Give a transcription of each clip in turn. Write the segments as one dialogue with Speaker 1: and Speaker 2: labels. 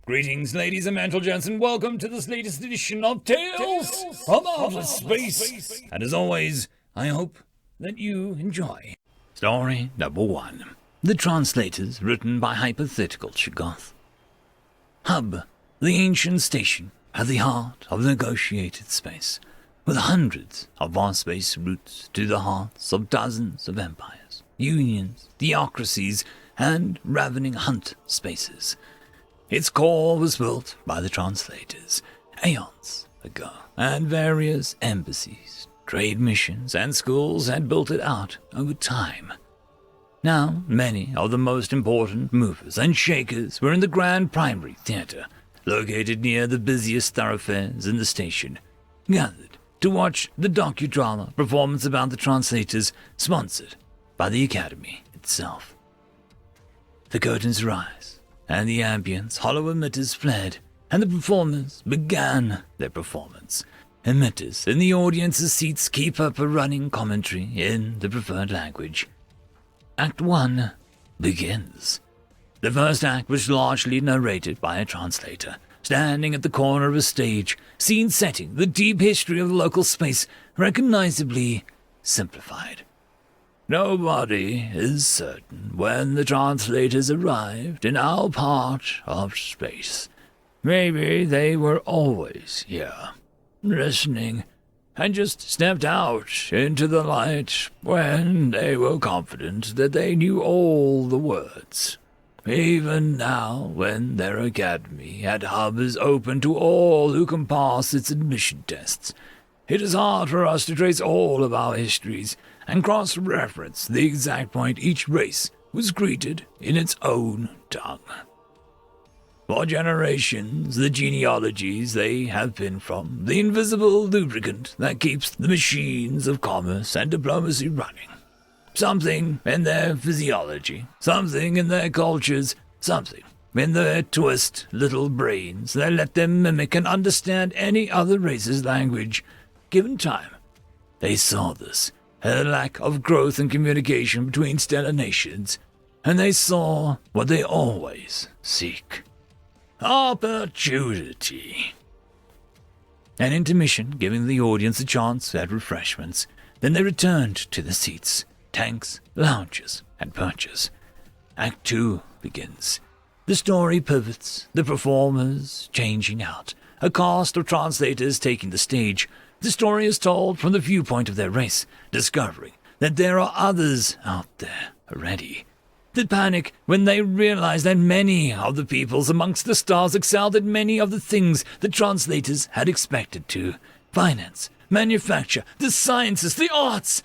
Speaker 1: Greetings, ladies and gentlemen, and welcome to this latest edition of Tales from Outer Space. And as always, I hope that you enjoy. Story number 1. The Translators, written by Hypothetical Shoggoth. Hub, the ancient station at the heart of negotiated space, with hundreds of vast space routes to the hearts of dozens of empires, unions, theocracies, and ravening hunt spaces. Its core was built by the Translators aeons ago, and various embassies, trade missions, and schools had built it out over time. Now, many of the most important movers and shakers were in the Grand Primary Theatre, located near the busiest thoroughfares in the station, gathered to watch the docudrama performance about the Translators, sponsored by the Academy itself. The curtains rise, and the ambience hollow emitters fled, and the performers began their performance. Emitters in the audience's seats keep up a running commentary in the preferred language. Act 1 begins. The first act was largely narrated by a translator, standing at the corner of a stage, scene setting the deep history of the local space, recognizably simplified. Nobody is certain when the Translators arrived in our part of space. Maybe they were always here, listening, and just stepped out into the light when they were confident that they knew all the words. Even now, when their academy at Hub is open to all who can pass its admission tests, it is hard for us to trace all of our histories and cross-reference the exact point each race was greeted in its own tongue. For generations, the genealogies they have been from, the invisible lubricant that keeps the machines of commerce and diplomacy running. Something in their physiology, something in their cultures, something in their twist little brains that let them mimic and understand any other race's language, given time. They saw this, a lack of growth and communication between stellar nations, and they saw what they always seek. Opportunity. An intermission giving the audience a chance at refreshments. Then they returned to the seats, tanks, lounges, and perches. Act 2 begins. The story pivots, the performers changing out, a cast of translators taking the stage. The story is told from the viewpoint of their race, discovering that there are others out there already. They panic when they realize that many of the peoples amongst the stars excelled at many of the things the translators had expected to. Finance, manufacture, the sciences, the arts,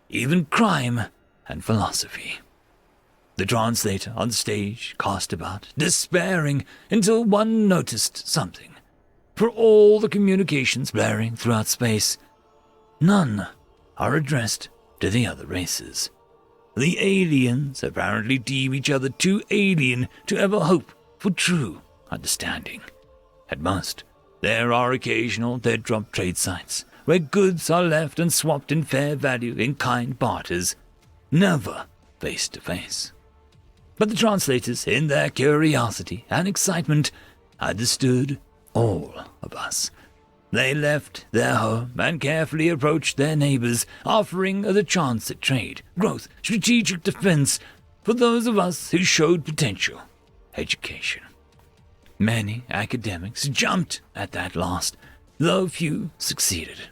Speaker 1: even crime and philosophy. The translator on stage cast about, despairing, until one noticed something. For all the communications blaring throughout space, none are addressed to the other races. The aliens apparently deem each other too alien to ever hope for true understanding. At most, there are occasional dead-drop trade sites where goods are left and swapped in fair value in kind barters, never face-to-face. But the translators, in their curiosity and excitement, understood all of us. They left their home and carefully approached their neighbors, offering the chance at trade, growth, strategic defense for those of us who showed potential, education. Many academics jumped at that last, though few succeeded.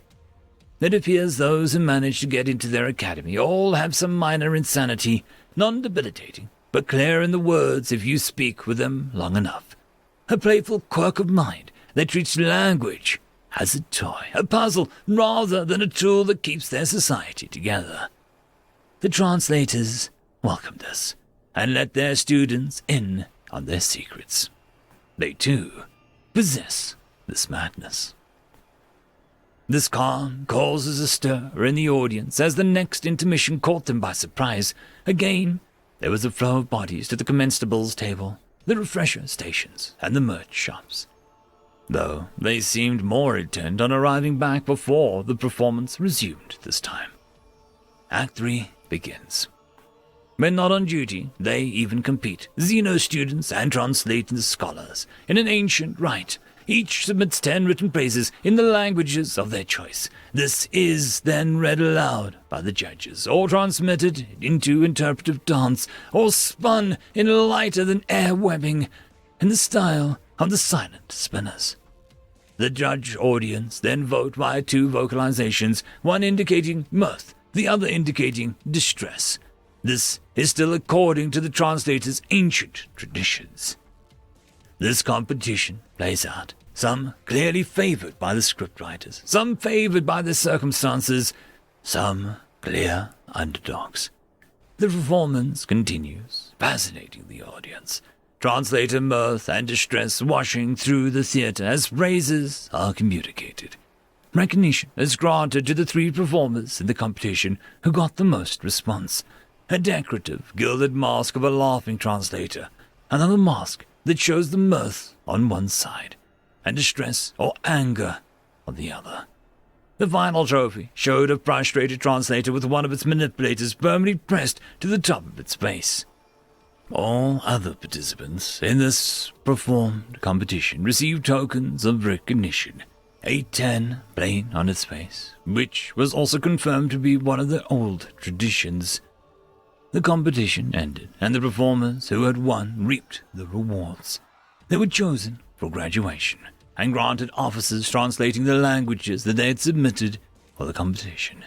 Speaker 1: It appears those who managed to get into their academy all have some minor insanity, non-debilitating, but clear in the words if you speak with them long enough. A playful quirk of mind that treats language as a toy, a puzzle, rather than a tool that keeps their society together. The translators welcomed us and let their students in on their secrets. They, too, possess this madness. This calm causes a stir in the audience as the next intermission caught them by surprise. Again, there was a flow of bodies to the commensables table, the refresher stations, and the merch shops, though they seemed more intent on arriving back before the performance resumed this time. Act 3 begins. When not on duty, they even compete, Xeno students and translators scholars, in an ancient rite. Each submits 10 written praises in the languages of their choice. This is then read aloud by the judges, or transmitted into interpretive dance, or spun in lighter-than-air webbing, in the style of the silent spinners. The judge audience then vote via 2 vocalizations, one indicating mirth, the other indicating distress. This is still according to the translator's ancient traditions. This competition plays out, some clearly favored by the scriptwriters, some favored by the circumstances, some clear underdogs. The performance continues, fascinating the audience. Translator mirth and distress washing through the theater as praises are communicated. Recognition is granted to the 3 performers in the competition who got the most response. A decorative, gilded mask of a laughing translator, another mask that shows the mirth on one side, and distress or anger on the other. The final trophy showed a frustrated translator with one of its manipulators firmly pressed to the top of its face. All other participants in this performed competition received tokens of recognition, a 10 plain on its face, which was also confirmed to be one of the old traditions. The competition ended, and the performers who had won reaped the rewards. They were chosen for graduation, and granted officers translating the languages that they had submitted for the competition.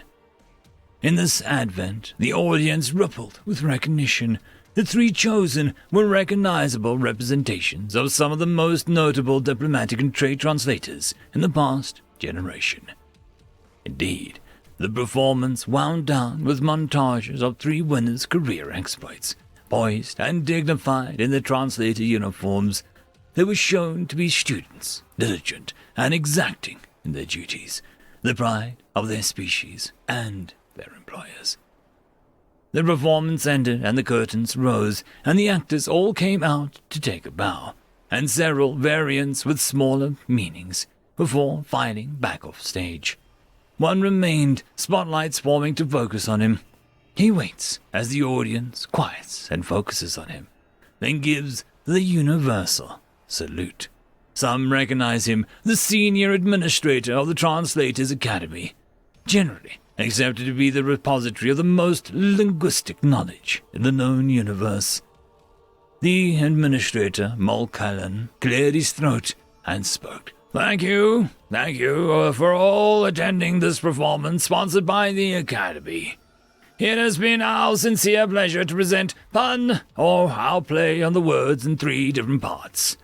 Speaker 1: In this advent, the audience rippled with recognition. The 3 chosen were recognizable representations of some of the most notable diplomatic and trade translators in the past generation. Indeed, the performance wound down with montages of 3 winners' career exploits. Poised and dignified in their translator uniforms, they were shown to be students, diligent and exacting in their duties, the pride of their species and their employers. The performance ended and the curtains rose, and the actors all came out to take a bow, and several variants with smaller meanings, before filing back off stage. One remained, spotlights forming to focus on him. He waits as the audience quiets and focuses on him, then gives the universal salute. Some recognize him, the senior administrator of the Translators Academy, generally accepted to be the repository of the most linguistic knowledge in the known universe. The administrator, Mulcullen, cleared his throat and spoke. Thank you for all attending this performance sponsored by the Academy. It has been our sincere pleasure to present Pun, or our play on the words in 3 different parts.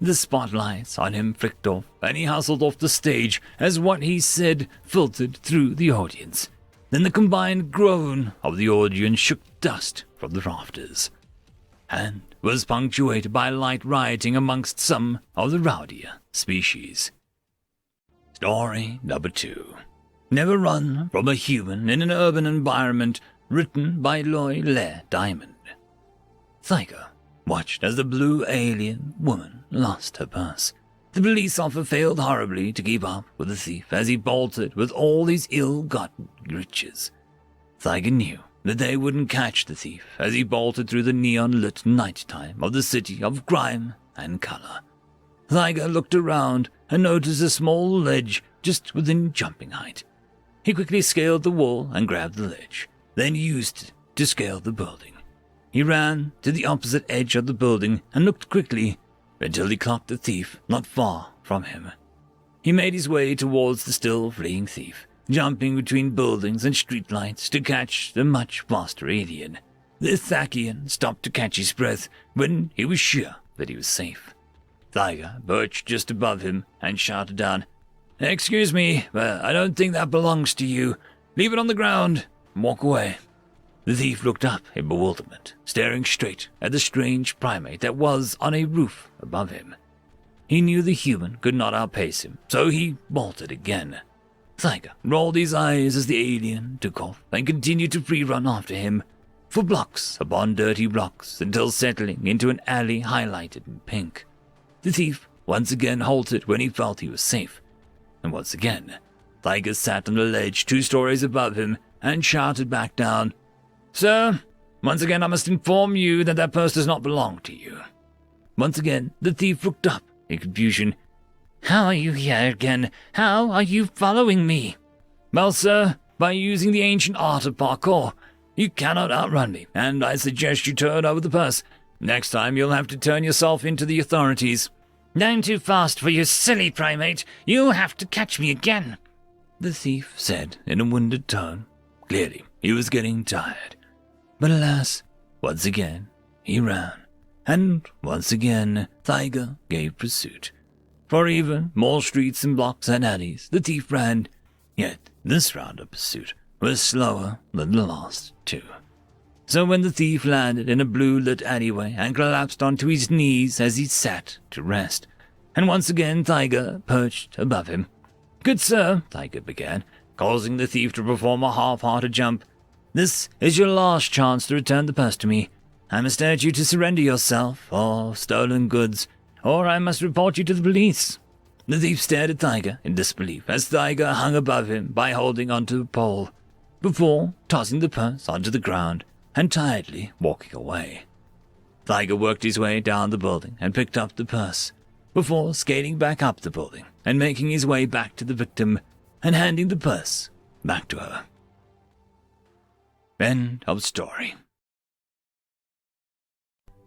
Speaker 1: The spotlights on him flicked off, and he hustled off the stage as what he said filtered through the audience. Then the combined groan of the audience shook dust from the rafters, and was punctuated by light rioting amongst some of the rowdier species. Story number 2. Never Run from a Human in an Urban Environment, written by Loy Le Diamond. Thika watched as the blue alien woman lost her purse. The police officer failed horribly to keep up with the thief as he bolted with all these ill-gotten riches. Thika knew that they wouldn't catch the thief as he bolted through the neon-lit nighttime of the city of crime and color. Thika looked around and noticed a small ledge just within jumping height. He quickly scaled the wall and grabbed the ledge, then used it to scale the building. He ran to the opposite edge of the building and looked quickly until he clocked the thief not far from him. He made his way towards the still fleeing thief, jumping between buildings and streetlights to catch the much faster alien. The Ithakian stopped to catch his breath when he was sure that he was safe. Thika perched just above him and shouted down, "Excuse me, but I don't think that belongs to you. Leave it on the ground and walk away." The thief looked up in bewilderment, staring straight at the strange primate that was on a roof above him. He knew the human could not outpace him, so he bolted again. Thika rolled his eyes as the alien took off and continued to free-run after him, for blocks upon dirty rocks until settling into an alley highlighted in pink. The thief once again halted when he felt he was safe, and once again, Thika sat on the ledge 2 stories above him and shouted back down, "Sir, Once again, I must inform you that purse does not belong to you." Once again, the thief looked up in confusion. "How are you here again? How are you following me?" "Well, sir, by using the ancient art of parkour. You cannot outrun me, and I suggest you turn over the purse. Next time you'll have to turn yourself into the authorities." "I'm too fast for you, silly primate. You'll have to catch me again," the thief said in a wounded tone. Clearly, he was getting tired. But alas, once again, he ran. And once again, Tiger gave pursuit. For even more streets and blocks and alleys, the thief ran. Yet this round of pursuit was slower than the last two. So when the thief landed in a blue-lit alleyway and collapsed onto his knees as he sat to rest, and once again Tiger perched above him. "Good sir," Tiger began, causing the thief to perform a half-hearted jump. "This is your last chance to return the purse to me. I must urge you to surrender yourself, or stolen goods, or I must report you to the police." The thief stared at Tiger in disbelief as Tiger hung above him by holding onto a pole, before tossing the purse onto the ground and tiredly walking away. Tiger worked his way down the building and picked up the purse, before skating back up the building and making his way back to the victim and handing the purse back to her. End of story.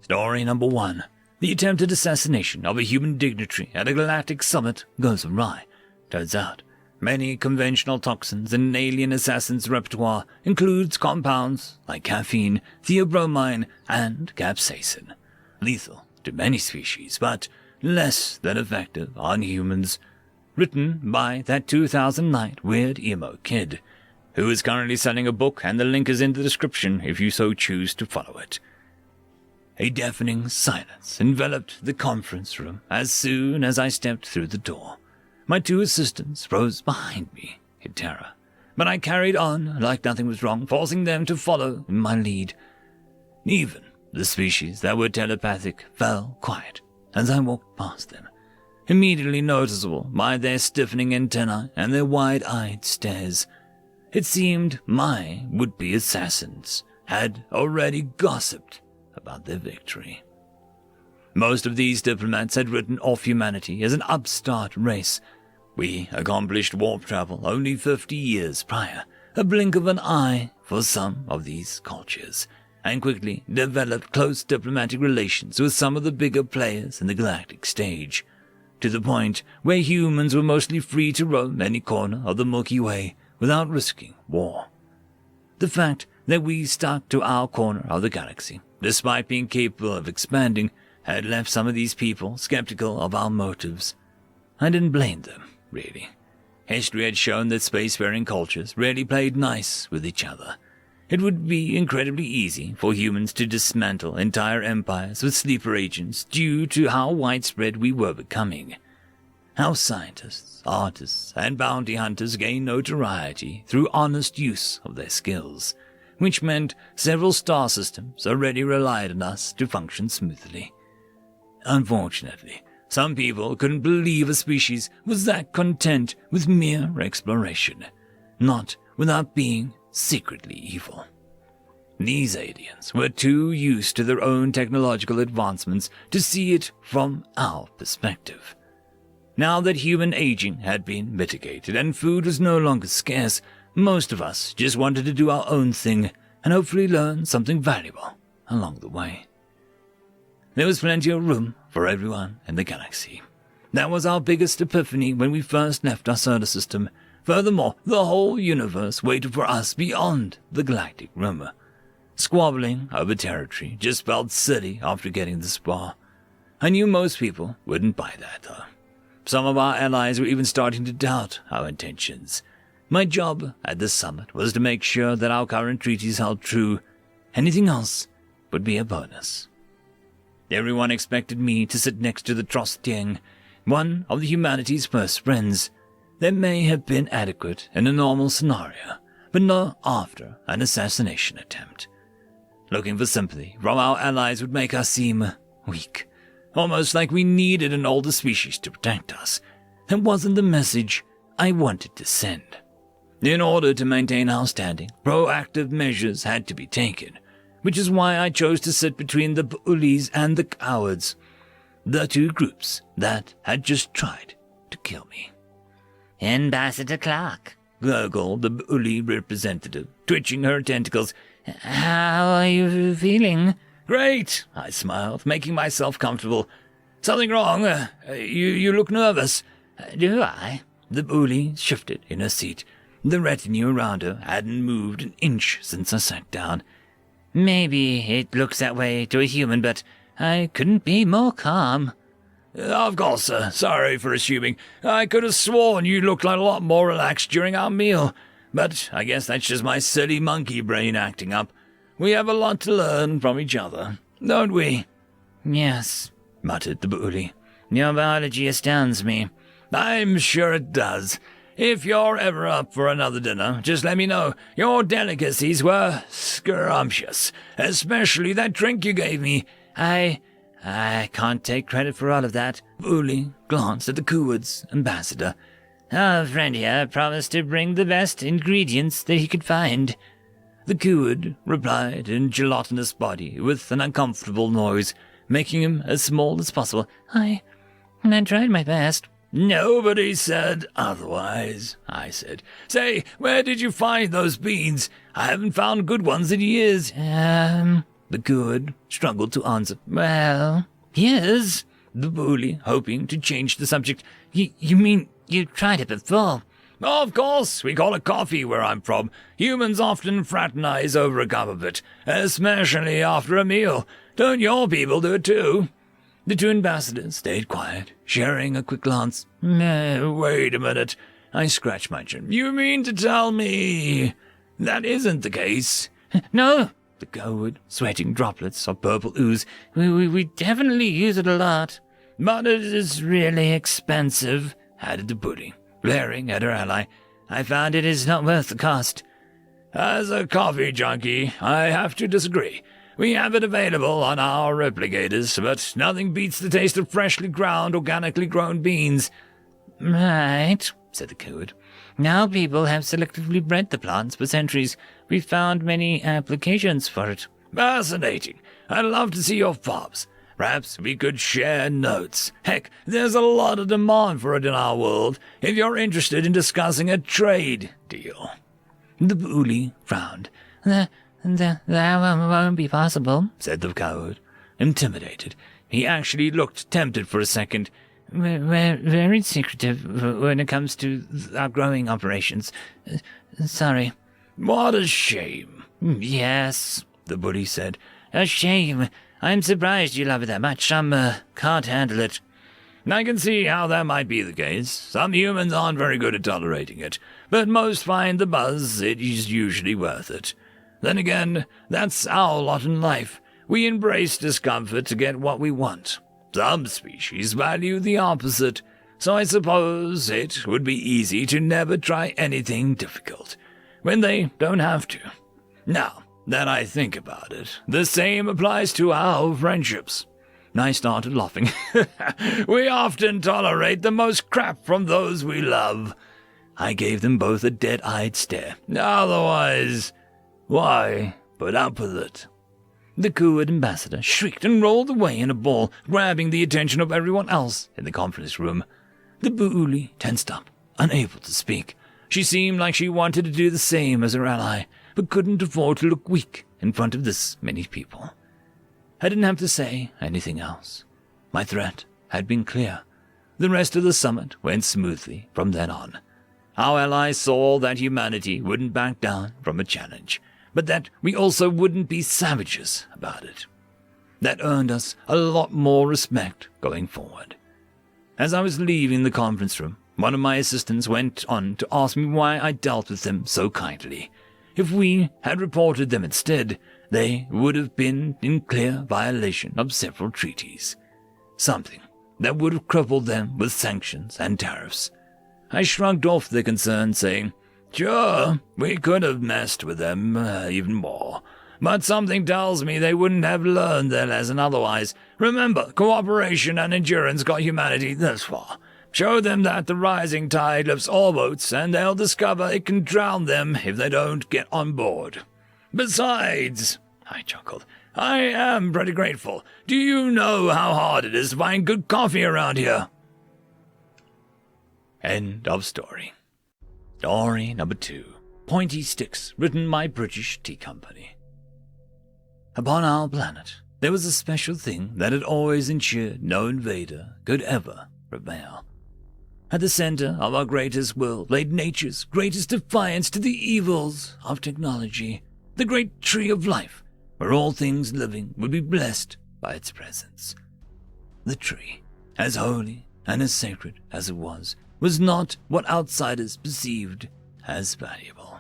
Speaker 1: Story number 1. The attempted assassination of a human dignitary at a galactic summit goes awry. Turns out, many conventional toxins in an alien assassin's repertoire includes compounds like caffeine, theobromine, and capsaicin. Lethal to many species, but less than effective on humans. Written by that 2009 weird emo kid, who is currently selling a book, and the link is in the description if you so choose to follow it. A deafening silence enveloped the conference room as soon as I stepped through the door. My 2 assistants rose behind me in terror, but I carried on like nothing was wrong, forcing them to follow in my lead. Even the species that were telepathic fell quiet as I walked past them, immediately noticeable by their stiffening antennae and their wide-eyed stares. It seemed my would-be assassins had already gossiped about their victory. Most of these diplomats had written off humanity as an upstart race. We accomplished warp travel only 50 years prior, a blink of an eye for some of these cultures, and quickly developed close diplomatic relations with some of the bigger players in the galactic stage, to the point where humans were mostly free to roam any corner of the Milky Way without risking war. The fact that we stuck to our corner of the galaxy, despite being capable of expanding, had left some of these people skeptical of our motives. I didn't blame them, really. History had shown that spacefaring cultures rarely played nice with each other. It would be incredibly easy for humans to dismantle entire empires with sleeper agents due to how widespread we were becoming. How scientists, artists, and bounty hunters gained notoriety through honest use of their skills, which meant several star systems already relied on us to function smoothly. Unfortunately, some people couldn't believe a species was that content with mere exploration, not without being secretly evil. These aliens were too used to their own technological advancements to see it from our perspective. Now that human aging had been mitigated and food was no longer scarce, most of us just wanted to do our own thing and hopefully learn something valuable along the way. There was plenty of room for everyone in the galaxy. That was our biggest epiphany when we first left our solar system. Furthermore, the whole universe waited for us beyond the galactic rim. Squabbling over territory just felt silly after getting this far. I knew most people wouldn't buy that, though. Some of our allies were even starting to doubt our intentions. My job at this summit was to make sure that our current treaties held true. Anything else would be a bonus. Everyone expected me to sit next to the Trostieng, one of the humanity's first friends. That may have been adequate in a normal scenario, but not after an assassination attempt. Looking for sympathy from our allies would make us seem weak, almost like we needed an older species to protect us. That wasn't the message I wanted to send. In order to maintain our standing, proactive measures had to be taken. which is why I chose to sit between the bullies and the cowards, the two groups that had just tried to kill me.
Speaker 2: Ambassador Clark,
Speaker 1: gurgled the bully representative, twitching her tentacles.
Speaker 2: how are you feeling?
Speaker 1: Great, I smiled, making myself comfortable. Something wrong? You look nervous.
Speaker 2: Do I?
Speaker 1: The bully shifted in her seat. The retinue around her hadn't moved an inch since I sat down.
Speaker 2: Maybe it looks that way to a human, but I couldn't be more calm.
Speaker 1: Of course, sir. Sorry for assuming. I could have sworn you looked like a lot more relaxed during our meal. But I guess that's just my silly monkey brain acting up. We have a lot to learn from each other, don't we?
Speaker 2: Yes,
Speaker 1: muttered the bully.
Speaker 2: Your biology astounds me.
Speaker 1: I'm sure it does. If you're ever up for another dinner, just let me know. Your delicacies were scrumptious, especially that drink you gave me.
Speaker 2: I can't take credit for all of that.
Speaker 1: Bully glanced at the Cowards ambassador.
Speaker 2: Our friend here promised to bring the best ingredients that he could find.
Speaker 1: The Coward replied in gelatinous body with an uncomfortable noise, making him as small as possible.
Speaker 2: I tried my best.
Speaker 1: Nobody said otherwise, I said. Say, where did you find those beans? I haven't found good ones in years.
Speaker 2: The
Speaker 1: Coward struggled to answer.
Speaker 2: Well, yes.
Speaker 1: The bully, hoping to change the subject.
Speaker 2: You mean you tried it before?
Speaker 1: Of course, we call it coffee where I'm from. Humans often fraternize over a cup of it, especially after a meal. Don't your people do it too? The two ambassadors stayed quiet, sharing a quick glance. Wait a minute. I scratched my chin. You mean to tell me that isn't the case?
Speaker 2: No.
Speaker 1: The Coward, sweating droplets of purple ooze.
Speaker 2: We definitely use it a lot.
Speaker 1: But it is really expensive, added the bully, glaring at her ally.
Speaker 2: I found it is not worth the cost.
Speaker 1: As a coffee junkie, I have to disagree. We have it available on our replicators, but nothing beats the taste of freshly ground, organically grown beans.
Speaker 2: Right, said the Coward. Now people have selectively bred the plants for centuries. We've found many applications for it.
Speaker 1: Fascinating. I'd love to see your farms. Perhaps we could share notes. Heck, there's a lot of demand for it in our world, if you're interested in discussing a trade deal. The bully frowned.
Speaker 2: That won't be possible,
Speaker 1: said the Coward, intimidated. He actually looked tempted for a second.
Speaker 2: We're very secretive when it comes to our growing operations. Sorry.
Speaker 1: What a shame.
Speaker 2: Yes,
Speaker 1: the bully said.
Speaker 2: A shame. I'm surprised you love it that much. Can't handle it.
Speaker 1: I can see how that might be the case. Some humans aren't very good at tolerating it, but most find the buzz it is usually worth it. Then again, that's our lot in life. We embrace discomfort to get what we want. Some species value the opposite, so I suppose it would be easy to never try anything difficult, when they don't have to. Now that I think about it, the same applies to our friendships. I started laughing. We often tolerate the most crap from those we love. I gave them both a dead-eyed stare. Otherwise, why put up with it? The Coward ambassador shrieked and rolled away in a ball, grabbing the attention of everyone else in the conference room. The bully tensed up, unable to speak. She seemed like she wanted to do the same as her ally, but couldn't afford to look weak in front of this many people. I didn't have to say anything else. My threat had been clear. The rest of the summit went smoothly from then on. Our allies saw that humanity wouldn't back down from a challenge, but that we also wouldn't be savages about it. That earned us a lot more respect going forward. As I was leaving the conference room, one of my assistants went on to ask me why I dealt with them so kindly. If we had reported them instead, they would have been in clear violation of several treaties. Something that would have crippled them with sanctions and tariffs. I shrugged off the concern, saying, Sure, we could have messed with them even more. But something tells me they wouldn't have learned their lesson otherwise. Remember, cooperation and endurance got humanity this far. Show them that the rising tide lifts all boats, and they'll discover it can drown them if they don't get on board. Besides, I chuckled. I am pretty grateful. Do you know how hard it is to find good coffee around here? End of story. Story number 2. Pointy Sticks, written by British Tea Company. Upon our planet, there was a special thing that had always ensured no invader could ever prevail. At the center of our greatest world laid nature's greatest defiance to the evils of technology, the great tree of life, where all things living would be blessed by its presence. The tree, as holy and as sacred as it was not what outsiders perceived as valuable.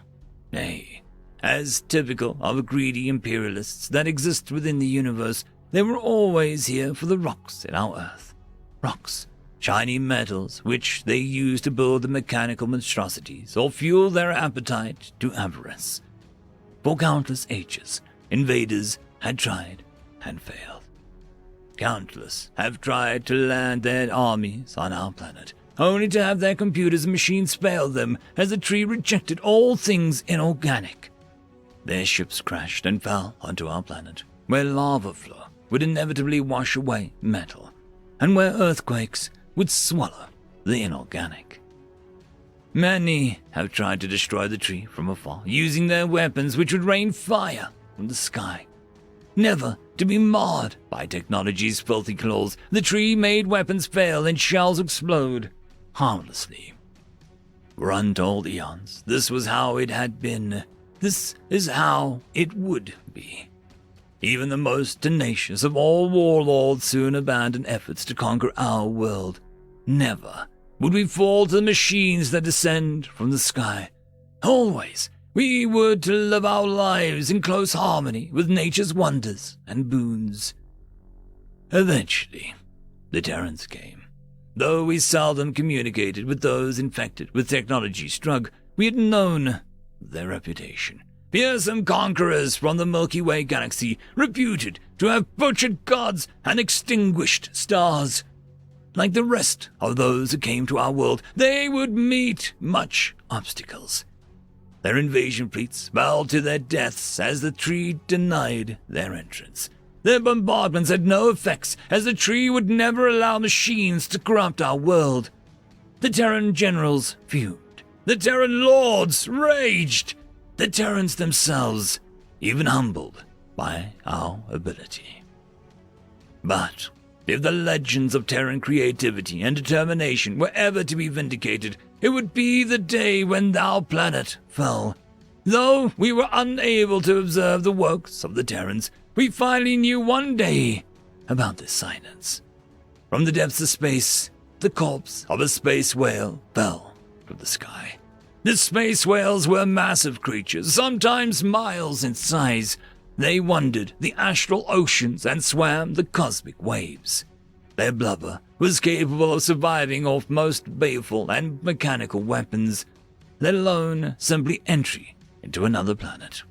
Speaker 1: Nay, as typical of greedy imperialists that exist within the universe, they were always here for the rocks in our earth. Rocks, shiny metals which they used to build the mechanical monstrosities or fuel their appetite to avarice. For countless ages, invaders had tried and failed. Countless have tried to land their armies on our planet, only to have their computers and machines fail them as the tree rejected all things inorganic. Their ships crashed and fell onto our planet, where lava flow would inevitably wash away metal, and where earthquakes would swallow the inorganic. Many have tried to destroy the tree from afar, using their weapons which would rain fire from the sky. Never to be marred by technology's filthy claws, the tree-made weapons fail and shells explode harmlessly. For untold eons, this was how it had been. This is how it would be. Even the most tenacious of all warlords soon abandoned efforts to conquer our world. Never would we fall to the machines that descend from the sky. Always we were to live our lives in close harmony with nature's wonders and boons. Eventually, the Terrans came. Though we seldom communicated with those infected with technology's drug, we had known their reputation. Fearsome conquerors from the Milky Way galaxy, reputed to have butchered gods and extinguished stars. Like the rest of those who came to our world, they would meet much obstacles. Their invasion fleets fell to their deaths as the tree denied their entrance. Their bombardments had no effects, as the tree would never allow machines to corrupt our world. The Terran generals fumed. The Terran lords raged. The Terrans themselves even humbled by our ability. But if the legends of Terran creativity and determination were ever to be vindicated, it would be the day when our planet fell. Though we were unable to observe the works of the Terrans, we finally knew one day about this silence. From the depths of space, the corpse of a space whale fell from the sky. The space whales were massive creatures, sometimes miles in size. They wandered the astral oceans and swam the cosmic waves. Their blubber was capable of surviving off most baleful and mechanical weapons, let alone simply entry into another planet.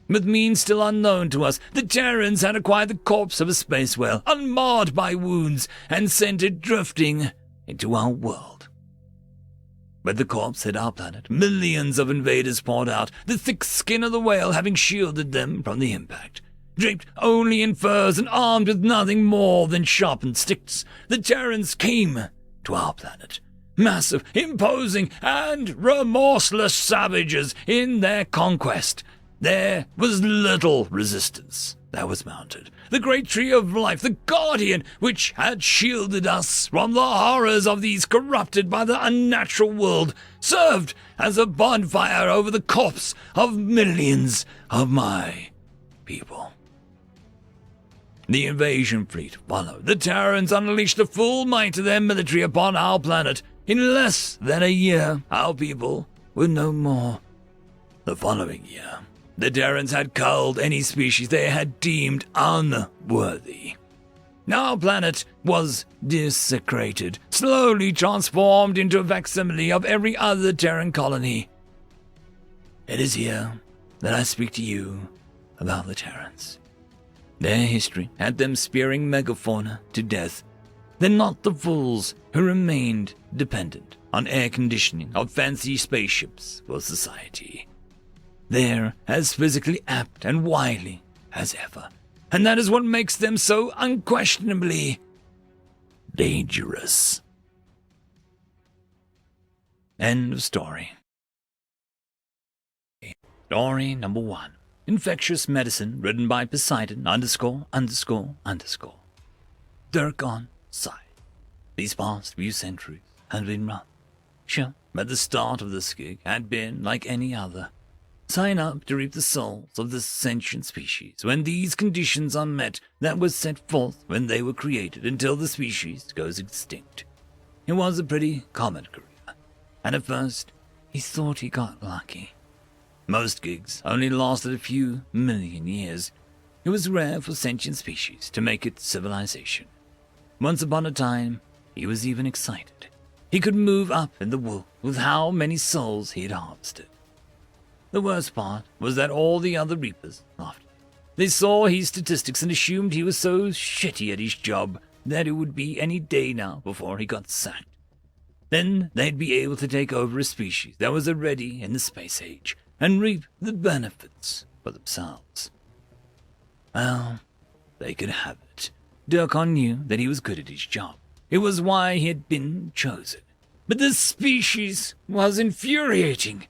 Speaker 1: With means still unknown to us, the Terrans had acquired the corpse of a space whale, unmarred by wounds, and sent it drifting into our world. With the corpse hit our planet, millions of invaders poured out, the thick skin of the whale having shielded them from the impact. Draped only in furs and armed with nothing more than sharpened sticks, the Terrans came to our planet. Massive, imposing, and remorseless savages in their conquest. There was little resistance that was mounted. The great tree of life, the guardian which had shielded us from the horrors of these corrupted by the unnatural world, served as a bonfire over the corpse of millions of my people. The invasion fleet followed. The Terrans unleashed the full might of their military upon our planet. In less than a year, our people were no more. The following year, the Terrans had culled any species they had deemed unworthy. Our planet was desecrated, slowly transformed into a facsimile of every other Terran colony. It is here that I speak to you about the Terrans. Their history had them spearing megafauna to death. They're not the fools who remained dependent on air conditioning of fancy spaceships for society. They're as physically apt and wily as ever. And that is what makes them so unquestionably dangerous. End of story. Story number 1. Infectious medicine, written by Poseidon _____. Dirk on side. These past few centuries had been rough. Sure, but the start of this gig had been like any other. Sign up to reap the souls of the sentient species when these conditions are met that were set forth when they were created until the species goes extinct. It was a pretty common career, and at first he thought he got lucky. Most gigs only lasted a few million years. It was rare for sentient species to make it civilization. Once upon a time, he was even excited. He could move up in the world with how many souls he had harvested. The worst part was that all the other Reapers laughed. They saw his statistics and assumed he was so shitty at his job that it would be any day now before he got sacked. Then they'd be able to take over a species that was already in the space age and reap the benefits for themselves. Well, they could have it. Durkon knew that he was good at his job. It was why he had been chosen. But this species was infuriating.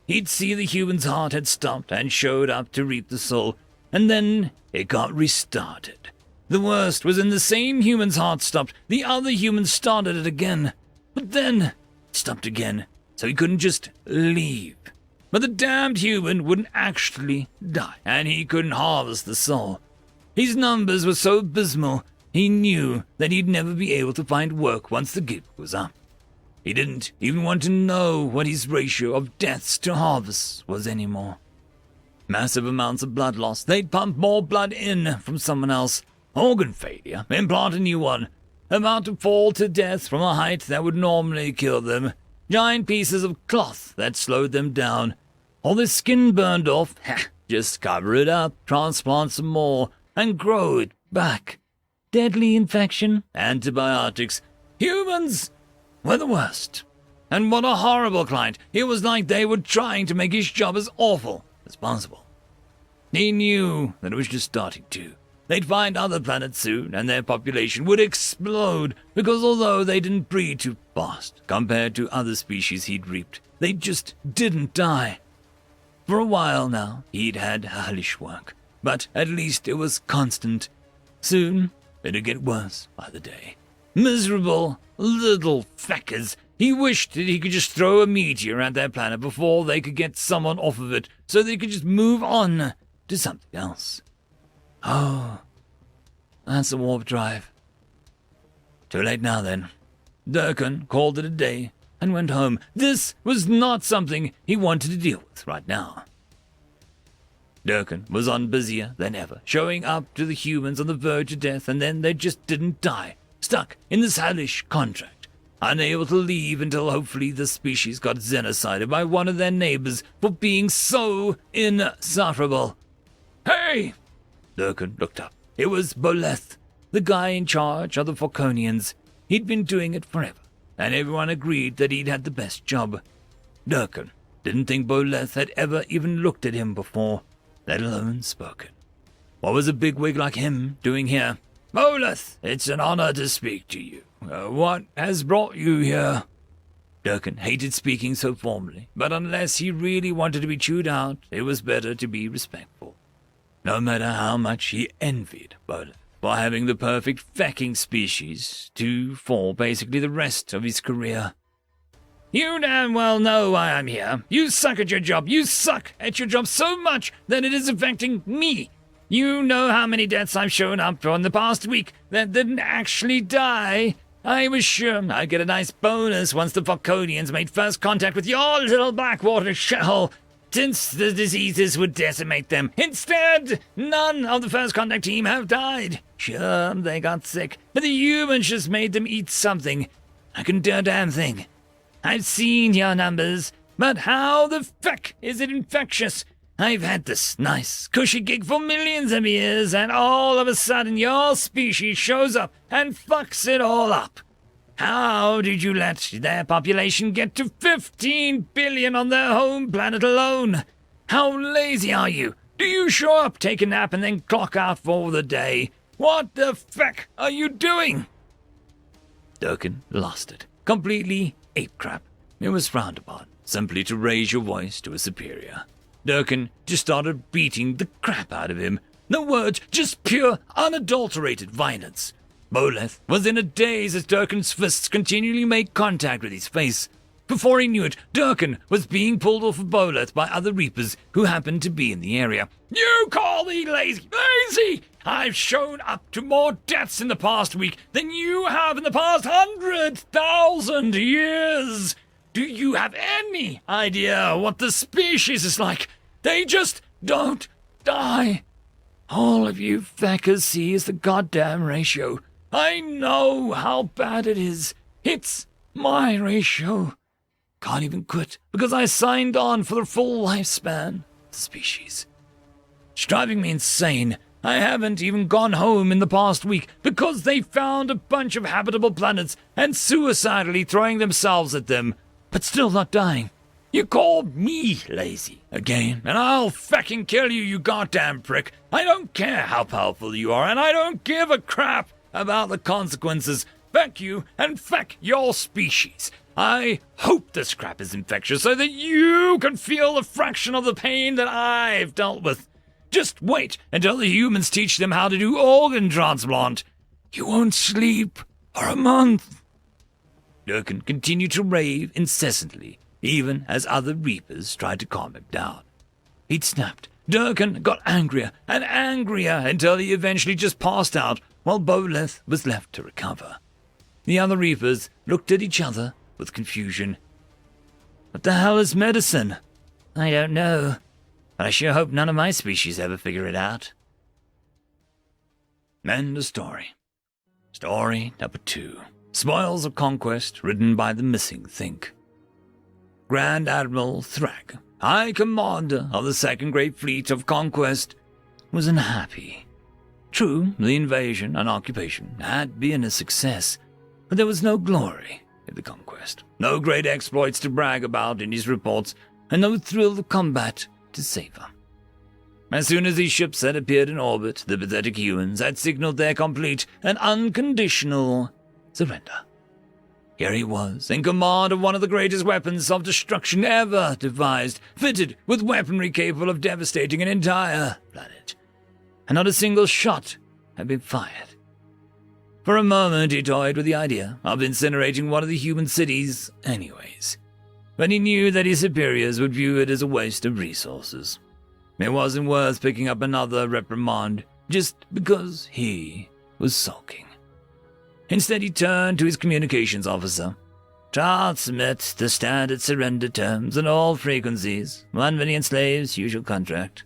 Speaker 1: He'd see the human's heart had stopped and showed up to reap the soul, and then it got restarted. The worst was when the same human's heart stopped, the other human started it again. But then it stopped again, so he couldn't just leave. But the damned human wouldn't actually die, and he couldn't harvest the soul. His numbers were so abysmal, he knew that he'd never be able to find work once the gig was up. He didn't even want to know what his ratio of deaths to harvests was anymore. Massive amounts of blood loss. They'd pump more blood in from someone else. Organ failure. Implant a new one. About to fall to death from a height that would normally kill them. Giant pieces of cloth that slowed them down. All their skin burned off. Just cover it up, transplant some more, and grow it back. Deadly infection. Antibiotics. Humans were the worst. And what a horrible client. It was like they were trying to make his job as awful as possible. He knew that it was just starting to. They'd find other planets soon, and their population would explode, because although they didn't breed too fast compared to other species he'd reaped, they just didn't die. For a while now, he'd had hellish work, but at least it was constant. Soon, it'd get worse by the day. Miserable little feckers. He wished that he could just throw a meteor at their planet before they could get someone off of it, so they could just move on to something else. Oh, that's a warp drive. Too late now, then. Durkin called it a day and went home. This was not something he wanted to deal with right now. Durkin was on busier than ever, showing up to the humans on the verge of death, and then they just didn't die, stuck in this hellish contract, unable to leave until hopefully the species got genocided by one of their neighbors for being so insufferable. Hey! Durkin looked up. It was Boleth, the guy in charge of the Falconians. He'd been doing it forever, and everyone agreed that he'd had the best job. Durkin didn't think Boleth had ever even looked at him before, let alone spoken. What was a bigwig like him doing here? Boleth, it's an honor to speak to you. What has brought you here? Durkin hated speaking so formally, but unless he really wanted to be chewed out, it was better to be respectful. No matter how much he envied Boleth for having the perfect fecking species for basically the rest of his career. You damn well know why I'm here. You suck at your job. You suck at your job so much that it is affecting me. You know how many deaths I've shown up for in the past week that didn't actually die. I was sure I'd get a nice bonus once the Falconians made first contact with your little Blackwater shithole, since the diseases would decimate them. Instead, none of the first contact team have died. Sure, they got sick, but the humans just made them eat something. I couldn't do a damn thing. I've seen your numbers, but how the feck is it infectious? I've had this nice, cushy gig for millions of years, and all of a sudden your species shows up and fucks it all up. How did you let their population get to 15 billion on their home planet alone? How lazy are you? Do you show up, take a nap, and then clock out for the day? What the feck are you doing?
Speaker 2: Durkin lost it. Completely ape crap. It was frowned upon, simply to raise your voice to a superior. Durkin just started beating the crap out of him. No words, just pure, unadulterated violence. Boleth was in a daze as Durkin's fists continually made contact with his face. Before he knew it, Durkin was being pulled off of Boleth by other Reapers who happened to be in the area. You call me lazy? Lazy! I've shown up to more deaths in the past week than you have in the past 100,000 years. Do you have any idea what the species is like? They just don't die. All of you feckers see is the goddamn ratio. I know how bad it is. It's my ratio. Can't even quit because I signed on for the full lifespan of the species. It's driving me insane. I haven't even gone home in the past week because they found a bunch of habitable planets and suicidally throwing themselves at them, but still not dying. You call me lazy again, and I'll fucking kill you, you goddamn prick. I don't care how powerful you are, and I don't give a crap about the consequences. Fuck you, and fuck your species. I hope this crap is infectious so that you can feel a fraction of the pain that I've dealt with. Just wait until the humans teach them how to do organ transplant. You won't sleep for a month. Durkin continued to rave incessantly, even as other Reapers tried to calm him down. He'd snapped. Durkin got angrier and angrier until he eventually just passed out while Boleth was left to recover. The other Reapers looked at each other with confusion. What the hell is medicine? I don't know. But I sure hope none of my species ever figure it out. End of story. Story number 2. Spoils of Conquest, written by the missing Think. Grand Admiral Thrag, High Commander of the Second Great Fleet of Conquest, was unhappy. True, the invasion and occupation had been a success, but there was no glory in the conquest, no great exploits to brag about in his reports, and no thrill of combat to savor. As soon as his ships had appeared in orbit, the pathetic humans had signaled their complete and unconditional surrender. Here he was, in command of one of the greatest weapons of destruction ever devised, fitted with weaponry capable of devastating an entire planet. And not a single shot had been fired. For a moment he toyed with the idea of incinerating one of the human cities anyways, but he knew that his superiors would view it as a waste of resources. It wasn't worth picking up another reprimand just because he was sulking. Instead, he turned to his communications officer. Transmit the standard surrender terms on all frequencies. 1 million slaves, usual contract.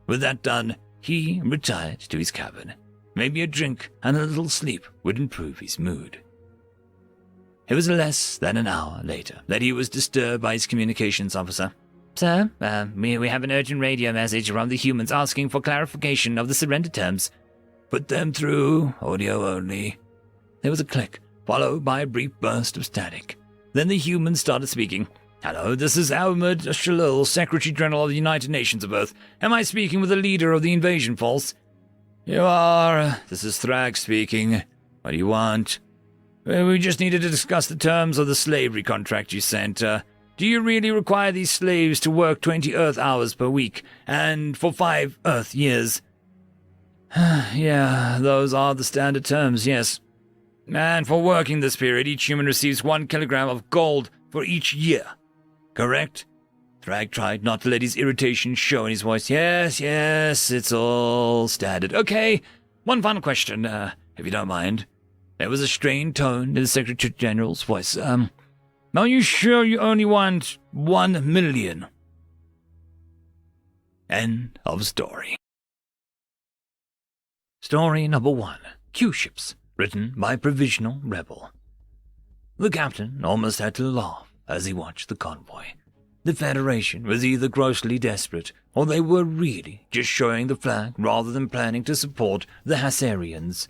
Speaker 2: With that done, he retired to his cabin. Maybe a drink and a little sleep would improve his mood. It was less than an hour later that he was disturbed by his communications officer. Sir, we have an urgent radio message from the humans asking for clarification of the surrender terms. Put them through, audio only. There was a click, followed by a brief burst of static. Then the humans started speaking. Hello, this is Ahmed Shalil, Secretary-General of the United Nations of Earth. Am I speaking with the leader of the invasion force? You are. This is Thrag speaking. What do you want? We just needed to discuss the terms of the slavery contract you sent. Do you really require these slaves to work 20 Earth hours per week, and for 5 Earth years? Yeah, those are the standard terms, yes. And for working this period, each human receives 1 kilogram of gold for each year. Correct? Thrag tried not to let his irritation show in his voice. Yes, it's all standard. Okay, one final question, if you don't mind. There was a strained tone in the Secretary General's voice. Are you sure you only want 1 million? End of story. Story number 1. Q-Ships, written by Provisional Rebel. The captain almost had to laugh as he watched the convoy. The Federation was either grossly desperate, or they were really just showing the flag rather than planning to support the Hassarians.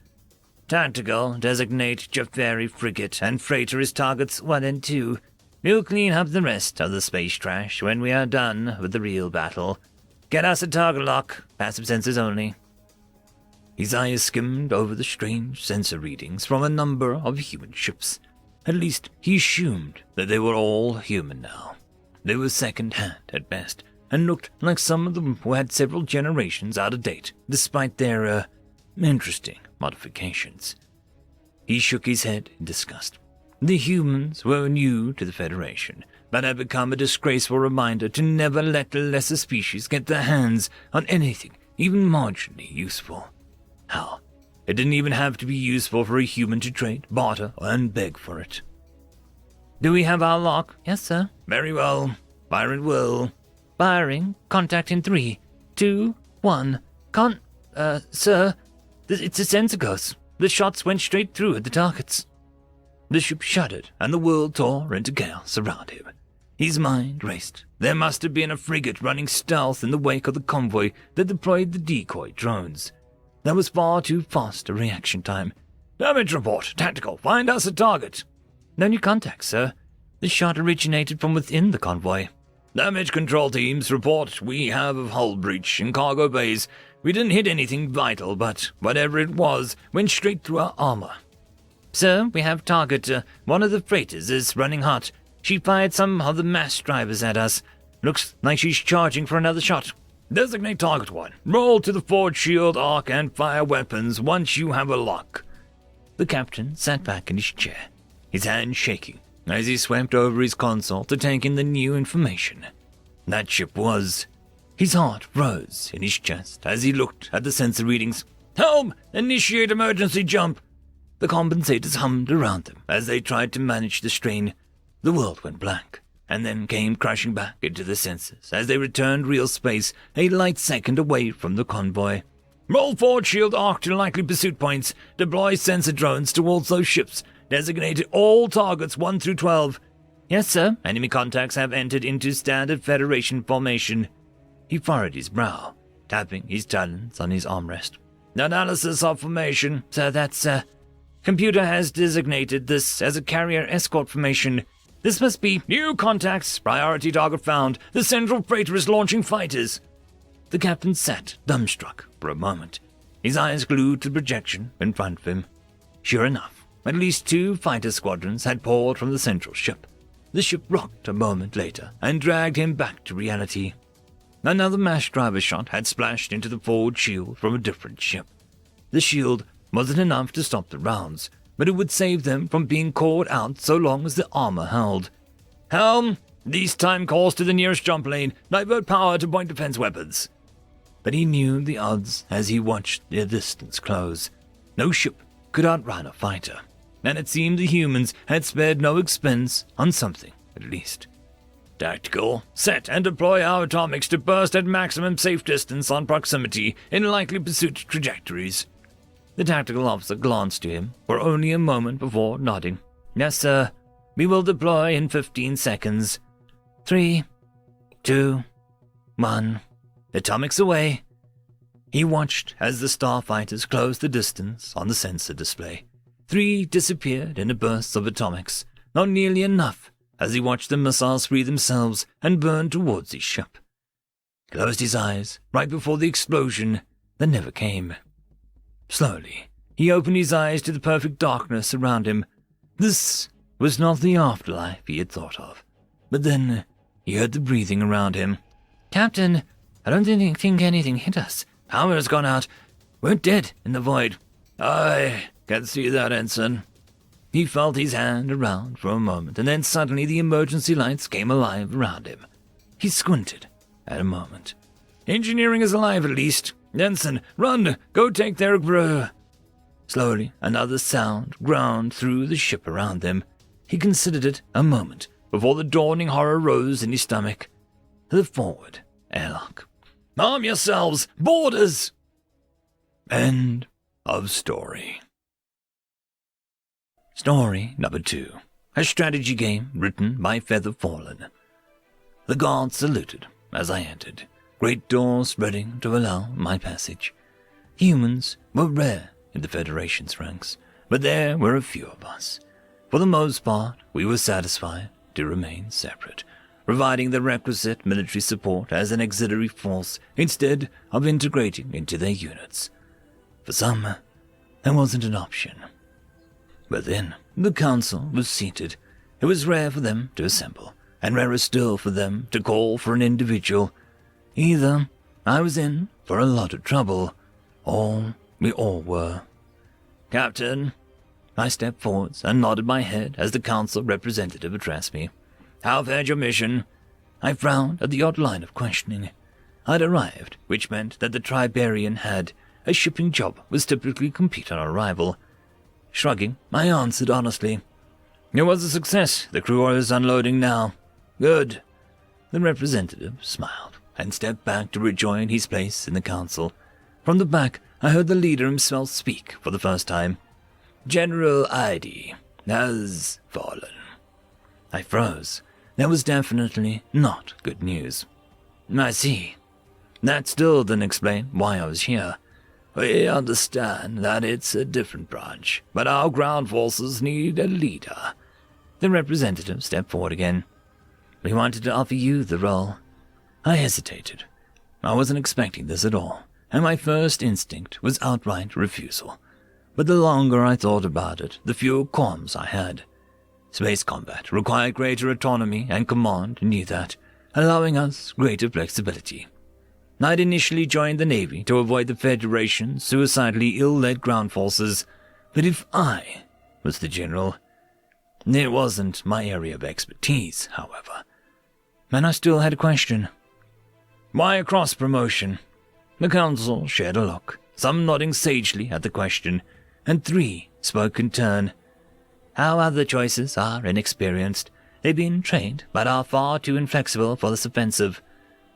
Speaker 2: Tactical, designate Jafari frigate and freighter as targets 1 and 2. We'll clean up the rest of the space trash when we are done with the real battle. Get us a target lock. Passive sensors only. His eyes skimmed over the strange sensor readings from a number of human ships. At least, he assumed that they were all human now. They were second-hand at best, and looked like some of them who had several generations out of date, despite their, interesting modifications. He shook his head in disgust. The humans were new to the Federation, but had become a disgraceful reminder to never let the lesser species get their hands on anything even marginally useful. Hell, it didn't even have to be useful for a human to trade, barter, and beg for it. Do we have our lock? Yes, sir. Very well. Fire at will. Firing. Contact in 3, 2, 1. Sir, it's a sensor ghost. The shots went straight through at the targets. The ship shuddered, and the world tore into chaos around him. His mind raced. There must have been a frigate running stealth in the wake of the convoy that deployed the decoy drones. That was far too fast a reaction time. Damage report. Tactical. Find us a target. No new contact, sir. The shot originated from within the convoy. Damage control teams report we have a hull breach in cargo bays. We didn't hit anything vital, but whatever it was went straight through our armor. Sir, we have target. One of the freighters is running hot. She fired some of the mass drivers at us. Looks like she's charging for another shot. Designate target 1. Roll to the forward shield arc and fire weapons once you have a lock. The captain sat back in his chair, his hands shaking as he swept over his console to take in the new information. That ship was... His heart rose in his chest as he looked at the sensor readings. Helm! Initiate emergency jump! The compensators hummed around them as they tried to manage the strain. The world went blank, and then came crashing back into the sensors as they returned real space a light second away from the convoy. Roll forward shield arc to likely pursuit points. Deploy sensor drones towards those ships. Designated all targets 1 through 12. Yes, sir. Enemy contacts have entered into standard Federation formation. He furrowed his brow, tapping his talons on his armrest. Analysis of formation. Sir, that's, Computer has designated this as a carrier escort formation. This must be new contacts. Priority target found. The central freighter is launching fighters. The captain sat, dumbstruck, for a moment, his eyes glued to the projection in front of him. Sure enough, at least 2 fighter squadrons had poured from the central ship. The ship rocked a moment later and dragged him back to reality. Another mass driver shot had splashed into the forward shield from a different ship. The shield wasn't enough to stop the rounds, but it would save them from being caught out so long as the armor held. Helm! Least time calls to the nearest jump lane. Divert power to point defense weapons. But he knew the odds as he watched their distance close. No ship could outrun a fighter, and it seemed the humans had spared no expense on something, at least. Tactical. Set and deploy our atomics to burst at maximum safe distance on proximity in likely pursuit trajectories. The tactical officer glanced to him for only a moment before nodding. Yes, sir. We will deploy in 15 seconds. 3, 2, 1. Atomics away. He watched as the starfighters closed the distance on the sensor display. 3 disappeared in a burst of atomics, not nearly enough, as he watched the missiles free themselves and burn towards his ship. Closed his eyes right before the explosion that never came. Slowly, he opened his eyes to the perfect darkness around him. This was not the afterlife he had thought of. But then he heard the breathing around him. Captain, I don't think anything hit us. Power has gone out. We're dead in the void. I can see that, Ensign. He felt his hand around for a moment, and then suddenly the emergency lights came alive around him. He squinted at a moment. Engineering is alive, at least. Ensign, run! Go take their... Slowly, another sound ground through the ship around them. He considered it a moment before the dawning horror rose in his stomach. The forward airlock. Arm yourselves! Boarders! End of story. Story number 2. A strategy game written by Featherfallen. The guards saluted as I entered, great doors spreading to allow my passage. Humans were rare in the Federation's ranks, but there were a few of us. For the most part, we were satisfied to remain separate. providing the requisite military support as an auxiliary force instead of integrating into their units. For some, that wasn't an option. But then, the council was seated. It was rare for them to assemble, and rarer still for them to call for an individual. Either I was in for a lot of trouble, or we all were. "Captain," I stepped forwards and nodded my head as the council representative addressed me. "How fared your mission?" I frowned at the odd line of questioning. I'd arrived, which meant that the Tribarian had a shipping job was typically complete on arrival. Shrugging, I answered honestly, "It was a success. The crew is unloading now." "Good." The representative smiled and stepped back to rejoin his place in the council. From the back, I heard the leader himself speak for the first time. "General ID has fallen." I froze. That was definitely not good news. "I see. That still didn't explain why I was here. We understand that it's a different branch, but our ground forces need a leader." The representative stepped forward again. "We wanted to offer you the role." I hesitated. I wasn't expecting this at all, and my first instinct was outright refusal. But the longer I thought about it, the fewer qualms I had. Space combat required greater autonomy, and command knew that, allowing us greater flexibility. I'd initially joined the Navy to avoid the Federation's suicidally ill-led ground forces, but if I was the general, it wasn't my area of expertise, however. And I still had a question. "Why a cross-promotion?" The council shared a look, some nodding sagely at the question, and 3 spoke in turn. "Our other choices are inexperienced. They've been trained, but are far too inflexible for this offensive.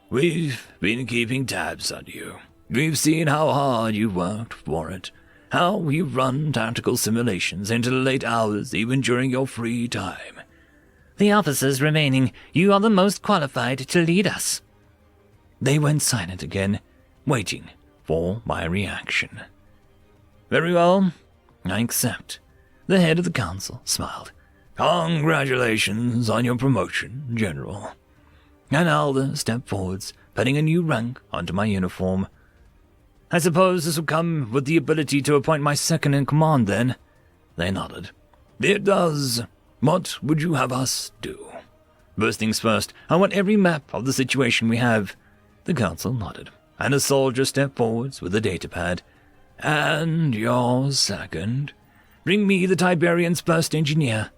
Speaker 2: We've been keeping tabs on you. We've seen how hard you worked for it, how you run tactical simulations into the late hours even during your free time. The officers remaining, you are the most qualified to lead us." They went silent again, waiting for my reaction. "Very well, I accept." The head of the council smiled. "Congratulations on your promotion, General." An elder stepped forwards, putting a new rank onto my uniform. "I suppose this will come with the ability to appoint my second in command, then?" They nodded. "It does. What would you have us do?" "First things first, I want every map of the situation we have." The council nodded, and a soldier stepped forwards with a datapad. "And your second?" "Bring me the Tiberian's first engineer."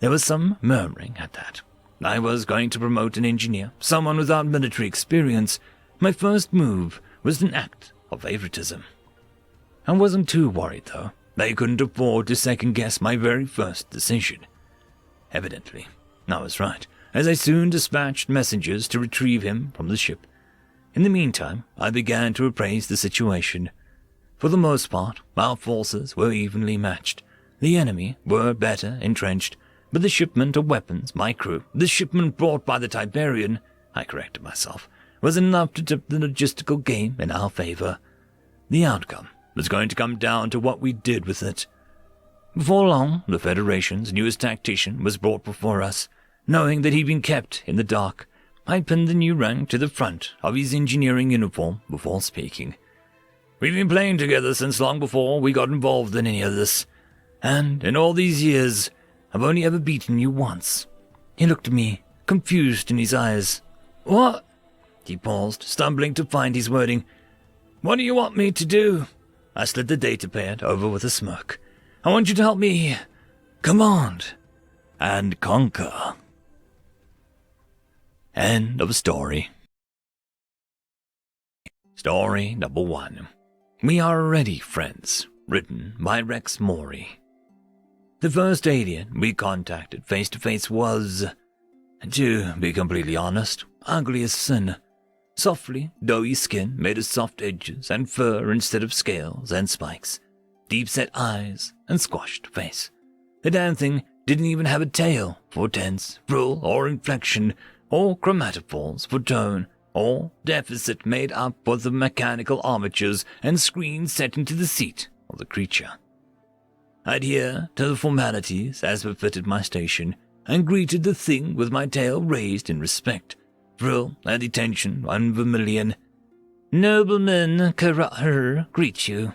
Speaker 2: There was some murmuring at that. I was going to promote an engineer, someone without military experience. My first move was an act of favoritism. I wasn't too worried, though. They couldn't afford to second-guess my very first decision. Evidently, I was right, as I soon dispatched messengers to retrieve him from the ship. In the meantime, I began to appraise the situation. For the most part, our forces were evenly matched. The enemy were better entrenched, but the shipment of weapons, the shipment brought by the Tiberian, I corrected myself, was enough to tip the logistical game in our favor. The outcome was going to come down to what we did with it. Before long, the Federation's newest tactician was brought before us. Knowing that he'd been kept in the dark, I pinned the new rank to the front of his engineering uniform before speaking. "We've been playing together since long before we got involved in any of this, and in all these years, I've only ever beaten you once." He looked at me, confused in his eyes. "What?" He paused, stumbling to find his wording. "What do you want me to do?" I slid the datapad over with a smirk. "I want you to help me command and conquer." End of story. Story number 1. We Are Already Friends, written by Rex Morey. The first alien we contacted face-to-face was, to be completely honest, ugly as sin. Softly, doughy skin made of soft edges and fur instead of scales and spikes. Deep-set eyes and squashed face. The damn thing didn't even have a tail for tense, frill, or inflection, or chromatophores for tone, or deficit made up of the mechanical armatures and screens set into the seat of the creature. I adhere to the formalities as befitted my station. and greeted the thing with my tail raised in respect, frill and attention on vermilion. Nobleman conqueror greet you.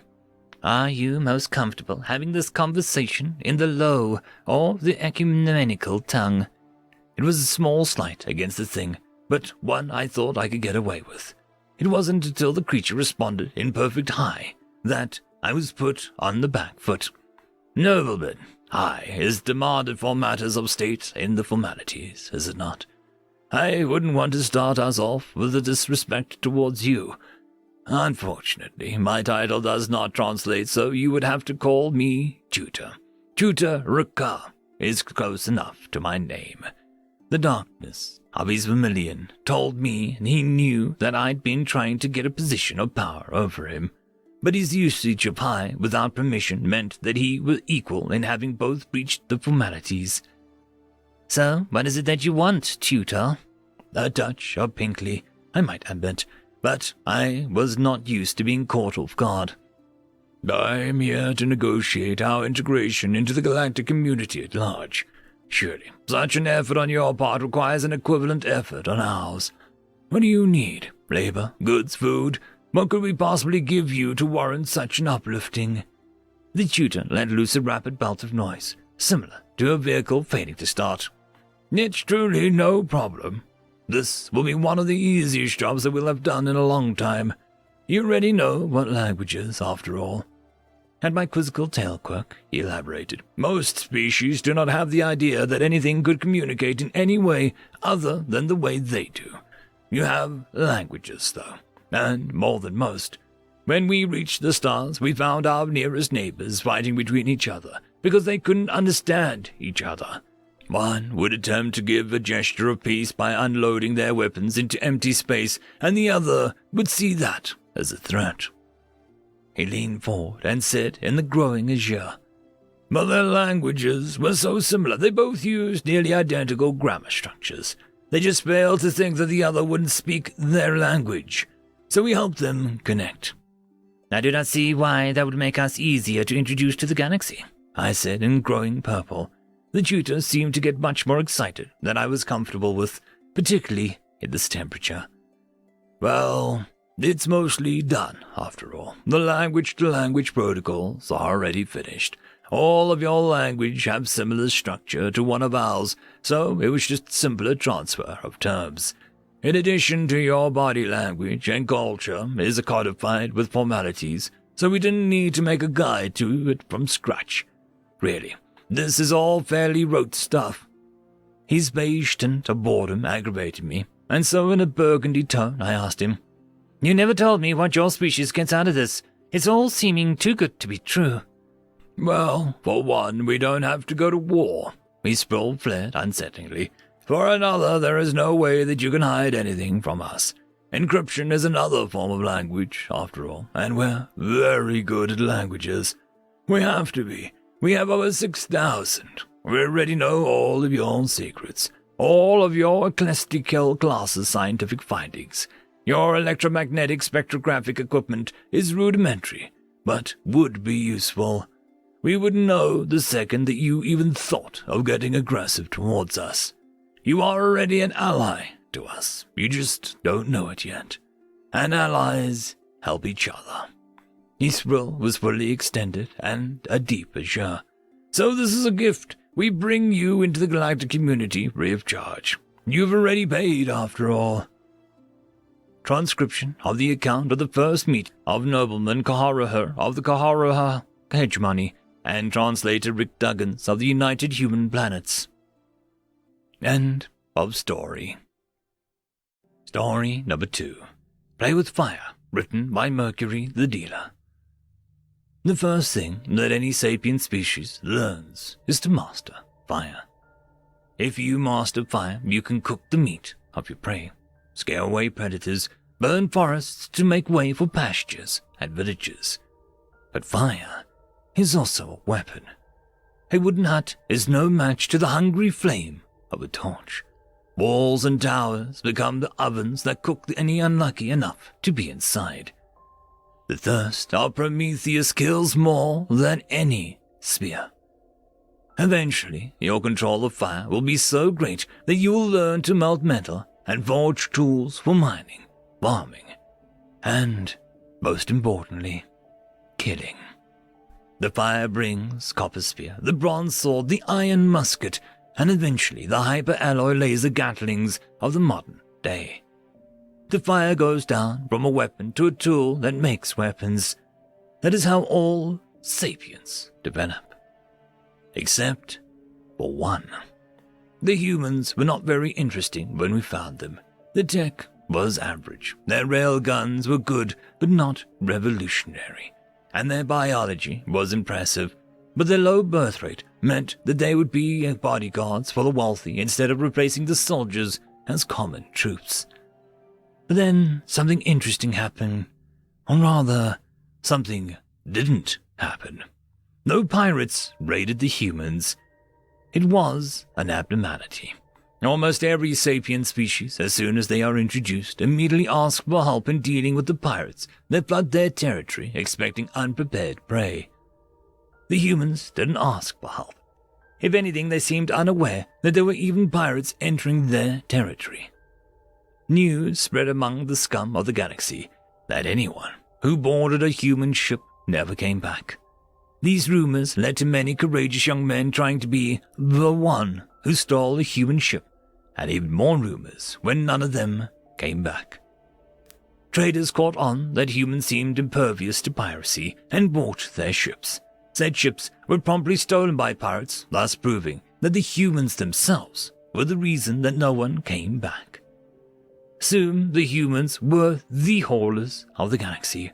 Speaker 2: Are you most comfortable having this conversation in the low or the ecumenical tongue? It was a small slight against the thing, but one I thought I could get away with. It wasn't until the creature responded in perfect high that I was put on the back foot. Nobleman, high is demanded for matters of state in the formalities, is it not? I wouldn't want to start us off with a disrespect towards you. Unfortunately, my title does not translate, so you would have to call me Tutor. Tutor Raka is close enough to my name. The darkness of his vermilion told me he knew that I'd been trying to get a position of power over him, but his usage of high without permission meant that he was equal in having both breached the formalities. So, what is it that you want, Tutor? A touch of pinkly, I might admit, but I was not used to being caught off guard. I am here to negotiate our integration into the galactic community at large. Surely, such an effort on your part requires an equivalent effort on ours. What do you need? Labor, goods, food? What could we possibly give you to warrant such an uplifting? The tutor let loose a rapid belt of noise, similar to a vehicle failing to start. It's truly no problem. This will be one of the easiest jobs that we'll have done in a long time. You already know what languages, after all. At my quizzical tail quirk, he elaborated. Most species do not have the idea that anything could communicate in any way other than the way they do. You have languages, though, and more than most. When we reached the stars, we found our nearest neighbors fighting between each other because they couldn't understand each other. One would attempt to give a gesture of peace by unloading their weapons into empty space, and the other would see that as a threat. He leaned forward and said in the growing azure, but their languages were so similar they both used nearly identical grammar structures. They just failed to think that the other wouldn't speak their language, so we helped them connect. I do not see why that would make us easier to introduce to the galaxy, I said in growing purple. The tutor seemed to get much more excited than I was comfortable with, particularly in this temperature. Well, it's mostly done, after all. The language-to-language protocols are already finished. All of your language have similar structure to one of ours, so it was just simpler transfer of terms. In addition to your body language and culture is codified with formalities, so we didn't need to make a guide to it from scratch. Really. This is all fairly rote stuff. His beige tint of boredom aggravated me, and so in a burgundy tone I asked him, You never told me what your species gets out of this. It's all seeming too good to be true. Well, for one, we don't have to go to war, he flared unsettlingly. For another, there is no way that you can hide anything from us. Encryption is another form of language, after all, and we're very good at languages. We have to be. We have over 6,000. We already know all of your secrets, all of your ecclesiastical classes' scientific findings. Your electromagnetic spectrographic equipment is rudimentary, but would be useful. We would know the second that you even thought of getting aggressive towards us. You are already an ally to us. You just don't know it yet. And allies help each other. His frill was fully extended and a deep azure. So this is a gift. We bring you into the galactic community free of charge. You've already paid, after all. Transcription of the account of the first meet of nobleman conqueror of the conqueror hegemony and translator Rick Duggins of the United Human Planets. End of story. Story number 2. Play with Fire, written by Mercury the Dealer. The first thing that any sapient species learns is to master fire. If you master fire, you can cook the meat of your prey, scare away predators, burn forests to make way for pastures and villages. But fire is also a weapon. A wooden hut is no match to the hungry flame of a torch. Walls and towers become the ovens that cook any unlucky enough to be inside. The thirst of Prometheus kills more than any spear. Eventually, your control of fire will be so great that you will learn to melt metal and forge tools for mining, farming, and, most importantly, killing. The fire brings copper spear, the bronze sword, the iron musket, and eventually the hyper-alloy laser gatlings of the modern day. The fire goes down from a weapon to a tool that makes weapons. That is how all sapiens develop. Except for one. The humans were not very interesting when we found them. The tech was average. Their rail guns were good, but not revolutionary. And their biology was impressive, but their low birth rate meant that they would be bodyguards for the wealthy instead of replacing the soldiers as common troops. But then something interesting happened, or rather, something didn't happen. No pirates raided the humans. It was an abnormality. Almost every sapient species, as soon as they are introduced, immediately ask for help in dealing with the pirates that flood their territory, expecting unprepared prey. The humans didn't ask for help. If anything, they seemed unaware that there were even pirates entering their territory. News spread among the scum of the galaxy that anyone who boarded a human ship never came back. These rumors led to many courageous young men trying to be the one who stole a human ship, and even more rumors when none of them came back. Traders caught on that humans seemed impervious to piracy and bought their ships. Said ships were promptly stolen by pirates, thus proving that the humans themselves were the reason that no one came back. Soon the humans were the haulers of the galaxy.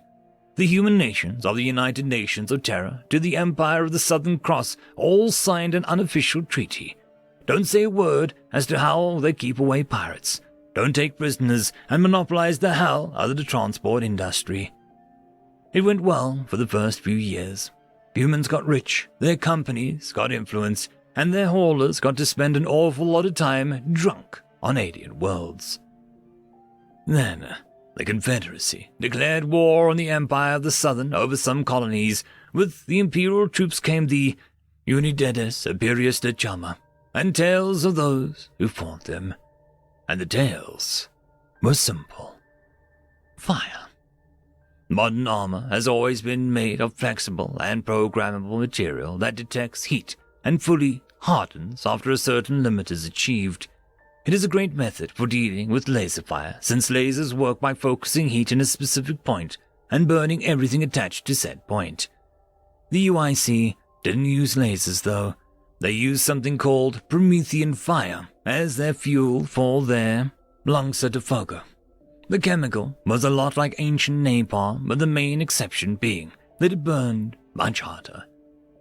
Speaker 2: The human nations of the United Nations of Terra to the Empire of the Southern Cross all signed an unofficial treaty. Don't say a word as to how they keep away pirates. Don't take prisoners and monopolize the hell out of the transport industry. It went well for the first few years. Humans got rich, their companies got influence, and their haulers got to spend an awful lot of time drunk on alien worlds. Then, the Confederacy declared war on the Empire of the Southern over some colonies. With the Imperial troops came the Unidades Imperius de Chama, and tales of those who fought them. And the tales were simple. Fire. Modern armor has always been made of flexible and programmable material that detects heat and fully hardens after a certain limit is achieved. It is a great method for dealing with laser fire, since lasers work by focusing heat in a specific point and burning everything attached to said point. The UIC didn't use lasers though. They used something called Promethean fire as their fuel for their Langsatifogo. The chemical was a lot like ancient napalm, with the main exception being that it burned much harder.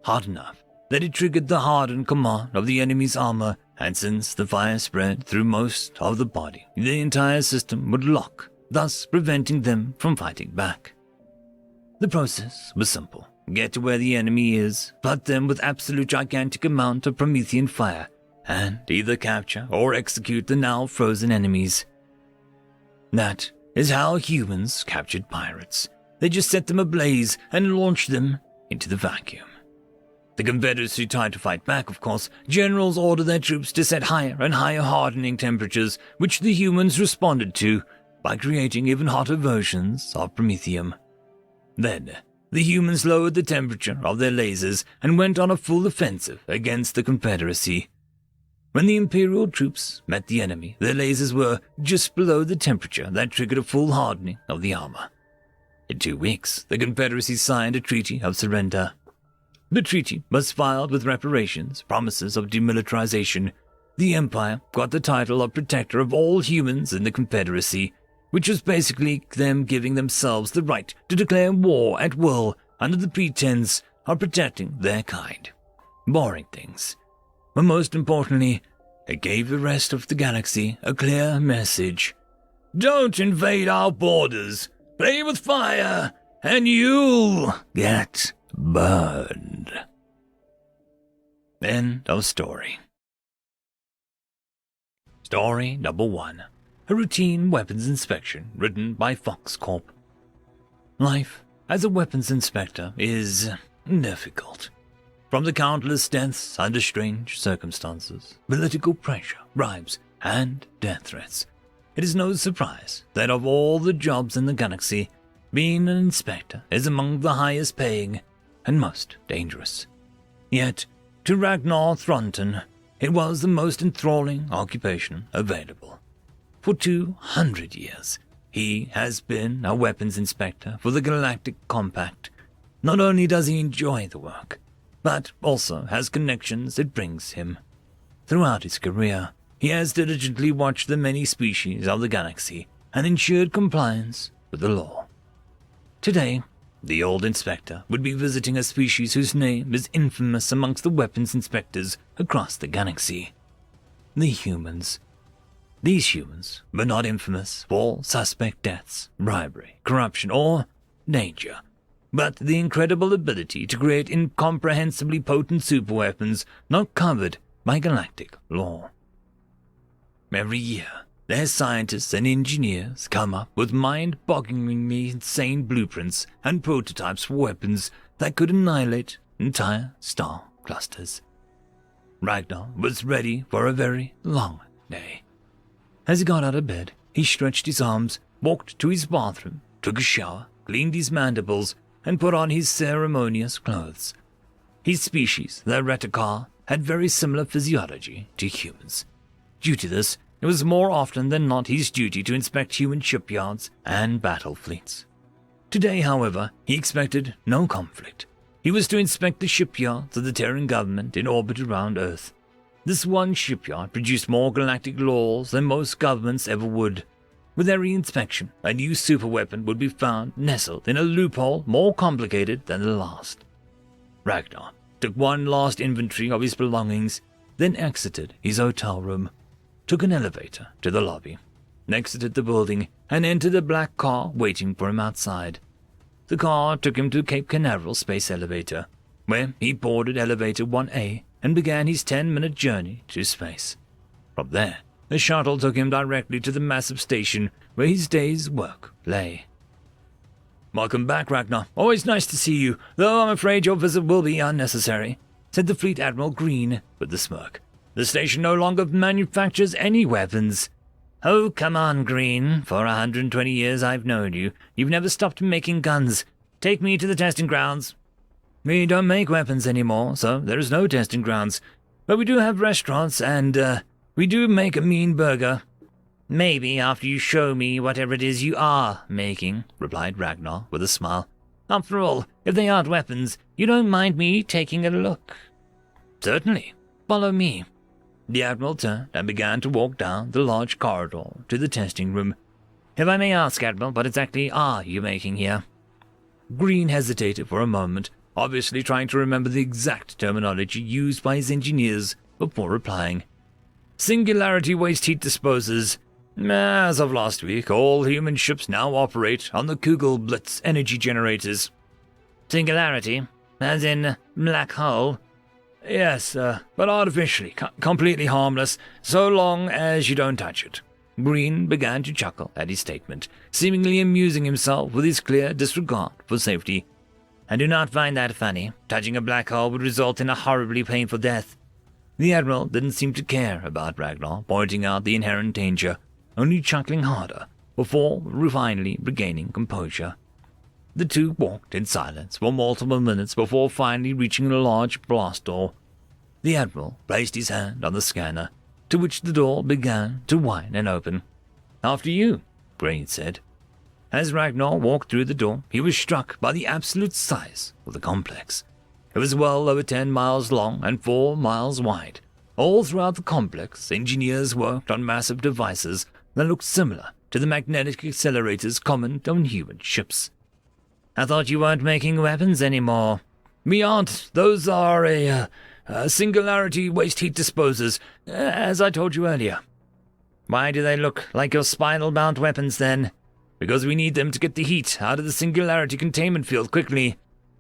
Speaker 2: Hard enough that it triggered the hardened command of the enemy's armor, and since the fire spread through most of the body, the entire system would lock, thus preventing them from fighting back. The process was simple. Get to where the enemy is, flood them with absolute gigantic amount of Promethean fire, and either capture or execute the now frozen enemies. That is how humans captured pirates. They just set them ablaze and launched them into the vacuum. The Confederacy tried to fight back, of course. Generals ordered their troops to set higher and higher hardening temperatures, which the humans responded to by creating even hotter versions of Promethium. Then, the humans lowered the temperature of their lasers and went on a full offensive against the Confederacy. When the Imperial troops met the enemy, their lasers were just below the temperature that triggered a full hardening of the armor. In 2 weeks, the Confederacy signed a treaty of surrender. The treaty was filed with reparations, promises of demilitarization. The Empire got the title of protector of all humans in the Confederacy, which was basically them giving themselves the right to declare war at will under the pretense of protecting their kind. Boring things. But most importantly, it gave the rest of the galaxy a clear message. Don't invade our borders. Play with fire, and you'll get burned. End of story. Story number 1. A routine weapons inspection written by Fox Corp. Life as a weapons inspector is difficult. From the countless deaths under strange circumstances, political pressure, bribes, and death threats, it is no surprise that of all the jobs in the galaxy, being an inspector is among the highest paying and most dangerous. Yet, to Ragnar Thronton, it was the most enthralling occupation available. For 200 years, he has been a weapons inspector for the Galactic Compact. Not only does he enjoy the work, but also has connections it brings him. Throughout his career, he has diligently watched the many species of the galaxy and ensured compliance with the law. Today, the old inspector would be visiting a species whose name is infamous amongst the weapons inspectors across the galaxy. The humans. These humans were not infamous for suspect deaths, bribery, corruption, or danger, but the incredible ability to create incomprehensibly potent superweapons not covered by galactic law. Every year, their scientists and engineers come up with mind-bogglingly insane blueprints and prototypes for weapons that could annihilate entire star clusters. Ragnar was ready for a very long day. As he got out of bed, he stretched his arms, walked to his bathroom, took a shower, cleaned his mandibles, and put on his ceremonious clothes. His species, the Retikar, had very similar physiology to humans. Due to this, it was more often than not his duty to inspect human shipyards and battle fleets. Today, however, he expected no conflict. He was to inspect the shipyards of the Terran government in orbit around Earth. This one shipyard produced more galactic laws than most governments ever would. With every inspection, a new superweapon would be found nestled in a loophole more complicated than the last. Ragnar took one last inventory of his belongings, then exited his hotel room, took an elevator to the lobby, exited the building, and entered a black car waiting for him outside. The car took him to Cape Canaveral Space Elevator, where he boarded elevator 1A and began his 10-minute journey to space. From there, the shuttle took him directly to the massive station where his day's work lay. "Welcome back, Ragnar. Always nice to see you, though I'm afraid your visit will be unnecessary," said the Fleet Admiral Green with a smirk. "The station no longer manufactures any weapons." "Oh, come on, Green. For 120 years I've known you. You've never stopped making guns. Take me to the testing grounds." "We don't make weapons anymore, so there is no testing grounds. But we do have restaurants, and, we do make a mean burger." "Maybe after you show me whatever it is you are making," replied Ragnar with a smile. "After all, if they aren't weapons, you don't mind me taking a look?" "Certainly. Follow me." The Admiral turned and began to walk down the large corridor to the testing room. "If I may ask, Admiral, what exactly are you making here?" Green hesitated for a moment, obviously trying to remember the exact terminology used by his engineers before replying. "Singularity waste heat disposers. As of last week, all human ships now operate on the Kugelblitz energy generators." "Singularity? As in black hole?" "Yes, but artificially, completely harmless, so long as you don't touch it." Green began to chuckle at his statement, seemingly amusing himself with his clear disregard for safety. "I do not find that funny. Touching a black hole would result in a horribly painful death." The Admiral didn't seem to care about Ragnar pointing out the inherent danger, only chuckling harder, before finally regaining composure. The two walked in silence for multiple minutes before finally reaching a large blast door. The Admiral placed his hand on the scanner, to which the door began to whine and open. "After you," Green said. As Ragnar walked through the door, he was struck by the absolute size of the complex. It was well over 10 miles long and 4 miles wide. All throughout the complex, engineers worked on massive devices that looked similar to the magnetic accelerators common on human ships. "I thought you weren't making weapons anymore." "We aren't. Those are singularity waste heat disposers, as I told you earlier." "Why do they look like your spinal-bound weapons, then?" "Because we need them to get the heat out of the singularity containment field quickly."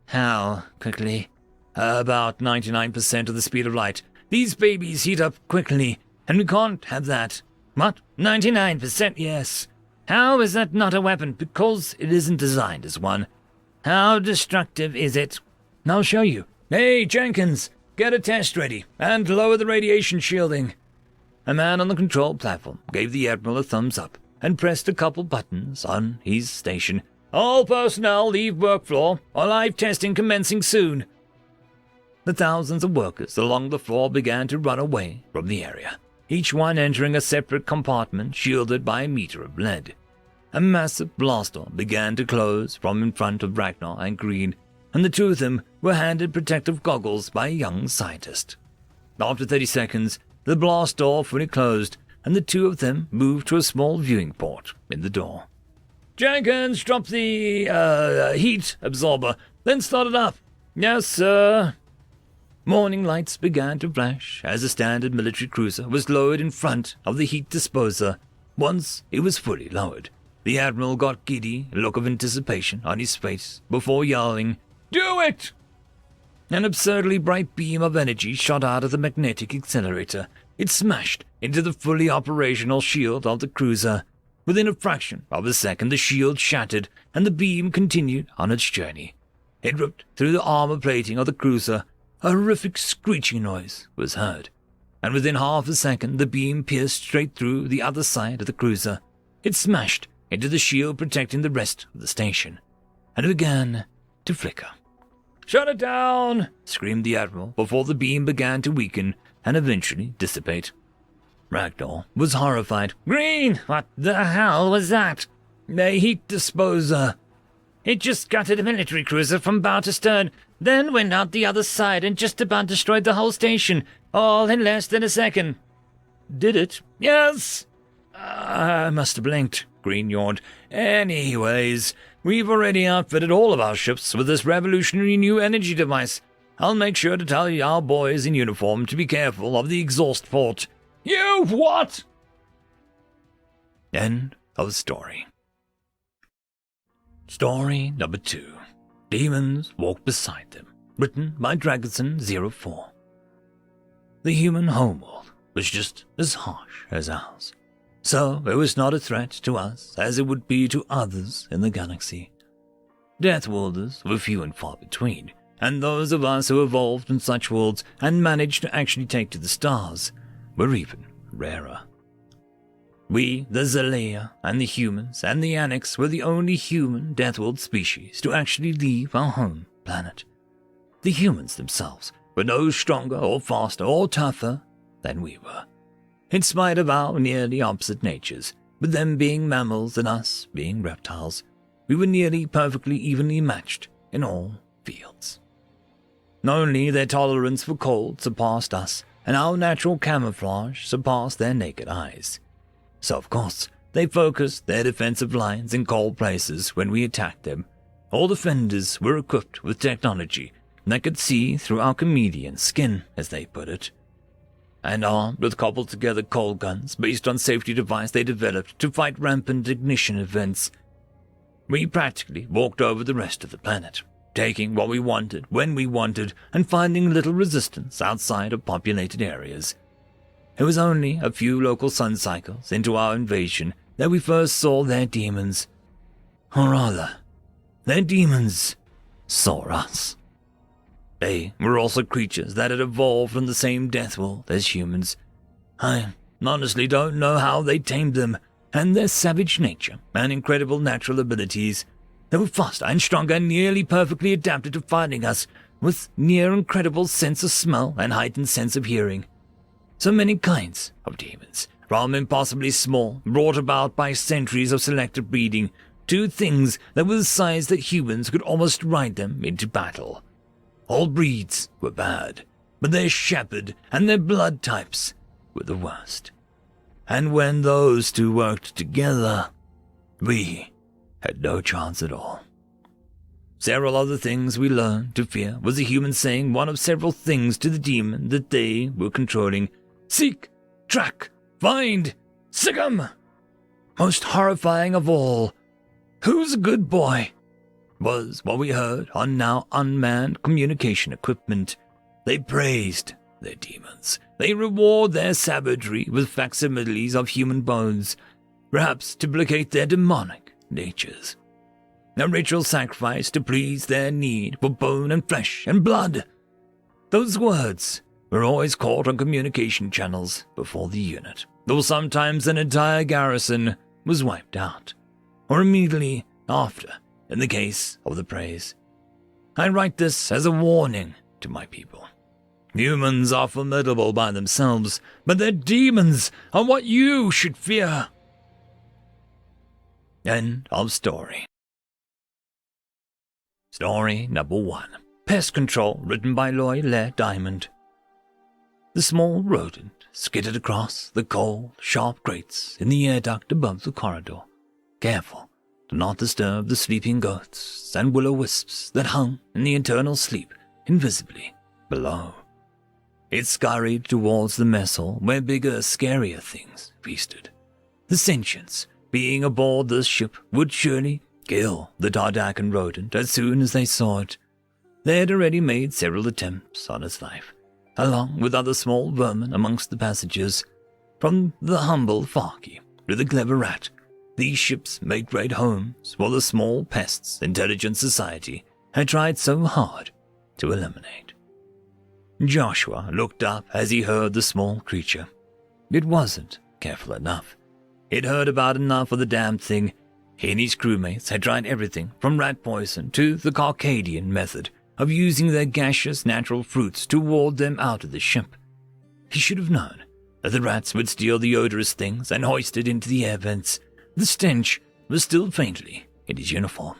Speaker 2: "How quickly?" "About 99% of the speed of light. These babies heat up quickly, and we can't have that." "What? 99%? Yes." "How is that not a weapon?" "Because it isn't designed as one." "How destructive is it?" "I'll show you. Hey, Jenkins, get a test ready, and lower the radiation shielding. A man on the control platform gave the Admiral a thumbs up and pressed a couple buttons on his station. All personnel leave work floor, or live testing commencing soon. The thousands of workers along the floor began to run away from the area, each one entering a separate compartment shielded by a meter of lead. A massive blast door began to close from in front of Ragnar and Green, and the two of them were handed protective goggles by a young scientist. After 30 seconds, the blast door fully closed, and the two of them moved to a small viewing port in the door. Jenkins, drop the, heat absorber, then start it up. Yes, sir. Morning lights began to flash as a standard military cruiser was lowered in front of the heat disposer. Once it was fully lowered, the Admiral got giddy, a look of anticipation on his face, before yelling, "Do it!" An absurdly bright beam of energy shot out of the magnetic accelerator. It smashed into the fully operational shield of the cruiser. Within a fraction of a second, the shield shattered, and the beam continued on its journey. It ripped through the armor plating of the cruiser. A horrific screeching noise was heard, and within half a second, the beam pierced straight through the other side of the cruiser. It smashed into the shield protecting the rest of the station, and it began to flicker. "Shut it down!" screamed the Admiral before the beam began to weaken and eventually dissipate. Ragnar was horrified. "Green, what the hell was that?" "A heat disposer. It just gutted a military cruiser from bow to stern, then went out the other side and just about destroyed the whole station, all in less than a second." "Did it?" "Yes." "I must have blinked," Green yawned. "Anyways, we've already outfitted all of our ships with this revolutionary new energy device. I'll make sure to tell our boys in uniform to be careful of the exhaust port." "You what?" End of story. Story number 2. Demons Walk Beside Them. Written by Dragonson04. The human homeworld was just as harsh as ours, so it was not a threat to us as it would be to others in the galaxy. Deathworlders were few and far between, and those of us who evolved in such worlds and managed to actually take to the stars were even rarer. We, the Zalea, and the humans, and the Annex were the only human Deathworld species to actually leave our home planet. The humans themselves were no stronger or faster or tougher than we were, in spite of our nearly opposite natures, with them being mammals and us being reptiles. We were nearly perfectly evenly matched in all fields. Only their tolerance for cold surpassed us, and our natural camouflage surpassed their naked eyes. So, of course, they focused their defensive lines in cold places when we attacked them. All defenders were equipped with technology that could see through our comedian skin, as they put it, and armed with cobbled-together cold guns based on safety device they developed to fight rampant ignition events. We practically walked over the rest of the planet, taking what we wanted when we wanted and finding little resistance outside of populated areas. It was only a few local sun cycles into our invasion that we first saw their demons. Or rather, their demons saw us. They were also creatures that had evolved from the same death world as humans. I honestly don't know how they tamed them, and their savage nature and incredible natural abilities. They were faster and stronger and nearly perfectly adapted to fighting us, with near incredible sense of smell and heightened sense of hearing. So many kinds of demons, from impossibly small, brought about by centuries of selective breeding, to things that were the size that humans could almost ride them into battle. All breeds were bad, but their shepherd and their blood types were the worst. And when those two worked together, we had no chance at all. Several other things we learned to fear was the human saying one of several things to the demon that they were controlling. Seek, track, find, sick 'em! Most horrifying of all, who's a good boy? Was what we heard on now unmanned communication equipment. They praised their demons. They reward their savagery with facsimiles of human bones, perhaps to placate their demonic natures. A ritual sacrifice to please their need for bone and flesh and blood. Those words were always caught on communication channels before the unit, though sometimes an entire garrison was wiped out, or immediately after, in the case of the praise. I write this as a warning to my people. Humans are formidable by themselves, but their demons are what you should fear. End of story. Story number 1. Pest Control, written by Loy Diamond. The small rodent skidded across the cold, sharp grates in the air duct above the corridor, careful to not disturb the sleeping ghosts and will-o-wisps that hung in the eternal sleep invisibly below. It scurried towards the mess hall where bigger, scarier things feasted. The sentients being aboard this ship would surely kill the Dardakan rodent as soon as they saw it. They had already made several attempts on its life, along with other small vermin amongst the passengers. From the humble Farky to the clever rat, these ships made great homes for the small pests intelligent society had tried so hard to eliminate. Joshua looked up as he heard the small creature. It wasn't careful enough. He'd heard about enough of the damned thing. He and his crewmates had tried everything from rat poison to the Carcadian method of using their gaseous natural fruits to ward them out of the ship. He should have known that the rats would steal the odorous things and hoist it into the air vents. The stench was still faintly in his uniform.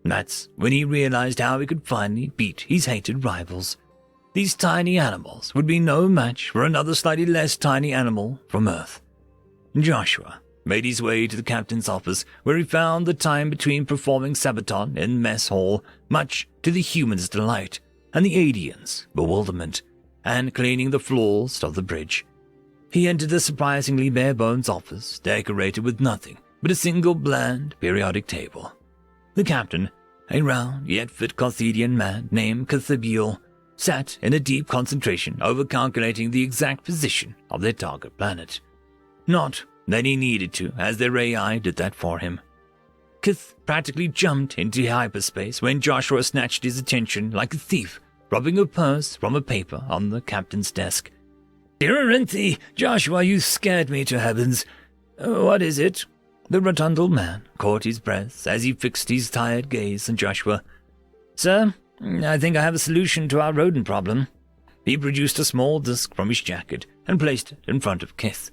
Speaker 2: That's when he realized how he could finally beat his hated rivals. These tiny animals would be no match for another slightly less tiny animal from Earth. Joshua made his way to the captain's office, where he found the time between performing sabaton in mess hall, much to the humans' delight and the aliens' bewilderment, and cleaning the floors of the bridge. He entered the surprisingly bare-bones office, decorated with nothing but a single bland periodic table. The captain, a round yet fit Carthedian man named Cathibiel, sat in a deep concentration over calculating the exact position of their target planet. Not that he needed to, as their AI did that for him. Kith practically jumped into hyperspace when Joshua snatched his attention like a thief, robbing a purse from a paper on the captain's desk. "Dear Arinthi, Joshua, you scared me to heavens. What is it?" The rotundal man caught his breath as he fixed his tired gaze on Joshua. "Sir, I think I have a solution to our rodent problem." He produced a small disc from his jacket and placed it in front of Kith.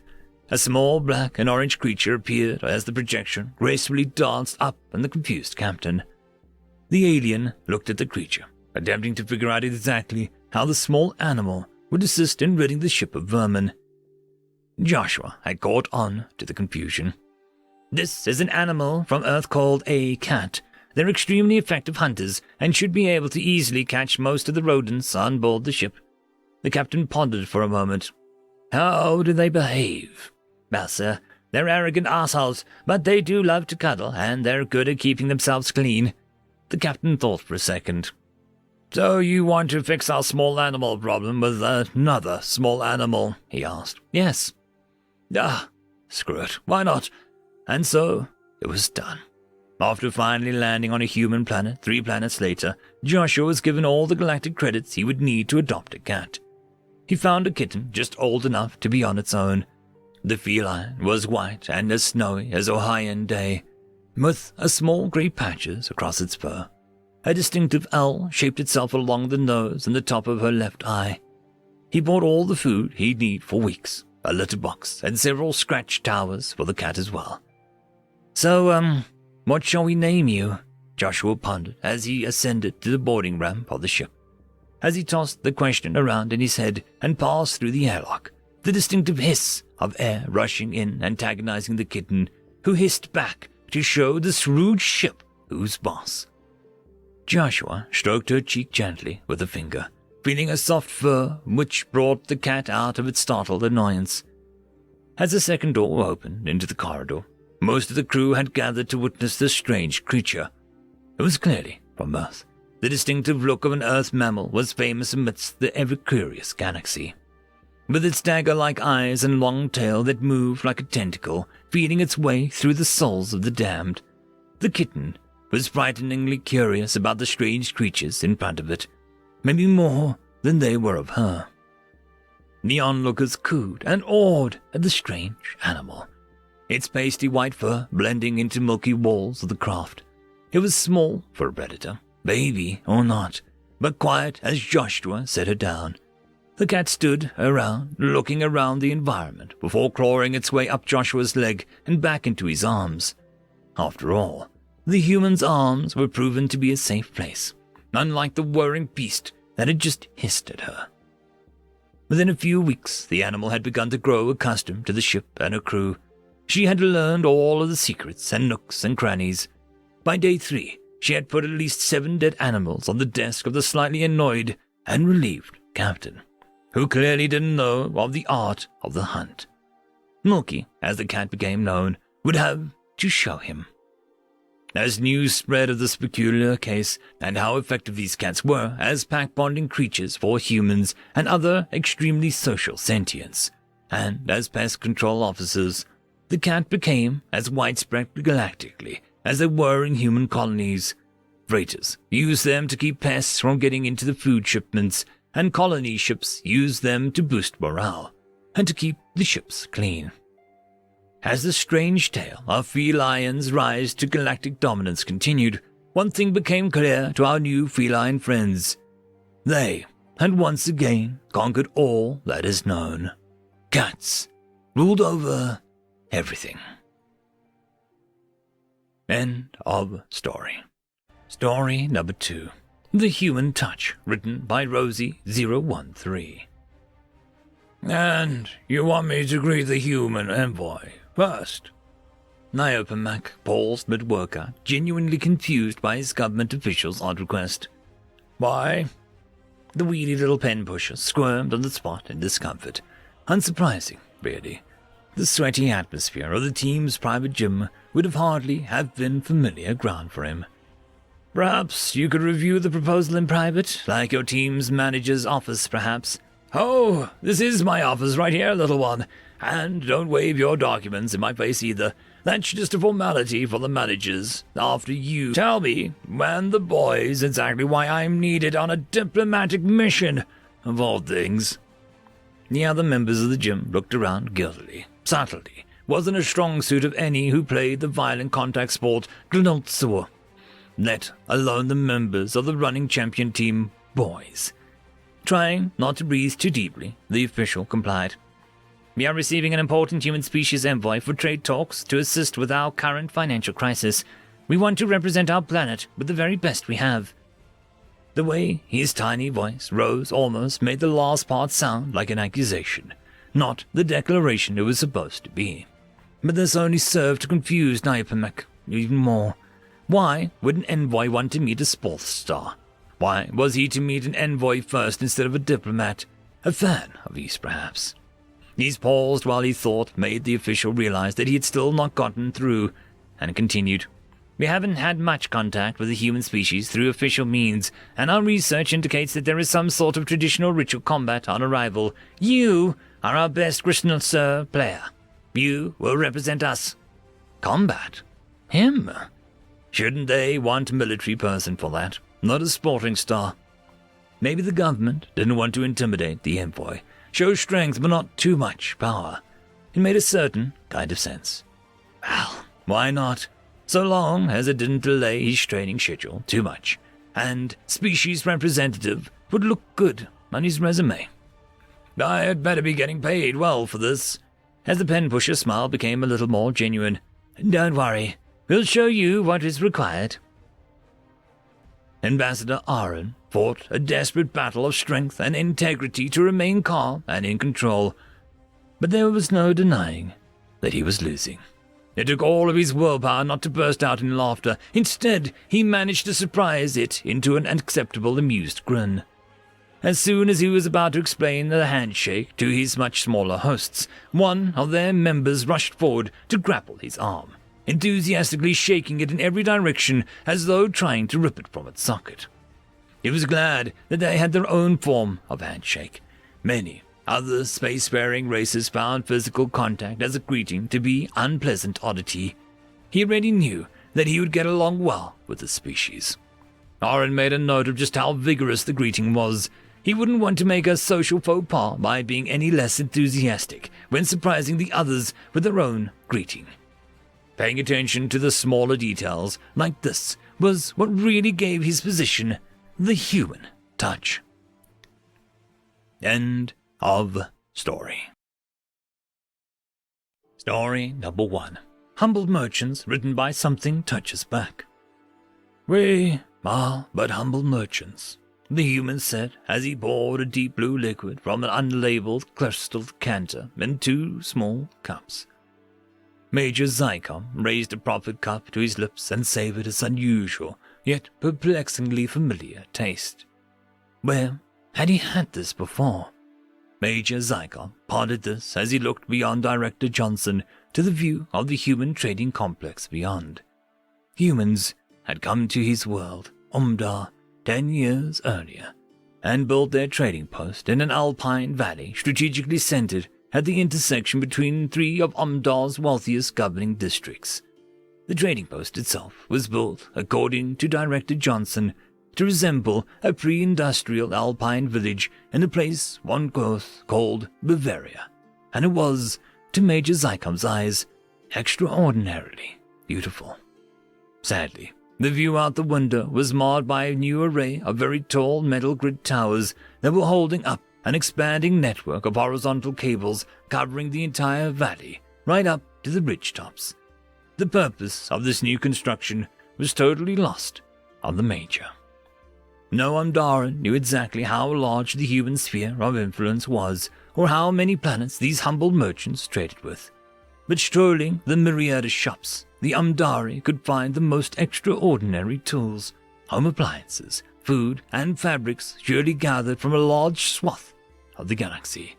Speaker 2: A small black and orange creature appeared as the projection gracefully danced up on the confused captain. The alien looked at the creature, attempting to figure out exactly how the small animal would assist in ridding the ship of vermin. Joshua had caught on to the confusion. "This is an animal from Earth called a cat. They're extremely effective hunters and should be able to easily catch most of the rodents on board the ship." The captain pondered for a moment. "How do they behave?" "Well, sir, they're arrogant assholes, but they do love to cuddle, and they're good at keeping themselves clean." The captain thought for a second. "So you want to fix our small animal problem with another small animal?" he asked. "Yes." Screw it, why not? And so it was done. After finally landing on a human planet 3 planets later, Joshua was given all the galactic credits he would need to adopt a cat. He found a kitten just old enough to be on its own. The feline was white and as snowy as Ohioan day, with a small grey patches across its fur. A distinctive L shaped itself along the nose and the top of her left eye. He bought all the food he'd need for weeks, a litter box and several scratch towers for the cat as well. "So, what shall we name you?" Joshua pondered as he ascended to the boarding ramp of the ship. As he tossed the question around in his head and passed through the airlock, the distinctive hiss of air rushing in, antagonizing the kitten, who hissed back to show the shrewd ship who's boss. Joshua stroked her cheek gently with a finger, feeling a soft fur which brought the cat out of its startled annoyance. As the second door opened into the corridor, most of the crew had gathered to witness this strange creature. It was clearly from Earth. The distinctive look of an Earth mammal was famous amidst the ever-curious galaxy. With its dagger-like eyes and long tail that moved like a tentacle, feeding its way through the souls of the damned, the kitten was frighteningly curious about the strange creatures in front of it, maybe more than they were of her. The onlookers cooed and awed at the strange animal, its pasty white fur blending into milky walls of the craft. It was small for a predator, baby or not, but quiet as Joshua set her down. The cat stood around, looking around the environment before clawing its way up Joshua's leg and back into his arms. After all, the human's arms were proven to be a safe place, unlike the whirring beast that had just hissed at her. Within a few weeks, the animal had begun to grow accustomed to the ship and her crew. She had learned all of the secrets and nooks and crannies. By day 3, she had put at least 7 dead animals on the desk of the slightly annoyed and relieved captain, who clearly didn't know of the art of the hunt. Milky, as the cat became known, would have to show him. As news spread of this peculiar case and how effective these cats were as pack-bonding creatures for humans and other extremely social sentients, and as pest control officers, the cat became as widespread galactically as they were in human colonies. Freighters used them to keep pests from getting into the food shipments, and colony ships used them to boost morale and to keep the ships clean. As the strange tale of felines' rise to galactic dominance continued, one thing became clear to our new feline friends. They had once again conquered all that is known. Cats ruled over everything. End of story. Story number 2. The Human Touch, written by Rosie013. And you want me to greet the human envoy first? Niopamak paused mid-workout, genuinely confused by his government official's odd request. Why? The weedy little pen pusher squirmed on the spot in discomfort. Unsurprising, really. The sweaty atmosphere of the team's private gym would hardly have been familiar ground for him. Perhaps you could review the proposal in private, like your team's manager's office, perhaps. Oh, this is my office right here, little one. And don't wave your documents in my face either. That's just a formality for the managers. After you tell me, and the boys, exactly why I'm needed on a diplomatic mission, of all things. The other members of the gym looked around guiltily. Subtlety wasn't a strong suit of any who played the violent contact sport Glenoltsur, let alone the members of the running champion team, boys. Trying not to breathe too deeply, the official complied. We are receiving an important human species envoy for trade talks to assist with our current financial crisis. We want to represent our planet with the very best we have. The way his tiny voice rose almost made the last part sound like an accusation, not the declaration it was supposed to be. But this only served to confuse Niopamek even more. Why would an envoy want to meet a sports star? Why was he to meet an envoy first instead of a diplomat? A fan of his, perhaps. He paused while he thought, made the official realize that he had still not gotten through, and continued. We haven't had much contact with the human species through official means, and our research indicates that there is some sort of traditional ritual combat on arrival. You are our best Krishna Sir player. You will represent us. Combat? Him? Shouldn't they want a military person for that, not a sporting star? Maybe the government didn't want to intimidate the envoy, show strength but not too much power. It made a certain kind of sense. Well, why not? So long as it didn't delay his training schedule too much, and species representative would look good on his resume. I had better be getting paid well for this. As the pen pusher's smile became a little more genuine. Don't worry, we'll show you what is required. Ambassador Aaron fought a desperate battle of strength and integrity to remain calm and in control, but there was no denying that he was losing. It took all of his willpower not to burst out in laughter. Instead, he managed to surprise it into an acceptable, amused grin. As soon as he was about to explain the handshake to his much smaller hosts, one of their members rushed forward to grapple his arm, enthusiastically shaking it in every direction as though trying to rip it from its socket. He was glad that they had their own form of handshake. Many other spacefaring races found physical contact as a greeting to be unpleasant oddity. He already knew that he would get along well with the species. Aaron made a note of just how vigorous the greeting was. He wouldn't want to make a social faux pas by being any less enthusiastic when surprising the others with their own greeting. Paying attention to the smaller details like this was what really gave his position the human touch. End of story. Story number 1. Humbled Merchants, written by Something Touches Back. We are but humble merchants, the human said as he poured a deep blue liquid from an unlabeled crystal decanter in 2 small cups. Major Zycom raised a proffered cup to his lips and savored its unusual, yet perplexingly familiar taste. Where had he had this before? Major Zycom pondered this as he looked beyond Director Johnson to the view of the human trading complex beyond. Humans had come to his world, Umdar, 10 years earlier, and built their trading post in an alpine valley strategically centered at the intersection between 3 of Umdar's wealthiest governing districts. The trading post itself was built, according to Director Johnson, to resemble a pre-industrial alpine village in a place one called Bavaria, and it was, to Major Zycom's eyes, extraordinarily beautiful. Sadly, the view out the window was marred by a new array of very tall metal grid towers that were holding up an expanding network of horizontal cables covering the entire valley, right up to the ridge tops. The purpose of this new construction was totally lost on the Major. No Umdaran knew exactly how large the human sphere of influence was, or how many planets these humble merchants traded with. But strolling the myriad of shops, the Umdari could find the most extraordinary tools, home appliances, food, and fabrics surely gathered from a large swath of the galaxy.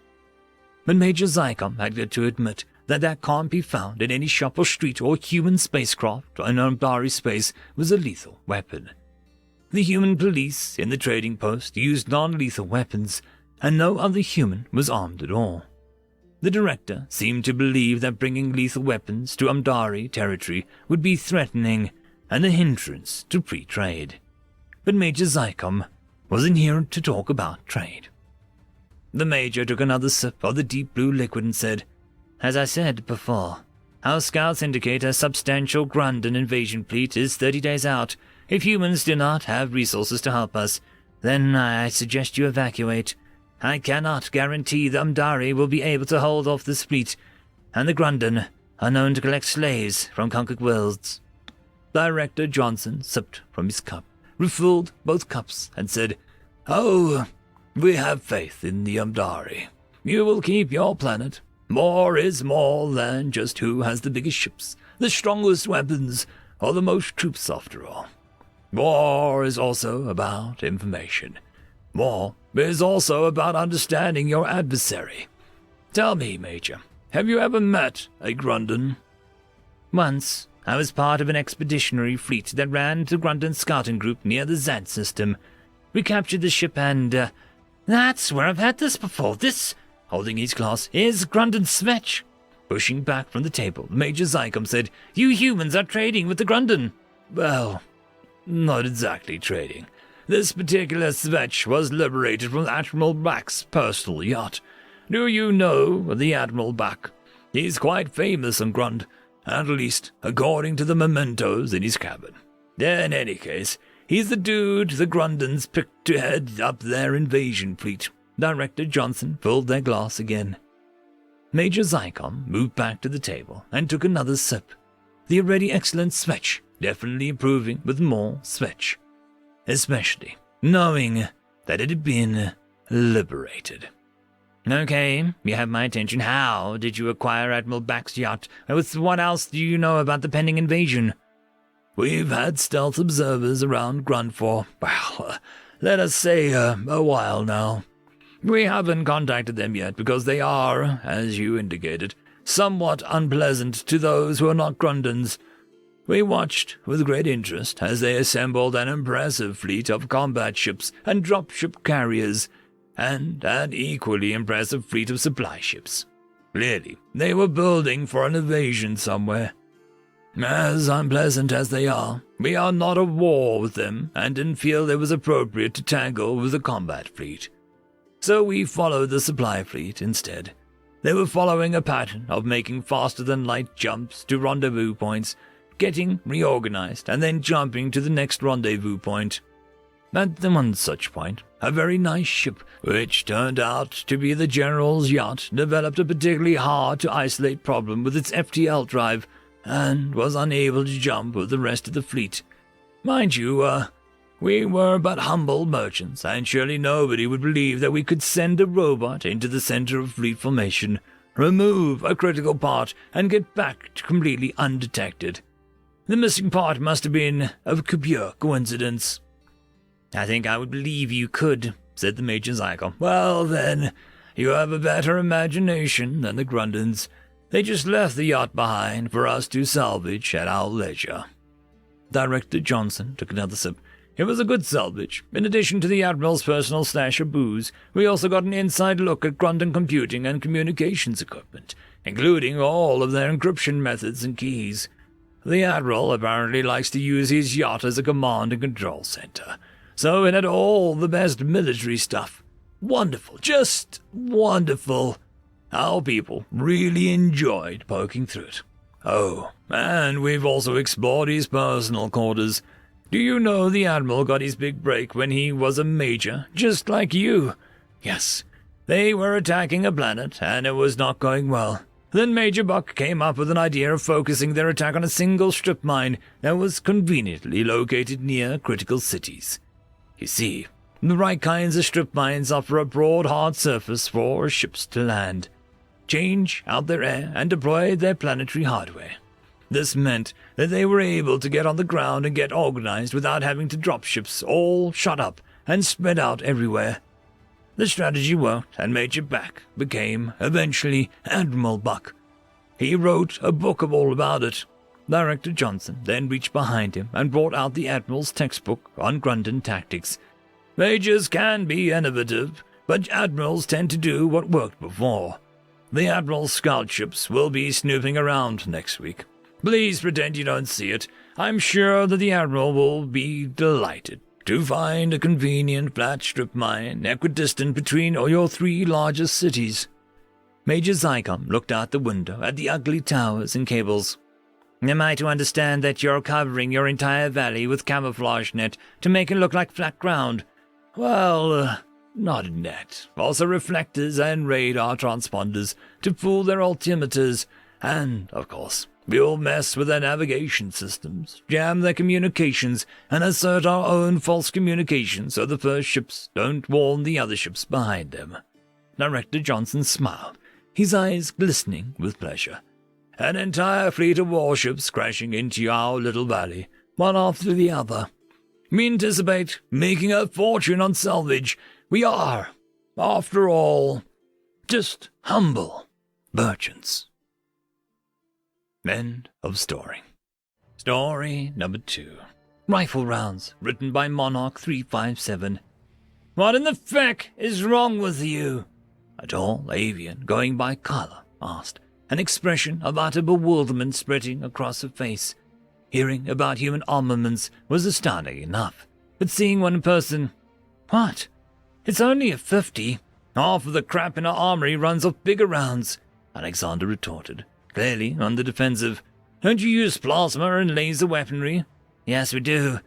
Speaker 2: But Major Zycom had got to admit that can't be found in any shop or street or human spacecraft in Umdari space was a lethal weapon. The human police in the trading post used non-lethal weapons, and no other human was armed at all. The director seemed to believe that bringing lethal weapons to Umdari territory would be threatening and a hindrance to free trade. But Major Zycom wasn't here to talk about trade. The Major took another sip of the deep blue liquid and said, "As I said before, our scouts indicate a substantial Grundon invasion fleet is 30 days out. If humans do not have resources to help us, then I suggest you evacuate. I cannot guarantee the Umdari will be able to hold off this fleet, and the Grundon are known to collect slaves from conquered worlds." Director Johnson sipped from his cup, refilled both cups, and said, "Oh, we have faith in the Umdari. You will keep your planet. More is more than just who has the biggest ships, the strongest weapons, or the most troops after all. War is also about information. War is also about understanding your adversary. Tell me, Major, have you ever met a Grundon?" "Once. I was part of an expeditionary fleet that ran the Grundon scouting group near the Zad system. We captured the ship and, that's where I've had this before. This," holding his glass, "is Grundon Svetch." Pushing back from the table, Major Zycom said, "You humans are trading with the Grundon." "Well, not exactly trading. This particular Svetch was liberated from Admiral Back's personal yacht. Do you know the Admiral Back? He's quite famous on Grund, at least according to the mementos in his cabin. In any case, he's the dude the Grundons picked to head up their invasion fleet." Director Johnson filled their glass again. Major Zycom moved back to the table and took another sip. The already excellent Svetch definitely improving with more Svetch, especially knowing that it had been liberated. "Okay, you have my attention. How did you acquire Admiral Back's yacht? What else do you know about the pending invasion?" "We've had stealth observers around Grund for, let us say, a while now. We haven't contacted them yet because they are, as you indicated, somewhat unpleasant to those who are not Grundons. We watched with great interest as they assembled an impressive fleet of combat ships and dropship carriers, and an equally impressive fleet of supply ships. Clearly, they were building for an invasion somewhere. As unpleasant as they are, we are not at war with them and didn't feel it was appropriate to tangle with the combat fleet. so we followed the supply fleet instead. They were following a pattern of making faster-than-light jumps to rendezvous points, getting reorganized, and then jumping to the next rendezvous point. At one such point, a very nice ship, which turned out to be the General's yacht, developed a particularly hard-to-isolate problem with its FTL drive, and was unable to jump with the rest of the fleet. Mind you, we were but humble merchants, and surely nobody would believe that we could send a robot into the center of fleet formation, remove a critical part, and get back to completely undetected. The missing part must have been a pure coincidence. "I think I would believe you could," said the Major Zygon. "Well, then, you have a better imagination than the Grundens. They just left the yacht behind for us to salvage at our leisure." Director Johnson took another sip. It was a good salvage. In addition to the Admiral's personal stash of booze, we also got an inside look at Grunden computing and communications equipment, including all of their encryption methods and keys. The Admiral apparently likes to use his yacht as a command and control center, so it had all the best military stuff. Wonderful, just wonderful. Our people really enjoyed poking through it. Oh, and we've also explored his personal quarters. Do you know the Admiral got his big break when he was a major, just like you? Yes, they were attacking a planet, and it was not going well. Then Major Buck came up with an idea of focusing their attack on a single strip mine that was conveniently located near critical cities. You see, the right kinds of strip mines offer a broad, hard surface for ships to land, change out their air, and deploy their planetary hardware. This meant that they were able to get on the ground and get organized without having to drop ships all shot up and spread out everywhere. The strategy worked, and Major Buck became, eventually, Admiral Buck. He wrote a book all about it. Director Johnson then reached behind him and brought out the Admiral's textbook on Grunden tactics. Majors can be innovative, but Admirals tend to do what worked before. The Admiral's scout ships will be snooping around next week. Please pretend you don't see it. I'm sure that the Admiral will be delighted to find a convenient flat strip mine equidistant between your three largest cities. Major Zygon looked out the window at the ugly towers and cables. Am I to understand that you're covering your entire valley with camouflage net to make it look like flat ground? Well, not a net. Also reflectors and radar transponders to fool their altimeters, and, of course, we'll mess with their navigation systems, jam their communications, and assert our own false communications so the first ships don't warn the other ships behind them. Director Johnson smiled, his eyes glistening with pleasure. An entire fleet of warships crashing into our little valley, one after the other. We anticipate making a fortune on salvage. We are, after all, just humble merchants. End of story. Story number 2. Rifle Rounds, written by Monarch 357. What in the feck is wrong with you? A tall avian going by Carla asked, an expression of utter bewilderment spreading across her face. Hearing about human armaments was astounding enough, but seeing one in person... What? It's only a 50. Half of the crap in our armory runs off bigger rounds, Alexander retorted, clearly on the defensive. Don't you use plasma and laser weaponry? Yes, we do.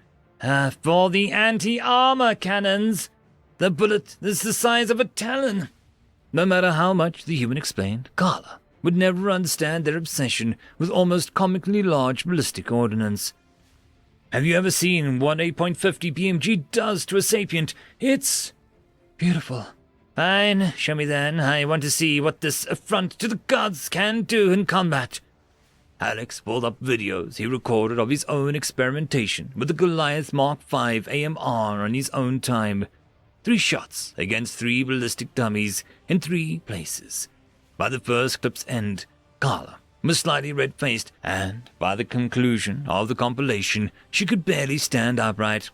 Speaker 2: For the anti-armor cannons. The bullet is the size of a talon. No matter how much the human explained, Carla would never understand their obsession with almost comically large ballistic ordnance. Have you ever seen what a .50 PMG does to a sapient? It's beautiful. Fine, show me then. I want to see what this affront to the gods can do in combat. Alex pulled up videos he recorded of his own experimentation with the Goliath Mark V AMR on his own time. 3 shots against 3 ballistic dummies in 3 places. By the first clip's end, Carla was slightly red-faced, and by the conclusion of the compilation, she could barely stand upright.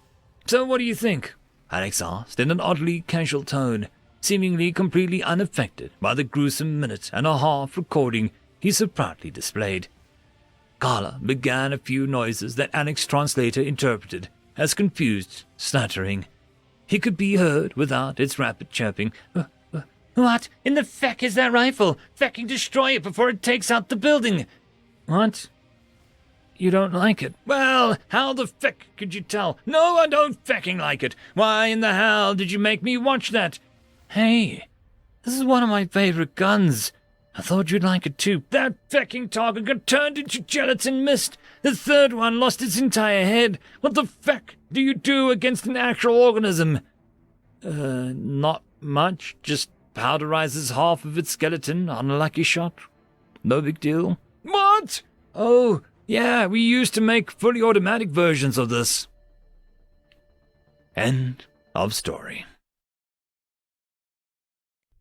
Speaker 2: So what do you think? Alex asked in an oddly casual tone, seemingly completely unaffected by the gruesome minute-and-a-half recording he so proudly displayed. Carla began a few noises that Alex's translator interpreted as confused stuttering. he could be heard without its rapid chirping. What in the feck is that rifle? Fecking destroy it before it takes out the building. What? You don't like it? Well, how the feck could you tell? No, I don't fecking like it. Why in the hell did you make me watch that? Hey, this is one of my favorite guns. I thought you'd like it too. That fecking target got turned into gelatin mist. The third one lost its entire head. What the feck do you do against an actual organism? Not much. Just powderizes half of its skeleton on a lucky shot. No big deal. What? Oh, yeah, we used to make fully automatic versions of this. End of story.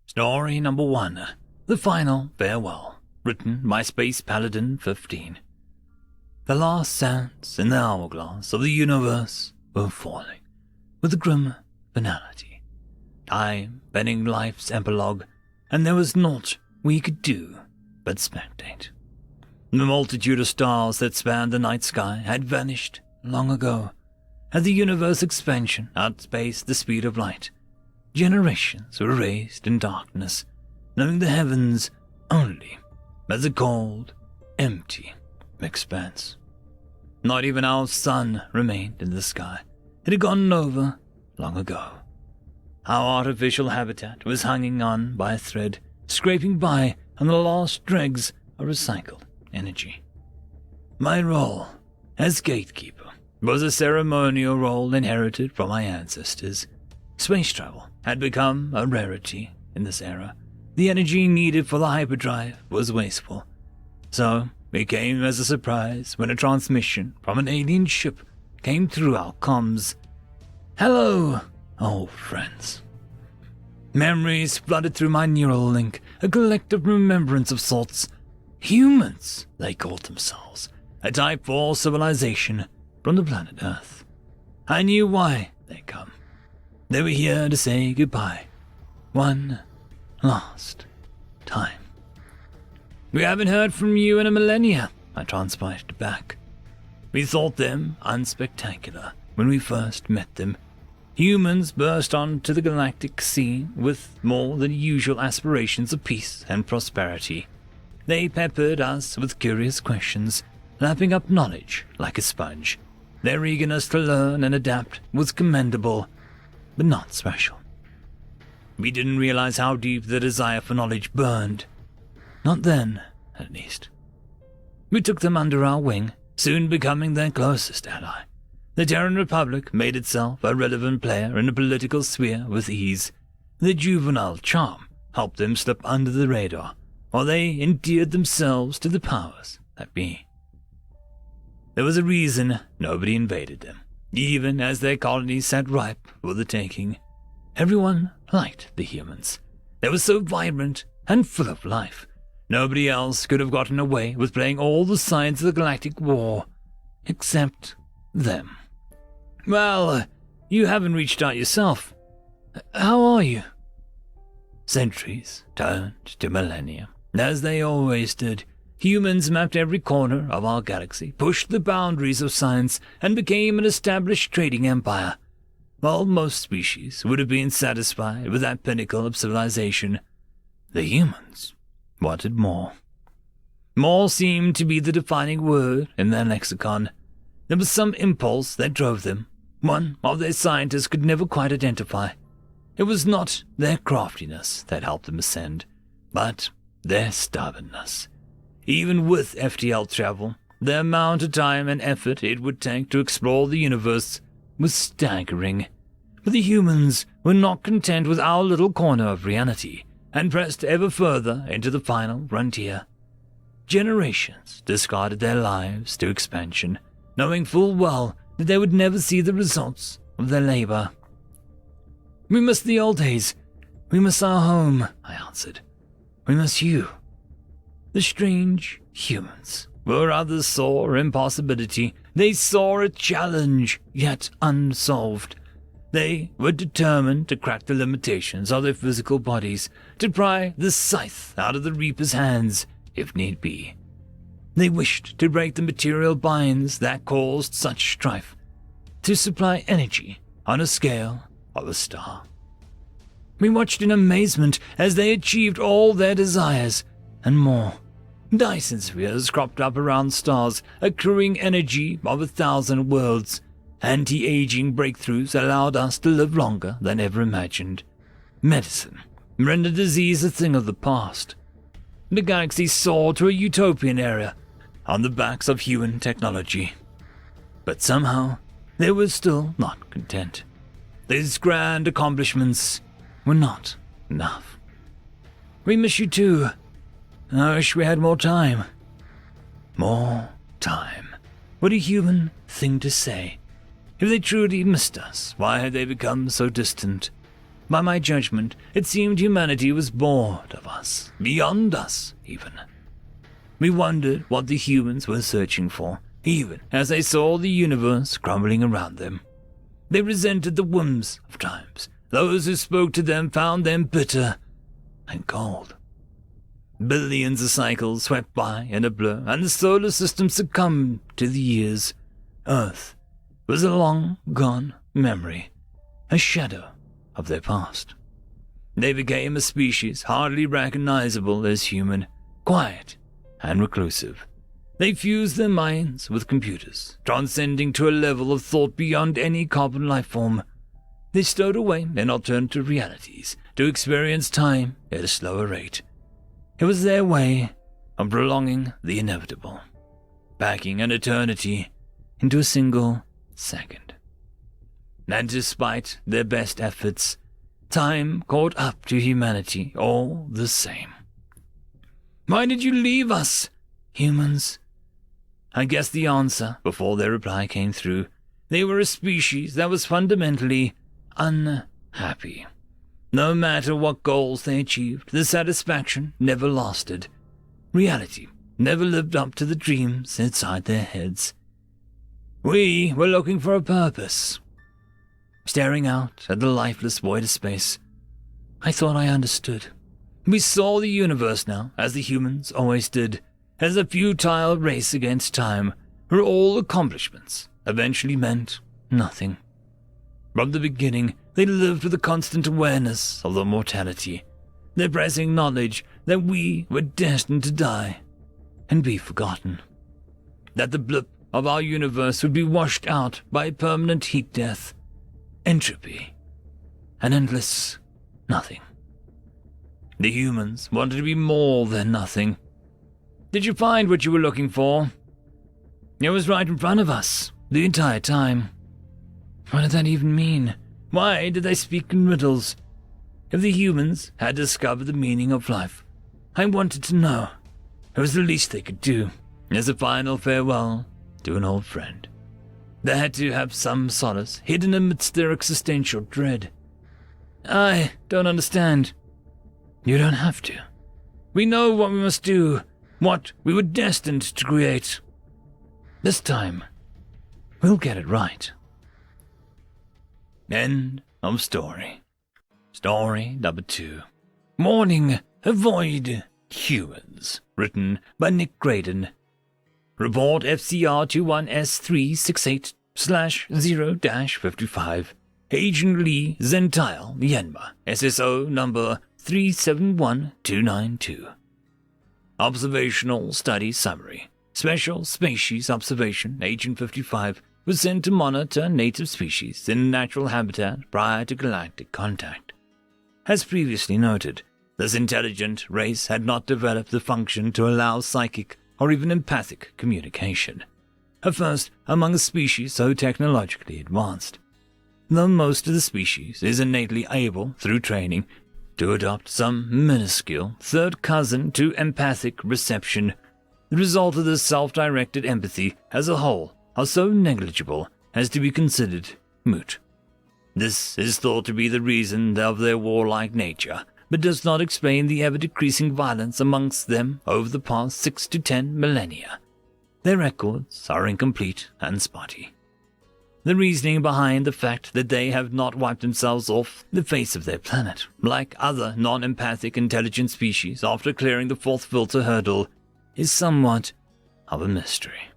Speaker 2: Story number 1. The Final Farewell. Written by Space Paladin 15. The last sands in the hourglass of the universe were falling, with a grim finality. Time penning life's epilogue, and there was naught we could do but spectate. The multitude of stars that spanned the night sky had vanished long ago, as the universe expansion outspaced the speed of light. Generations were raised in darkness, knowing the heavens only as a cold, empty expanse. Not even our sun remained in the sky. It had gone over long ago. Our artificial habitat was hanging on by a thread, scraping by on the last dregs of recycled energy. My role as gatekeeper was a ceremonial role inherited from my ancestors. Space travel had become a rarity in this era. The energy needed for the hyperdrive was wasteful. So, it came as a surprise when a transmission from an alien ship came through our comms. Hello, old friends. Memories flooded through my neural link, a collective remembrance of sorts. Humans, they called themselves, a Type 4 civilization from the planet Earth. I knew why they'd come. They were here to say goodbye. One last time. We haven't heard from you in a millennia, I transpired back. We thought them unspectacular when we first met them. Humans burst onto the galactic scene with more than usual aspirations of peace and prosperity. They peppered us with curious questions, lapping up knowledge like a sponge. Their eagerness to learn and adapt was commendable, but not special. We didn't realize how deep the desire for knowledge burned. Not then, at least. We took them under our wing, soon becoming their closest ally. The Terran Republic made itself a relevant player in the political sphere with ease. Their juvenile charm helped them slip under the radar, while they endeared themselves to the powers that be. There was a reason nobody invaded them, even as their colonies sat ripe for the taking. Everyone liked the humans. They were so vibrant and full of life. Nobody else could have gotten away with playing all the sides of the galactic war, except them. Well, you haven't reached out yourself. How are you? Centuries turned to millennia. As they always did, humans mapped every corner of our galaxy, pushed the boundaries of science, and became an established trading empire. While most species would have been satisfied with that pinnacle of civilization, the humans wanted more. More seemed to be the defining word in their lexicon. There was some impulse that drove them, one of their scientists could never quite identify. It was not their craftiness that helped them ascend, but their stubbornness. Even with FTL travel, the amount of time and effort it would take to explore the universe was staggering. But the humans were not content with our little corner of reality, and pressed ever further into the final frontier. Generations discarded their lives to expansion, knowing full well that they would never see the results of their labor. We miss the old days. We miss our home, I answered. We miss you. The strange humans were rather saw impossibility. They saw a challenge, yet unsolved. They were determined to crack the limitations of their physical bodies, to pry the scythe out of the reaper's hands, if need be. They wished to break the material binds that caused such strife, to supply energy on a scale of a star. We watched in amazement as they achieved all their desires, and more. Dyson spheres cropped up around stars, accruing energy of 1,000 worlds. Anti-aging breakthroughs allowed us to live longer than ever imagined. Medicine rendered disease a thing of the past. The galaxy soared to a utopian era on the backs of human technology. But somehow, they were still not content. These grand accomplishments were not enough. We miss you too. I wish we had more time. More time. What a human thing to say. If they truly missed us, why had they become so distant? By my judgment, it seemed humanity was bored of us, beyond us, even. We wondered what the humans were searching for, even as they saw the universe crumbling around them. They resented the whims of times. Those who spoke to them found them bitter and cold. Billions of cycles swept by in a blur, and the solar system succumbed to the years. Earth was a long-gone memory, a shadow of their past. They became a species hardly recognizable as human, quiet and reclusive. They fused their minds with computers, transcending to a level of thought beyond any carbon life form. They stowed away in alternative realities to experience time at a slower rate. It was their way of prolonging the inevitable, packing an eternity into a single second. And despite their best efforts, time caught up to humanity all the same. Why did you leave us, humans? I guessed the answer before their reply came through. They were a species that was fundamentally unhappy. No matter what goals they achieved, the satisfaction never lasted. Reality never lived up to the dreams inside their heads. We were looking for a purpose. Staring out at the lifeless void of space, I thought I understood. We saw the universe now, as the humans always did, as a futile race against time, where all accomplishments eventually meant nothing. From the beginning, they lived with a constant awareness of their mortality, their pressing knowledge that we were destined to die and be forgotten, that the blip of our universe would be washed out by permanent heat death, entropy, an endless nothing. The humans wanted to be more than nothing. Did you find what you were looking for? It was right in front of us, the entire time. What did that even mean? Why did they speak in riddles? If the humans had discovered the meaning of life, I wanted to know. It was the least they could do, as a final farewell to an old friend. They had to have some solace hidden amidst their existential dread. I don't understand. You don't have to. We know what we must do, what we were destined to create. This time, we'll get it right. End of story. Story number 2. Warning, avoid humans. Written by Nick Graydon. Report FCR 21S368/0-55. Agent Lee Zentile, Myanmar. SSO number 371292. Observational Study Summary. Special Species Observation Agent 55 was sent to monitor native species in natural habitat prior to galactic contact. As previously noted, this intelligent race had not developed the function to allow psychic or even empathic communication, a first among a species so technologically advanced. Though most of the species is innately able, through training, to adopt some minuscule third cousin to empathic reception, the result of this self-directed empathy as a whole are so negligible as to be considered moot. This is thought to be the reason of their warlike nature, but does not explain the ever-decreasing violence amongst them over the past 6 to 10 millennia. Their records are incomplete and spotty. The reasoning behind the fact that they have not wiped themselves off the face of their planet, like other non-empathic intelligent species after clearing the 4th filter hurdle, is somewhat of a mystery.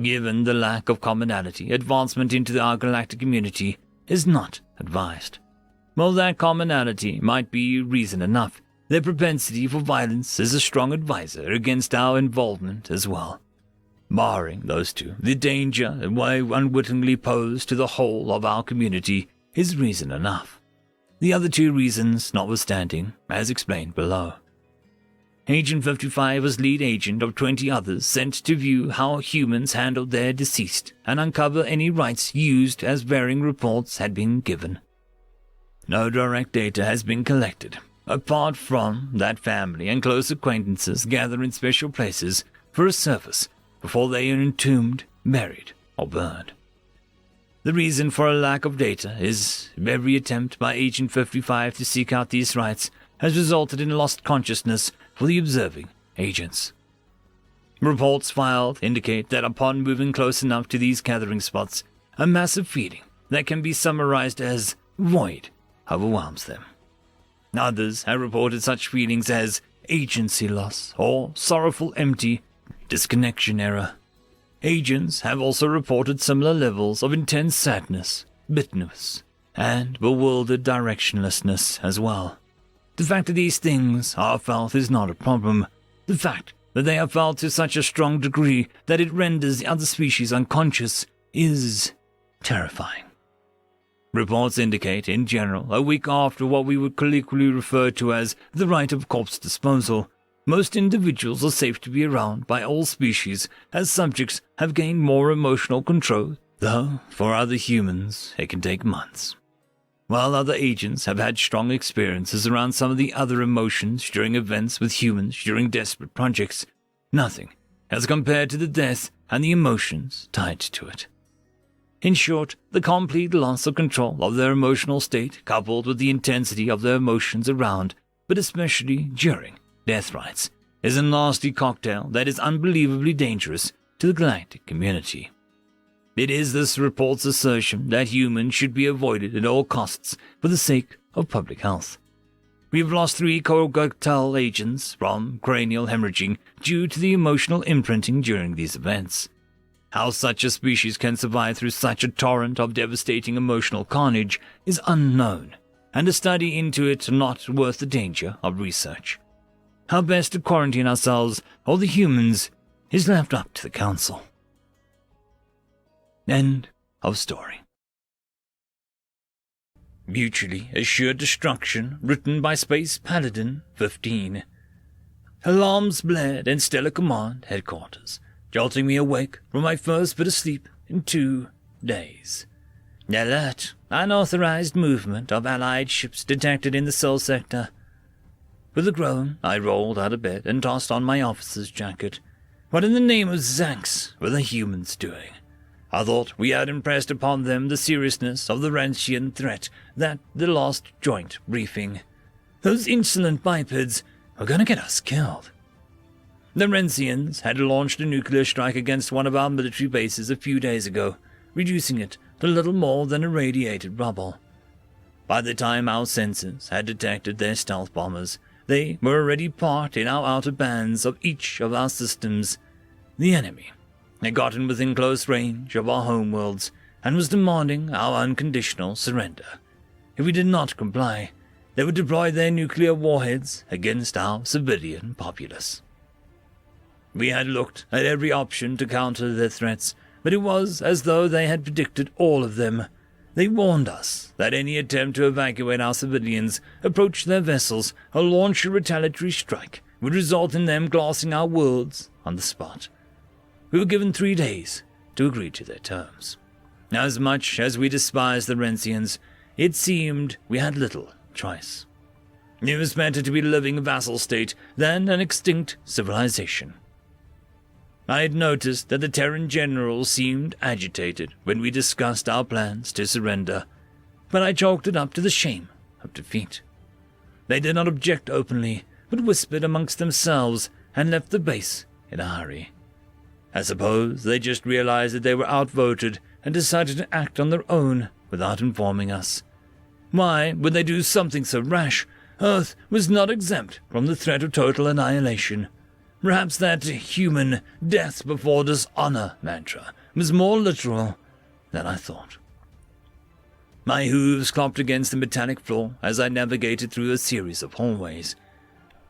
Speaker 2: Given the lack of commonality, advancement into our galactic community is not advised. While that commonality might be reason enough, their propensity for violence is a strong advisor against our involvement as well. Barring those two, the danger that we unwittingly pose to the whole of our community is reason enough. The other two reasons notwithstanding, as explained below. Agent 55 was lead agent of 20 others sent to view how humans handled their deceased and uncover any rights used as varying reports had been given. No direct data has been collected, apart from that family and close acquaintances gather in special places for a service before they are entombed, buried, or burned. The reason for a lack of data is every attempt by Agent 55 to seek out these rights has resulted in lost consciousness for the observing agents. Reports filed indicate that upon moving close enough to these gathering spots, a massive feeling that can be summarized as void overwhelms them. Others have reported such feelings as agency loss or sorrowful empty disconnection error. Agents have also reported similar levels of intense sadness, bitterness, and bewildered directionlessness as well. The fact that these things are felt is not a problem. The fact that they are felt to such a strong degree that it renders the other species unconscious is terrifying. Reports indicate, in general, a week after what we would colloquially refer to as the right of corpse disposal, most individuals are safe to be around by all species as subjects have gained more emotional control, though for other humans it can take months. While other agents have had strong experiences around some of the other emotions during events with humans during desperate projects, nothing as compared to the death and the emotions tied to it. In short, the complete loss of control of their emotional state coupled with the intensity of their emotions around, but especially during, death rites, is a nasty cocktail that is unbelievably dangerous to the galactic community. It is this report's assertion that humans should be avoided at all costs for the sake of public health. We have lost 3 coagutal agents from cranial hemorrhaging due to the emotional imprinting during these events. How such a species can survive through such a torrent of devastating emotional carnage is unknown, and a study into it not worth the danger of research. How best to quarantine ourselves or the humans is left up to the Council. End of story. Mutually Assured Destruction, written by Space Paladin 15. Alarms blared in Stellar Command headquarters, jolting me awake from my first bit of sleep in 2 days. Alert, unauthorized movement of Allied ships detected in the Sol sector. With a groan, I rolled out of bed and tossed on my officer's jacket. What in the name of Zanks were the humans doing? I thought we had impressed upon them the seriousness of the Ransian threat that the last joint briefing. Those insolent bipeds were going to get us killed. The Ransians had launched a nuclear strike against one of our military bases a few days ago, reducing it to little more than irradiated rubble. By the time our sensors had detected their stealth bombers, they were already parked in our outer bands of each of our systems. The enemy had gotten within close range of our homeworlds and was demanding our unconditional surrender. If we did not comply, they would deploy their nuclear warheads against our civilian populace. We had looked at every option to counter their threats, but it was as though they had predicted all of them. They warned us that any attempt to evacuate our civilians, approach their vessels, or launch a retaliatory strike would result in them glassing our worlds on the spot. We were given 3 days to agree to their terms. As much as we despised the Rensians, it seemed we had little choice. It was better to be a living vassal state than an extinct civilization. I had noticed that the Terran generals seemed agitated when we discussed our plans to surrender, but I chalked it up to the shame of defeat. They did not object openly, but whispered amongst themselves and left the base in a hurry. I suppose they just realized that they were outvoted and decided to act on their own without informing us. Why would they do something so rash? Earth was not exempt from the threat of total annihilation. Perhaps that human death before dishonor mantra was more literal than I thought. My hooves clopped against the metallic floor as I navigated through a series of hallways.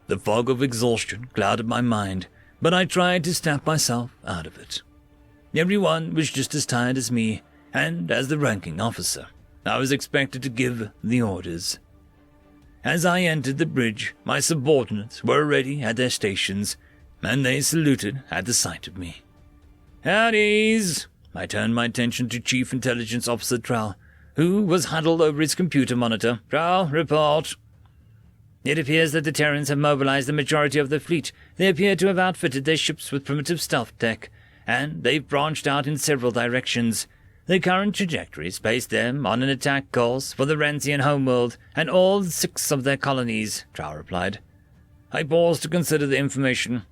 Speaker 2: The fog of exhaustion clouded my mind, but I tried to snap myself out of it. Everyone was just as tired as me, and as the ranking officer, I was expected to give the orders. As I entered the bridge, my subordinates were already at their stations, and they saluted at the sight of me. "Howdies!" I turned my attention to Chief Intelligence Officer Trowell, who was huddled over his computer monitor. "Trowell, report." "It appears that the Terrans have mobilized the majority of their fleet. They appear to have outfitted their ships with primitive stealth tech, and they've branched out in several directions. Their current trajectories place them on an attack course for the Ransian homeworld and all 6 of their colonies," Trowell replied. I paused to consider the information.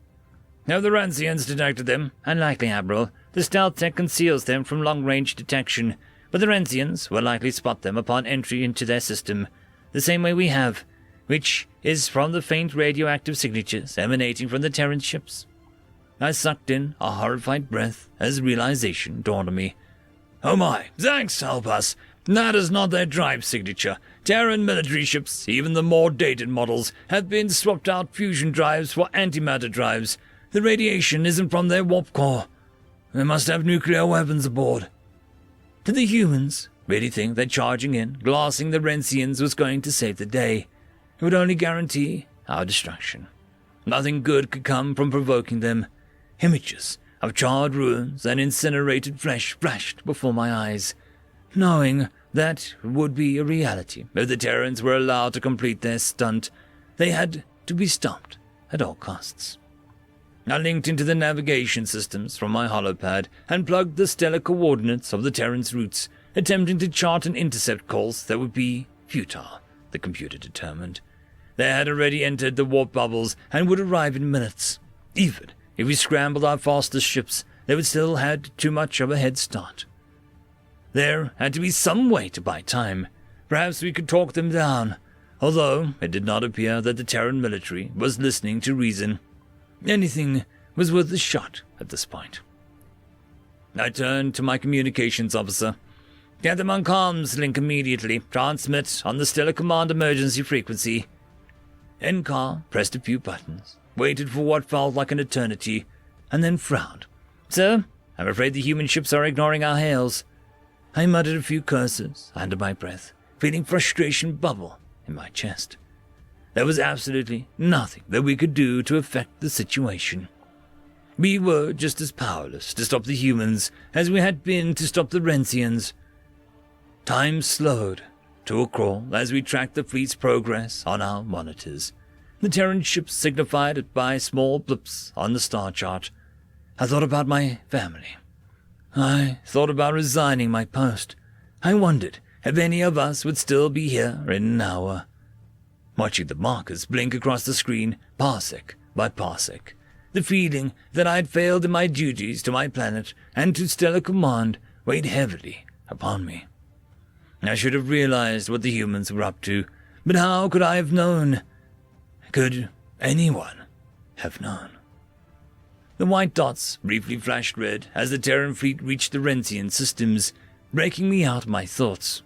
Speaker 2: "Have the Ransians detected them?" "Unlikely, Admiral. The stealth tech conceals them from long-range detection, but the Ransians will likely spot them upon entry into their system, the same way we have, which is from the faint radioactive signatures emanating from the Terran ships." I sucked in a horrified breath as realization dawned on me. "Oh my, thanks, help us. That is not their drive signature. Terran military ships, even the more dated models, have been swapped out fusion drives for antimatter drives. The radiation isn't from their warp core. They must have nuclear weapons aboard." Did the humans really think that charging in, glassing the Rensians was going to save the day? It would only guarantee our destruction. Nothing good could come from provoking them. Images of charred ruins and incinerated flesh flashed before my eyes, knowing that would be a reality if the Terrans were allowed to complete their stunt. They had to be stopped at all costs. I linked into the navigation systems from my holopad and plugged the stellar coordinates of the Terrans' routes, attempting to chart and intercept calls that would be futile, the computer determined. They had already entered the warp bubbles and would arrive in minutes. Even if we scrambled our fastest ships, they would still have too much of a head start. There had to be some way to buy time. Perhaps we could talk them down, although it did not appear that the Terran military was listening to reason. Anything was worth a shot at this point. I turned to my communications officer. "Get them on comms link immediately. Transmit on the Stellar Command emergency frequency." Enkar pressed a few buttons, waited for what felt like an eternity, and then frowned. "Sir, I'm afraid the human ships are ignoring our hails." I muttered a few curses under my breath, feeling frustration bubble in my chest. There was absolutely nothing that we could do to affect the situation. We were just as powerless to stop the humans as we had been to stop the Rensians. Time slowed to a crawl as we tracked the fleet's progress on our monitors. The Terran ships signified it by small blips on the star chart. I thought about my family. I thought about resigning my post. I wondered if any of us would still be here in an hour. Watching the markers blink across the screen, parsec by parsec, the feeling that I had failed in my duties to my planet and to Stellar Command weighed heavily upon me. I should have realized what the humans were up to, but how could I have known? Could anyone have known? The white dots briefly flashed red as the Terran fleet reached the Rensian systems, breaking me out of my thoughts.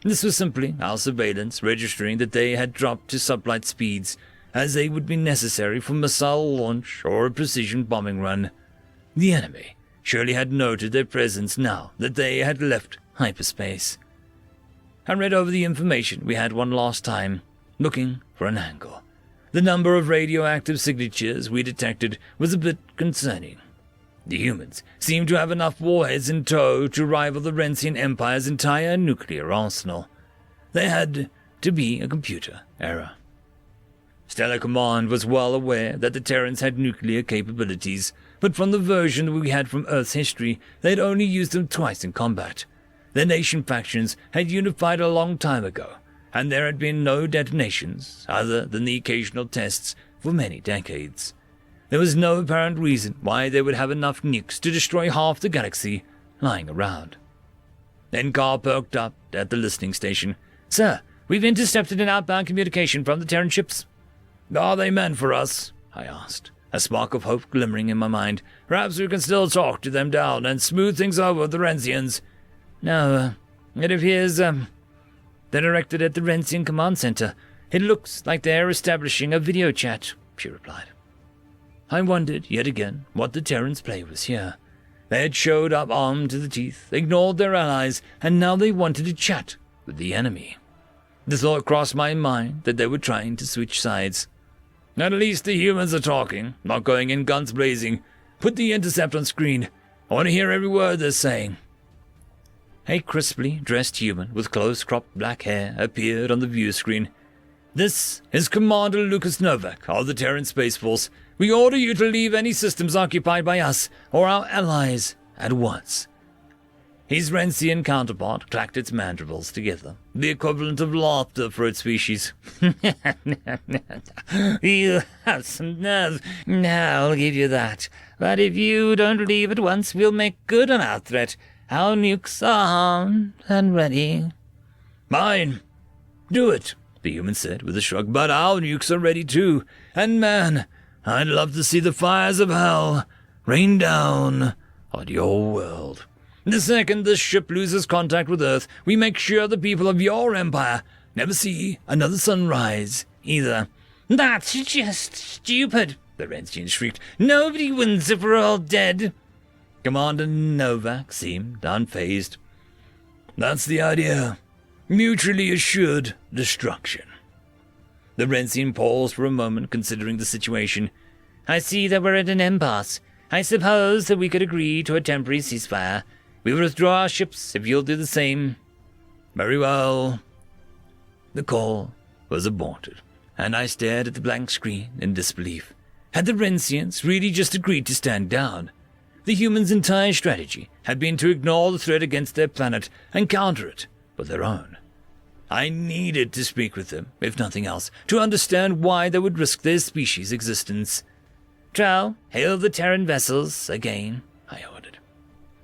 Speaker 2: This was simply our surveillance registering that they had dropped to sublight speeds, as they would be necessary for missile launch or a precision bombing run. The enemy surely had noted their presence now that they had left hyperspace. I read over the information we had one last time, looking for an angle. The number of radioactive signatures we detected was a bit concerning. The humans seemed to have enough warheads in tow to rival the Rensian Empire's entire nuclear arsenal. They had to be a computer error. Stellar Command was well aware that the Terrans had nuclear capabilities, but from the version we had from Earth's history, they had only used them twice in combat. Their nation factions had unified a long time ago, and there had been no detonations other than the occasional tests for many decades. There was no apparent reason why they would have enough nukes to destroy half the galaxy lying around. Then Carl perked up at the listening station. "Sir, we've intercepted an outbound communication from the Terran ships." "Are they meant for us?" I asked, a spark of hope glimmering in my mind. "Perhaps we can still talk to them down and smooth things over with the Rensians." "No, it appears They're directed at the Rensian Command Center. It looks like they're establishing a video chat, she replied. I wondered, yet again, what the Terran's play was here. They had showed up armed to the teeth, ignored their allies, and now they wanted to chat with the enemy. The thought crossed my mind that they were trying to switch sides. At least the humans are talking, not going in guns blazing. Put the intercept on screen. I want to hear every word they're saying. A crisply dressed human with close-cropped black hair appeared on the view screen. This is Commander Lucas Novak of the Terran Space Force. We order you to leave any systems occupied by us or our allies at once. His Rensian counterpart clacked its mandibles together, the equivalent of laughter for its species. You have some nerve. I'll give you that. But if you don't leave at once, we'll make good on our threat. Our nukes are armed and ready. Mine. Do it, the human said with a shrug. But our nukes are ready too. And man, I'd love to see the fires of hell rain down on your world. The second this ship loses contact with Earth, we make sure the people of your empire never see another sunrise either. That's just stupid, the Rensian shrieked. Nobody wins if we're all dead. Commander Novak seemed unfazed. That's the idea. Mutually assured destruction. The Rensian paused for a moment, considering the situation. I see that we're at an impasse. I suppose that we could agree to a temporary ceasefire. We will withdraw our ships if you'll do the same. Very well. The call was aborted, and I stared at the blank screen in disbelief. Had the Rensians really just agreed to stand down? The humans' entire strategy had been to ignore the threat against their planet and counter it with their own. I needed to speak with them, if nothing else, to understand why they would risk their species' existence. Trow, hail the Terran vessels again, I ordered.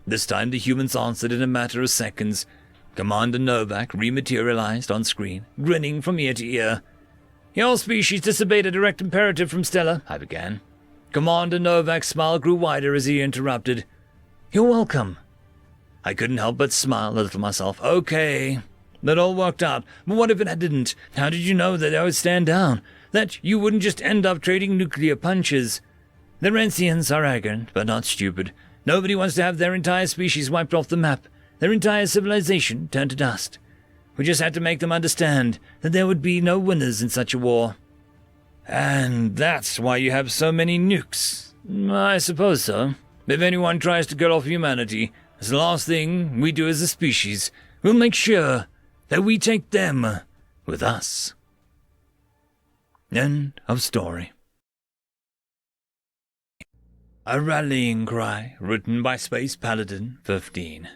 Speaker 2: This time the humans answered in a matter of seconds. Commander Novak rematerialized on screen, grinning from ear to ear. Your species disobeyed a direct imperative from Stella, I began. Commander Novak's smile grew wider as he interrupted. You're welcome. I couldn't help but smile a little myself. Okay, that all worked out, but what if it didn't? How did you know that I would stand down? That you wouldn't just end up trading nuclear punches? The Rensians are arrogant, but not stupid. Nobody wants to have their entire species wiped off the map, their entire civilization turned to dust. We just had to make them understand that there would be no winners in such a war. And that's why you have so many nukes. I suppose so. If anyone tries to get off humanity, it's the last thing we do as a species. We'll make sure that we take them with us. End of story. A rallying cry written by Space Paladin 15.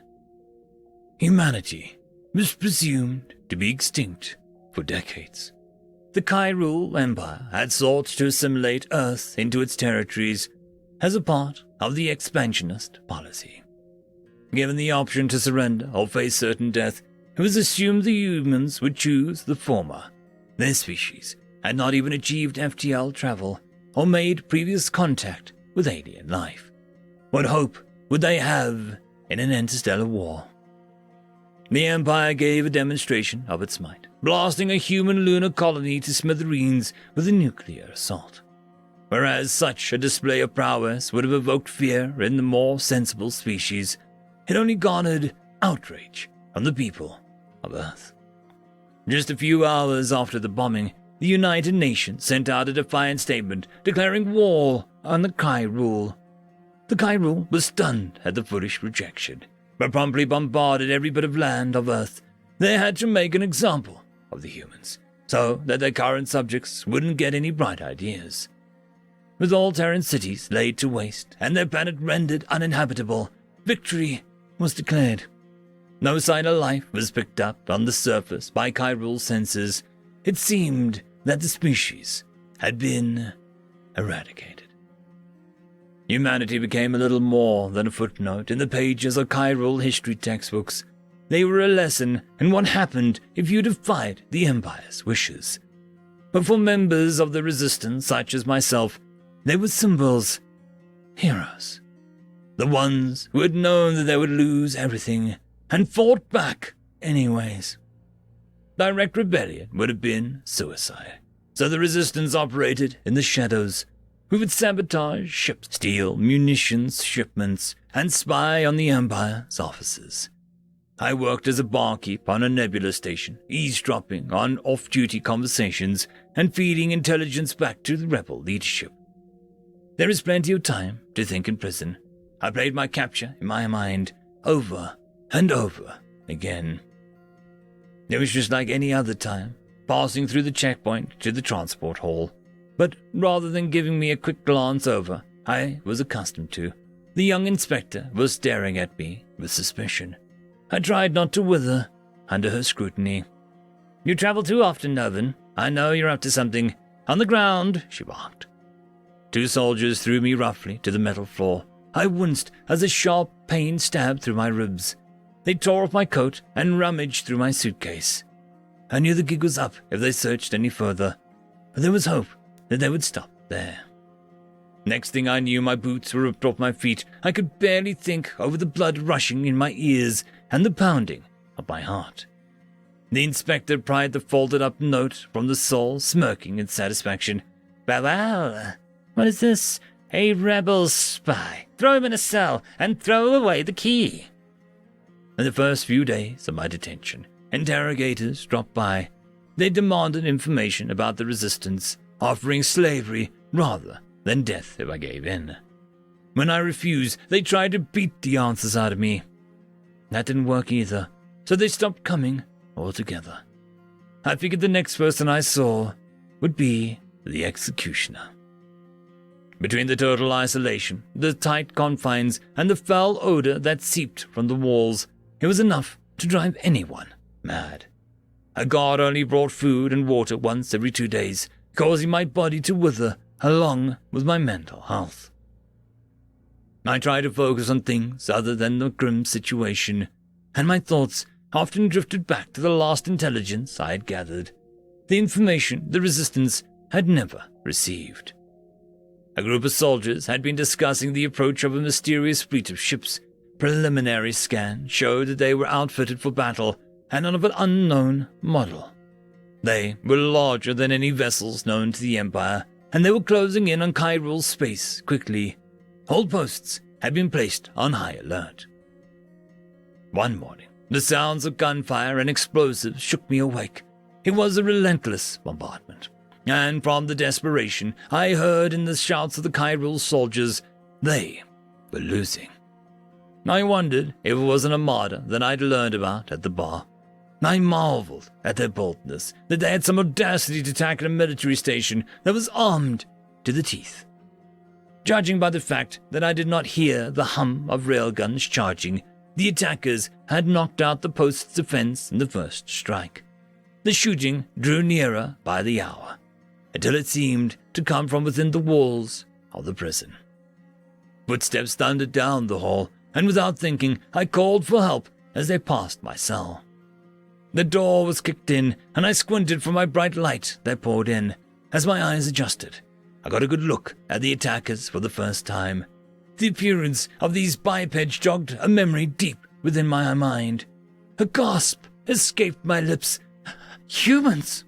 Speaker 2: Humanity was presumed to be extinct for decades. The Kyrule Empire had sought to assimilate Earth into its territories as a part of the expansionist policy. Given the option to surrender or face certain death, it was assumed the humans would choose the former. Their species had not even achieved FTL travel or made previous contact with alien life. What hope would they have in an interstellar war? The Empire gave a demonstration of its might, blasting a human lunar colony to smithereens with a nuclear assault. Whereas such a display of prowess would have evoked fear in the more sensible species, it only garnered outrage from the people of Earth. Just a few hours after the bombing, the United Nations sent out a defiant statement declaring war on the Kyrule. The Kyrule was stunned at the foolish rejection, but promptly bombarded every bit of land of Earth. They had to make an example of the humans, so that their current subjects wouldn't get any bright ideas. With all Terran cities laid to waste and their planet rendered uninhabitable, victory was declared. No sign of life was picked up on the surface by Kyrule's sensors. It seemed that the species had been eradicated. Humanity became a little more than a footnote in the pages of Kyrule history textbooks. They were a lesson in what happened if you defied the Empire's wishes. But for members of the Resistance, such as myself, they were symbols, heroes. The ones who had known that they would lose everything and fought back anyways. Direct rebellion would have been suicide. So the resistance operated in the shadows. We would sabotage ships, steal munitions shipments, and spy on the Empire's officers. I worked as a barkeep on a nebula station, eavesdropping on off-duty conversations and feeding intelligence back to the rebel leadership. There is plenty of time to think in prison. I played my capture in my mind over and over again. It was just like any other time, passing through the checkpoint to the transport hall. But rather than giving me a quick glance over, I was accustomed to, the young inspector was staring at me with suspicion. I tried not to wither under her scrutiny. "You travel too often, Nervin. I know you're up to something. On the ground," she barked. 2 soldiers threw me roughly to the metal floor. I winced as a sharp pain stabbed through my ribs. They tore off my coat and rummaged through my suitcase. I knew the gig was up if they searched any further, but there was hope that they would stop there. Next thing I knew, my boots were ripped off my feet. I could barely think over the blood rushing in my ears and the pounding of my heart. The inspector pried the folded-up note from the soul, smirking in satisfaction. Well, what is this? A rebel spy. Throw him in a cell and throw away the key." In the first few days of my detention, interrogators dropped by. They demanded information about the resistance, offering slavery rather than death if I gave in. When I refused, they tried to beat the answers out of me. That didn't work either, so they stopped coming altogether. I figured the next person I saw would be the executioner. Between the total isolation, the tight confines, and the foul odor that seeped from the walls, it was enough to drive anyone mad. A guard only brought food and water once every 2 days, causing my body to wither along with my mental health. I tried to focus on things other than the grim situation, and my thoughts often drifted back to the last intelligence I had gathered, the information the resistance had never received. A group of soldiers had been discussing the approach of a mysterious fleet of ships. Preliminary scan showed that they were outfitted for battle and of an unknown model. They were larger than any vessels known to the Empire, and they were closing in on chiral space quickly. All posts had been placed on high alert. One morning, the sounds of gunfire and explosives shook me awake. It was a relentless bombardment, and from the desperation I heard in the shouts of the chiral soldiers, they were losing. I wondered if it was an armada that I'd learned about at the bar. I marveled at their boldness, that they had some audacity to attack a military station that was armed to the teeth. Judging by the fact that I did not hear the hum of railguns charging, the attackers had knocked out the post's defense in the first strike. The shooting drew nearer by the hour, until it seemed to come from within the walls of the prison. Footsteps thundered down the hall, and without thinking, I called for help as they passed my cell. The door was kicked in, and I squinted for my bright light that poured in. As my eyes adjusted, I got a good look at the attackers for the first time. The appearance of these bipeds jogged a memory deep within my mind. A gasp escaped my lips. Humans!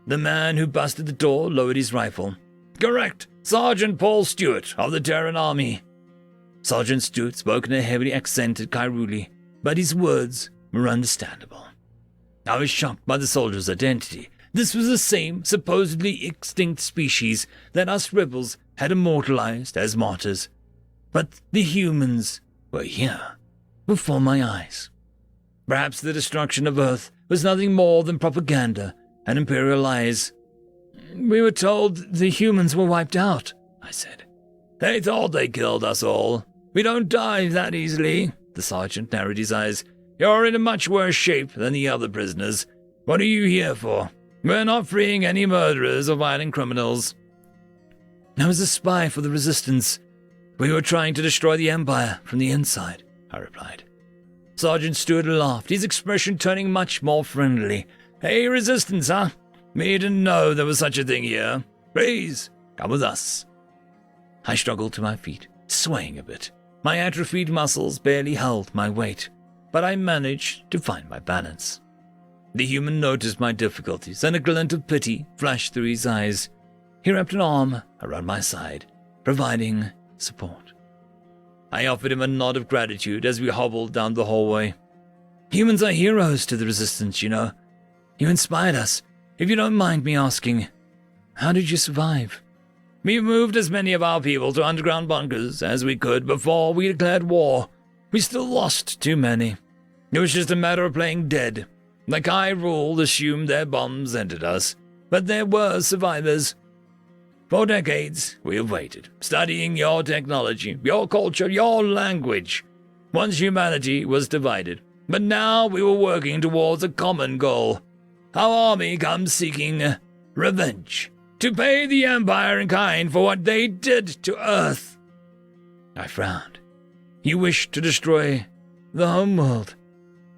Speaker 2: The man who busted the door lowered his rifle. Correct, Sergeant Paul Stewart of the Terran Army. Sergeant Stewart spoke in a heavily accented Kairuli, but his words were understandable. I was shocked by the soldier's identity. This was the same supposedly extinct species that us rebels had immortalized as martyrs. But the humans were here, before my eyes. Perhaps the destruction of Earth was nothing more than propaganda and imperial lies. We were told the humans were wiped out, I said. They thought they killed us all. We don't die that easily, the sergeant narrowed his eyes. You're in a much worse shape than the other prisoners. What are you here for? We're not freeing any murderers or violent criminals. I was a spy for the Resistance. We were trying to destroy the Empire from the inside, I replied. Sergeant Stewart laughed, his expression turning much more friendly. Hey, Resistance, huh? Me didn't know there was such a thing here. Please, come with us. I struggled to my feet, swaying a bit. My atrophied muscles barely held my weight, but I managed to find my balance. The human noticed my difficulties, and a glint of pity flashed through his eyes. He wrapped an arm around my side, providing support. I offered him a nod of gratitude as we hobbled down the hallway. Humans are heroes to the Resistance, you know. You inspired us. If you don't mind me asking, how did you survive? We moved as many of our people to underground bunkers as we could before we declared war. We still lost too many. It was just a matter of playing dead. The Kai rule assumed their bombs ended us, but there were survivors. For decades, we have waited, studying your technology, your culture, your language. Once humanity was divided, but now we were working towards a common goal. Our army comes seeking revenge, to pay the Empire in kind for what they did to Earth. I frowned. You wish to destroy the homeworld?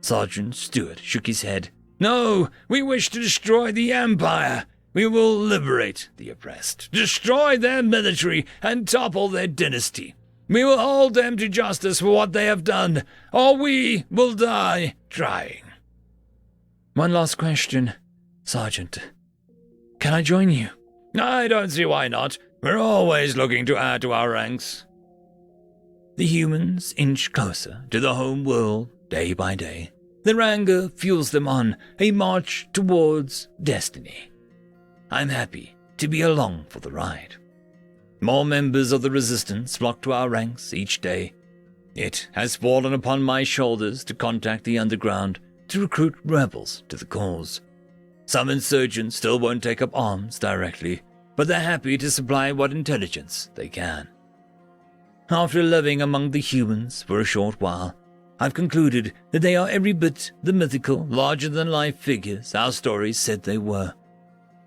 Speaker 2: Sergeant Stewart shook his head. No, we wish to destroy the Empire. We will liberate the oppressed, destroy their military, and topple their dynasty. We will hold them to justice for what they have done, or we will die trying. One last question, Sergeant. Can I join you? I don't see why not. We're always looking to add to our ranks. The humans inch closer to the home world day by day. Their anger fuels them on a march towards destiny. I'm happy to be along for the ride. More members of the Resistance flock to our ranks each day. It has fallen upon my shoulders to contact the underground to recruit rebels to the cause. Some insurgents still won't take up arms directly, but they're happy to supply what intelligence they can. After living among the humans for a short while, I've concluded that they are every bit the mythical, larger-than-life figures our stories said they were.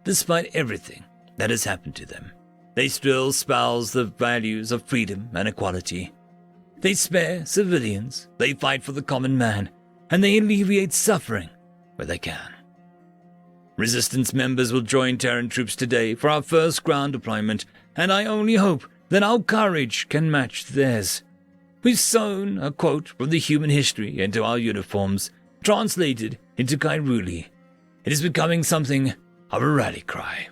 Speaker 2: Despite everything that has happened to them, they still espouse the values of freedom and equality. They spare civilians, they fight for the common man, and they alleviate suffering where they can. Resistance members will join Terran troops today for our first ground deployment, and I only hope that our courage can match theirs. We've sewn a quote from the human history into our uniforms, translated into Kairuli. It is becoming something of a rally cry.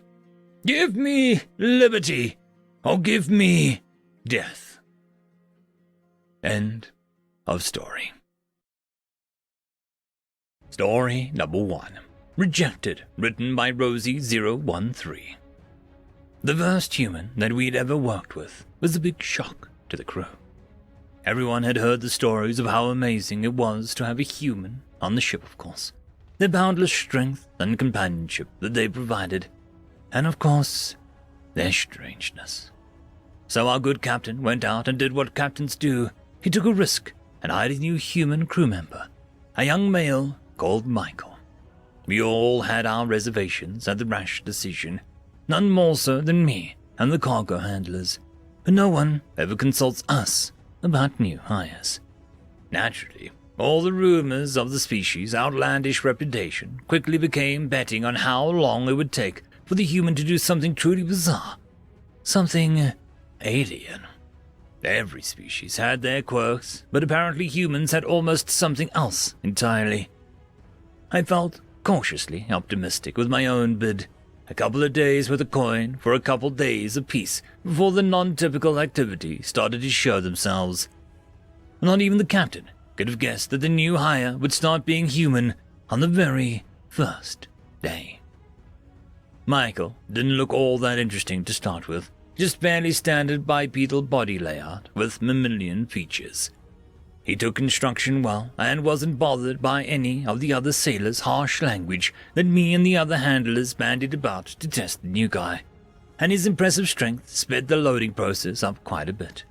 Speaker 2: Give me liberty, or give me death. End of story. Story number 1. Rejected, written by Rosie013. The first human that we'd ever worked with was a big shock to the crew. Everyone had heard the stories of how amazing it was to have a human on the ship, of course. Their boundless strength and companionship that they provided, and of course, their strangeness. So our good captain went out and did what captains do. He took a risk and hired a new human crew member, a young male called Michael. We all had our reservations at the rash decision, none more so than me and the cargo handlers, but no one ever consults us about new hires. Naturally, all the rumors of the species' outlandish reputation quickly became betting on how long it would take for the human to do something truly bizarre, something alien. Every species had their quirks, but apparently humans had almost something else entirely. I felt cautiously optimistic with my own bid. A couple of days with a coin for a couple days apiece before the non-typical activity started to show themselves. Not even the captain could have guessed that the new hire would start being human on the very first day. Michael didn't look all that interesting to start with, just barely standard bipedal body layout with mammalian features. He took instruction well and wasn't bothered by any of the other sailors' harsh language that me and the other handlers bandied about to test the new guy, and his impressive strength sped the loading process up quite a bit.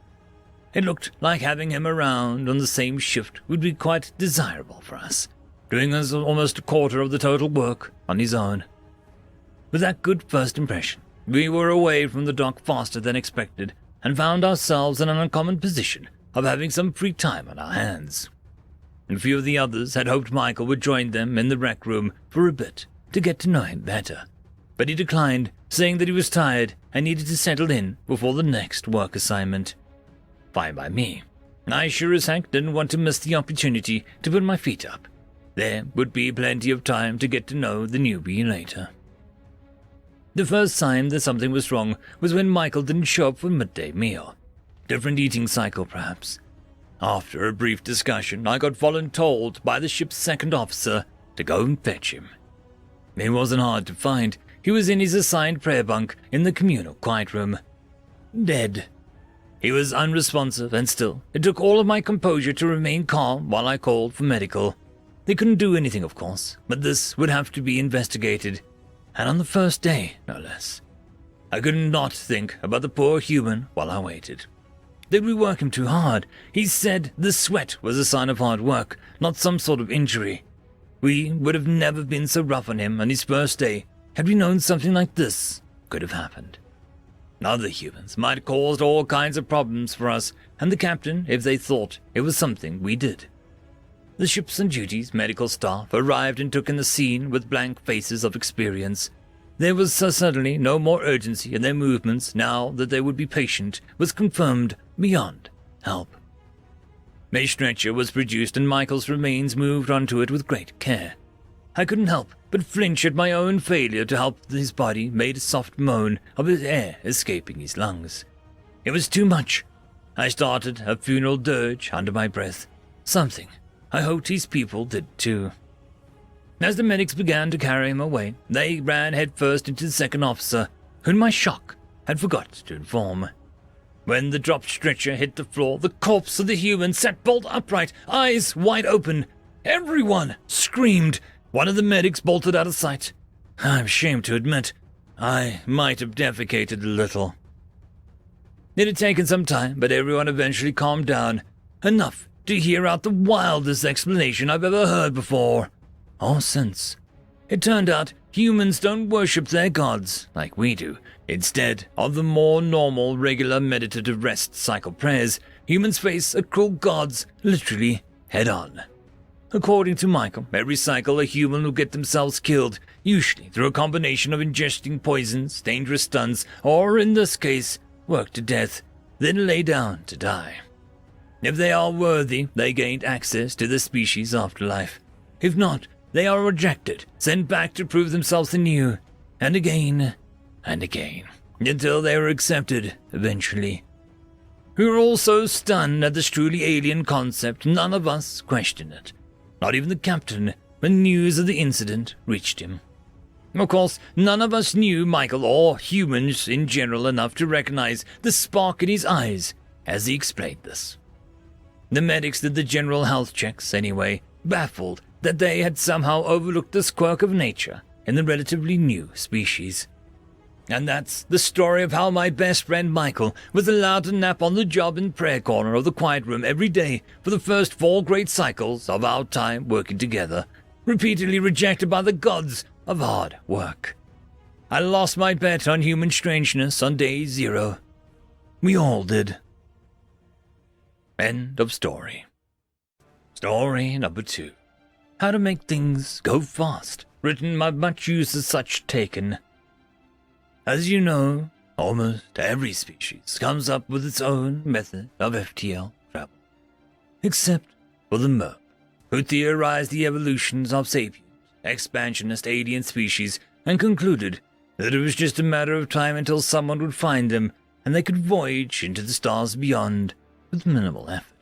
Speaker 2: It looked like having him around on the same shift would be quite desirable for us, doing us almost a quarter of the total work on his own. With that good first impression, we were away from the dock faster than expected and found ourselves in an uncommon position of having some free time on our hands. A few of the others had hoped Michael would join them in the rec room for a bit to get to know him better, but he declined, saying that he was tired and needed to settle in before the next work assignment. Fine by me. I sure as heck didn't want to miss the opportunity to put my feet up. There would be plenty of time to get to know the newbie later. The first sign that something was wrong was when Michael didn't show up for midday meal. Different eating cycle, perhaps. After a brief discussion, I got voluntold by the ship's second officer to go and fetch him. He wasn't hard to find. He was in his assigned prayer bunk in the communal quiet room. Dead. He was unresponsive, and still, it took all of my composure to remain calm while I called for medical. They couldn't do anything, of course, but this would have to be investigated. And on the first day, no less. I could not think about the poor human while I waited. Did we work him too hard? He said the sweat was a sign of hard work, not some sort of injury. We would have never been so rough on him on his first day had we known something like this could have happened. Other humans might have caused all kinds of problems for us and the captain if they thought it was something we did. The ship's on duty's medical staff arrived and took in the scene with blank faces of experience. There was certainly no more urgency in their movements now that they would be patient was confirmed beyond help. A stretcher was produced and Michael's remains moved onto it with great care. I couldn't help but flinch at my own failure to help. His body made a soft moan of his air escaping his lungs. It was too much. I started a funeral dirge under my breath. Something I hoped his people did too. As the medics began to carry him away, they ran headfirst into the second officer, whom my shock had forgot to inform. When the dropped stretcher hit the floor, the corpse of the human sat bolt upright, eyes wide open. Everyone screamed. One of the medics bolted out of sight. I'm ashamed to admit, I might have defecated a little. It had taken some time, but everyone eventually calmed down. Enough to hear out the wildest explanation I've ever heard before. Or since. It turned out humans don't worship their gods like we do. Instead of the more normal, regular meditative rest cycle prayers, humans face a cruel gods literally head-on. According to Michael, every cycle a human will get themselves killed, usually through a combination of ingesting poisons, dangerous stunts, or in this case, worked to death, then lay down to die. If they are worthy, they gained access to the species' afterlife. If not, they are rejected, sent back to prove themselves anew, and again, until they are accepted, eventually. We were all so stunned at this truly alien concept, none of us questioned it. Not even the captain, when news of the incident reached him. Of course, none of us knew Michael or humans in general enough to recognize the spark in his eyes as he explained this. The medics did the general health checks anyway, baffled that they had somehow overlooked this quirk of nature in the relatively new species. And that's the story of how my best friend Michael was allowed to nap on the job in prayer corner of the quiet room every day for the first 4 great cycles of our time working together, repeatedly rejected by the gods of hard work. I lost my bet on human strangeness on day 0. We all did. End of story. Story number 2. How to make things go fast, written by much use as such taken. As you know, almost every species comes up with its own method of FTL travel. Except for the Merp, who theorized the evolutions of sapiens, expansionist alien species, and concluded that it was just a matter of time until someone would find them and they could voyage into the stars beyond with minimal effort.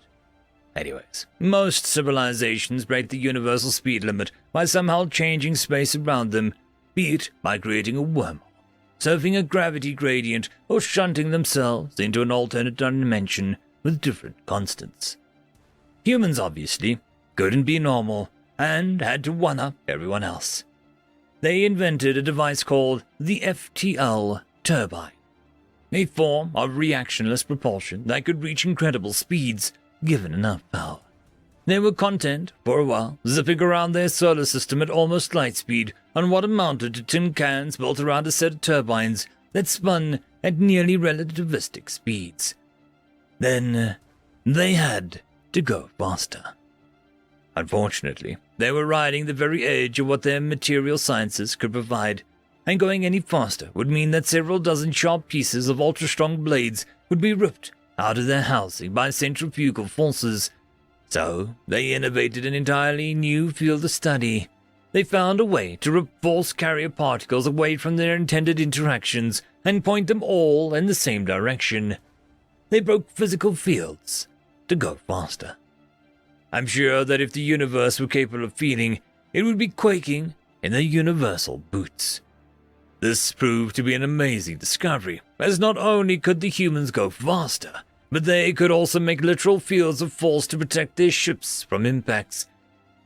Speaker 2: Anyways, most civilizations break the universal speed limit by somehow changing space around them, be it by creating a wormhole, surfing a gravity gradient, or shunting themselves into an alternate dimension with different constants. Humans, obviously, couldn't be normal and had to one-up everyone else. They invented a device called the FTL turbine, a form of reactionless propulsion that could reach incredible speeds given enough power. They were content, for a while, zipping around their solar system at almost light speed on what amounted to tin cans built around a set of turbines that spun at nearly relativistic speeds. Then, they had to go faster. Unfortunately, they were riding the very edge of what their material sciences could provide, and going any faster would mean that several dozen sharp pieces of ultra-strong blades would be ripped out of their housing by centrifugal forces. So they innovated an entirely new field of study. They found a way to rip false carrier particles away from their intended interactions and point them all in the same direction. They broke physical fields to go faster. I'm sure that if the universe were capable of feeling, it would be quaking in their universal boots. This proved to be an amazing discovery, as not only could the humans go faster, but they could also make literal fields of force to protect their ships from impacts.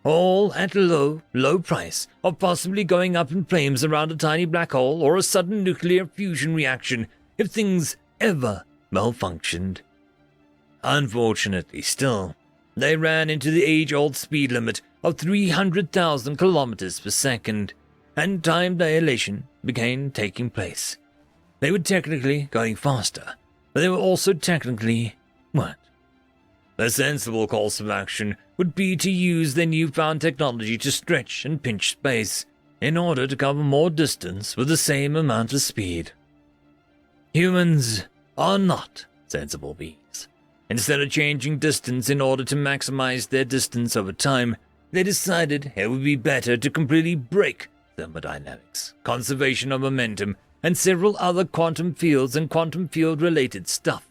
Speaker 2: All at a low price of possibly going up in flames around a tiny black hole or a sudden nuclear fusion reaction if things ever malfunctioned. Unfortunately still, they ran into the age-old speed limit of 300,000 kilometers per second, and time dilation began taking place. They were technically going faster, but they were also technically weren't. The sensible course of action would be to use their newfound technology to stretch and pinch space in order to cover more distance with the same amount of speed. Humans are not sensible beings. Instead of changing distance in order to maximize their distance over time, they decided it would be better to completely break thermodynamics, conservation of momentum, and several other quantum fields and quantum field-related stuff,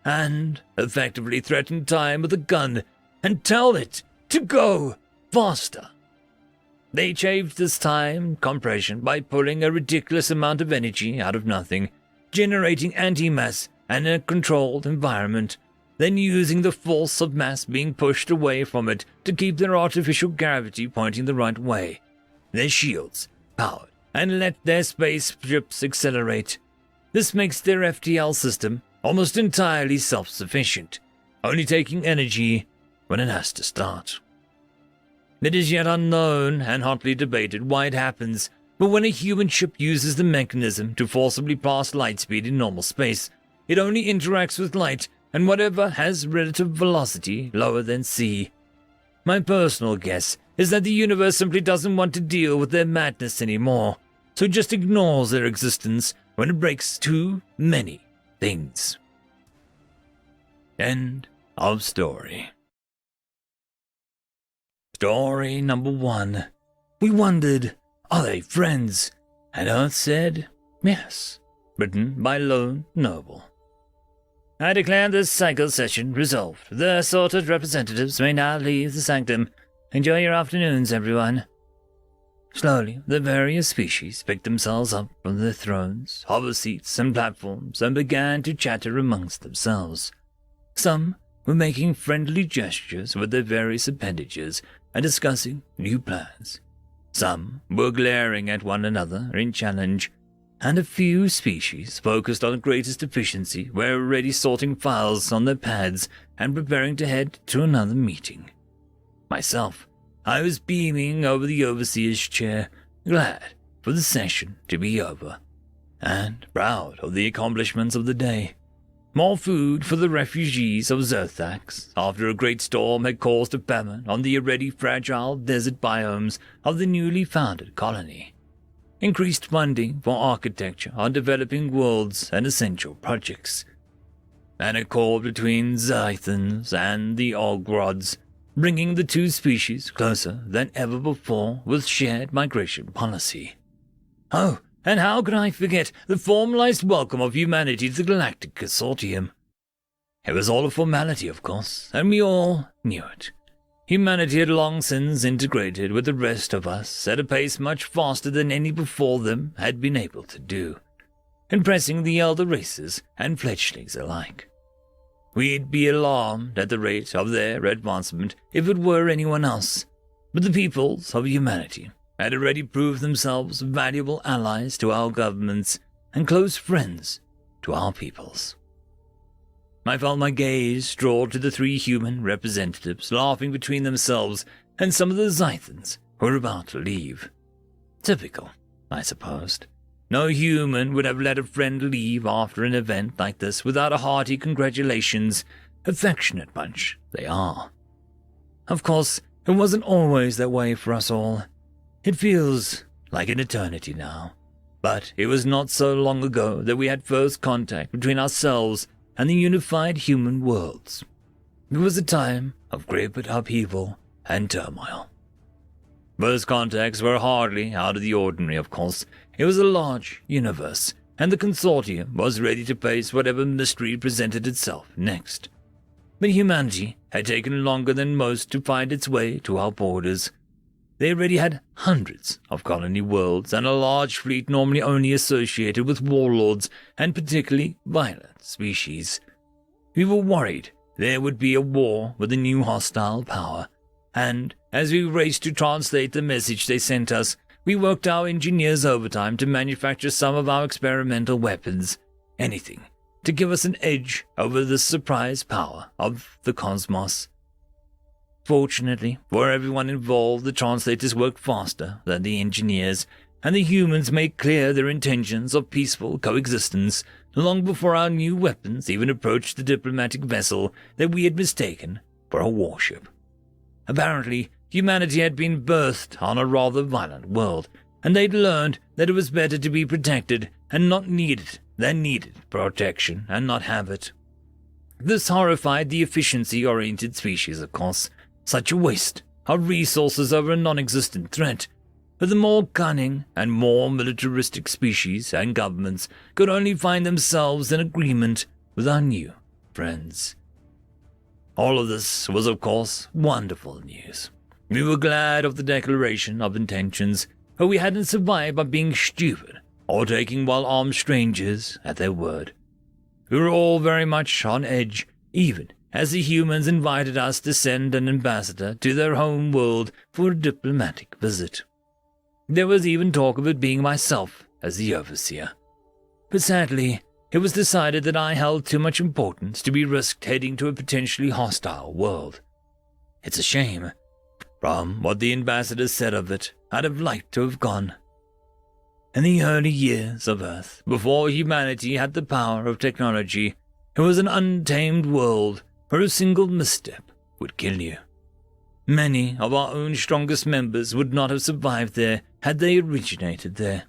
Speaker 2: and effectively threaten time with a gun and tell it to go faster. They achieved this time compression by pulling a ridiculous amount of energy out of nothing, generating antimass and a controlled environment, then using the force of mass being pushed away from it to keep their artificial gravity pointing the right way, their shields powered, and let their spaceships accelerate. This makes their FTL system almost entirely self-sufficient, only taking energy when it has to start. It is yet unknown and hotly debated why it happens, but when a human ship uses the mechanism to forcibly pass light speed in normal space, it only interacts with light and whatever has relative velocity lower than c. My personal guess is that the universe simply doesn't want to deal with their madness anymore, so just ignores their existence when it breaks too many things. End of story. Story number 1. We wondered, are they friends? And Earth said, yes. Written by Lone Noble. I declare this cycle session resolved. The assorted representatives may now leave the sanctum. Enjoy your afternoons, everyone. Slowly, the various species picked themselves up from their thrones, hover seats, and platforms and began to chatter amongst themselves. Some were making friendly gestures with their various appendages and discussing new plans. Some were glaring at one another in challenge, and a few species focused on greatest efficiency were already sorting files on their pads and preparing to head to another meeting. Myself, I was beaming over the overseer's chair, glad for the session to be over, and proud of the accomplishments of the day. More food for the refugees of Zerthax after a great storm had caused a famine on the already fragile desert biomes of the newly founded colony. Increased funding for architecture on developing worlds and essential projects. An accord between Zythans and the Orcs, bringing the two species closer than ever before with shared migration policy. Oh, and how could I forget the formalized welcome of humanity to the Galactic Consortium? It was all a formality, of course, and we all knew it. Humanity had long since integrated with the rest of us at a pace much faster than any before them had been able to do, impressing the elder races and fledglings alike. We'd be alarmed at the rate of their advancement if it were anyone else, but the peoples of humanity had already proved themselves valuable allies to our governments and close friends to our peoples. I felt my gaze drawn to the 3 human representatives laughing between themselves and some of the Zythans who were about to leave. Typical, I supposed. No human would have let a friend leave after an event like this without a hearty congratulations. Affectionate bunch they are. Of course, it wasn't always that way for us all. It feels like an eternity now, but it was not so long ago that we had first contact between ourselves and the unified human worlds. It was a time of great upheaval and turmoil. First contacts were hardly out of the ordinary, of course. It was a large universe, and the consortium was ready to face whatever mystery presented itself next. But humanity had taken longer than most to find its way to our borders. They already had hundreds of colony worlds and a large fleet normally only associated with warlords and particularly violent species. We were worried there would be a war with a new hostile power, and as we raced to translate the message they sent us, we worked our engineers overtime to manufacture some of our experimental weapons, anything to give us an edge over the surprise power of the cosmos. Fortunately, for everyone involved, the translators worked faster than the engineers, and the humans made clear their intentions of peaceful coexistence long before our new weapons even approached the diplomatic vessel that we had mistaken for a warship. Apparently, humanity had been birthed on a rather violent world, and they'd learned that it was better to be protected and not needed than needed protection and not have it. This horrified the efficiency-oriented species, of course. Such a waste of resources over a non-existent threat. But the more cunning and more militaristic species and governments could only find themselves in agreement with our new friends. All of this was, of course, wonderful news. We were glad of the declaration of intentions, but we hadn't survived by being stupid or taking well-armed strangers at their word. We were all very much on edge, even as the humans invited us to send an ambassador to their home world for a diplomatic visit. There was even talk of it being myself as the overseer. But sadly, it was decided that I held too much importance to be risked heading to a potentially hostile world. It's a shame. From what the ambassador said of it, I'd have liked to have gone. In the early years of Earth, before humanity had the power of technology, it was an untamed world where a single misstep would kill you. Many of our own strongest members would not have survived there had they originated there.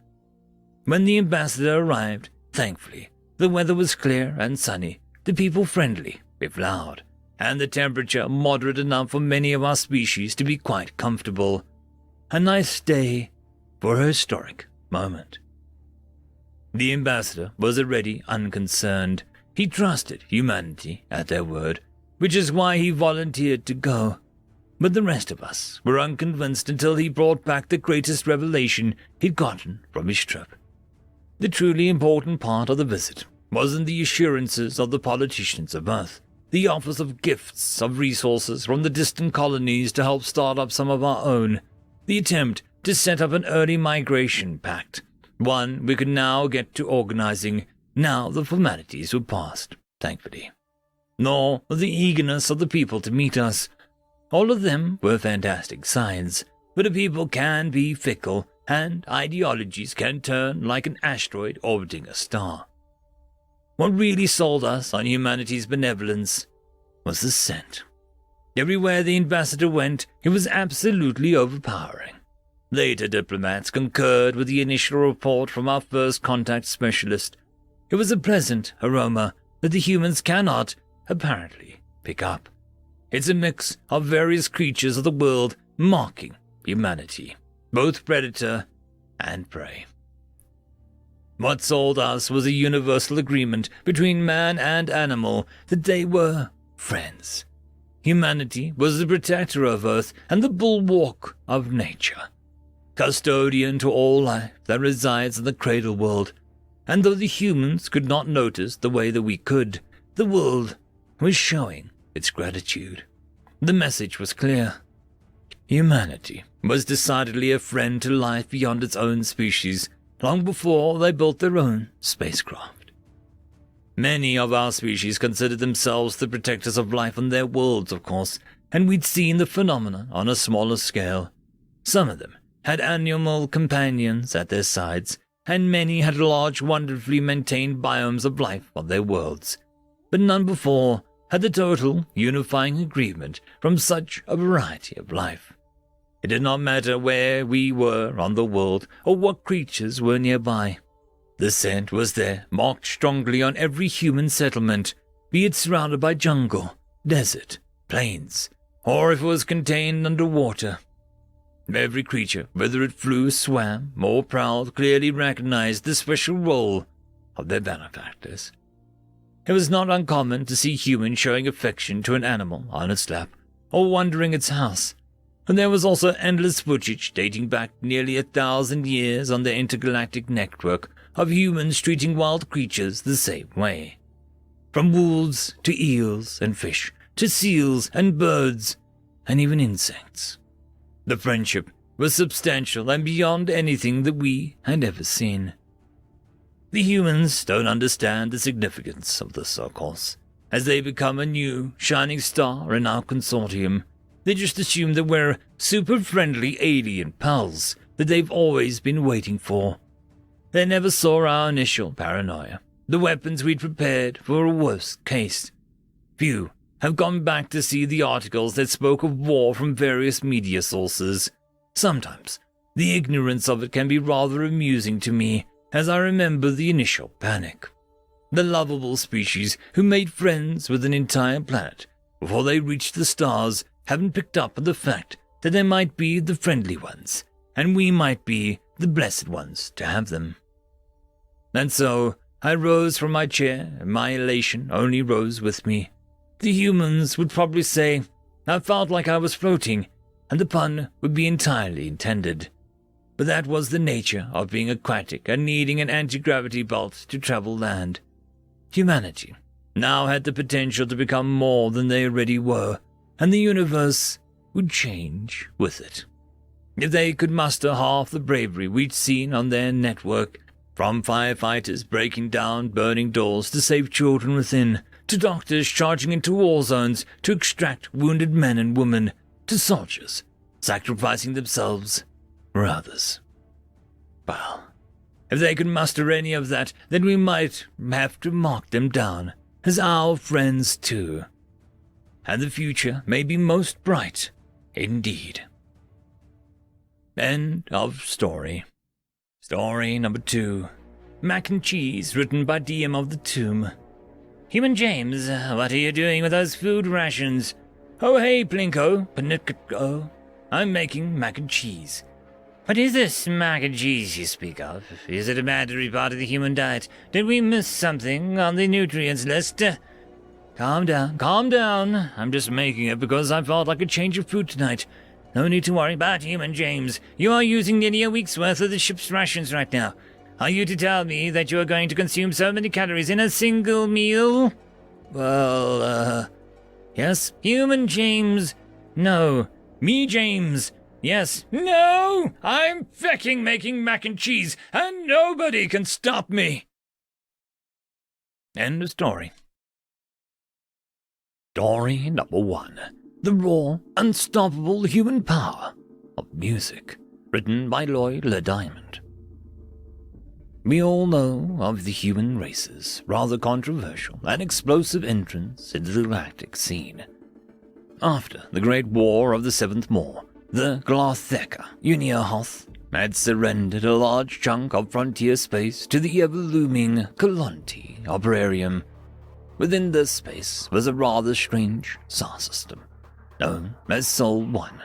Speaker 2: When the ambassador arrived, thankfully, the weather was clear and sunny, the people friendly, if loud, and the temperature moderate enough for many of our species to be quite comfortable. A nice day for a historic moment. The ambassador was already unconcerned. He trusted humanity at their word, which is why he volunteered to go. But the rest of us were unconvinced until he brought back the greatest revelation he'd gotten from his trip. The truly important part of the visit wasn't the assurances of the politicians of Earth, the offers of gifts of resources from the distant colonies to help start up some of our own, the attempt to set up an early migration pact, one we could now get to organizing now the formalities were past, thankfully. Nor the eagerness of the people to meet us. All of them were fantastic signs, but the people can be fickle, and ideologies can turn like an asteroid orbiting a star. What really sold us on humanity's benevolence was the scent. Everywhere the ambassador went, it was absolutely overpowering. Later diplomats concurred with the initial report from our first contact specialist. It was a pleasant aroma that the humans cannot, apparently, pick up. It's a mix of various creatures of the world mocking humanity, both predator and prey. What sold us was a universal agreement between man and animal that they were friends. Humanity was the protector of Earth and the bulwark of nature, custodian to all life that resides in the cradle world, and though the humans could not notice the way that we could, the world was showing its gratitude. The message was clear. Humanity was decidedly a friend to life beyond its own species, long before they built their own spacecraft. Many of our species considered themselves the protectors of life on their worlds, of course, and we'd seen the phenomenon on a smaller scale. Some of them had animal companions at their sides, and many had large, wonderfully maintained biomes of life on their worlds, but none before had the total unifying agreement from such a variety of life. It did not matter where we were on the world or what creatures were nearby. The scent was there, marked strongly on every human settlement, be it surrounded by jungle, desert, planes, or if it was contained underwater. Every creature, whether it flew, swam, or prowled, clearly recognized the special role of their benefactors. It was not uncommon to see humans showing affection to an animal on its lap, or wandering its house, and there was also endless footage dating back nearly 1,000 years on the intergalactic network of humans treating wild creatures the same way. From wolves to eels and fish, to seals and birds, and even insects. The friendship was substantial and beyond anything that we had ever seen. The humans don't understand the significance of this, of course. As they become a new, shining star in our consortium, they just assume that we're super-friendly alien pals that they've always been waiting for. They never saw our initial paranoia, the weapons we'd prepared for a worst case. Few have gone back to see the articles that spoke of war from various media sources. Sometimes, the ignorance of it can be rather amusing to me, as I remember the initial panic. The lovable species who made friends with an entire planet before they reached the stars haven't picked up on the fact that they might be the friendly ones, and we might be the blessed ones to have them. And so, I rose from my chair, and my elation only rose with me. The humans would probably say, I felt like I was floating, and the pun would be entirely intended. But that was the nature of being aquatic and needing an anti-gravity belt to travel land. Humanity now had the potential to become more than they already were, and the universe would change with it. If they could muster half the bravery we'd seen on their network, from firefighters breaking down burning doors to save children within, to doctors charging into war zones to extract wounded men and women, to soldiers sacrificing themselves for others. Well, if they could muster any of that, then we might have to mark them down as our friends too. And the future may be most bright indeed. End of story. Story number 2. Mac and Cheese, written by DM of the Tomb. Human James, what are you doing with those food rations? Oh hey, Plinko, Panicko. I'm making mac and cheese. What is this mac and cheese you speak of? Is it a mandatory part of the human diet? Did we miss something on the nutrients list? Calm down. I'm just making it because I felt like a change of food tonight. No need to worry about Human James. You are using nearly a week's worth of the ship's rations right now. Are you to tell me that you are going to consume so many calories in a single meal? Well, yes. Human James. No. Me James. Yes. No! I'm fecking making mac and cheese, and nobody can stop me. End of story. Story number 1. The raw, unstoppable human power of music, written by Lloyd Le Diamond. We all know of the human race's rather controversial and explosive entrance into the galactic scene. After the Great War of the Seventh Maw, the Glatheka Uniohoth had surrendered a large chunk of frontier space to the ever-looming Colonti Operarium. Within this space was a rather strange star system, known as Sol 1,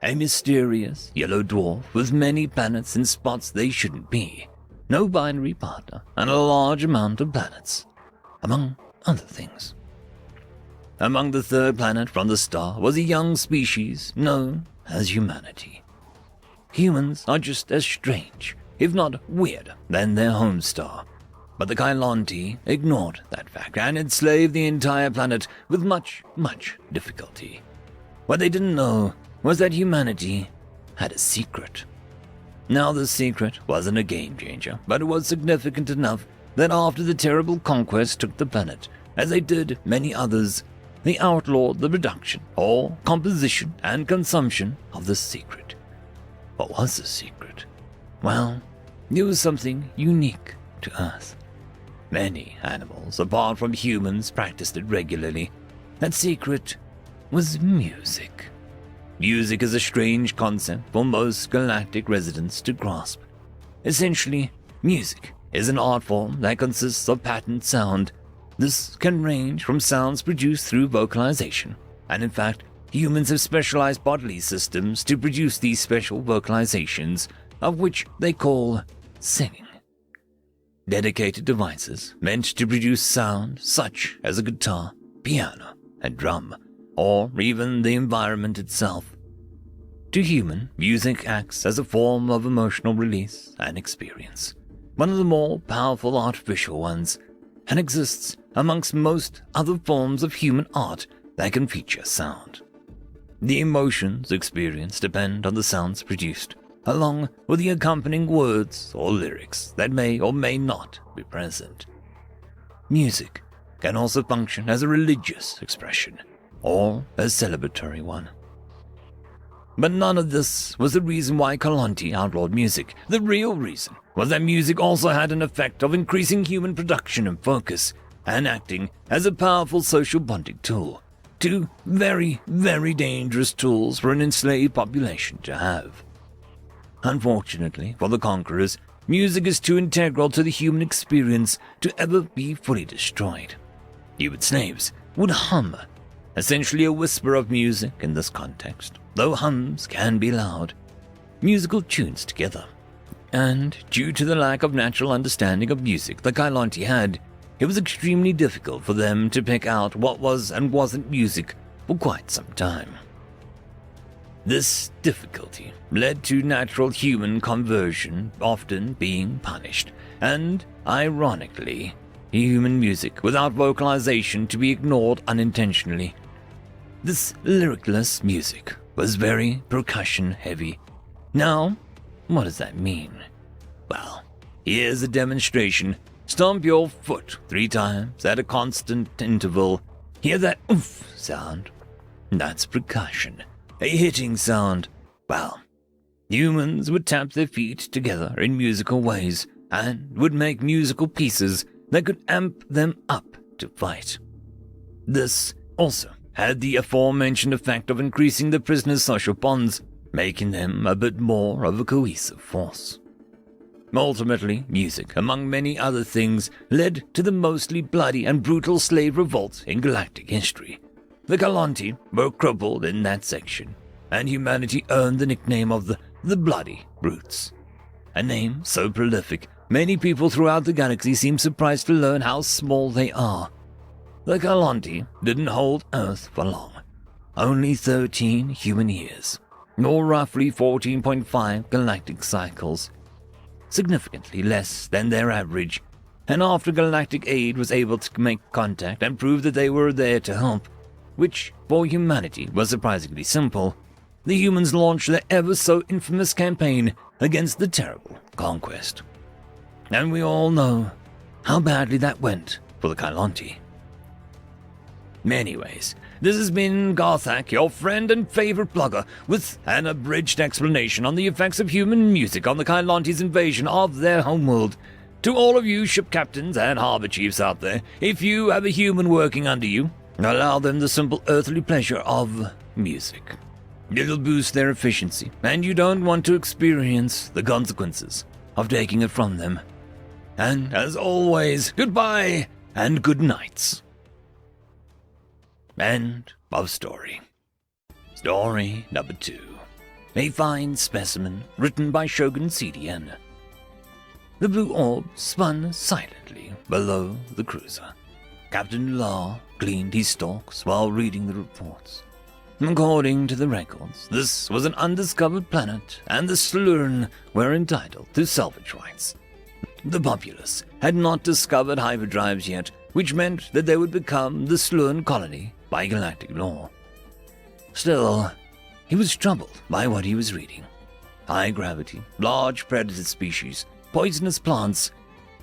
Speaker 2: a mysterious yellow dwarf with many planets in spots they shouldn't be, no binary partner, and a large amount of planets, among other things. Among the third planet from the star was a young species known as humanity. Humans are just as strange, if not weirder, than their home star, but the Kylonti ignored that fact and enslaved the entire planet with much difficulty. What they didn't know was that humanity had a secret. Now the secret wasn't a game changer, but it was significant enough that after the terrible conquest took the planet, as they did many others, they outlawed the production or composition and consumption of the secret. What was the secret? Well, it was something unique to Earth. Many animals, apart from humans, practiced it regularly. That secret was music. Music is a strange concept for most galactic residents to grasp. Essentially, music is an art form that consists of patterned sound. This can range from sounds produced through vocalization, and in fact, humans have specialized bodily systems to produce these special vocalizations, of which they call singing. Dedicated devices meant to produce sound such as a guitar, piano, and drum, or even the environment itself. To human, music acts as a form of emotional release and experience, one of the more powerful artificial ones, and exists amongst most other forms of human art that can feature sound. The emotions experienced depend on the sounds produced, along with the accompanying words or lyrics that may or may not be present. Music can also function as a religious expression, or a celebratory one. But none of this was the reason why Kalonti outlawed music. The real reason was that music also had an effect of increasing human production and focus, and acting as a powerful social bonding tool. Two very, very dangerous tools for an enslaved population to have. Unfortunately for the conquerors, music is too integral to the human experience to ever be fully destroyed. Human slaves would hum, essentially a whisper of music in this context, though hums can be loud, musical tunes together. And due to the lack of natural understanding of music the Kailanti had, it was extremely difficult for them to pick out what was and wasn't music for quite some time. This difficulty led to natural human conversion often being punished, and, ironically, human music without vocalization to be ignored unintentionally. This lyricless music was very percussion-heavy. Now, what does that mean? Well, here's a demonstration. Stomp your foot 3 times at a constant interval. Hear that oomph sound? That's percussion. A hitting sound. Well, humans would tap their feet together in musical ways and would make musical pieces that could amp them up to fight. This also had the aforementioned effect of increasing the prisoners' social bonds, making them a bit more of a cohesive force. Ultimately, music, among many other things, led to the mostly bloody and brutal slave revolt in galactic history. The Galanti were crippled in that section, and humanity earned the nickname of the Bloody Brutes. A name so prolific, many people throughout the galaxy seem surprised to learn how small they are. The Galanti didn't hold Earth for long, only 13 human years, or roughly 14.5 galactic cycles. Significantly less than their average, and after galactic aid was able to make contact and prove that they were there to help, which for humanity was surprisingly simple, the humans launched their ever-so-infamous campaign against the terrible conquest. And we all know how badly that went for the Kailanti. Anyways, this has been Garthak, your friend and favorite blogger, with an abridged explanation on the effects of human music on the Kailanti's invasion of their homeworld. To all of you ship captains and harbor chiefs out there, if you have a human working under you, allow them the simple earthly pleasure of music. It'll boost their efficiency, and you don't want to experience the consequences of taking it from them. And as always, goodbye and good nights. End of story. Story number 2. A fine specimen written by Shogun CDN. The blue orb spun silently below the cruiser. Captain Law cleaned his stalks while reading the reports. According to the records, this was an undiscovered planet, and the Slurn were entitled to salvage rights. The populace had not discovered hyperdrives yet, which meant that they would become the Slurn colony by galactic law. Still, he was troubled by what he was reading. High gravity, large predator species, poisonous plants.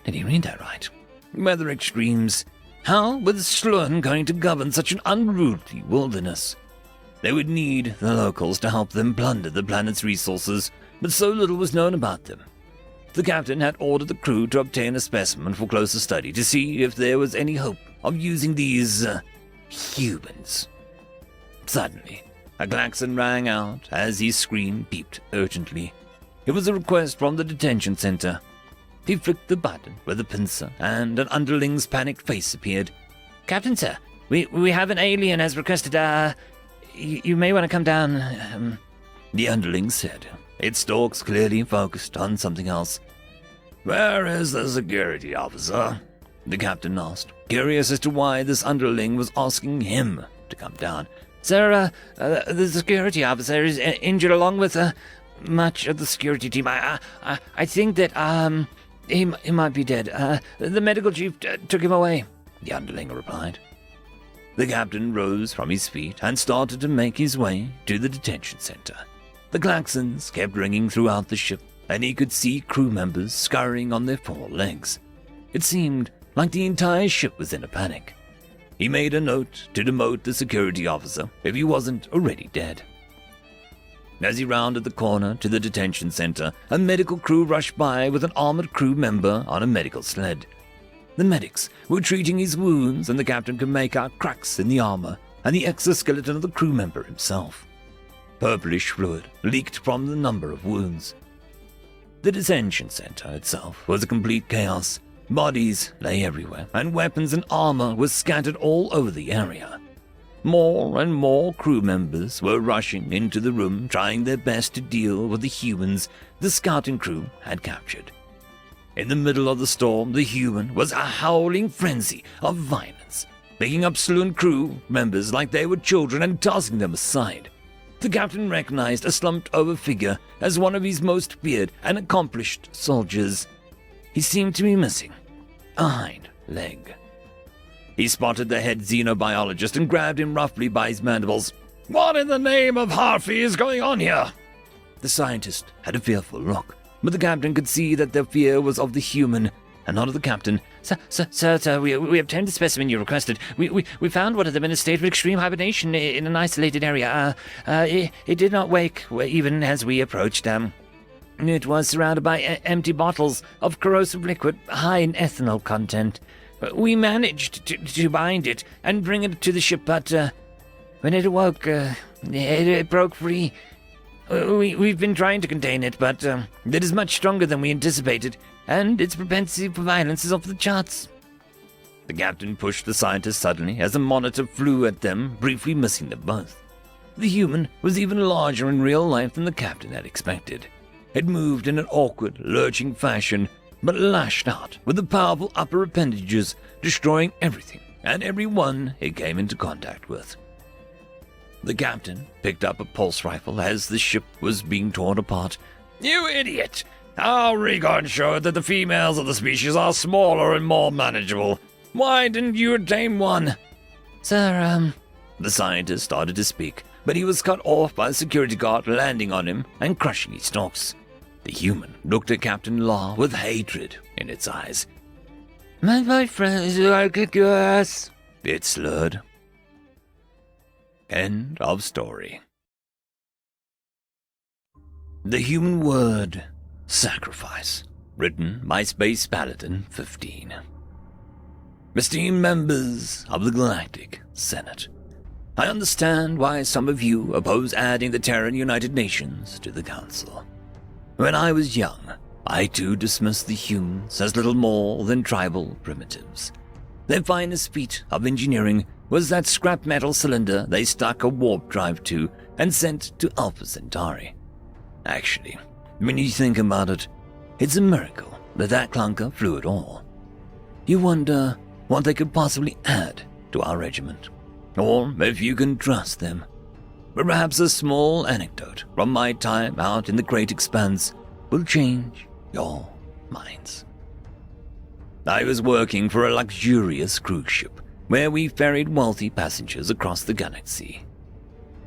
Speaker 2: Did he read that right? Weather extremes. How were the Slurn going to govern such an unruly wilderness? They would need the locals to help them plunder the planet's resources, but so little was known about them. The captain had ordered the crew to obtain a specimen for closer study to see if there was any hope of using these humans. Suddenly, a klaxon rang out as his screen beeped urgently. It was a request from the detention center. He flicked the button with a pincer, and an underling's panicked face appeared. "Captain, sir, we have an alien has requested, You may want to come down, the underling said, its stalks clearly focused on something else.
Speaker 1: Where is the security officer?
Speaker 2: The captain asked, curious as to why this underling was asking him to come down. Sir, the security officer is injured along with much of the security team. I think that he might be dead. The medical chief took him away, the underling replied. The captain rose from his feet and started to make his way to the detention center. The klaxons kept ringing throughout the ship, and he could see crew members scurrying on their four legs. It seemed like the entire ship was in a panic. He made a note to demote the security officer if he wasn't already dead. As he rounded the corner to the detention center, a medical crew rushed by with an armored crew member on a medical sled. The medics were treating his wounds, and the captain could make out cracks in the armor and the exoskeleton of the crew member himself. Purplish fluid leaked from the number of wounds. The detention center itself was a complete chaos. Bodies lay everywhere, and weapons and armor were scattered all over the area. More and more crew members were rushing into the room, trying their best to deal with the humans the scouting crew had captured. In the middle of the storm, the human was a howling frenzy of violence, picking up slain crew members like they were children and tossing them aside. The captain recognized a slumped-over figure as one of his most feared and accomplished soldiers. He seemed to be missing a hind leg. He spotted the head xenobiologist and grabbed him roughly by his mandibles.
Speaker 1: What in the name of Harvey is going on here?
Speaker 2: The scientist had a fearful look, but the captain could see that their fear was of the human and not of the captain. Sir, we obtained the specimen you requested. We found one of them in a state of extreme hibernation in an isolated area. It did not wake even as we approached. It was surrounded by empty bottles of corrosive liquid high in ethanol content. We managed to bind it and bring it to the ship, but when it awoke, it broke free. We've been trying to contain it, but it is much stronger than we anticipated, and its propensity for violence is off the charts. The captain pushed the scientist suddenly as a monitor flew at them, briefly missing them both. The human was even larger in real life than the captain had expected. It moved in an awkward, lurching fashion, but lashed out with the powerful upper appendages, destroying everything and everyone it came into contact with. The captain picked up a pulse rifle as the ship was being torn apart.
Speaker 1: You idiot! Our recon showed that the females of the species are smaller and more manageable. Why didn't you tame one?
Speaker 2: Sir, the scientist started to speak, but he was cut off by a security guard landing on him and crushing his stalks. The human looked at Captain Law with hatred in its eyes. My friends are good, it slurred. End of story. The human word, sacrifice, written by Space Paladin 15. Esteemed members of the Galactic Senate, I understand why some of you oppose adding the Terran United Nations to the Council. When I was young, I too dismissed the humans as little more than tribal primitives. Their finest feat of engineering was that scrap metal cylinder they stuck a warp drive to and sent to Alpha Centauri. Actually, when you think about it, it's a miracle that clunker flew at all. You wonder what they could possibly add to our regiment, or if you can trust them. Perhaps a small anecdote from my time out in the great expanse will change your minds. I was working for a luxurious cruise ship where we ferried wealthy passengers across the galaxy.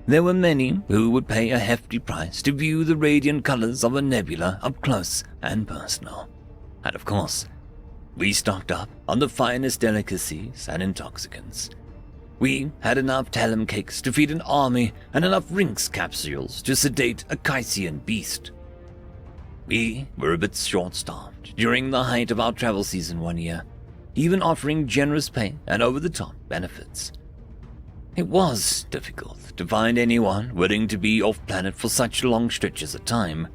Speaker 2: There were many who would pay a hefty price to view the radiant colors of a nebula up close and personal. And of course, we stocked up on the finest delicacies and intoxicants. We had enough talum cakes to feed an army and enough Rinks capsules to sedate a Caesian beast. We were a bit short-staffed during the height of our travel season one year, even offering generous pay and over-the-top benefits. It was difficult to find anyone willing to be off-planet for such long stretches of time.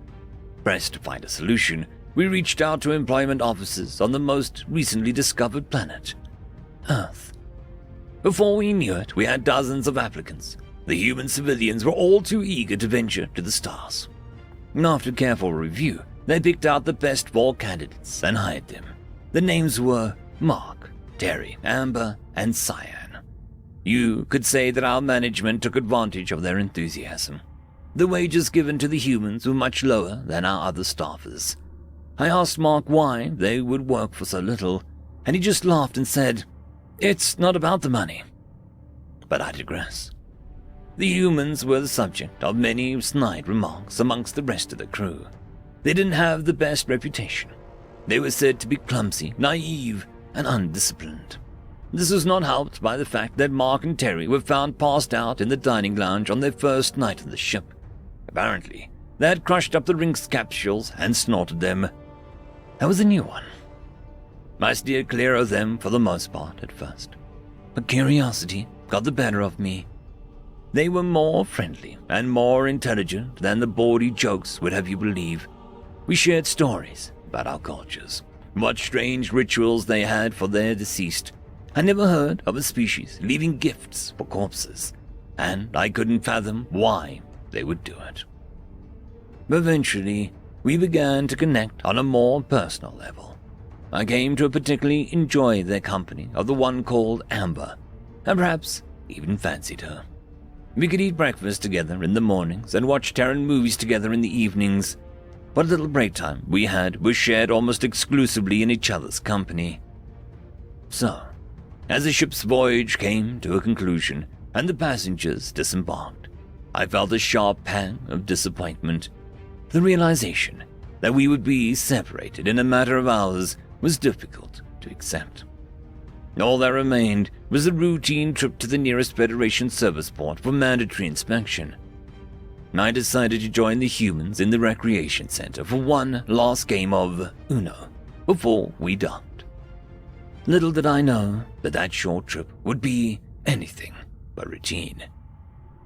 Speaker 2: Pressed to find a solution, we reached out to employment offices on the most recently discovered planet, Earth. Before we knew it, we had dozens of applicants. the human civilians were all too eager to venture to the stars. After careful review, they picked out the best 4 candidates and hired them. The names were Mark, Terry, Amber, and Cyan. You could say that our management took advantage of their enthusiasm. The wages given to the humans were much lower than our other staffers. I asked Mark why they would work for so little, and he just laughed and said, "It's not about the money." But I digress. The humans were the subject of many snide remarks amongst the rest of the crew. They didn't have the best reputation. They were said to be clumsy, naive, and undisciplined. This was not helped by the fact that Mark and Terry were found passed out in the dining lounge on their first night on the ship. Apparently, they had crushed up the Rinks capsules and snorted them. That was a new one. I steered clear of them for the most part at first, but curiosity got the better of me. They were more friendly and more intelligent than the bawdy jokes would have you believe. We shared stories about our cultures, what strange rituals they had for their deceased. I never heard of a species leaving gifts for corpses, and I couldn't fathom why they would do it. Eventually, we began to connect on a more personal level. I came to particularly enjoy their company of the one called Amber, and perhaps even fancied her. We could eat breakfast together in the mornings and watch Terran movies together in the evenings. What little break time we had was shared almost exclusively in each other's company. So, as the ship's voyage came to a conclusion and the passengers disembarked, I felt a sharp pang of disappointment. The realization that we would be separated in a matter of hours was difficult to accept. All that remained was a routine trip to the nearest Federation service port for mandatory inspection. I decided to join the humans in the recreation center for one last game of Uno before we docked. Little did I know that that short trip would be anything but routine.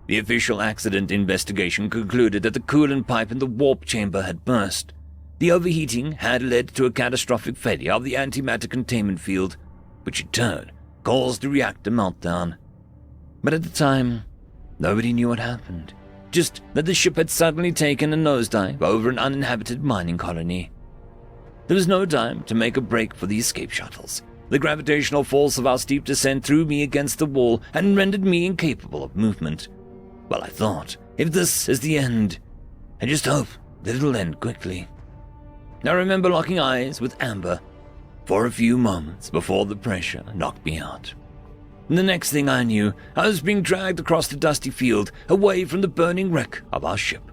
Speaker 2: The official accident investigation concluded that the coolant pipe in the warp chamber had burst. The overheating had led to a catastrophic failure of the antimatter containment field, which in turn caused the reactor meltdown. But at the time, nobody knew what happened, just that the ship had suddenly taken a nosedive over an uninhabited mining colony. There was no time to make a break for the escape shuttles. The gravitational force of our steep descent threw me against the wall and rendered me incapable of movement. Well, I thought, if this is the end, I just hope that it'll end quickly. I remember locking eyes with Amber for a few moments before the pressure knocked me out. And the next thing I knew, I was being dragged across the dusty field away from the burning wreck of our ship.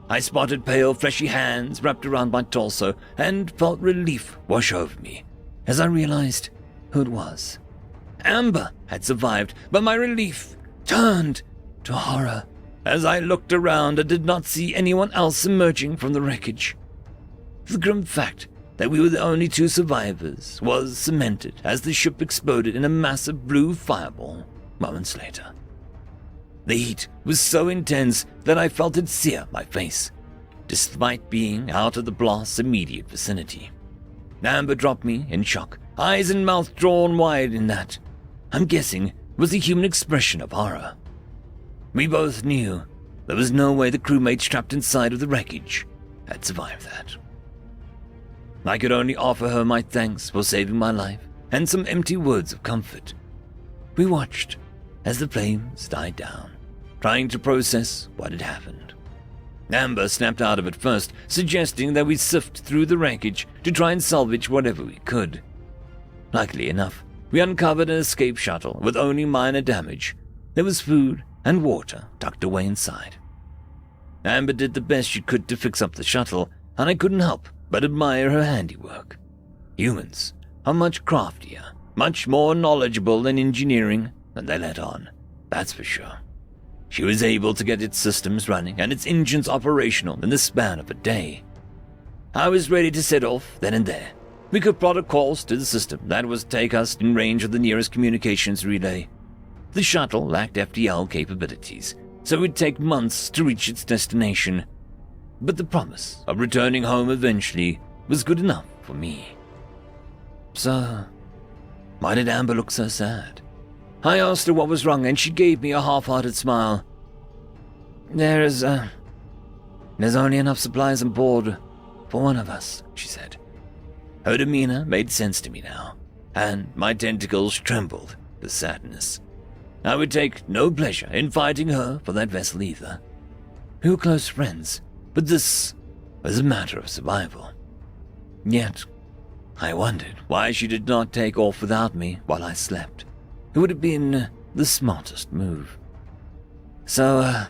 Speaker 2: I spotted pale, fleshy hands wrapped around my torso and felt relief wash over me as I realized who it was. Amber had survived, but my relief turned to horror as I looked around and did not see anyone else emerging from the wreckage. The grim fact that we were the only 2 survivors was cemented as the ship exploded in a massive blue fireball moments later. The heat was so intense that I felt it sear my face, despite being out of the blast's immediate vicinity. Amber dropped me in shock, eyes and mouth drawn wide in that, I'm guessing, was the human expression of horror. We both knew there was no way the crewmates trapped inside of the wreckage had survived that. I could only offer her my thanks for saving my life and some empty words of comfort. We watched as the flames died down, trying to process what had happened. Amber snapped out of it first, suggesting that we sift through the wreckage to try and salvage whatever we could. Luckily enough, we uncovered an escape shuttle with only minor damage. There was food and water tucked away inside. Amber did the best she could to fix up the shuttle, and I couldn't help but admire her handiwork. Humans are much craftier, much more knowledgeable in engineering than they let on, that's for sure. She was able to get its systems running and its engines operational in the span of a day. I was ready to set off then and there. We could plot a course to the system that was to take us in range of the nearest communications relay. The shuttle lacked FTL capabilities, so it would take months to reach its destination. But the promise of returning home eventually was good enough for me. So, why did Amber look so sad? I asked her what was wrong and she gave me a half-hearted smile. There's only enough supplies on board for one of us, she said. Her demeanor made sense to me now, and my tentacles trembled with sadness. I would take no pleasure in fighting her for that vessel either. We were close friends, but this was a matter of survival. Yet, I wondered why she did not take off without me while I slept. It would have been the smartest move. So,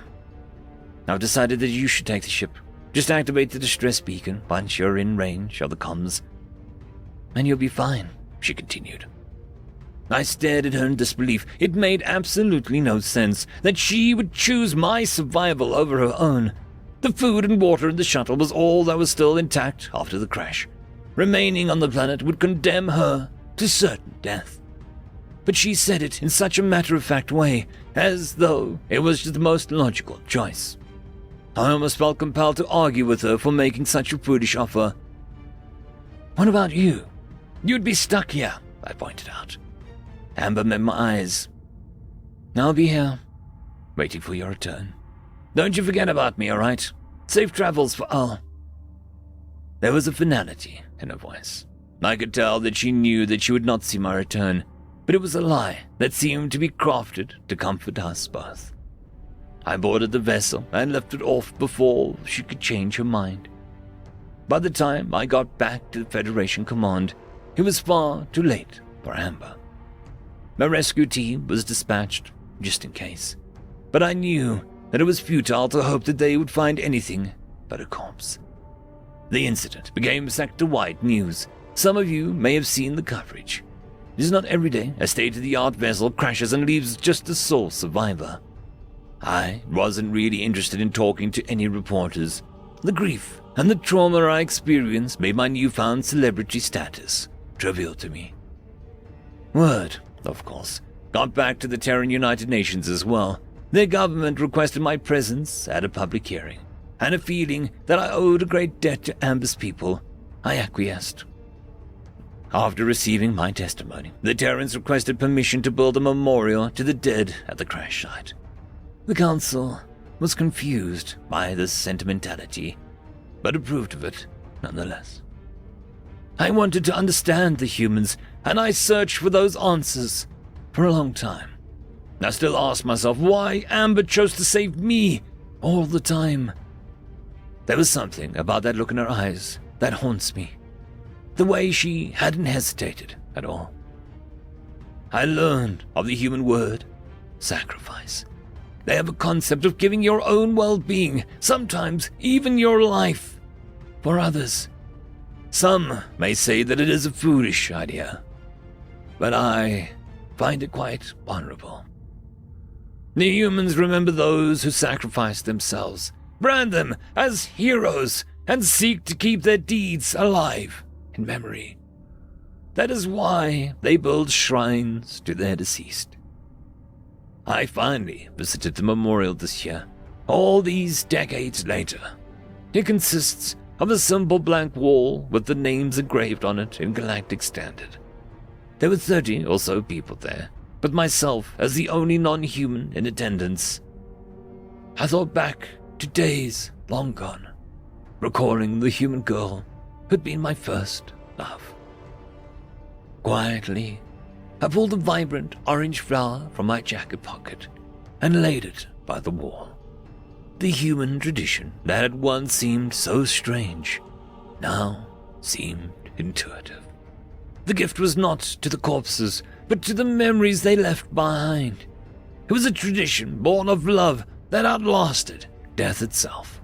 Speaker 2: I've decided that you should take the ship. Just activate the distress beacon once you're in range of the comms. And you'll be fine, she continued. I stared at her in disbelief. It made absolutely no sense that she would choose my survival over her own. The food and water in the shuttle was all that was still intact after the crash. Remaining on the planet would condemn her to certain death. But she said it in such a matter-of-fact way, as though it was just the most logical choice. I almost felt compelled to argue with her for making such a foolish offer. What about you? You'd be stuck here, I pointed out. Amber met my eyes. I'll be here, waiting for your return. Don't you forget about me, all right? Safe travels for all. There was a finality in her voice. I could tell that she knew that she would not see my return, but it was a lie that seemed to be crafted to comfort us both. I boarded the vessel and left it off before she could change her mind. By the time I got back to the Federation Command, it was far too late for Amber. My rescue team was dispatched, just in case, but I knew that it was futile to hope that they would find anything but a corpse. The incident became sector-wide news. Some of you may have seen the coverage. It is not every day a state-of-the-art vessel crashes and leaves just a sole survivor. I wasn't really interested in talking to any reporters. The grief and the trauma I experienced made my newfound celebrity status trivial to me. Word, of course, got back to the Terran United Nations as well. Their government requested my presence at a public hearing, and a feeling that I owed a great debt to Amber's people, I acquiesced. After receiving my testimony, the Terrans requested permission to build a memorial to the dead at the crash site. The council was confused by this sentimentality, but approved of it nonetheless. I wanted to understand the humans, and I searched for those answers for a long time. I still ask myself why Amber chose to save me all the time. There was something about that look in her eyes that haunts me. The way she hadn't hesitated at all. I learned of the human word, sacrifice. They have a concept of giving your own well-being, sometimes even your life, for others. Some may say that it is a foolish idea, but I find it quite honorable. The humans remember those who sacrifice themselves, brand them as heroes, and seek to keep their deeds alive in memory. That is why they build shrines to their deceased. I finally visited the memorial this year, all these decades later. It consists of a simple blank wall with the names engraved on it in galactic standard. There were 30 or so people there, but myself as the only non-human in attendance. I thought back to days long gone, recalling the human girl who'd been my first love. Quietly, I pulled a vibrant orange flower from my jacket pocket and laid it by the wall. The human tradition that had once seemed so strange now seemed intuitive. The gift was not to the corpses, but to the memories they left behind. It was a tradition born of love that outlasted death itself.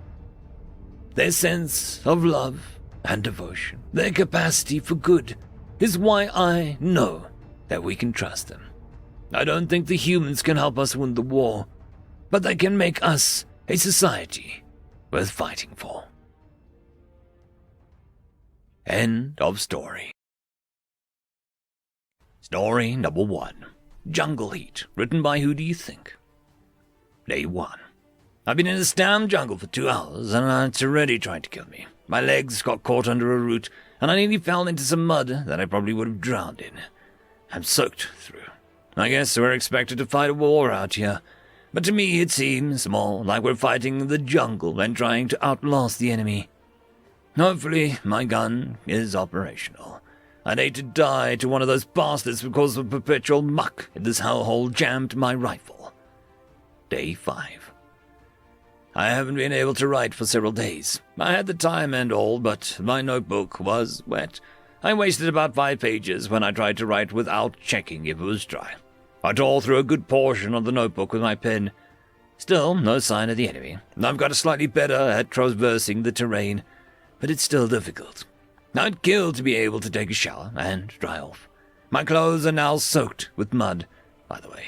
Speaker 2: Their sense of love and devotion, their capacity for good, is why I know that we can trust them. I don't think the humans can help us win the war, but they can make us a society worth fighting for. End of story. Story number 1. Jungle Heat, written by who do you think? Day 1. I've been in this damn jungle for 2 hours, and it's already trying to kill me. My legs got caught under a root, and I nearly fell into some mud that I probably would have drowned in. I'm soaked through. I guess we're expected to fight a war out here. But to me it seems more like we're fighting the jungle and trying to outlast the enemy. Hopefully my gun is operational. I'd hate to die to one of those bastards because of perpetual muck in this hellhole jammed my rifle. Day 5. I haven't been able to write for several days. I had the time and all, but my notebook was wet. I wasted about 5 pages when I tried to write without checking if it was dry. I tore through a good portion of the notebook with my pen. Still, no sign of the enemy. I've got slightly better at traversing the terrain, but it's still difficult. I'd kill to be able to take a shower and dry off. My clothes are now soaked with mud. By the way,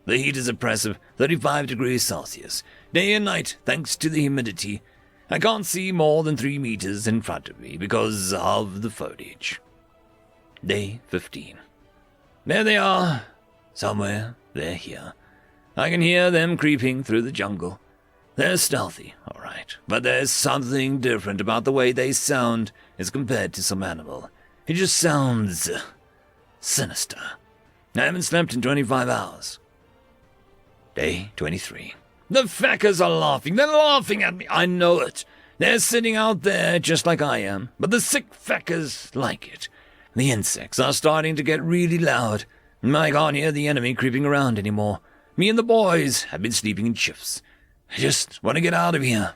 Speaker 2: the heat is oppressive, 35 degrees Celsius, day and night thanks to the humidity. I can't see more than 3 meters in front of me because of the foliage. Day 15. There they are. Somewhere they're here. I can hear them creeping through the jungle. They're stealthy, all right, but there's something different about the way they sound as compared to some animal. It just sounds sinister. I haven't slept in 25 hours. Day 23. The feckers are laughing. They're laughing at me. I know it. They're sitting out there just like I am, but the sick feckers like it. The insects are starting to get really loud. I can't hear the enemy creeping around anymore. Me and the boys have been sleeping in shifts. I just want to get out of here.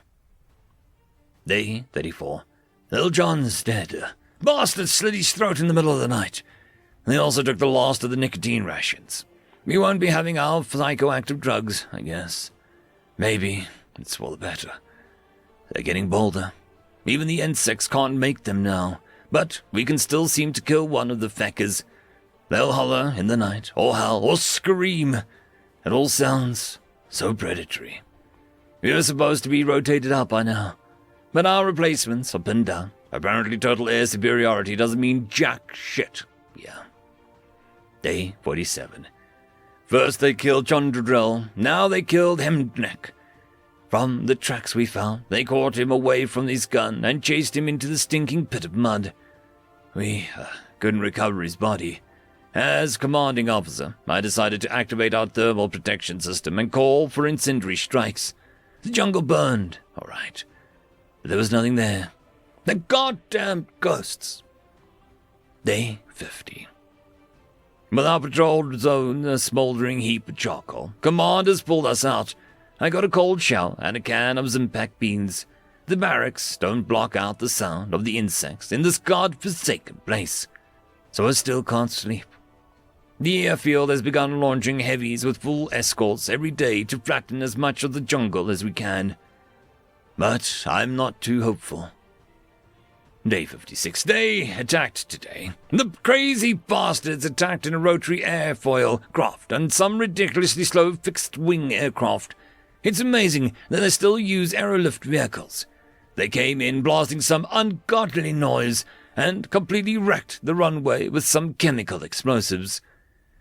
Speaker 2: Day 34. Little John's dead. Bastard slit his throat in the middle of the night. They also took the last of the nicotine rations. We won't be having our psychoactive drugs, I guess. Maybe it's for the better. They're getting bolder. Even the insects can't make them now, but we can still seem to kill one of the feckers. They'll holler in the night, or howl, or scream. It all sounds so predatory. We were supposed to be rotated out by now, but our replacements are pinned down. Apparently total air superiority doesn't mean jack shit. Yeah. Day 47. First they killed Chondradrell, now they killed Hemdnek. From the tracks we found, they caught him away from his gun and chased him into the stinking pit of mud. We couldn't recover his body. As commanding officer, I decided to activate our thermal protection system and call for incendiary strikes. The jungle burned, all right, but there was nothing there. The goddamn ghosts. Day 50. With our patrol zone a smoldering heap of charcoal, commanders pulled us out. I got a cold shower and a can of Zimpac beans. The barracks don't block out the sound of the insects in this god-forsaken place, so I still can't sleep. The airfield has begun launching heavies with full escorts every day to flatten as much of the jungle as we can. But I'm not too hopeful. Day 56. They attacked today. The crazy bastards attacked in a rotary airfoil craft and some ridiculously slow fixed-wing aircraft. It's amazing that they still use aerolift vehicles. They came in blasting some ungodly noise and completely wrecked the runway with some chemical explosives.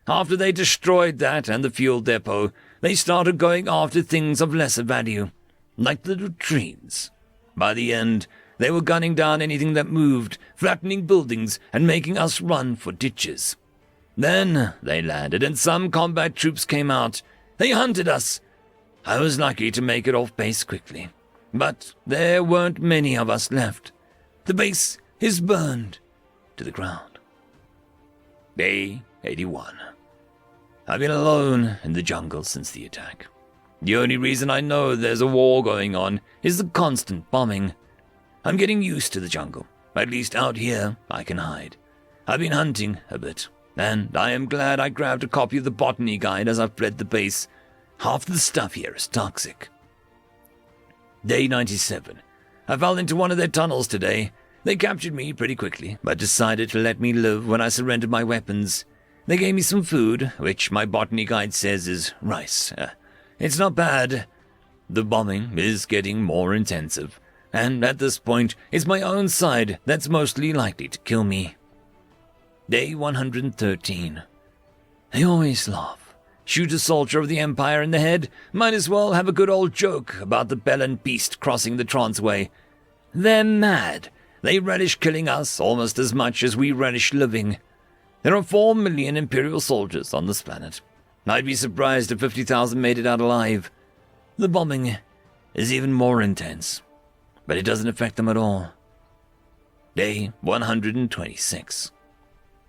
Speaker 2: After they destroyed that and the fuel depot, they started going after things of lesser value, like the latrines. By the end, they were gunning down anything that moved, flattening buildings and making us run for ditches. Then they landed and some combat troops came out. They hunted us. I was lucky to make it off base quickly, but there weren't many of us left. The base is burned to the ground. Day 81. I've been alone in the jungle since the attack. The only reason I know there's a war going on is the constant bombing. I'm getting used to the jungle. At least out here, I can hide. I've been hunting a bit, and I am glad I grabbed a copy of the botany guide as I fled the base. Half the stuff here is toxic. Day 97. I fell into one of their tunnels today. They captured me pretty quickly, but decided to let me live when I surrendered my weapons. They gave me some food, which my botany guide says is rice. It's not bad. The bombing is getting more intensive, and at this point, it's my own side that's mostly likely to kill me. Day 113. They always laugh. Shoot a soldier of the Empire in the head, might as well have a good old joke about the Bellin beast crossing the Transway. They're mad. They relish killing us almost as much as we relish living. There are 4 million Imperial soldiers on this planet. I'd be surprised if 50,000 made it out alive. The bombing is even more intense, but it doesn't affect them at all. Day 126.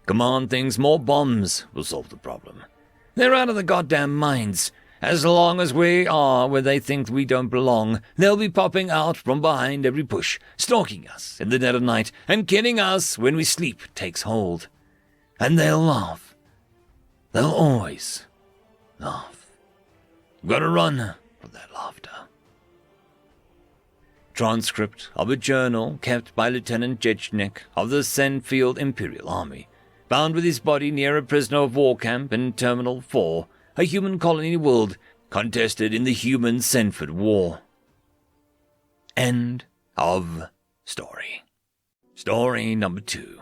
Speaker 2: Command thinks more bombs will solve the problem. They're out of their goddamn minds. As long as we are where they think we don't belong, they'll be popping out from behind every bush, stalking us in the dead of night, and killing us when we sleep takes hold. And they'll laugh. They'll always laugh. Gotta run from that laughter. Transcript of a journal kept by Lieutenant Jechnik of the Senfield Imperial Army, found with his body near a prisoner of war camp in Terminal 4, a human colony world contested in the human Senford War. End of story. Story number 2.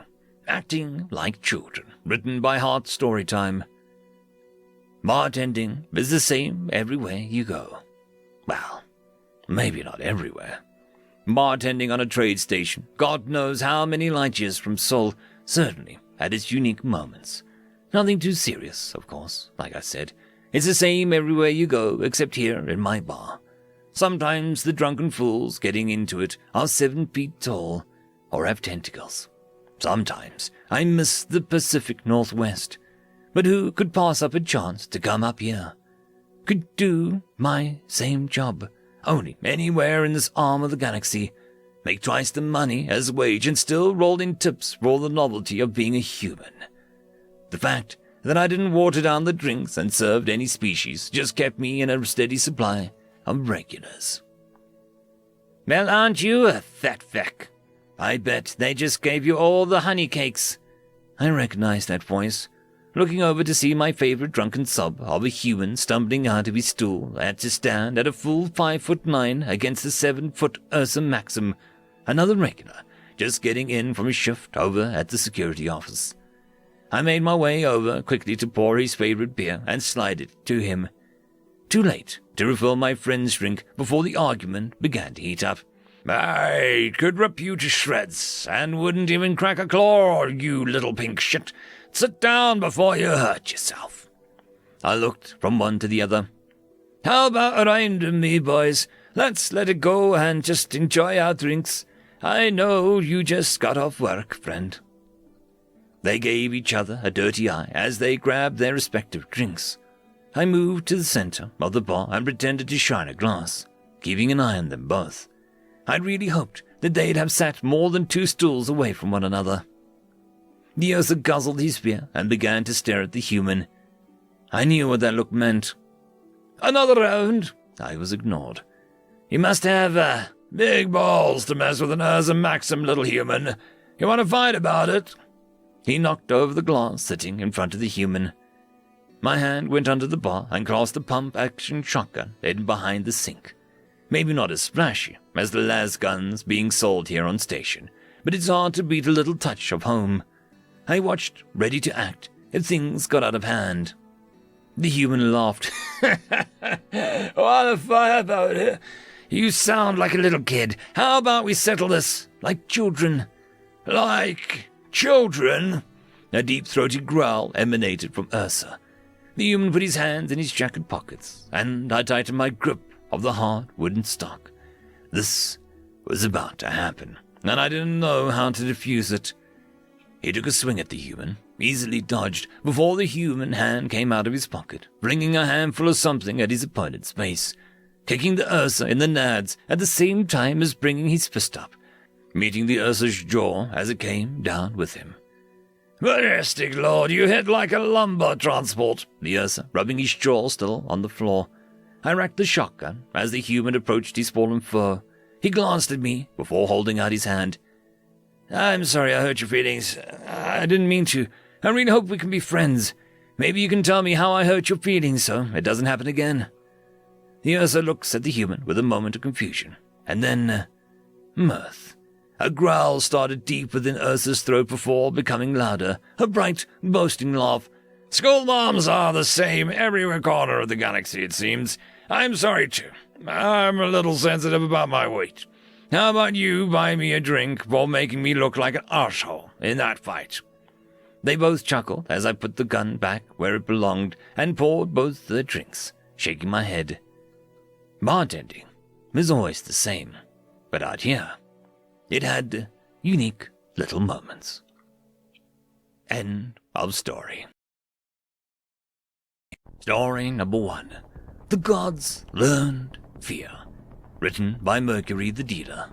Speaker 2: Acting Like Children, written by Heart Storytime. Bartending is the same everywhere you go. Well, maybe not everywhere. Bartending on a trade station, God knows how many light years from Seoul, certainly had its unique moments. Nothing too serious, of course, like I said. It's the same everywhere you go, except here in my bar. Sometimes the drunken fools getting into it are 7 feet tall, or have tentacles. Sometimes I miss the Pacific Northwest, but who could pass up a chance to come up here? Could do my same job, only anywhere in this arm of the galaxy, make twice the money as wage and still roll in tips for the novelty of being a human. The fact that I didn't water down the drinks and served any species just kept me in a steady supply of regulars. Well, aren't you a fat feck? I bet they just gave you all the honey cakes. I recognized that voice, looking over to see my favorite drunken sub of a human stumbling out of his stool had to stand at a full 5'9" against the 7-foot Ursa Maxim, another regular, just getting in from his shift over at the security office. I made my way over quickly to pour his favorite beer and slide it to him. Too late to refill my friend's drink before the argument began to heat up. I could rip you to shreds and wouldn't even crack a claw, you little pink shit. Sit down before you hurt yourself. I looked from one to the other. How about a round of me, boys? Let's let it go and just enjoy our drinks. I know you just got off work, friend. They gave each other a dirty eye as they grabbed their respective drinks. I moved to the center of the bar and pretended to shine a glass, keeping an eye on them both. I'd really hoped that they'd have sat more than 2 stools away from one another. The Ursa guzzled his beer and began to stare at the human. I knew what that look meant. Another round? I was ignored. You must have big balls to mess with an Ursa Maxim, little human. You want to fight about it? He knocked over the glass sitting in front of the human. My hand went under the bar and crossed the pump-action shotgun hidden behind the sink. Maybe not as splashy as the las guns being sold here on station, but it's hard to beat a little touch of home. I watched, ready to act, if things got out of hand. The human laughed. What a fire about it. You sound like a little kid. How about we settle this like children? Like children? A deep-throated growl emanated from Ursa. The human put his hands in his jacket pockets, and I tightened my grip of the hard wooden stock. This was about to happen, and I didn't know how to defuse it. He took a swing at the human, easily dodged before the human hand came out of his pocket, flinging a handful of something at his opponent's face, kicking the Ursa in the nads at the same time as bringing his fist up, meeting the Ursa's jaw as it came down with him. Majestic Lord, you hit like a lumber transport, the Ursa, rubbing his jaw still on the floor. I racked the shotgun as the human approached his fallen foe. He glanced at me before holding out his hand. I'm sorry I hurt your feelings. I didn't mean to. I really hope we can be friends. Maybe you can tell me how I hurt your feelings so it doesn't happen again. The Ursa looks at the human with a moment of confusion, and then mirth. A growl started deep within Ursa's throat before becoming louder, a bright, boasting laugh. School moms are the same every corner of the galaxy, it seems. I'm sorry, too. I'm a little sensitive about my weight. How about you buy me a drink for making me look like an arsehole in that fight? They both chuckled as I put the gun back where it belonged and poured both their drinks, shaking my head. Bartending was always the same, but out here, it had unique little moments. End of story. Story number 1. The Gods Learned Fear. Written by Mercury the Dealer.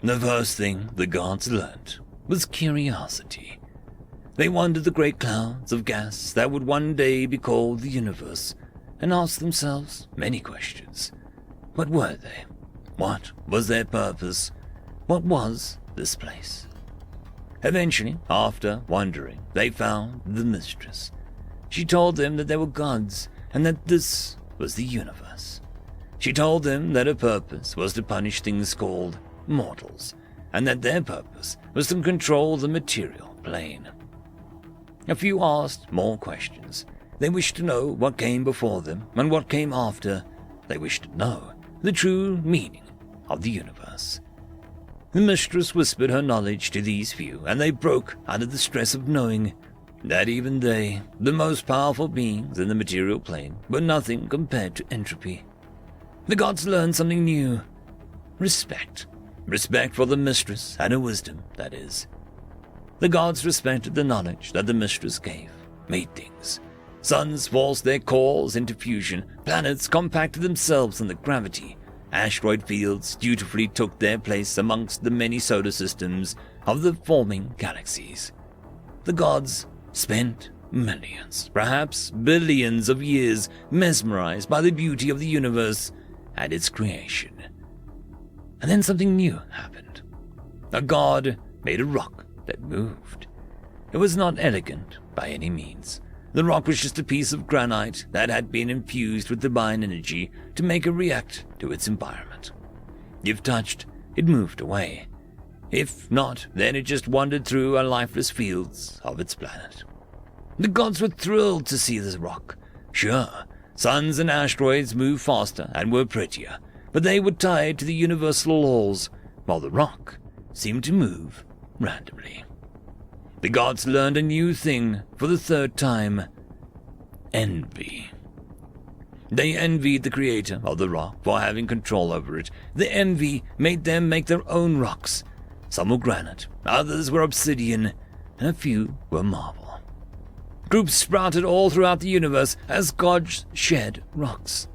Speaker 2: The first thing the gods learned was curiosity. They wandered the great clouds of gas that would one day be called the universe and asked themselves many questions. What were they? What was their purpose? What was this place? Eventually, after wandering, they found the mistress. She told them that there were gods and that this was the universe. She told them that her purpose was to punish things called mortals, and that their purpose was to control the material plane. A few asked more questions. They wished to know what came before them and what came after. They wished to know the true meaning of the universe. The mistress whispered her knowledge to these few, and they broke under the stress of knowing that even they, the most powerful beings in the material plane, were nothing compared to entropy. The gods learned something new. Respect. Respect for the mistress and her wisdom, that is. The gods respected the knowledge that the mistress gave, made things. Suns forced their cores into fusion, planets compacted themselves in the gravity, asteroid fields dutifully took their place amongst the many solar systems of the forming galaxies. The gods spent millions, perhaps billions of years mesmerized by the beauty of the universe and its creation. And then something new happened. A god made a rock that moved. It was not elegant by any means. The rock was just a piece of granite that had been infused with divine energy to make it react to its environment. If touched, it moved away. If not, then it just wandered through our lifeless fields of its planet. The gods were thrilled to see this rock. Sure, suns and asteroids moved faster and were prettier, but they were tied to the universal laws, while the rock seemed to move randomly. The gods learned a new thing for the third time: envy. They envied the creator of the rock for having control over it. The envy made them make their own rocks. Some were granite, others were obsidian, and a few were marble. Groups sprouted all throughout the universe as gods shed rocks.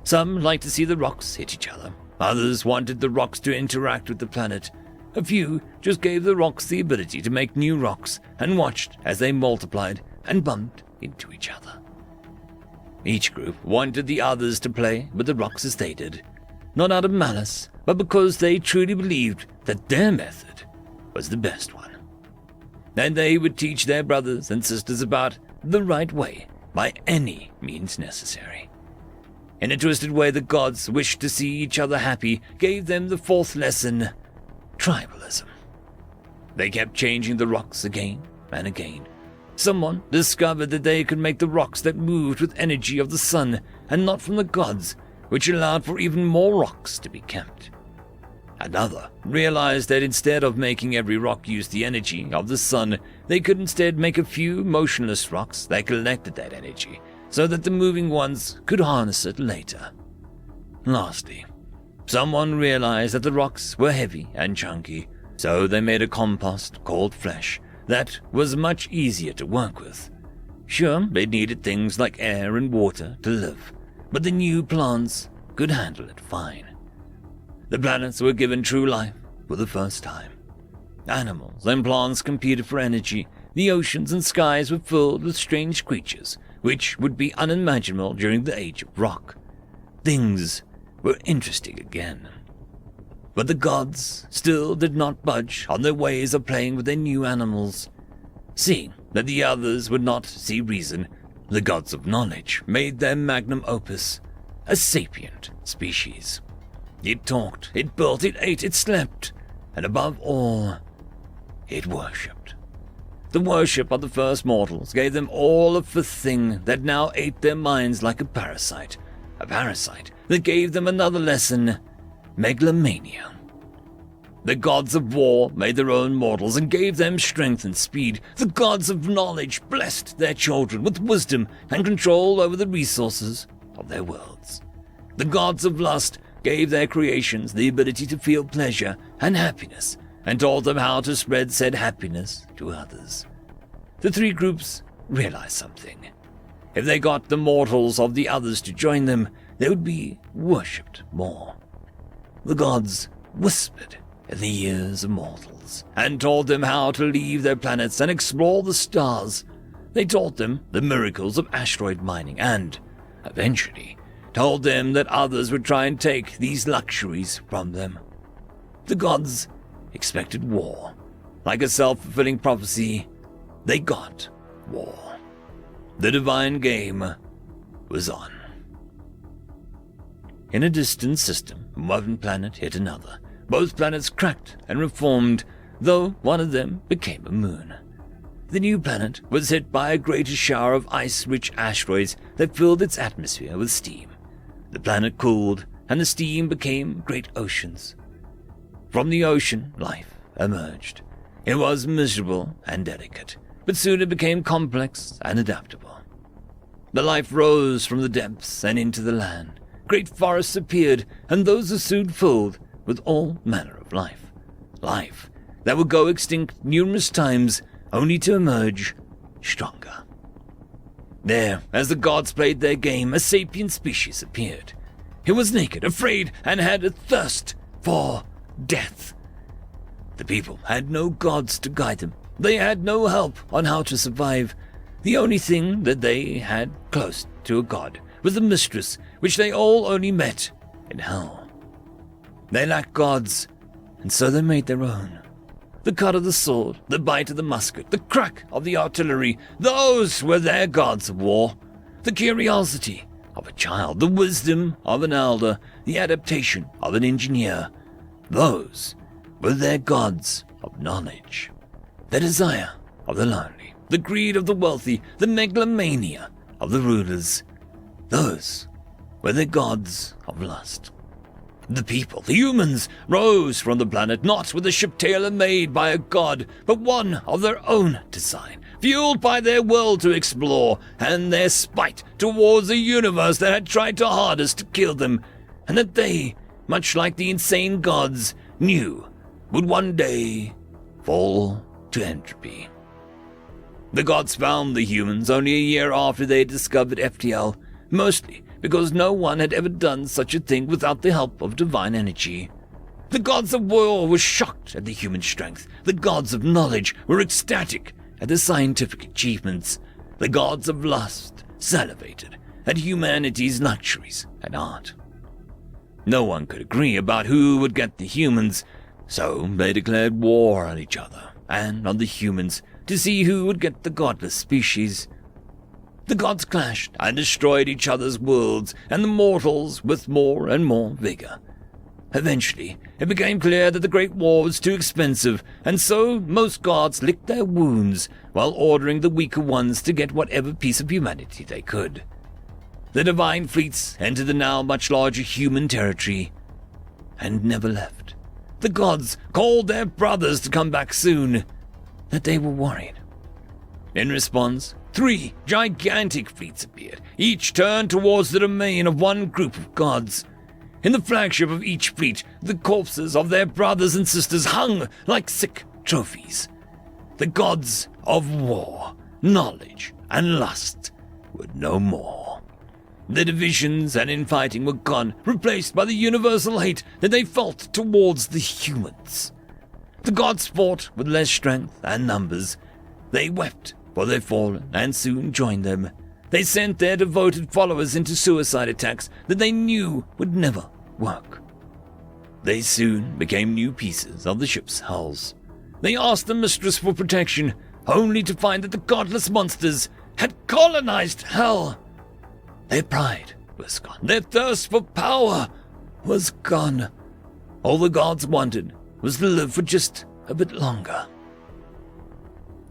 Speaker 2: Some liked to see the rocks hit each other. Others wanted the rocks to interact with the planet. A few just gave the rocks the ability to make new rocks and watched as they multiplied and bumped into each other. Each group wanted the others to play with the rocks as they did, not out of malice, but because they truly believed that their method was the best one. And they would teach their brothers and sisters about the right way by any means necessary. In a twisted way, the gods wished to see each other happy, gave them the fourth lesson: tribalism. They kept changing the rocks again and again. Someone discovered that they could make the rocks that moved with energy of the sun and not from the gods, which allowed for even more rocks to be kept. Another realized that instead of making every rock use the energy of the sun, they could instead make a few motionless rocks that collected that energy, so that the moving ones could harness it later. Lastly, someone realized that the rocks were heavy and chunky, so they made a compost called flesh that was much easier to work with. Sure, they needed things like air and water to live, but the new plants could handle it fine. The planets were given true life for the first time. Animals and plants competed for energy. The oceans and skies were filled with strange creatures, which would be unimaginable during the age of rock. Things were interesting again. But the gods still did not budge on their ways of playing with their new animals. Seeing that the others would not see reason, the gods of knowledge made their magnum opus, a sapient species. It talked, it built, it ate, it slept, and above all, it worshipped. The worship of the first mortals gave them all of the thing that now ate their minds like a parasite that gave them another lesson: megalomania. The gods of war made their own mortals and gave them strength and speed. The gods of knowledge blessed their children with wisdom and control over the resources of their worlds. The gods of lust gave their creations the ability to feel pleasure and happiness and taught them how to spread said happiness to others. The three groups realized something. If they got the mortals of the others to join them, they would be worshipped more. The gods whispered in the ears of mortals and taught them how to leave their planets and explore the stars. They taught them the miracles of asteroid mining and, eventually, told them that others would try and take these luxuries from them. The gods expected war. Like a self-fulfilling prophecy, they got war. The divine game was on. In a distant system, one planet hit another. Both planets cracked and reformed, though one of them became a moon. The new planet was hit by a greater shower of ice-rich asteroids that filled its atmosphere with steam. The planet cooled, and the steam became great oceans. From the ocean, life emerged. It was miserable and delicate, but soon it became complex and adaptable. The life rose from the depths and into the land. Great forests appeared, and those are soon filled with all manner of life. Life that would go extinct numerous times, only to emerge stronger. There, as the gods played their game, a sapient species appeared. It was naked, afraid, and had a thirst for death. The people had no gods to guide them. They had no help on how to survive. The only thing that they had close to a god was the mistress, which they all only met in hell. They lacked gods, and so they made their own. The cut of the sword, the bite of the musket, the crack of the artillery, those were their gods of war. The curiosity of a child, the wisdom of an elder, the adaptation of an engineer, those were their gods of knowledge. The desire of the lonely, the greed of the wealthy, the megalomania of the rulers, those were the gods of lust. The people, the humans, rose from the planet not with a ship tailor-made by a god, but one of their own design, fueled by their will to explore and their spite towards a universe that had tried their hardest to kill them, and that they, much like the insane gods, knew would one day fall to entropy. The gods found the humans only a year after they had discovered FTL, mostly because no one had ever done such a thing without the help of divine energy. The gods of war were shocked at the human strength. The gods of knowledge were ecstatic at the scientific achievements. The gods of lust salivated at humanity's luxuries and art. No one could agree about who would get the humans, so they declared war on each other and on the humans to see who would get the godless species. The gods clashed and destroyed each other's worlds and the mortals with more and more vigor. Eventually, it became clear that the Great War was too expensive, and so most gods licked their wounds while ordering the weaker ones to get whatever piece of humanity they could. The divine fleets entered the now much larger human territory and never left. The gods called their brothers to come back soon, that they were worried. In response, 3 gigantic fleets appeared, each turned towards the domain of one group of gods. In the flagship of each fleet, the corpses of their brothers and sisters hung like sick trophies. The gods of war, knowledge, and lust were no more. The divisions and infighting were gone, replaced by the universal hate that they felt towards the humans. The gods fought with less strength and numbers. They wept for their fallen and soon joined them. They sent their devoted followers into suicide attacks that they knew would never work. They soon became new pieces of the ship's hulls. They asked the mistress for protection, only to find that the godless monsters had colonized hell. Their pride was gone. Their thirst for power was gone. All the gods wanted was to live for just a bit longer.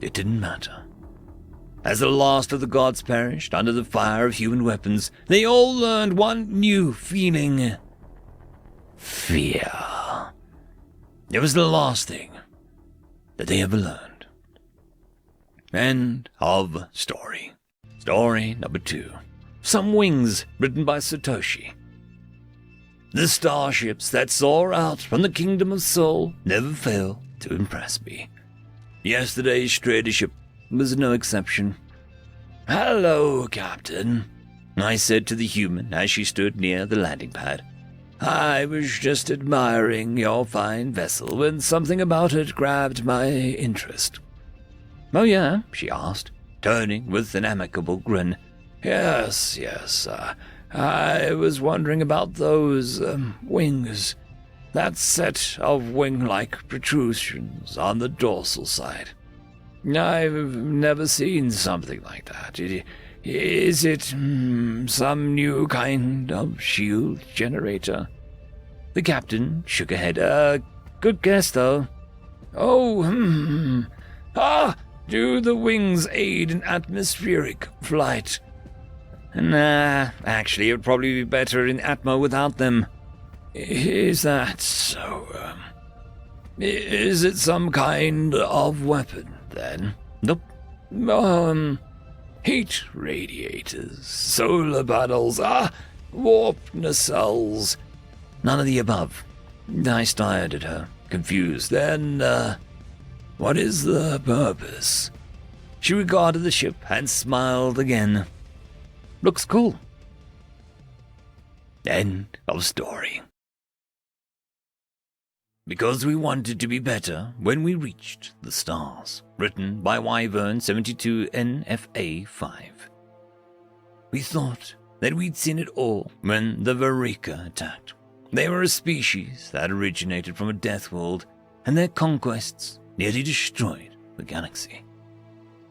Speaker 2: It didn't matter. As the last of the gods perished under the fire of human weapons, they all learned one new feeling: fear. It was the last thing that they ever learned. End of story. Story number 2. Some Wings, written by Satoshi. The starships that soar out from the kingdom of Soul never fail to impress me. Yesterday's tradership was no exception. "Hello, Captain," I said to the human as she stood near the landing pad. "I was just admiring your fine vessel when something about it grabbed my interest." "Oh yeah?" she asked, turning with an amicable grin. Yes, I was wondering about those, wings. That set of wing-like protrusions on the dorsal side. I've never seen something like that. Is it some new kind of shield generator?" The captain shook her head. Good guess, though. "Oh, do the wings aid in atmospheric flight?" "Nah, actually, it would probably be better in Atmo without them." "Is that so? Is it some kind of weapon, then?" "Nope." Heat radiators, solar panels, warp nacelles." "None of the above." I stared at her, confused. "Then, what is the purpose?" She regarded the ship and smiled again. "Looks cool." End of story. Because we wanted to be better when we reached the stars. Written by Wyvern 72 NFA5. We thought that we'd seen it all when the Varika attacked. They were a species that originated from a death world, and their conquests nearly destroyed the galaxy.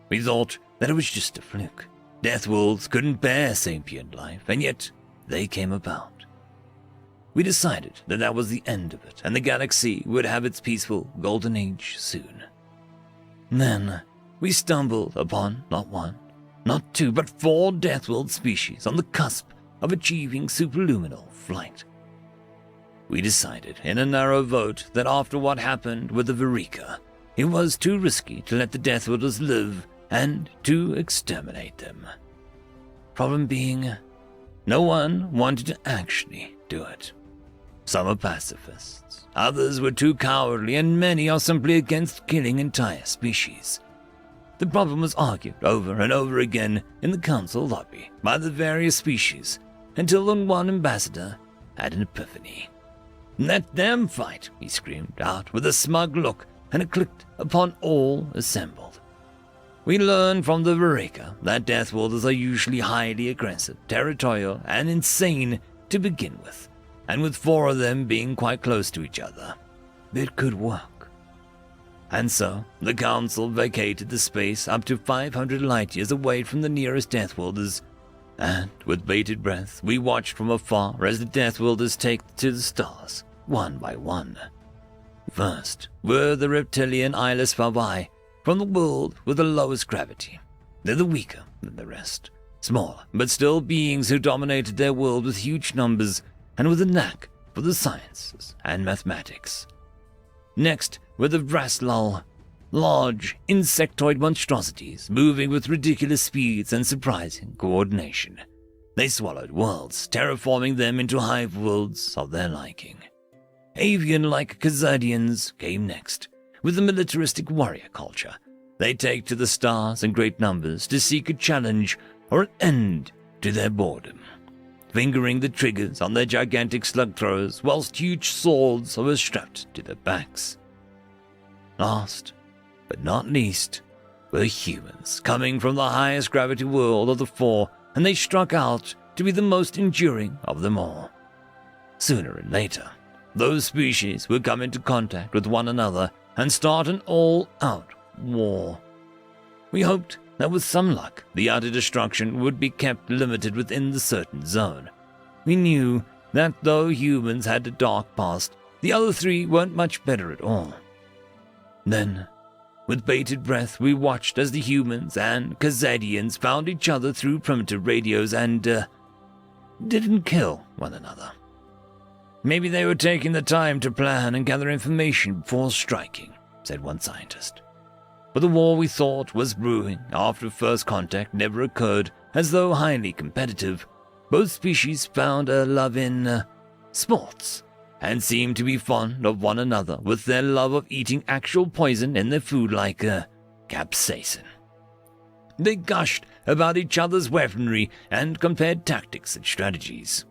Speaker 2: We thought that it was just a fluke. Death worlds couldn't bear sapient life, and yet they came about. We decided that that was the end of it, and the galaxy would have its peaceful golden age soon. Then we stumbled upon not one, not two, but 4 Deathworld species on the cusp of achieving superluminal flight. We decided in a narrow vote that after what happened with the Varika, it was too risky to let the Deathworlders live and to exterminate them. Problem being, no one wanted to actually do it. Some are pacifists, others were too cowardly, and many are simply against killing entire species. The problem was argued over and over again in the council lobby by the various species, until one ambassador had an epiphany. "Let them fight," he screamed out with a smug look, and it clicked upon all assembled. We learned from the Varika that Deathworlders are usually highly aggressive, territorial, and insane to begin with, and with 4 of them being quite close to each other, it could work. And so, the Council vacated the space up to 500 light-years away from the nearest Deathworlders, and with bated breath, we watched from afar as the Deathworlders take to the stars, one by one. First were the reptilian Eyeless Fabai, from the world with the lowest gravity. They're the weaker than the rest, smaller, but still beings who dominated their world with huge numbers and with a knack for the sciences and mathematics. Next were the Vraslal, large insectoid monstrosities moving with ridiculous speeds and surprising coordination. They swallowed worlds, terraforming them into hive worlds of their liking. Avian-like Khazadians came next, with a militaristic warrior culture. They take to the stars in great numbers to seek a challenge or an end to their boredom, fingering the triggers on their gigantic slug throwers whilst huge swords were strapped to their backs. Last, but not least, were humans coming from the highest gravity world of the 4, and they struck out to be the most enduring of them all. Sooner or later, those species would come into contact with one another and start an all-out war. We hoped that with some luck, the utter destruction would be kept limited within the certain zone. We knew that though humans had a dark past, the other 3 weren't much better at all. Then, with bated breath, we watched as the humans and Khazadians found each other through primitive radios and, didn't kill one another. Maybe they were taking the time to plan and gather information before striking, said one scientist. But the war we thought was brewing after first contact never occurred, as though highly competitive. Both species found a love in sports, and seemed to be fond of one another with their love of eating actual poison in their food like capsaicin. They gushed about each other's weaponry and compared tactics and strategies.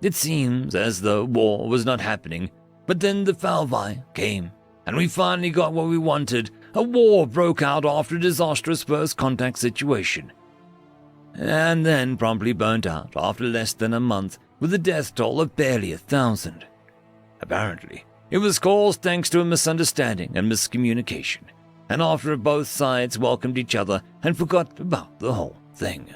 Speaker 2: It seems as though war was not happening, but then the Falvi came, and we finally got what we wanted. A war broke out after a disastrous first contact situation, and then promptly burnt out after less than a month with a death toll of barely 1,000. Apparently, it was caused thanks to a misunderstanding and miscommunication, and after both sides welcomed each other and forgot about the whole thing.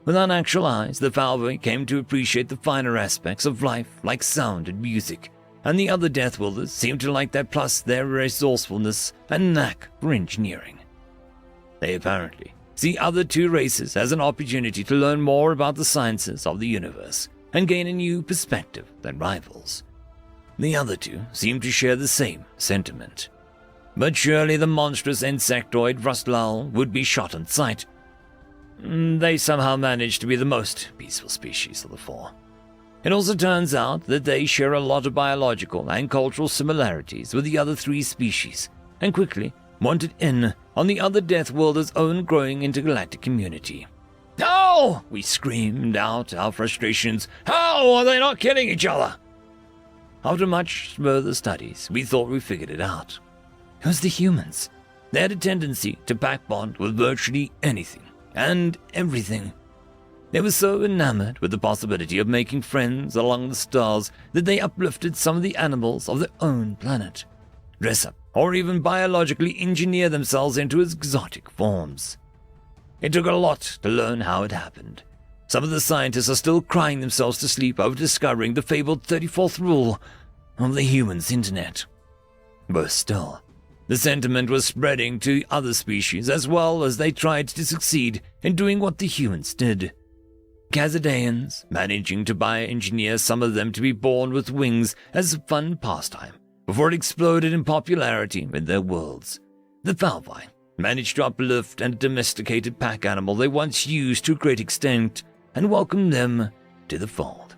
Speaker 2: With unactual eyes, the Falvi came to appreciate the finer aspects of life like sound and music, and the other Deathworlders seemed to like that plus their resourcefulness and knack for engineering. They apparently see other two races as an opportunity to learn more about the sciences of the universe and gain a new perspective than rivals. The other two seem to share the same sentiment. But surely the monstrous insectoid Rustlal would be shot on sight. They somehow managed to be the most peaceful species of the four. It also turns out that they share a lot of biological and cultural similarities with the other three species, and quickly wanted in on the other Deathworlders' own growing intergalactic community. "How?" we screamed out our frustrations. "How are they not killing each other?" After much further studies, we thought we figured it out. It was the humans. They had a tendency to pack bond with virtually anything and everything. They were so enamored with the possibility of making friends along the stars that they uplifted some of the animals of their own planet, dress up, or even biologically engineer themselves into exotic forms. It took a lot to learn how it happened. Some of the scientists are still crying themselves to sleep over discovering the fabled 34th rule of the humans' internet. Worse still, the sentiment was spreading to other species as well as they tried to succeed in doing what the humans did. Kazadaeans managing to bioengineer some of them to be born with wings as a fun pastime before it exploded in popularity in their worlds. The Falvi managed to uplift and domesticated pack animal they once used to a great extent and welcome them to the fold.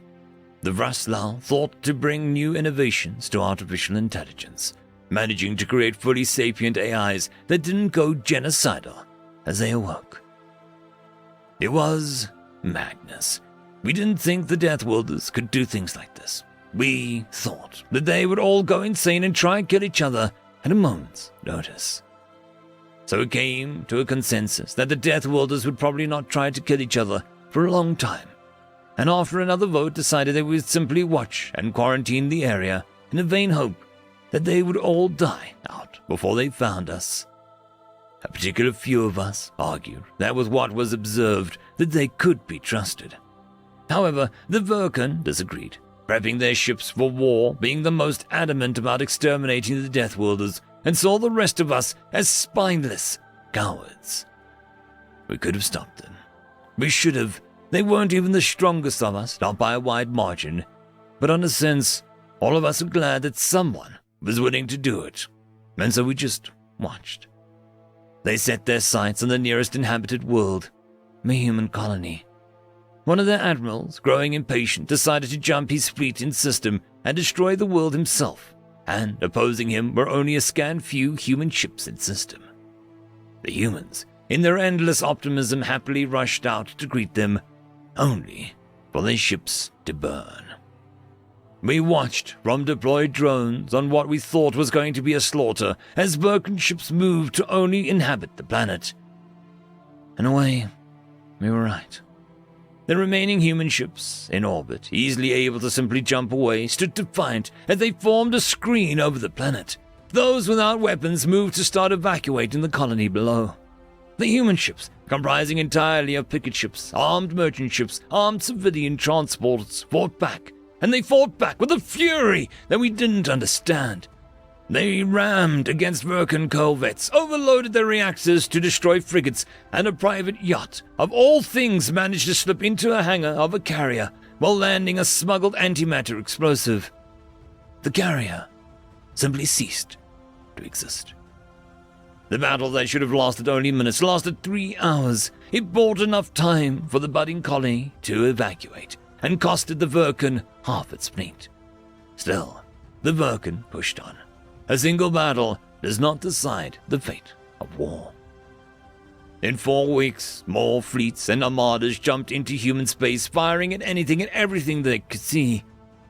Speaker 2: The Vraslau thought to bring new innovations to artificial intelligence, managing to create fully sapient AIs that didn't go genocidal as they awoke. It was madness. We didn't think the Deathworlders could do things like this. We thought that they would all go insane and try and kill each other at a moment's notice. So it came to a consensus that the Deathworlders would probably not try to kill each other for a long time, and after another vote decided they would simply watch and quarantine the area in a vain hope that they would all die out before they found us. A particular few of us argued that with what was observed that they could be trusted. However, the Vulcan disagreed, prepping their ships for war, being the most adamant about exterminating the Deathworlders, and saw the rest of us as spineless cowards. We could have stopped them. We should have. They weren't even the strongest of us, not by a wide margin, but in a sense, all of us were glad that someone was willing to do it, and so we just watched. They set their sights on the nearest inhabited world, a human colony. One of their admirals, growing impatient, decided to jump his fleet in system and destroy the world himself, and opposing him were only a scant few human ships in system. The humans, in their endless optimism, happily rushed out to greet them, only for their ships to burn. We watched from deployed drones on what we thought was going to be a slaughter as Vulcan ships moved to only inhabit the planet. In a way, we were right. The remaining human ships in orbit, easily able to simply jump away, stood defiant as they formed a screen over the planet. Those without weapons moved to start evacuating the colony below. The human ships, comprising entirely of picket ships, armed merchant ships, armed civilian transports, fought back, and they fought back with a fury that we didn't understand. They rammed against Vulcan corvettes, overloaded their reactors to destroy frigates, and a private yacht, of all things, managed to slip into a hangar of a carrier, while landing a smuggled antimatter explosive. The carrier simply ceased to exist. The battle that should have lasted only minutes lasted 3 hours. It bought enough time for the budding colony to evacuate and costed the Vulcan half its fleet. Still, the Vulcan pushed on. A single battle does not decide the fate of war. In 4 weeks, more fleets and armadas jumped into human space, firing at anything and everything they could see.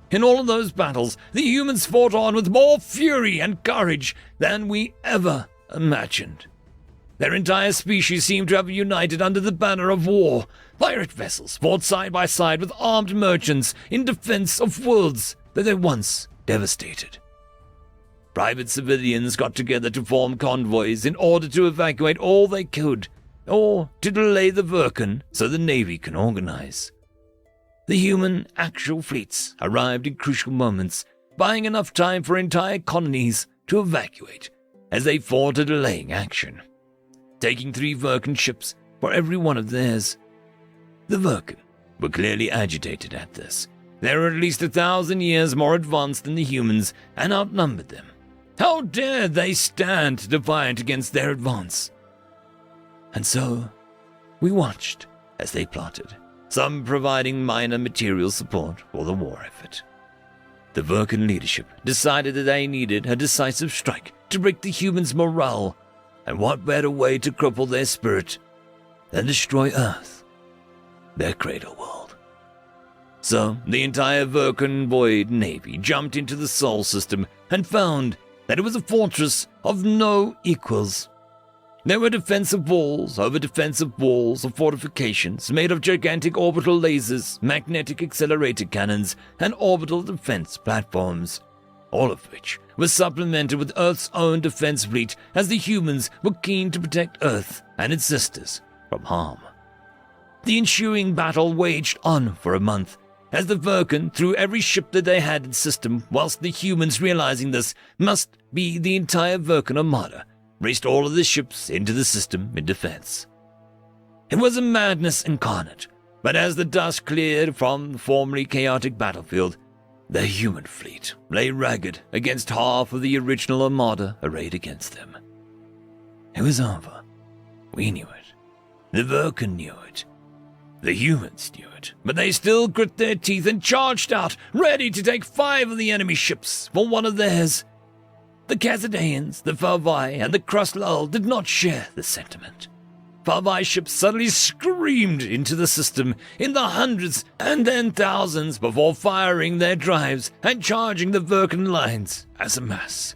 Speaker 2: In all of those battles, the humans fought on with more fury and courage than we ever imagined. Their entire species seemed to have united under the banner of war. Pirate vessels fought side by side with armed merchants in defense of worlds that they once devastated. Private civilians got together to form convoys in order to evacuate all they could, or to delay the Vulcan so the Navy can organize. The human actual fleets arrived in crucial moments, buying enough time for entire colonies to evacuate as they fought a delaying action, taking 3 Vulcan ships for every one of theirs. The Vulcan were clearly agitated at this. They were at least 1,000 years more advanced than the humans and outnumbered them. How dare they stand defiant against their advance? And so, we watched as they plotted, some providing minor material support for the war effort. The Vulcan leadership decided that they needed a decisive strike to break the humans' morale, and what better way to cripple their spirit than destroy Earth, their cradle world. So, the entire Vulcan Void Navy jumped into the Sol system and found that it was a fortress of no equals. There were defensive walls over defensive walls of fortifications made of gigantic orbital lasers, magnetic accelerator cannons, and orbital defense platforms, all of which was supplemented with Earth's own defense fleet, as the humans were keen to protect Earth and its sisters from harm. The ensuing battle waged on for a month, as the Vulcan threw every ship that they had in system, whilst the humans, realizing this must be the entire Vulcan armada, raced all of the ships into the system in defense. It was a madness incarnate, but as the dust cleared from the formerly chaotic battlefield, the human fleet lay ragged against half of the original armada arrayed against them. It was over. We knew it. The Vulcan knew it. The humans knew it, but they still grit their teeth and charged out, ready to take 5 of the enemy ships for one of theirs. The Khazadaeans, the Falvi, and the Kruslull did not share the sentiment. Falvi ships suddenly screamed into the system in the hundreds and then thousands before firing their drives and charging the Vulcan lines as a mass.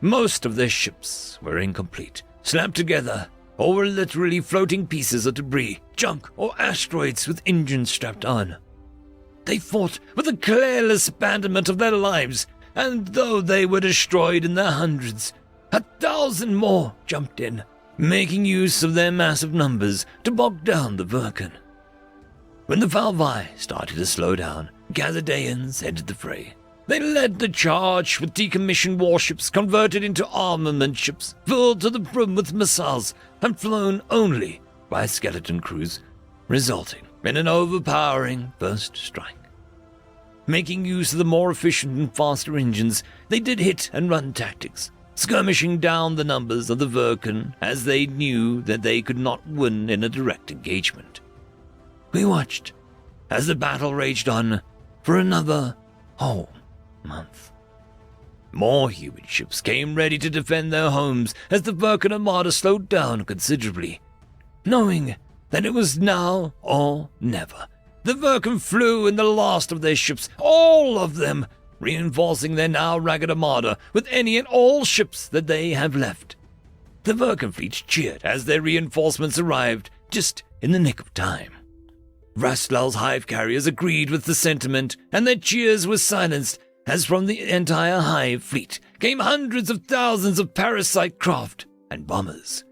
Speaker 2: Most of their ships were incomplete, slapped together, or were literally floating pieces of debris, junk, or asteroids with engines strapped on. They fought with a careless abandonment of their lives, and though they were destroyed in their hundreds, 1,000 more jumped in, making use of their massive numbers to bog down the Vulcan. When the Falvi started to slow down, Khazadaeans entered the fray. They led the charge with decommissioned warships converted into armament ships filled to the brim with missiles and flown only by skeleton crews, resulting in an overpowering first strike. Making use of the more efficient and faster engines, they did hit-and-run tactics, skirmishing down the numbers of the Vulcan as they knew that they could not win in a direct engagement. We watched as the battle raged on for another whole month. More human ships came ready to defend their homes as the Vulcan armada slowed down considerably. Knowing that it was now or never, the Vulcan flew in the last of their ships, all of them, reinforcing their now ragged armada with any and all ships that they have left. The Vulcan fleet cheered as their reinforcements arrived just in the nick of time. Rastlall's hive carriers agreed with the sentiment, and their cheers were silenced as from the entire hive fleet came hundreds of thousands of parasite craft and bombers.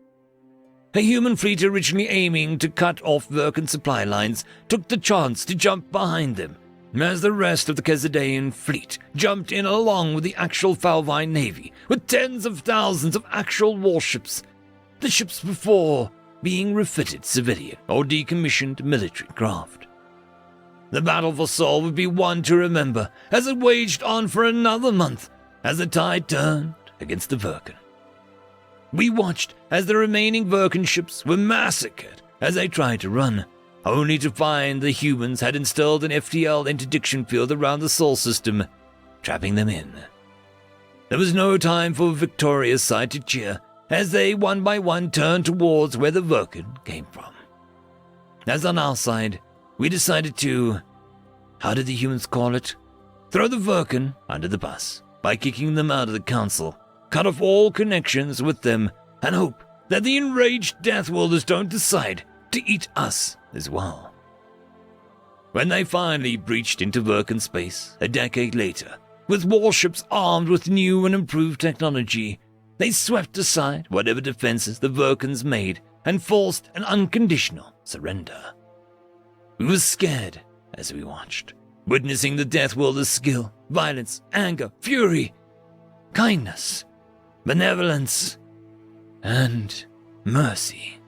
Speaker 2: A human fleet originally aiming to cut off Vulcan supply lines took the chance to jump behind them, as the rest of the Khazadaean fleet jumped in along with the actual Falvi navy, with tens of thousands of actual warships, the ships before being refitted civilian or decommissioned military craft. The battle for Sol would be one to remember, as it waged on for another month, as the tide turned against the Vulcan. We watched as the remaining Vulcan ships were massacred as they tried to run, only to find the humans had installed an FTL interdiction field around the Sol system, trapping them in. There was no time for Victoria's side to cheer, as they one by one turned towards where the Vulcan came from. As on our side, we decided to, how did the humans call it? Throw the Vulcan under the bus by kicking them out of the council, cut off all connections with them, and hope that the enraged Deathworlders don't decide to eat us as well. When they finally breached into Vulcan space a decade later, with warships armed with new and improved technology, they swept aside whatever defenses the Vulcans made and forced an unconditional surrender. We were scared as we watched, witnessing the Deathworlders' skill, violence, anger, fury, kindness, benevolence, and mercy.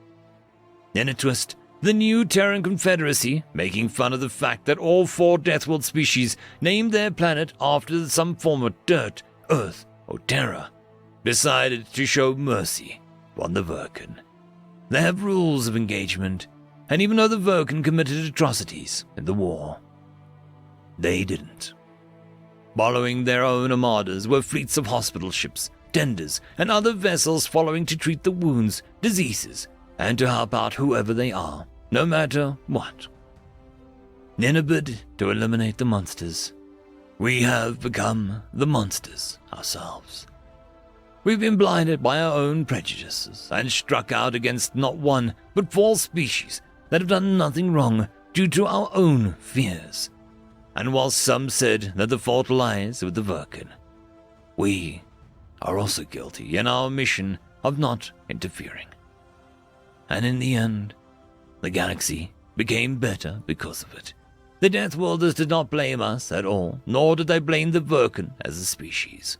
Speaker 2: In a twist, the new Terran Confederacy, making fun of the fact that all 4 Deathworld species named their planet after some form of dirt, earth, or terror, decided to show mercy on the Vulcan. They have rules of engagement, and even though the Vulcan committed atrocities in the war, they didn't. Following their own armadas were fleets of hospital ships, tenders, and other vessels following to treat the wounds, diseases, and to help out whoever they are, no matter what. In a bid to eliminate the monsters, we have become the monsters ourselves. We've been blinded by our own prejudices and struck out against not one but 4 species that have done nothing wrong due to our own fears. And while some said that the fault lies with the Vulcan, we are also guilty in our mission of not interfering. And in the end, the galaxy became better because of it. The Deathworlders did not blame us at all, nor did they blame the Vulcan as a species.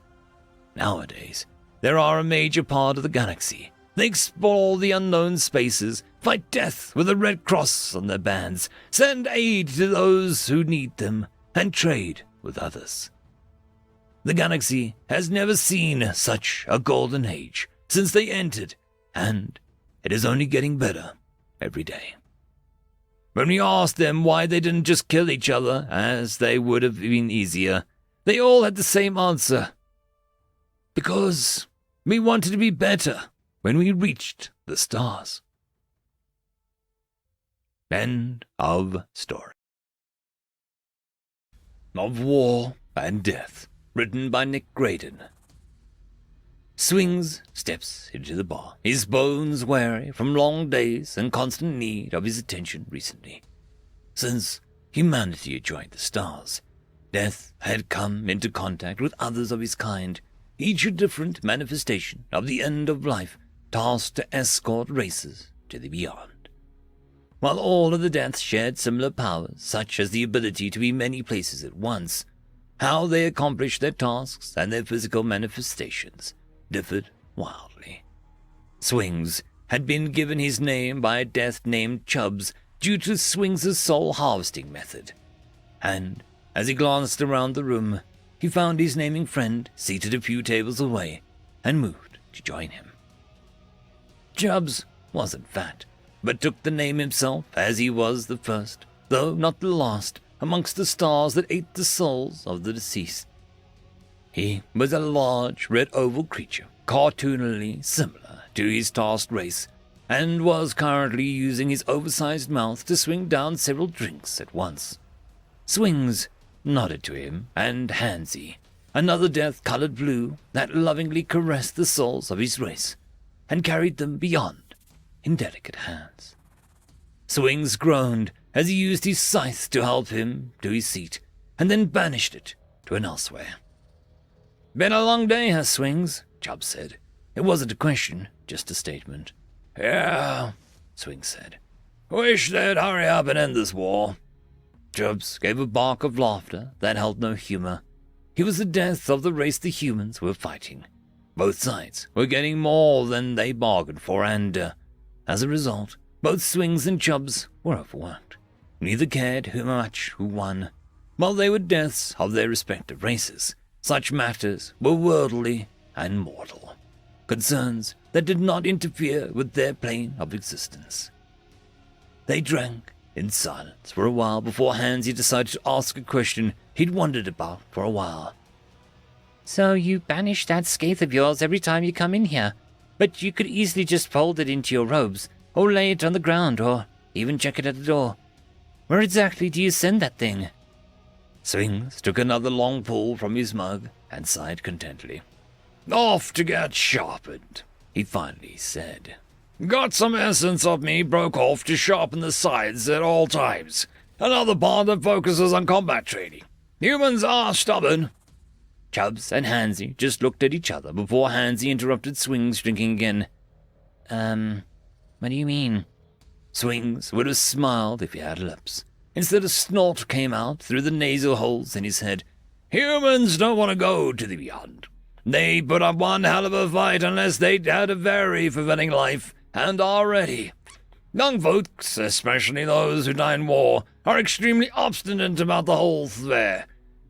Speaker 2: Nowadays, they are a major part of the galaxy. They explore the unknown spaces, fight death with a red cross on their bands, send aid to those who need them, and trade with others. The galaxy has never seen such a golden age since they entered, and it is only getting better every day. When we asked them why they didn't just kill each other, as they would have been easier, they all had the same answer. Because we wanted to be better when we reached the stars. End of story. Of War and Death, written by Nick Graydon. Swings steps into the bar, his bones weary from long days and constant need of his attention recently. Since humanity had joined the stars, Death had come into contact with others of his kind, each a different manifestation of the end of life, tasked to escort races to the beyond. While all of the Deaths shared similar powers, such as the ability to be many places at once, how they accomplished their tasks and their physical manifestations differed wildly. Swings had been given his name by a Death named Chubbs due to Swings' soul harvesting method, and as he glanced around the room, he found his naming friend seated a few tables away and moved to join him. Chubbs wasn't fat, but took the name himself as he was the first, though not the last, amongst the stars that ate the souls of the deceased. He was a large, red oval creature, cartoonily similar to his tasked race, and was currently using his oversized mouth to swing down several drinks at once. Swings nodded to him, and Hansy, another death-colored blue that lovingly caressed the souls of his race, and carried them beyond in delicate hands. Swings groaned as he used his scythe to help him to his seat, and then banished it to an elsewhere. "Been a long day, has Swings?" Chubb said. It wasn't a question, just a statement. "Yeah," Swings said. "Wish they'd hurry up and end this war." Chubbs gave a bark of laughter that held no humor. He was the death of the race the humans were fighting. Both sides were getting more than they bargained for, and, as a result, both Swings and Chubbs were overworked. Neither cared much who won. While they were deaths of their respective races, such matters were worldly and mortal, concerns that did not interfere with their plane of existence. They drank in silence for a while before Hansi decided to ask a question he'd wondered about for a while.
Speaker 3: So you banish that scathe of yours every time you come in here, but you could easily just fold it into your robes, or lay it on the ground, or even check it at the door. Where exactly do you send that thing?
Speaker 2: Swings took another long pull from his mug and sighed contentedly. Off to get sharpened, he finally said. Got some essence of me broke off to sharpen the sides at all times. Another part that focuses on combat training. Humans are stubborn. Chubbs and Hansi just looked at each other before Hansi interrupted Swings drinking again.
Speaker 3: What do you mean?
Speaker 2: Swings would have smiled if he had lips. Instead, a snort came out through the nasal holes in his head. Humans don't want to go to the beyond. They put up one hell of a fight unless they'd had a very fulfilling life, and are ready. Young folks, especially those who die in war, are extremely obstinate about the whole affair.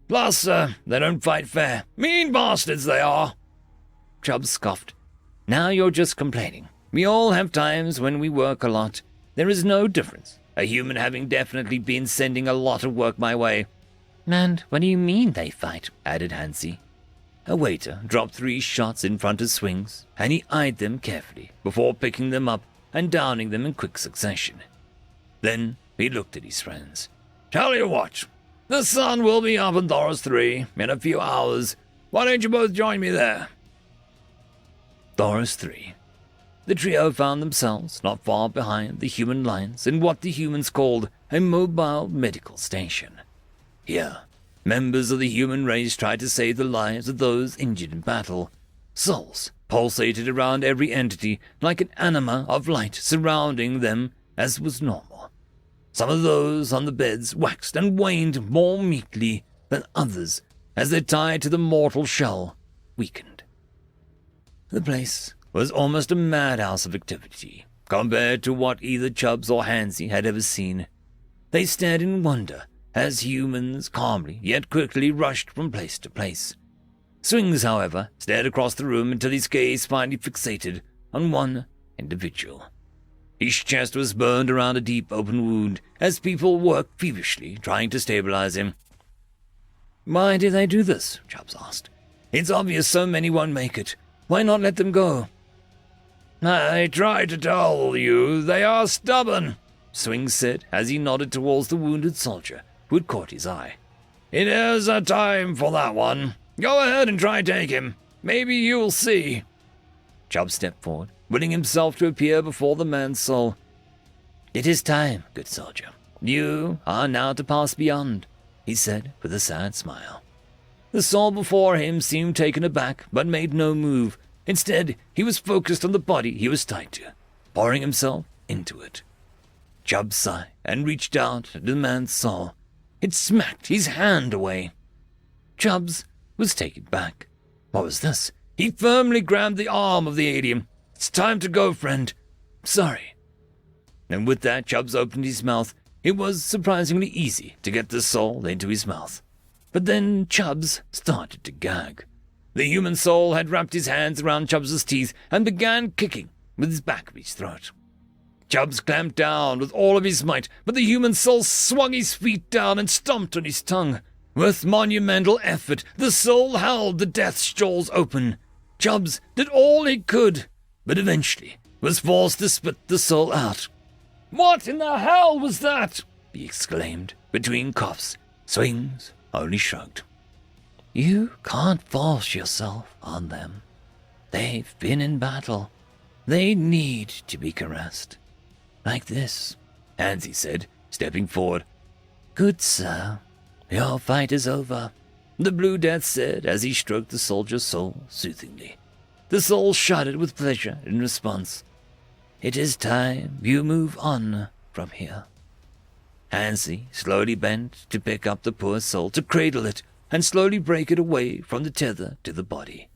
Speaker 2: Plus, they don't fight fair. Mean bastards they are. Chubbs scoffed. Now you're just complaining. We all have times when we work a lot. There is no difference. A human having definitely been sending a lot of work my way.
Speaker 3: And what do you mean they fight?
Speaker 2: Added Hansi. A waiter dropped 3 shots in front of Swings, and he eyed them carefully before picking them up and downing them in quick succession. Then he looked at his friends. Tell you what, the sun will be up on Thoros 3 in a few hours. Why don't you both join me there? Thoros 3. The trio found themselves not far behind the human lines in what the humans called a mobile medical station. Here, members of the human race tried to save the lives of those injured in battle. Souls pulsated around every entity like an anima of light surrounding them as was normal. Some of those on the beds waxed and waned more meekly than others as their tie to the mortal shell weakened. The place was almost a madhouse of activity compared to what either Chubbs or Hansi had ever seen. They stared in wonder as humans calmly yet quickly rushed from place to place. Swings, however, stared across the room until his gaze finally fixated on one individual. His chest was burned around a deep open wound as people worked feverishly trying to stabilize him. Why did they do this? Chubbs asked. It's obvious so many won't make it. Why not let them go? I tried to tell you, they are stubborn, Swings said as he nodded towards the wounded soldier who had caught his eye. It is a time for that one. Go ahead and try take him. Maybe you'll see. Chubb stepped forward, willing himself to appear before the man's soul. It is time, good soldier. You are now to pass beyond, he said with a sad smile. The soul before him seemed taken aback, but made no move. Instead, he was focused on the body he was tied to, pouring himself into it. Chubb sighed and reached out to the man's soul. It smacked his hand away. Chubbs was taken back. What was this? He firmly grabbed the arm of the alien. It's time to go, friend. Sorry. And with that, Chubbs opened his mouth. It was surprisingly easy to get the soul into his mouth. But then Chubbs started to gag. The human soul had wrapped his hands around Chubbs's teeth and began kicking with his back of his throat. Chubbs clamped down with all of his might, but the human soul swung his feet down and stomped on his tongue. With monumental effort, the soul held the death's jaws open. Chubbs did all he could, but eventually was forced to spit the soul out. What in the hell was that? He exclaimed between coughs. Swings only shrugged. You can't force yourself on them. They've been in battle. They need to be caressed. Like this, Hansi said, stepping forward. Good sir, your fight is over, the Blue Death said as he stroked the soldier's soul soothingly. The soul shuddered with pleasure in response. It is time you move on from here. Hansi slowly bent to pick up the poor soul, to cradle it, and slowly break it away from the tether to the body.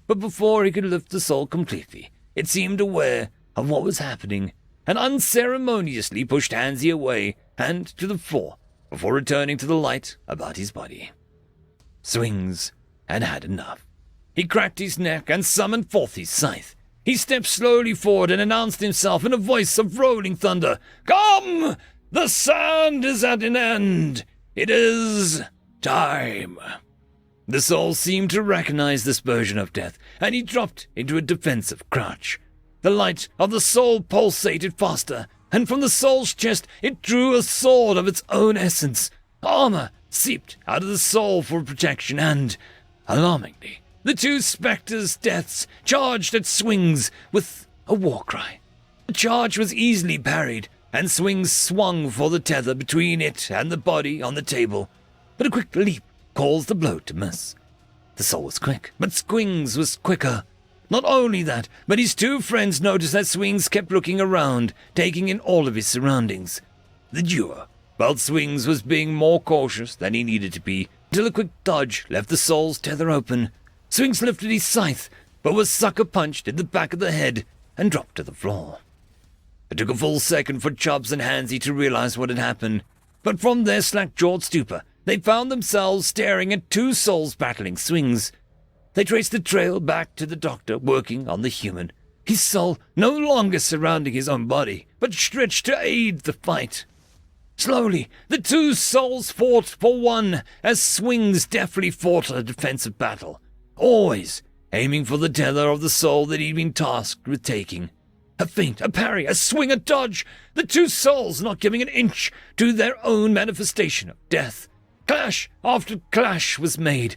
Speaker 2: But before he could lift the soul completely, it seemed aware of what was happening, and unceremoniously pushed Hansi away and to the floor before returning to the light about his body. Swings had had enough. He cracked his neck and summoned forth his scythe. He stepped slowly forward and announced himself in a voice of rolling thunder. "Come! The sand is at an end. It is time." The soul seemed to recognize this version of death, and he dropped into a defensive crouch. The light of the soul pulsated faster, and from the soul's chest it drew a sword of its own essence. Armor seeped out of the soul for protection, and, alarmingly, the two spectres' deaths charged at Swings with a war cry. The charge was easily parried, and Swings swung for the tether between it and the body on the table, but a quick leap caused the blow to miss. The soul was quick, but Swings was quicker. Not only that, but his two friends noticed that Swings kept looking around, taking in all of his surroundings. The duo felt Swings was being more cautious than he needed to be, until a quick dodge left the soul's tether open. Swings lifted his scythe, but was sucker-punched in the back of the head and dropped to the floor. It took a full second for Chubbs and Hansy to realize what had happened, but from their slack-jawed stupor, they found themselves staring at two souls battling Swings. They traced the trail back to the doctor working on the human, his soul no longer surrounding his own body, but stretched to aid the fight. Slowly, the two souls fought for one as Swings deftly fought a defensive battle, always aiming for the tether of the soul that he'd been tasked with taking. A feint, a parry, a swing, a dodge, the two souls not giving an inch to their own manifestation of death. Clash after clash was made,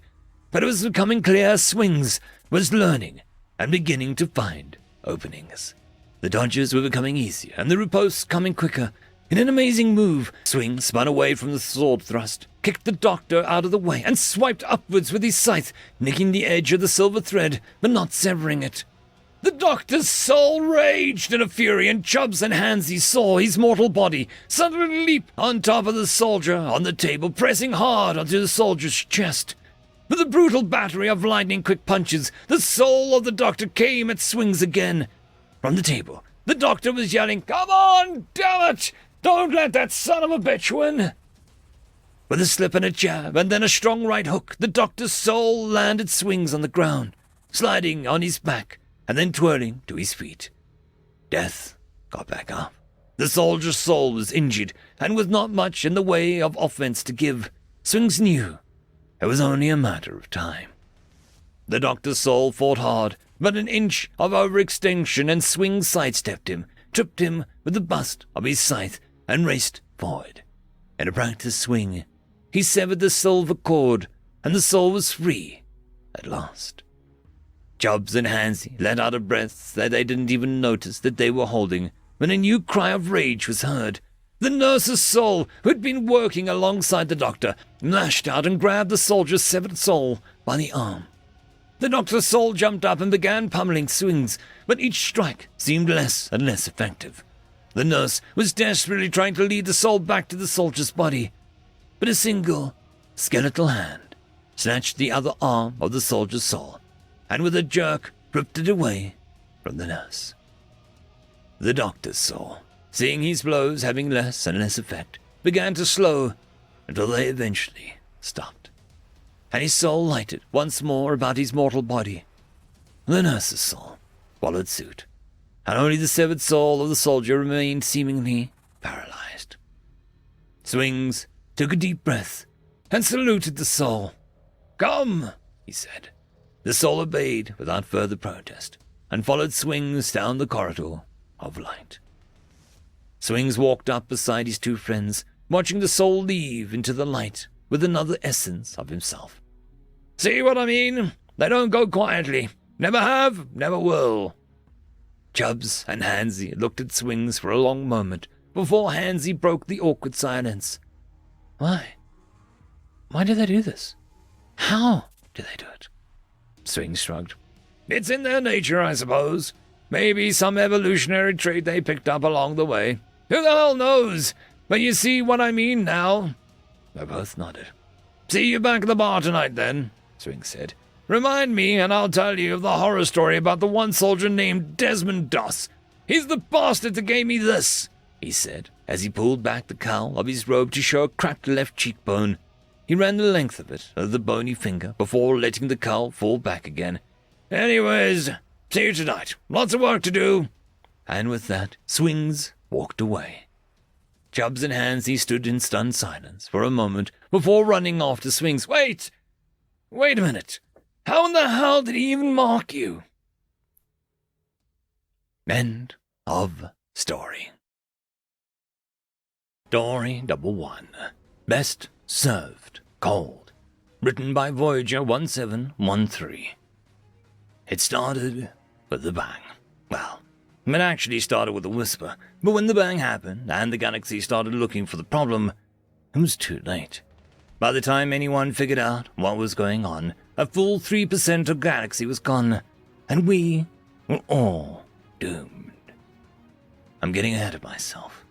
Speaker 2: but it was becoming clear Swings was learning and beginning to find openings. The dodges were becoming easier, and the riposts coming quicker. In an amazing move, Swing spun away from the sword thrust, kicked the doctor out of the way, and swiped upwards with his scythe, nicking the edge of the silver thread, but not severing it. The doctor's soul raged in a fury, and Chubbs and Hansy saw his mortal body suddenly leap on top of the soldier on the table, pressing hard onto the soldier's chest. With a brutal battery of lightning-quick punches, the soul of the doctor came at Swings again. From the table, the doctor was yelling, "Come on, damn it! Don't let that son of a bitch win!" With a slip and a jab, and then a strong right hook, the doctor's soul landed Swings on the ground, sliding on his back, and then twirling to his feet. Death got back up. The soldier's soul was injured, and with not much in the way of offense to give, Swings knew it was only a matter of time. The doctor's soul fought hard, but an inch of overextension, and Swings sidestepped him, tripped him with the bust of his scythe, and raced forward. In a practice swing, he severed the silver cord, and the soul was free at last. Chubbs and Hansy let out a breath that they didn't even notice that they were holding when a new cry of rage was heard. The nurse's soul, who had been working alongside the doctor, lashed out and grabbed the soldier's severed soul by the arm. The doctor's soul jumped up and began pummeling Swings, but each strike seemed less and less effective. The nurse was desperately trying to lead the soul back to the soldier's body, but a single, skeletal hand snatched the other arm of the soldier's soul, and with a jerk ripped it away from the nurse. The doctor's soul, seeing his blows having less and less effect, began to slow until they eventually stopped, and his soul lighted once more about his mortal body. The nurse's soul followed suit, and only the severed soul of the soldier remained seemingly paralyzed. Swings took a deep breath and saluted the soul. "Come," he said. The soul obeyed without further protest, and followed Swings down the corridor of light. Swings walked up beside his two friends, watching the soul leave into the light with another essence of himself. "See what I mean? They don't go quietly. Never have, never will." Chubbs and Hansy looked at Swings for a long moment before Hansy broke the awkward silence.
Speaker 3: Why? Why do they do this? How do they do it?
Speaker 2: Swings shrugged. "It's in their nature, I suppose. Maybe some evolutionary trait they picked up along the way. Who the hell knows? But you see what I mean now?" They both nodded. "See you back at the bar tonight, then," Swings said. "Remind me, and I'll tell you of the horror story about the one soldier named Desmond Doss. He's the bastard that gave me this," he he said, as he pulled back the cowl of his robe to show a cracked left cheekbone. He ran the length of it over the bony finger before letting the cowl fall back again. Anyways, see you tonight. Lots of work to do. And with that, Swings walked away. Chubbs in hands, he stood in stunned silence for a moment before running off to Swings. Wait a minute. How in the hell did he even mark you? End of story. Story number 1. Best Served Cold. Written by Voyager 1713. It started with a bang. Well, it actually started with a whisper, but when the bang happened and the galaxy started looking for the problem, it was too late. By the time anyone figured out what was going on, a full 3% of the galaxy was gone, and we were all doomed. I'm getting ahead of myself.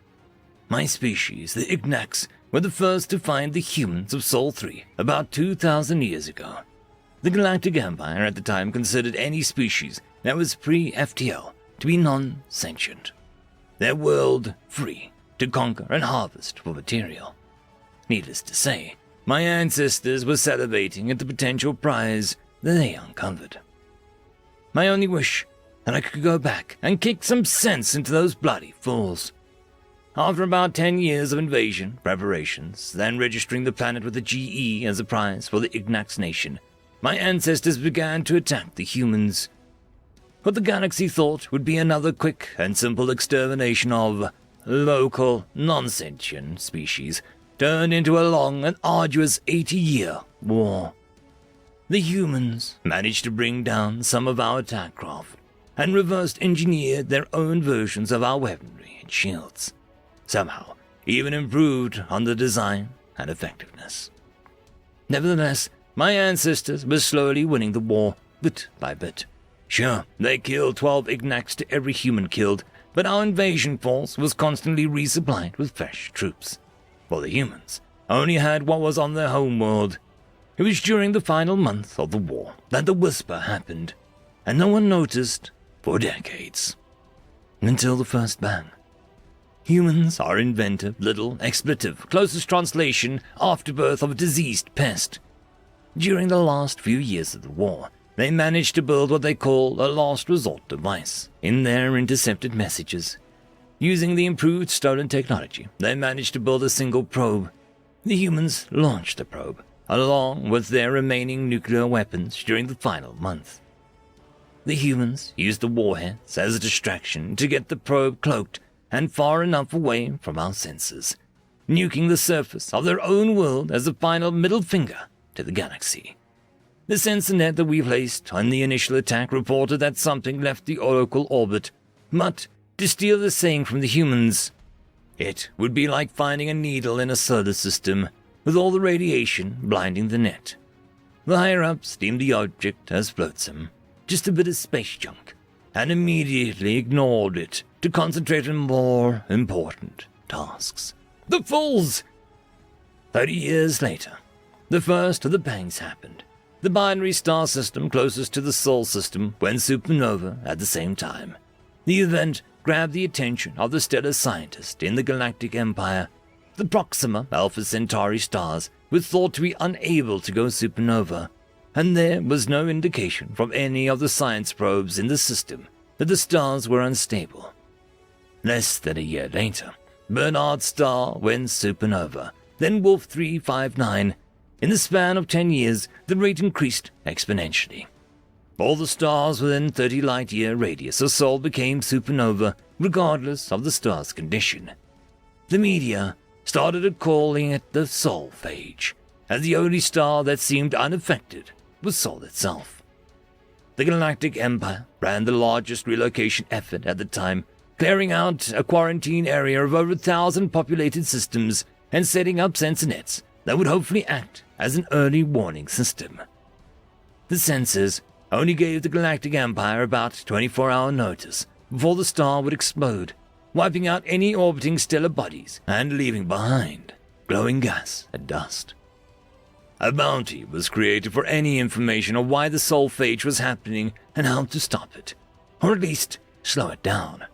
Speaker 2: My species, the Ignax, were the first to find the humans of Sol 3 about 2,000 years ago. The Galactic Empire at the time considered any species that was pre-FTL to be non-sentient. Their world free to conquer and harvest for material. Needless to say, my ancestors were salivating at the potential prize that they uncovered. My only wish, that I could go back and kick some sense into those bloody fools. After about 10 years of invasion preparations, then registering the planet with a GE as a prize for the Ignax nation, my ancestors began to attack the humans. What the galaxy thought would be another quick and simple extermination of local, non-sentient species turned into a long and arduous 80-year war. The humans managed to bring down some of our attack craft and reverse engineered their own versions of our weaponry and shields. Somehow, even improved on the design and effectiveness. Nevertheless, my ancestors were slowly winning the war, bit by bit. Sure, they killed 12 Ignax to every human killed, but our invasion force was constantly resupplied with fresh troops. For the humans only had what was on their home world. It was during the final month of the war that the whisper happened, and no one noticed for decades. Until the first bang. Humans are inventive, little expletive, closest translation, afterbirth of a diseased pest. During the last few years of the war, they managed to build what they call a last resort device in their intercepted messages. Using the improved stolen technology, they managed to build a single probe. The humans launched the probe, along with their remaining nuclear weapons during the final month. The humans used the warheads as a distraction to get the probe cloaked and far enough away from our sensors, nuking the surface of their own world as a final middle finger to the galaxy. The sensor net that we placed on the initial attack reported that something left the local orbit, but to steal the saying from the humans, it would be like finding a needle in a solar system with all the radiation blinding the net. The higher-ups deemed the object as flotsam, just a bit of space junk, and immediately ignored it to concentrate on more important tasks. The fools! 30 years later, the first of the bangs happened. The binary star system closest to the Sol system went supernova at the same time. The event grabbed the attention of the stellar scientists in the Galactic Empire. The Proxima Alpha Centauri stars were thought to be unable to go supernova, and there was no indication from any of the science probes in the system that the stars were unstable. Less than a year later, Bernard's star went supernova, then Wolf 359. In the span of 10 years, the rate increased exponentially. All the stars within 30 light-year radius of Sol became supernova, regardless of the star's condition. The media started calling it the Sol phage, as the only star that seemed unaffected was Sol itself. The Galactic Empire ran the largest relocation effort at the time, clearing out a quarantine area of over 1,000 populated systems and setting up sensor nets that would hopefully act as an early warning system. The sensors only gave the Galactic Empire about 24-hour notice before the star would explode, wiping out any orbiting stellar bodies and leaving behind glowing gas and dust. A bounty was created for any information on why the Sol phage was happening and how to stop it, or at least slow it down.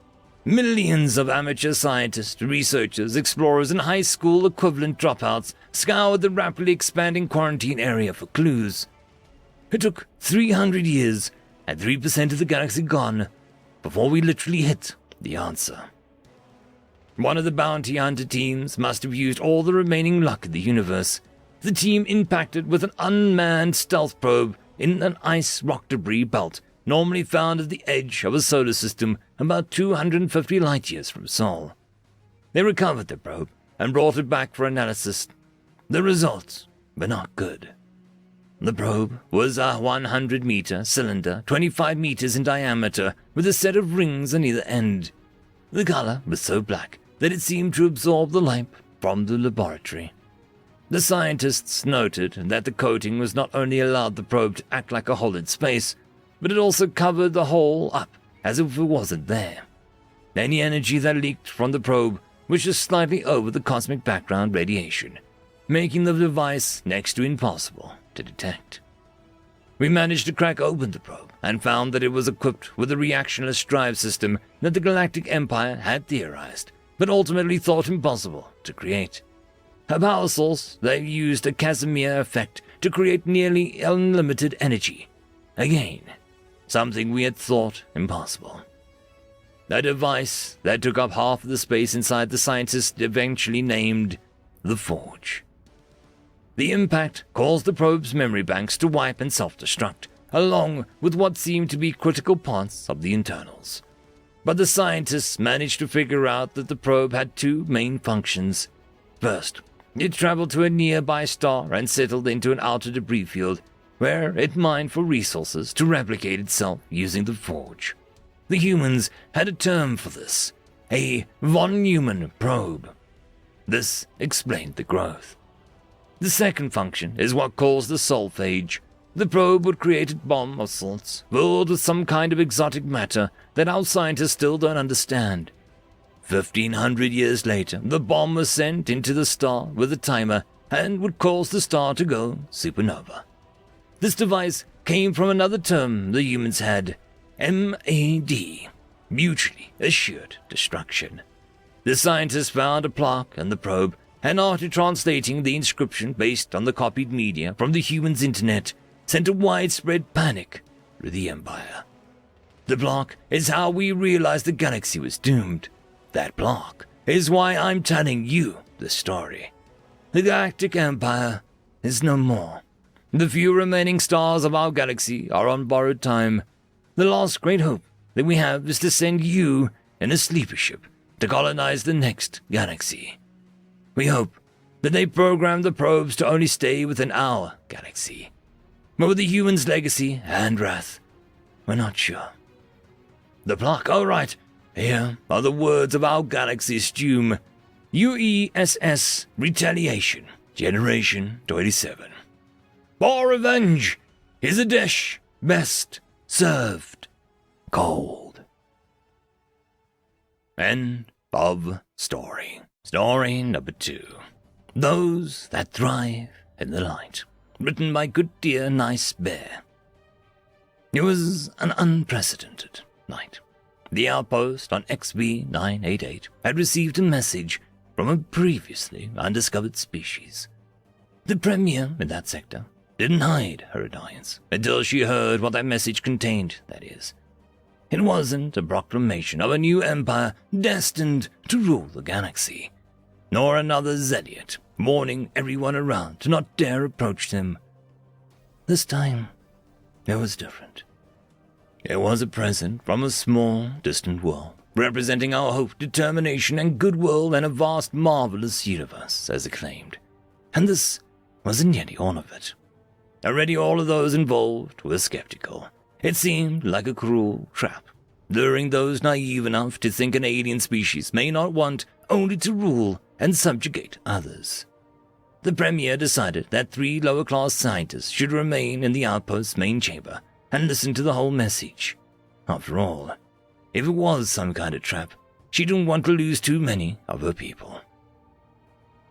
Speaker 2: Millions of amateur scientists, researchers, explorers, and high school equivalent dropouts scoured the rapidly expanding quarantine area for clues. It took 300 years and 3% of the galaxy gone before we literally hit the answer. One of the bounty hunter teams must have used all the remaining luck in the universe. The team impacted with an unmanned stealth probe in an ice rock debris belt normally found at the edge of a solar system about 250 light-years from Sol. They recovered the probe and brought it back for analysis. The results were not good. The probe was a 100-meter cylinder, 25 meters in diameter, with a set of rings on either end. The color was so black that it seemed to absorb the light from the laboratory. The scientists noted that the coating was not only allowed the probe to act like a hole in space, but it also covered the hole up as if it wasn't there. Any energy that leaked from the probe was just slightly over the cosmic background radiation, making the device next to impossible to detect. We managed to crack open the probe and found that it was equipped with a reactionless drive system that the Galactic Empire had theorized, but ultimately thought impossible to create. A power source that used a Casimir effect to create nearly unlimited energy. Again, something we had thought impossible. A device that took up half of the space inside the scientists eventually named the Forge. The impact caused the probe's memory banks to wipe and self-destruct, along with what seemed to be critical parts of the internals. But the scientists managed to figure out that the probe had two main functions. First, it traveled to a nearby star and settled into an outer debris field, where it mined for resources to replicate itself using the Forge. The humans had a term for this, a von Neumann probe. This explained the growth. The second function is what caused the Soul Phage. The probe would create a bomb of sorts, filled with some kind of exotic matter that our scientists still don't understand. 1,500 years later, the bomb was sent into the star with a timer and would cause the star to go supernova. This device came from another term the humans had, MAD, mutually assured destruction. The scientists found a plaque on the probe, and after translating the inscription based on the copied media from the humans' internet, sent a widespread panic through the Empire. The plaque is how we realized the galaxy was doomed. That plaque is why I'm telling you the story. The Galactic Empire is no more. The few remaining stars of our galaxy are on borrowed time. The last great hope that we have is to send you in a sleeper ship to colonize the next galaxy. We hope that they program the probes to only stay within our galaxy. But with the humans' legacy and wrath, we're not sure. The plaque, all right. Here are the words of our galaxy's doom. UESS Retaliation, Generation 27. For revenge is a dish best served cold. End of story. Story number 2. Those That Thrive in the Light. Written by good dear Nice Bear. It was an unprecedented night. The outpost on XB-988 had received a message from a previously undiscovered species. The premier in that sector didn't hide her annoyance until she heard what that message contained, that is. It wasn't a proclamation of a new empire destined to rule the galaxy, nor another Zediot warning everyone around to not dare approach them. This time, it was different. It was a present from a small, distant world, representing our hope, determination, and goodwill in a vast, marvelous universe, as it claimed. And this wasn't yet all of it. Already all of those involved were skeptical. It seemed like a cruel trap, luring those naive enough to think an alien species may not want only to rule and subjugate others. The Premier decided that 3 lower-class scientists should remain in the outpost's main chamber and listen to the whole message. After all, if it was some kind of trap, she didn't want to lose too many of her people.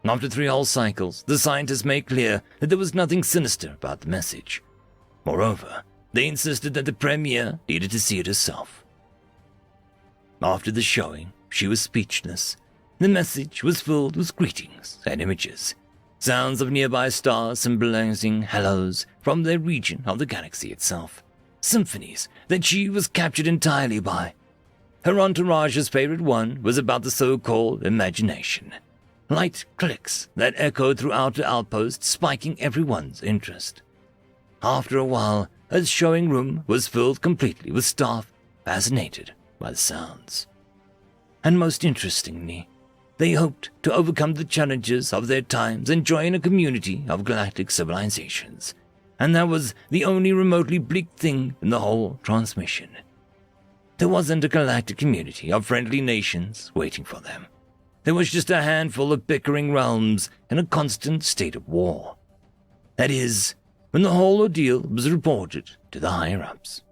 Speaker 2: After 3 whole cycles, the scientists made clear that there was nothing sinister about the message. Moreover, they insisted that the Premier needed to see it herself. After the showing, she was speechless. The message was filled with greetings and images, sounds of nearby stars symbolizing hellos from their region of the galaxy itself, symphonies that she was captured entirely by. Her entourage's favorite one was about the so-called imagination. Light clicks that echoed throughout the outpost, spiking everyone's interest. After a while, her showing room was filled completely with staff fascinated by the sounds. And most interestingly, they hoped to overcome the challenges of their times and join a community of galactic civilizations. And that was the only remotely bleak thing in the whole transmission. There wasn't a galactic community of friendly nations waiting for them. There was just a handful of bickering realms in a constant state of war. That is, when the whole ordeal was reported to the higher-ups.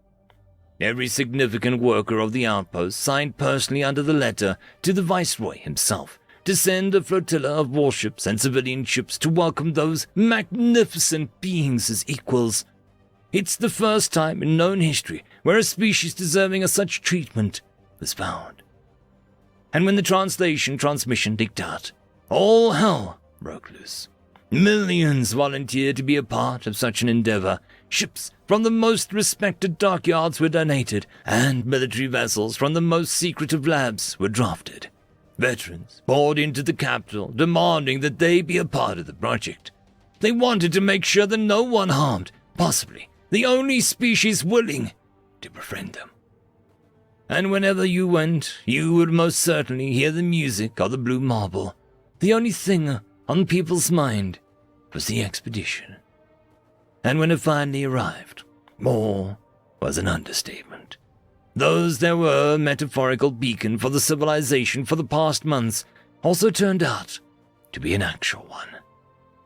Speaker 2: Every significant worker of the outpost signed personally under the letter to the Viceroy himself to send a flotilla of warships and civilian ships to welcome those magnificent beings as equals. It's the first time in known history where a species deserving of such treatment was found. And when the transmission leaked out, all hell broke loose. Millions volunteered to be a part of such an endeavor. Ships from the most respected dockyards were donated, and military vessels from the most secretive labs were drafted. Veterans poured into the capital, demanding that they be a part of the project. They wanted to make sure that no one harmed, possibly the only species willing to befriend them. And whenever you went, you would most certainly hear the music of the blue marble. The only thing on people's mind was the expedition. And when it finally arrived, more was an understatement. Those that were a metaphorical beacon for the civilization for the past months also turned out to be an actual one.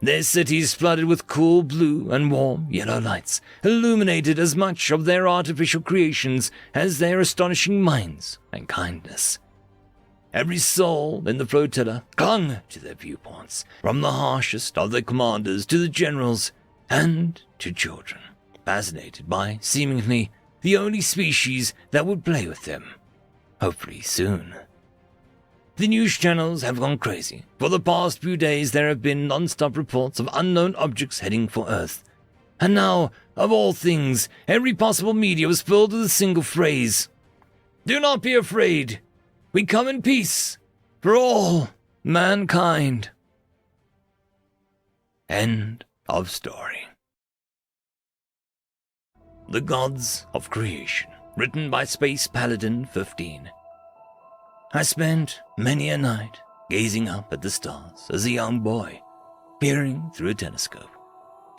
Speaker 2: Their cities flooded with cool blue and warm yellow lights, illuminated as much of their artificial creations as their astonishing minds and kindness. Every soul in the flotilla clung to their viewpoints, from the harshest of their commanders to the generals and to children, fascinated by, seemingly, the only species that would play with them, hopefully soon. The news channels have gone crazy. For the past few days there have been non-stop reports of unknown objects heading for Earth. And now, of all things, every possible media was filled with a single phrase. Do not be afraid. We come in peace for all mankind. End of story. The Gods of Creation, written by Space Paladin 15. I spent many a night gazing up at the stars as a young boy, peering through a telescope.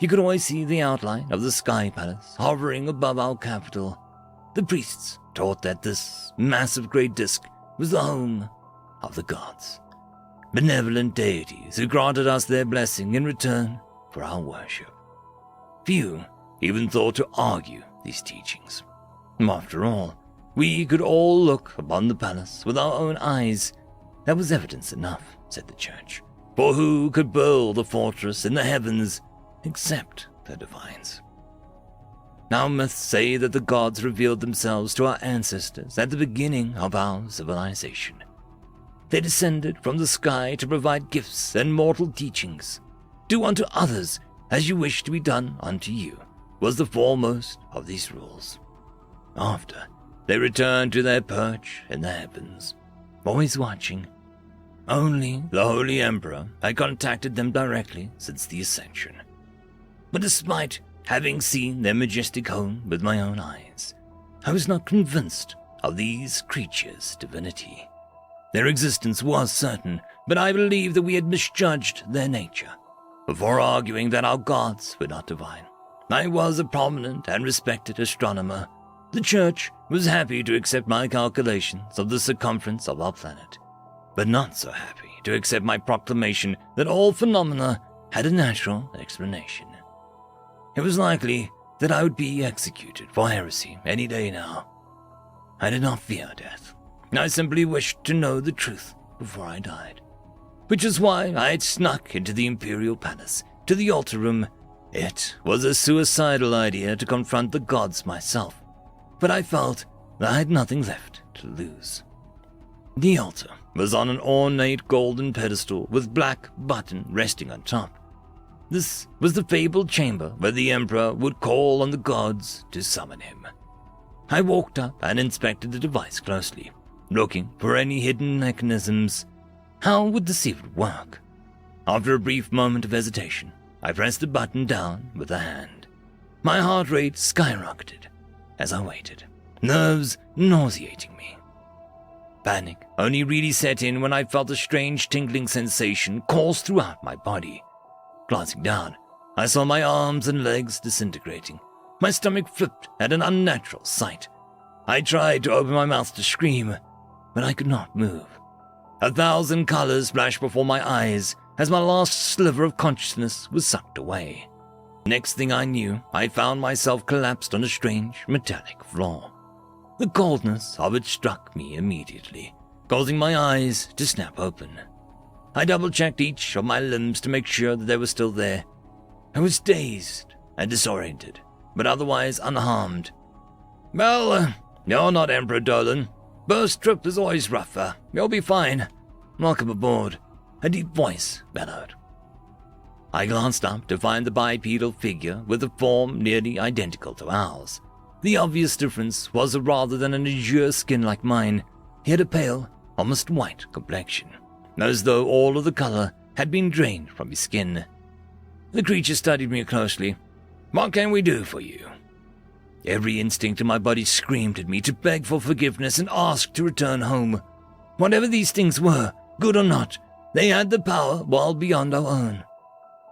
Speaker 2: You could always see the outline of the Sky Palace hovering above our capital. The priests taught that this massive great disk was the home of the gods, benevolent deities who granted us their blessing in return for our worship. Few even thought to argue these teachings. After all, we could all look upon the palace with our own eyes. That was evidence enough, said the church. For who could build a fortress in the heavens except the divines? Now myths say that the gods revealed themselves to our ancestors at the beginning of our civilization. They descended from the sky to provide gifts and mortal teachings. Do unto others as you wish to be done unto you, was the foremost of these rules. After, they returned to their perch in the heavens, always watching. Only the Holy Emperor had contacted them directly since the Ascension. But despite having seen their majestic home with my own eyes, I was not convinced of these creatures' divinity. Their existence was certain, but I believed that we had misjudged their nature. Before arguing that our gods were not divine, I was a prominent and respected astronomer. The church was happy to accept my calculations of the circumference of our planet, but not so happy to accept my proclamation that all phenomena had a natural explanation. It was likely that I would be executed for heresy any day now. I did not fear death. I simply wished to know the truth before I died, which is why I had snuck into the Imperial Palace, to the altar room. It was a suicidal idea to confront the gods myself, but I felt that I had nothing left to lose. The altar was on an ornate golden pedestal with black button resting on top. This was the fabled chamber where the Emperor would call on the gods to summon him. I walked up and inspected the device closely, looking for any hidden mechanisms. How would the secret work? After a brief moment of hesitation, I pressed the button down with a hand. My heart rate skyrocketed as I waited, nerves nauseating me. Panic only really set in when I felt a strange tingling sensation course throughout my body. Glancing down, I saw my arms and legs disintegrating. My stomach flipped at an unnatural sight. I tried to open my mouth to scream, but I could not move. 1,000 colors flashed before my eyes as my last sliver of consciousness was sucked away. Next thing I knew, I found myself collapsed on a strange metallic floor. The coldness of it struck me immediately, causing my eyes to snap open. I double-checked each of my limbs to make sure that they were still there. I was dazed and disoriented, but otherwise unharmed. Well, you're not Emperor Dolan. First trip is always rougher. You'll be fine. Welcome aboard, a deep voice bellowed. I glanced up to find the bipedal figure with a form nearly identical to ours. The obvious difference was that rather than an azure skin like mine, he had a pale, almost white complexion, as though all of the color had been drained from his skin. The creature studied me closely. What can we do for you? Every instinct in my body screamed at me to beg for forgiveness and ask to return home. Whatever these things were, good or not, they had the power well beyond our own.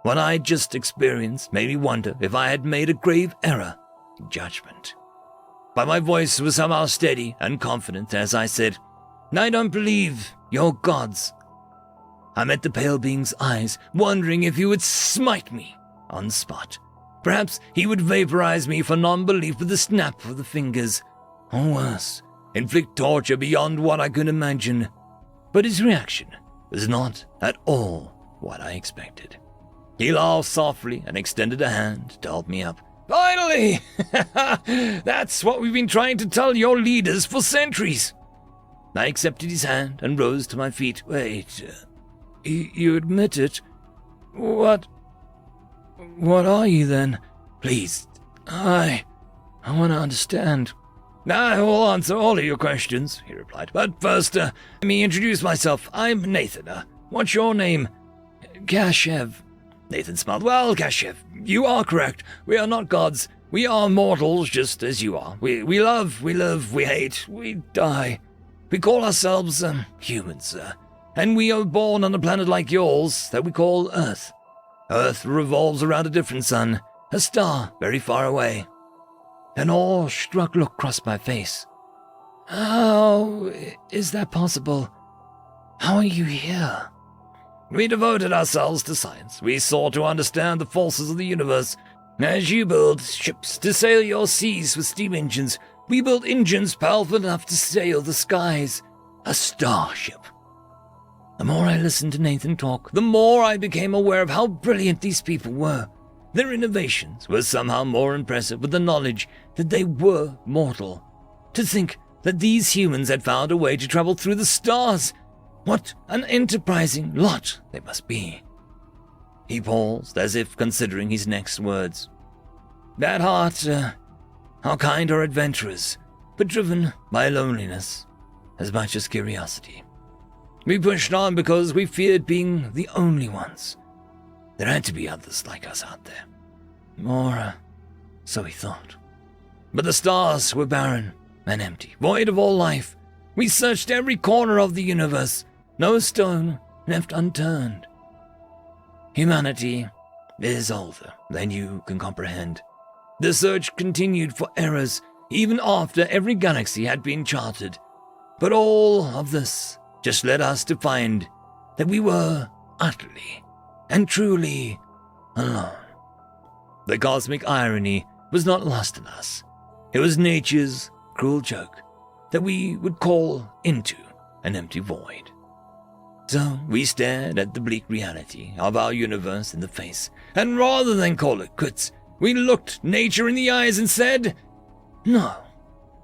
Speaker 2: What I had just experienced made me wonder if I had made a grave error in judgment. But my voice was somehow steady and confident as I said, I don't believe you're gods. I met the pale being's eyes, wondering if he would smite me on the spot. Perhaps he would vaporize me for non-belief with a snap of the fingers, or worse, inflict torture beyond what I could imagine. But his reaction was not at all what I expected. He laughed softly and extended a hand to help me up. Finally! That's what we've been trying to tell your leaders for centuries. I accepted his hand and rose to my feet. Wait, you admit it? What are you then? Please, I want to understand. I will answer all of your questions, he replied. But first, let me introduce myself. I'm Nathan. What's your name? Kashev. Nathan smiled. Well, Kashev, you are correct. We are not gods. We are mortals just as you are. We love, we live, we hate, we die. We call ourselves humans, and we are born on a planet like yours that we call Earth. Earth revolves around a different sun, a star very far away. An awe-struck look crossed my face. How is that possible? How are you here? We devoted ourselves to science. We sought to understand the forces of the universe. As you build ships to sail your seas with steam engines, we built engines powerful enough to sail the skies. A starship. The more I listened to Nathan talk, the more I became aware of how brilliant these people were. Their innovations were somehow more impressive with the knowledge that they were mortal. To think that these humans had found a way to travel through the stars. What an enterprising lot they must be. He paused as if considering his next words. At heart, our kind are adventurers, but driven by loneliness as much as curiosity. We pushed on because we feared being the only ones. There had to be others like us out there. Or so we thought. But the stars were barren and empty, void of all life. We searched every corner of the universe. No stone left unturned. Humanity is older than you can comprehend. The search continued for errors, even after every galaxy had been charted. But all of this just led us to find that we were utterly and truly alone. The cosmic irony was not lost on us. It was nature's cruel joke that we would call into an empty void. So we stared at the bleak reality of our universe in the face, and rather than call it quits, we looked nature in the eyes and said, no,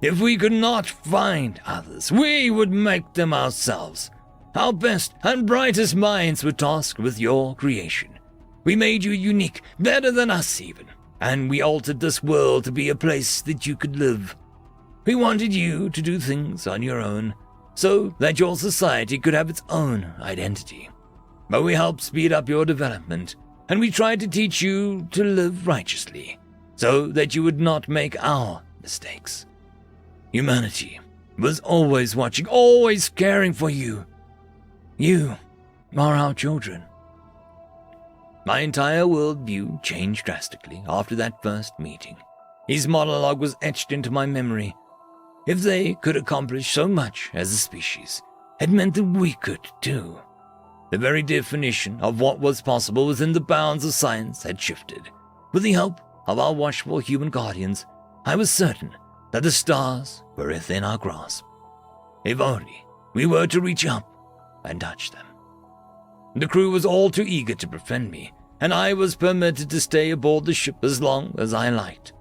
Speaker 2: If we could not find others, we would make them ourselves. Our best and brightest minds were tasked with your creation. We made you unique, better than us even, and we altered this world to be a place that you could live. We wanted you to do things on your own, so that your society could have its own identity. But we helped speed up your development, and we tried to teach you to live righteously, so that you would not make our mistakes. Humanity was always watching, always caring for you. You are our children. My entire worldview changed drastically after that first meeting. His monologue was etched into my memory. If they could accomplish so much as a species, it meant that we could too. The very definition of what was possible within the bounds of science had shifted. With the help of our watchful human guardians, I was certain that the stars were within our grasp. If only we were to reach up and touch them. The crew was all too eager to befriend me, and I was permitted to stay aboard the ship as long as I liked.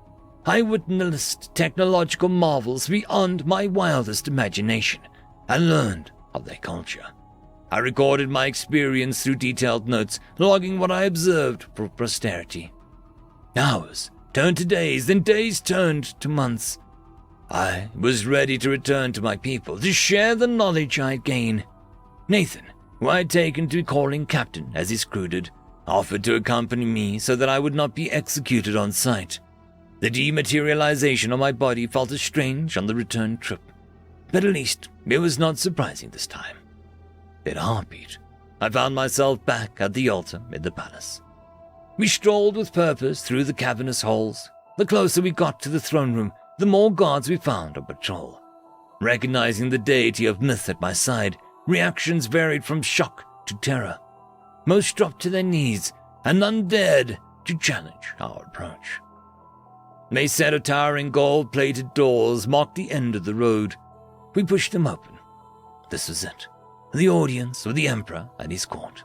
Speaker 2: I witnessed technological marvels beyond my wildest imagination and learned of their culture. I recorded my experience through detailed notes, logging what I observed for posterity. Hours turned to days, then days turned to months. I was ready to return to my people, to share the knowledge I'd gained. Nathan, who I had taken to calling captain as his crew did, offered to accompany me so that I would not be executed on sight. The dematerialization of my body felt as strange on the return trip, but at least it was not surprising this time. In a heartbeat, I found myself back at the altar in the palace. We strolled with purpose through the cavernous halls. The closer we got to the throne room, the more guards we found on patrol. Recognizing the deity of myth at my side, reactions varied from shock to terror. Most dropped to their knees, and none dared to challenge our approach. A set of towering gold-plated doors marked the end of the road. We pushed them open. This was it. The audience of the Emperor and his court.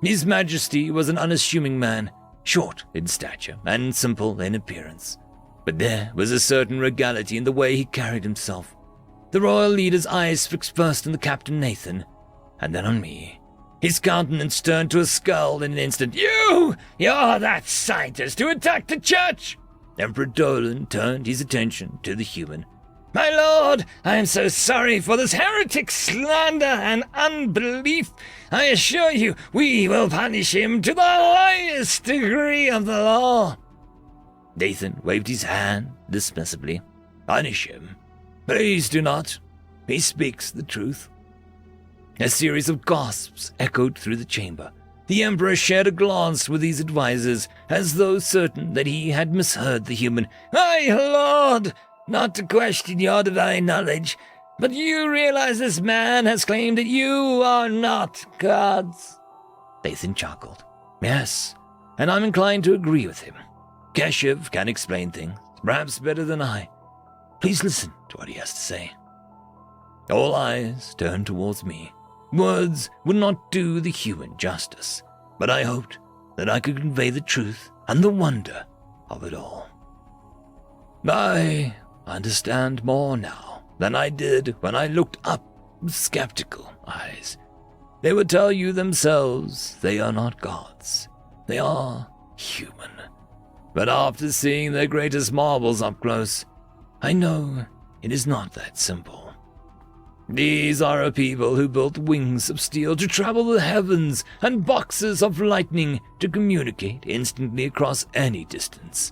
Speaker 2: His Majesty was an unassuming man, short in stature and simple in appearance. But there was a certain regality in the way he carried himself. The royal leader's eyes fixed first on the Captain Nathan, and then on me. His countenance turned to a skull in an instant. You're that scientist who attacked the church! Emperor Dolan turned his attention to the human. My lord, I am so sorry for this heretic slander and unbelief. I assure you, we will punish him to the highest degree of the law. Nathan waved his hand dismissively. Punish him? Please do not. He speaks the truth. A series of gasps echoed through the chamber. The Emperor shared a glance with his advisors, as though certain that he had misheard the human. My lord, not to question your divine knowledge, but you realize this man has claimed that you are not gods. Nathan chuckled. Yes, and I'm inclined to agree with him. Keshev can explain things, perhaps better than I. Please listen to what he has to say. All eyes turned towards me. Words would not do the human justice, but I hoped that I could convey the truth and the wonder of it all. I understand more now than I did when I looked up with skeptical eyes. They would tell you themselves they are not gods. They are human. But after seeing their greatest marvels up close, I know it is not that simple. These are a people who built wings of steel to travel the heavens and boxes of lightning to communicate instantly across any distance.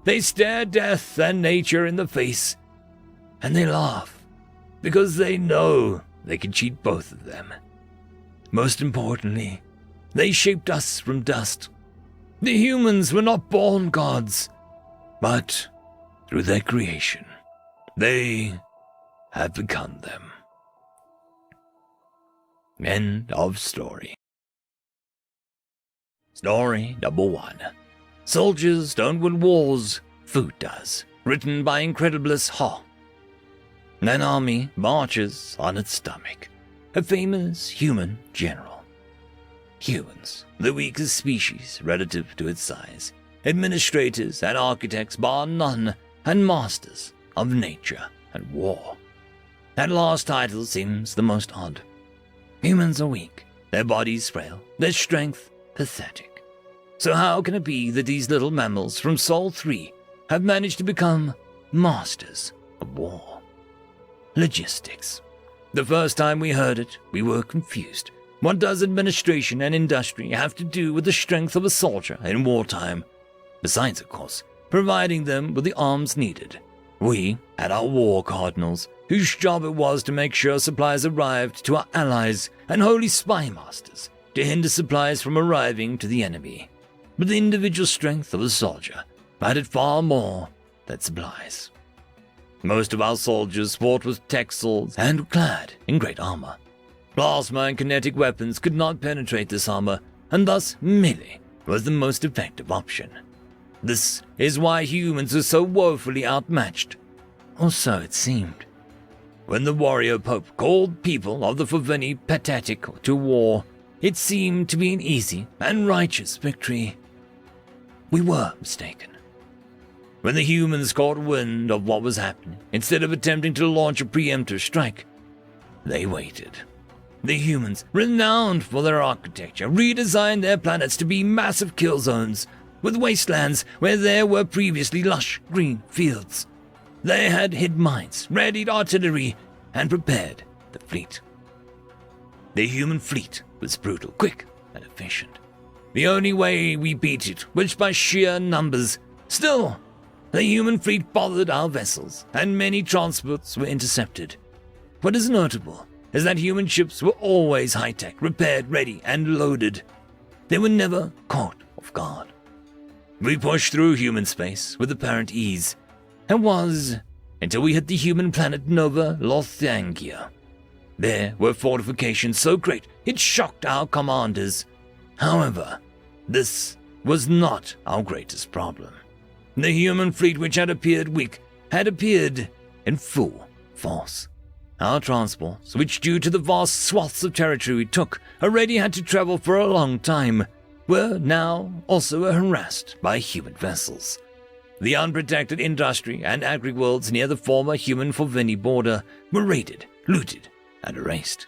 Speaker 2: They stare death and nature in the face, and they laugh because they know they can cheat both of them. Most importantly, they shaped us from dust. The humans were not born gods, but through their creation, they have become them. End of story. Story number 1. Soldiers don't win wars, food does. Written by Incrediblest Haw. An army marches on its stomach. A famous human general. Humans, the weakest species relative to its size. Administrators and architects bar none, and masters of nature and war. That last title seems the most odd. Humans are weak, their bodies frail, their strength pathetic. So how can it be that these little mammals from Sol 3 have managed to become masters of war? Logistics. The first time we heard it, we were confused. What does administration and industry have to do with the strength of a soldier in wartime? Besides, of course, providing them with the arms needed. We had our war cardinals, whose job it was to make sure supplies arrived to our allies, and holy spy masters, to hinder supplies from arriving to the enemy. But the individual strength of a soldier mattered far more than supplies. Most of our soldiers fought with tech swords and were clad in great armor. Plasma and kinetic weapons could not penetrate this armor, and thus melee was the most effective option. This is why humans were so woefully outmatched, or so it seemed. When the warrior pope called people of the Faveni pathetic to war, it seemed to be an easy and righteous victory. We were mistaken. When the humans caught wind of what was happening, instead of attempting to launch a preemptive strike, they waited. The humans, renowned for their architecture, redesigned their planets to be massive kill zones, with wastelands where there were previously lush green fields. They had hid mines, readied artillery, and prepared the fleet. The human fleet was brutal, quick, and efficient. The only way we beat it was by sheer numbers. Still, the human fleet bothered our vessels, and many transports were intercepted. What is notable is that human ships were always high-tech, repaired, ready, and loaded. They were never caught off guard. We pushed through human space with apparent ease, and was until we hit the human planet Nova Lothangia. There were fortifications so great it shocked our commanders. However, this was not our greatest problem. The human fleet, which had appeared weak, had appeared in full force. Our transports, which due to the vast swaths of territory we took, already had to travel for a long time, were now also harassed by human vessels. The unprotected industry and agri-worlds near the former human-Faveni border were raided, looted, and erased.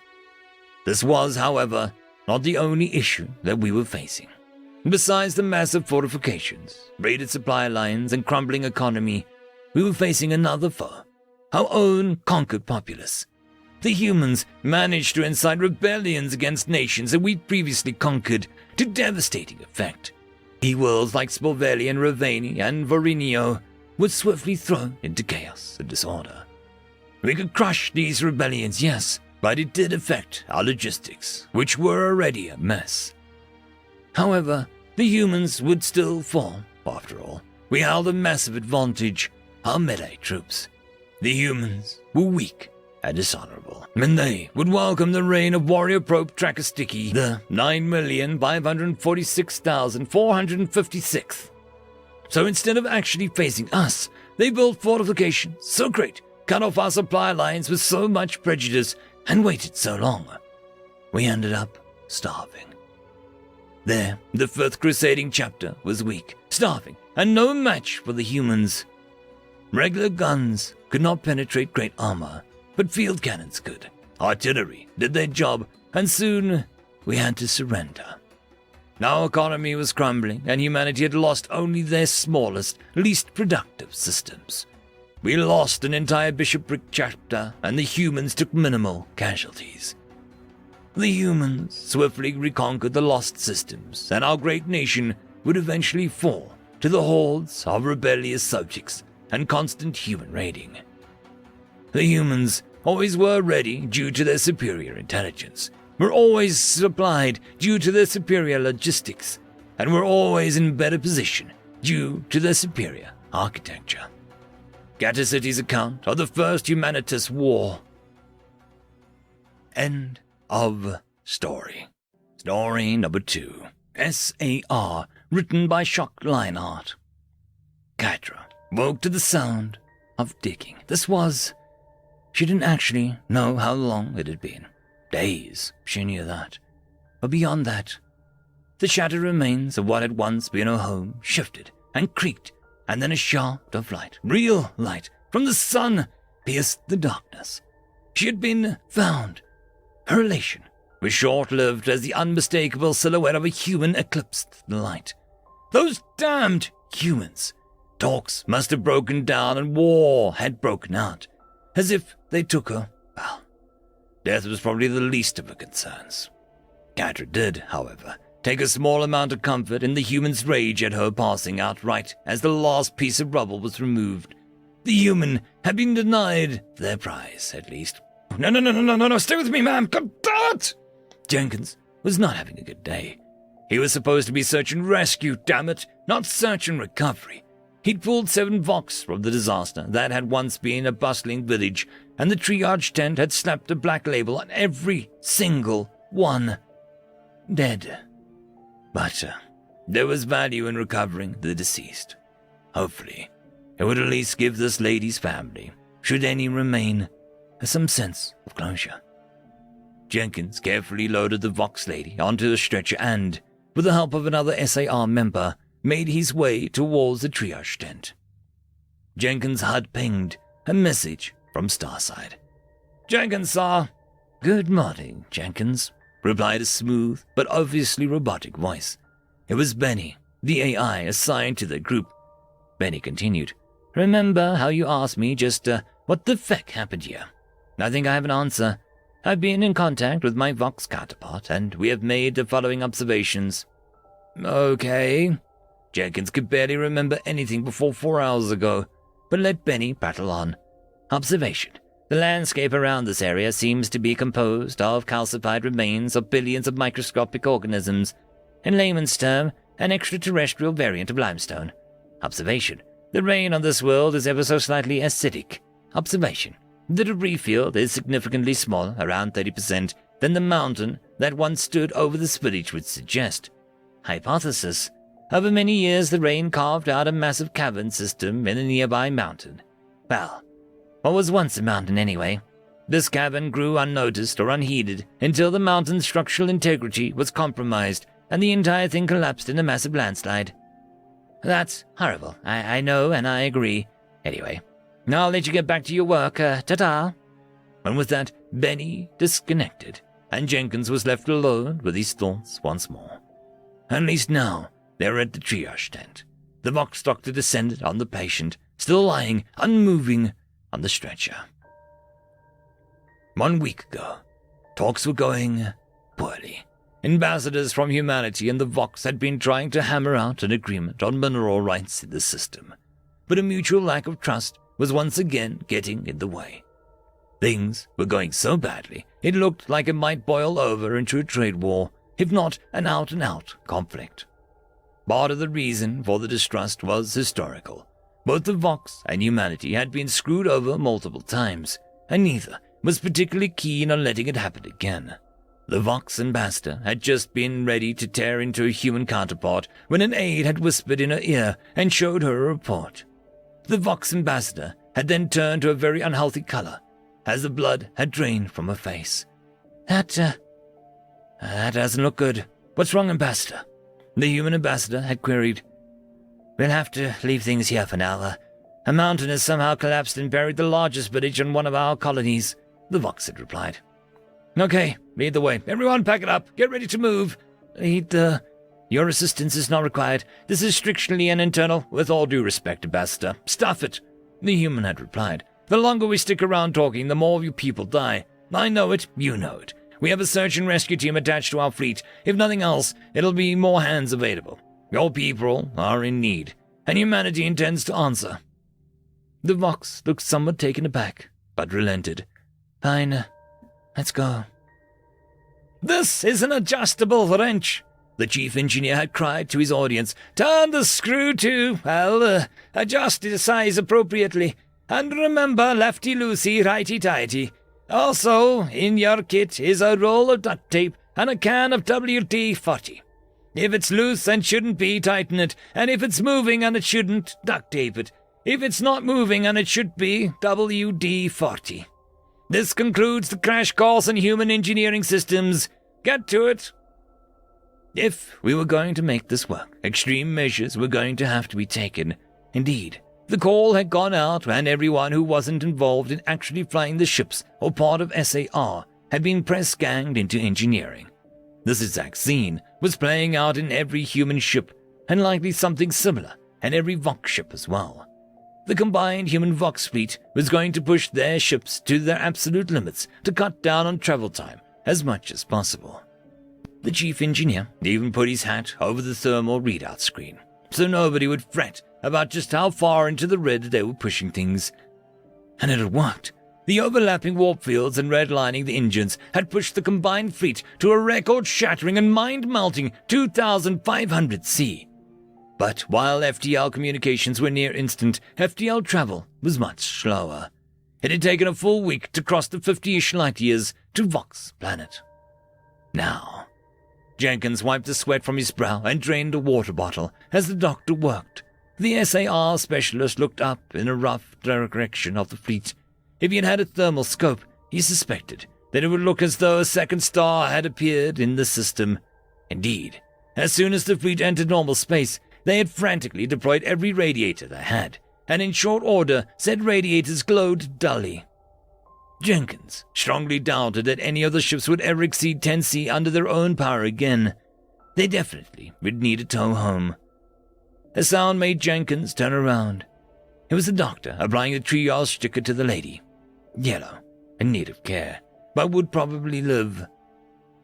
Speaker 2: This was, however, not the only issue that we were facing. Besides the massive fortifications, raided supply lines, and crumbling economy, we were facing another foe, our own conquered populace. The humans managed to incite rebellions against nations that we'd previously conquered to devastating effect. E-worlds like Spolvelian, Ravani, and Vorinio were swiftly thrown into chaos and disorder. We could crush these rebellions, yes, but it did affect our logistics, which were already a mess. However, the humans would still fall, after all. We held a massive advantage, our melee troops. The humans were weak and dishonorable, and they would welcome the reign of warrior probe Trakastiki, the 9,546,456. So instead of actually facing us, they built fortifications so great, cut off our supply lines with so much prejudice, and waited so long. We ended up starving. There, the 5th Crusading chapter was weak, starving, and no match for the humans. Regular guns could not penetrate great armor, but field cannons could. Artillery did their job, and soon we had to surrender. Our economy was crumbling, and humanity had lost only their smallest, least productive systems. We lost an entire bishopric chapter, and the humans took minimal casualties. The humans swiftly reconquered the lost systems, and our great nation would eventually fall to the hordes of rebellious subjects and constant human raiding. The humans always were ready due to their superior intelligence, were always supplied due to their superior logistics, and were always in better position due to their superior architecture. Gata City's account of the First Humanitas War. End of story. Story number 2. SAR, written by Shock Line Art. Katra woke to the sound of digging. She didn't actually know how long it had been. Days, she knew that. But beyond that, the shattered remains of what had once been her home shifted and creaked, and then a shaft of light, real light, from the sun pierced the darkness. She had been found. Her elation was short-lived as the unmistakable silhouette of a human eclipsed the light. Those damned humans! Talks must have broken down and war had broken out. As if they took her, well, death was probably the least of her concerns. Catra did, however, take a small amount of comfort in the human's rage at her passing out right as the last piece of rubble was removed. The human had been denied their prize, at least. No, stay with me, ma'am, come on! Jenkins was not having a good day. He was supposed to be search and rescue, damn it, not search and recovery. He'd pulled 7 Vox from the disaster that had once been a bustling village, and the triage tent had slapped a black label on every single one. Dead. But there was value in recovering the deceased. Hopefully, it would at least give this lady's family, should any remain, some sense of closure. Jenkins carefully loaded the Vox lady onto a stretcher and, with the help of another SAR member, made his way towards the triage tent. Jenkins had pinged a message from Starside. "Jenkins, sir." "Good morning, Jenkins," replied a smooth but obviously robotic voice. It was Benny, the AI assigned to the group. Benny continued, "Remember how you asked me just what the feck happened here? I think I have an answer. I've been in contact with my Vox counterpart, and we have made the following observations." "Okay." Jenkins could barely remember anything before 4 hours ago, but let Benny prattle on. "Observation. The landscape around this area seems to be composed of calcified remains of billions of microscopic organisms. In layman's term, an extraterrestrial variant of limestone. Observation. The rain on this world is ever so slightly acidic. Observation. The debris field is significantly smaller, around 30%, than the mountain that once stood over the village would suggest. Hypothesis. Over many years, the rain carved out a massive cavern system in a nearby mountain. Well, what was once a mountain anyway? This cavern grew unnoticed or unheeded until the mountain's structural integrity was compromised and the entire thing collapsed in a massive landslide. That's horrible, I know, and I agree. Anyway, now I'll let you get back to your work, ta-ta." And with that, Benny disconnected, and Jenkins was left alone with his thoughts once more. At least now, they were at the triage tent. The Vox doctor descended on the patient, still lying, unmoving, on the stretcher. 1 week ago, talks were going poorly. Ambassadors from Humanity and the Vox had been trying to hammer out an agreement on mineral rights in the system, but a mutual lack of trust was once again getting in the way. Things were going so badly, it looked like it might boil over into a trade war, if not an out-and-out conflict. Part of the reason for the distrust was historical. Both the Vox and Humanity had been screwed over multiple times, and neither was particularly keen on letting it happen again. The Vox ambassador had just been ready to tear into a human counterpart when an aide had whispered in her ear and showed her a report. The Vox ambassador had then turned to a very unhealthy color, as the blood had drained from her face. That doesn't look good. What's wrong, Ambassador?" The human ambassador had queried. "We'll have to leave things here for now. A mountain has somehow collapsed and buried the largest village on one of our colonies," the Vox had replied. "Okay, lead the way. Everyone pack it up. Get ready to move." Your assistance is not required. This is strictly an internal, with all due respect, Ambassador. Stuff it," the human had replied. "The longer we stick around talking, the more of you people die. I know it, you know it. We have a search and rescue team attached to our fleet. If nothing else, it'll be more hands available. Your people are in need, and Humanity intends to answer." The Vox looked somewhat taken aback, but relented. "Fine, let's go." "This is an adjustable wrench," the chief engineer had cried to his audience. "Turn the screw to, adjust its size appropriately. And remember, lefty-loosey, righty-tighty. Also, in your kit is a roll of duct tape and a can of WD-40. If it's loose and shouldn't be, tighten it. And if it's moving and it shouldn't, duct tape it. If it's not moving and it should be, WD-40. This concludes the crash course on human engineering systems. Get to it." If we were going to make this work, extreme measures were going to have to be taken. Indeed, The call had gone out, and everyone who wasn't involved in actually flying the ships or part of SAR had been press-ganged into engineering. This exact scene was playing out in every human ship, and likely something similar in every Vox ship as well. The combined human Vox fleet was going to push their ships to their absolute limits to cut down on travel time as much as possible. The chief engineer even put his hat over the thermal readout screen, so nobody would fret about just how far into the red they were pushing things. And it had worked. The overlapping warp fields and redlining the engines had pushed the combined fleet to a record-shattering and mind-melting 2,500 C. But while FTL communications were near instant, FTL travel was much slower. It had taken a full week to cross the 50-ish light-years to Vox planet. Now, Jenkins wiped the sweat from his brow and drained a water bottle as the doctor worked. The SAR specialist looked up in a rough direction of the fleet. If he had had a thermal scope, he suspected that it would look as though a second star had appeared in the system. Indeed, as soon as the fleet entered normal space, they had frantically deployed every radiator they had, and in short order, said radiators glowed dully. Jenkins strongly doubted that any of the ships would ever exceed 10C under their own power again. They definitely would need a tow home. A sound made Jenkins turn around. It was the doctor applying the triage sticker to the lady. Yellow, in need of care, but would probably live.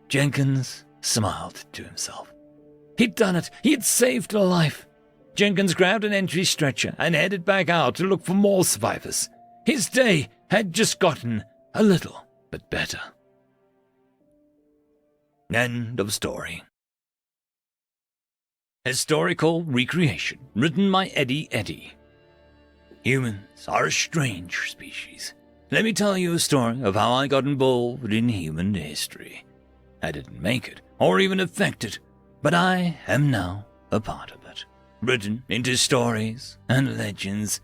Speaker 2: Jenkins smiled to himself. He'd done it. He had saved a life. Jenkins grabbed an entry stretcher and headed back out to look for more survivors. His day had just gotten a little bit better. End of story. Historical recreation, written by Eddie. Humans are a strange species. Let me tell you a story of how I got involved in human history. I didn't make it, or even affect it, but I am now a part of it, written into stories and legends.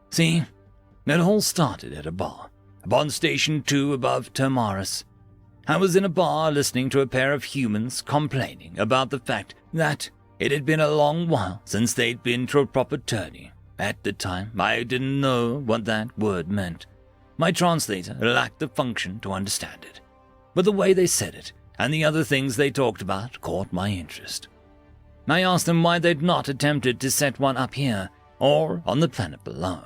Speaker 2: See, it all started at a bar, upon Station 2 above Termaris. I was in a bar listening to a pair of humans complaining about the fact that it had been a long while since they'd been to a proper tourney. At the time, I didn't know what that word meant. My translator lacked the function to understand it, but the way they said it and the other things they talked about caught my interest. I asked them why they'd not attempted to set one up here or on the planet below.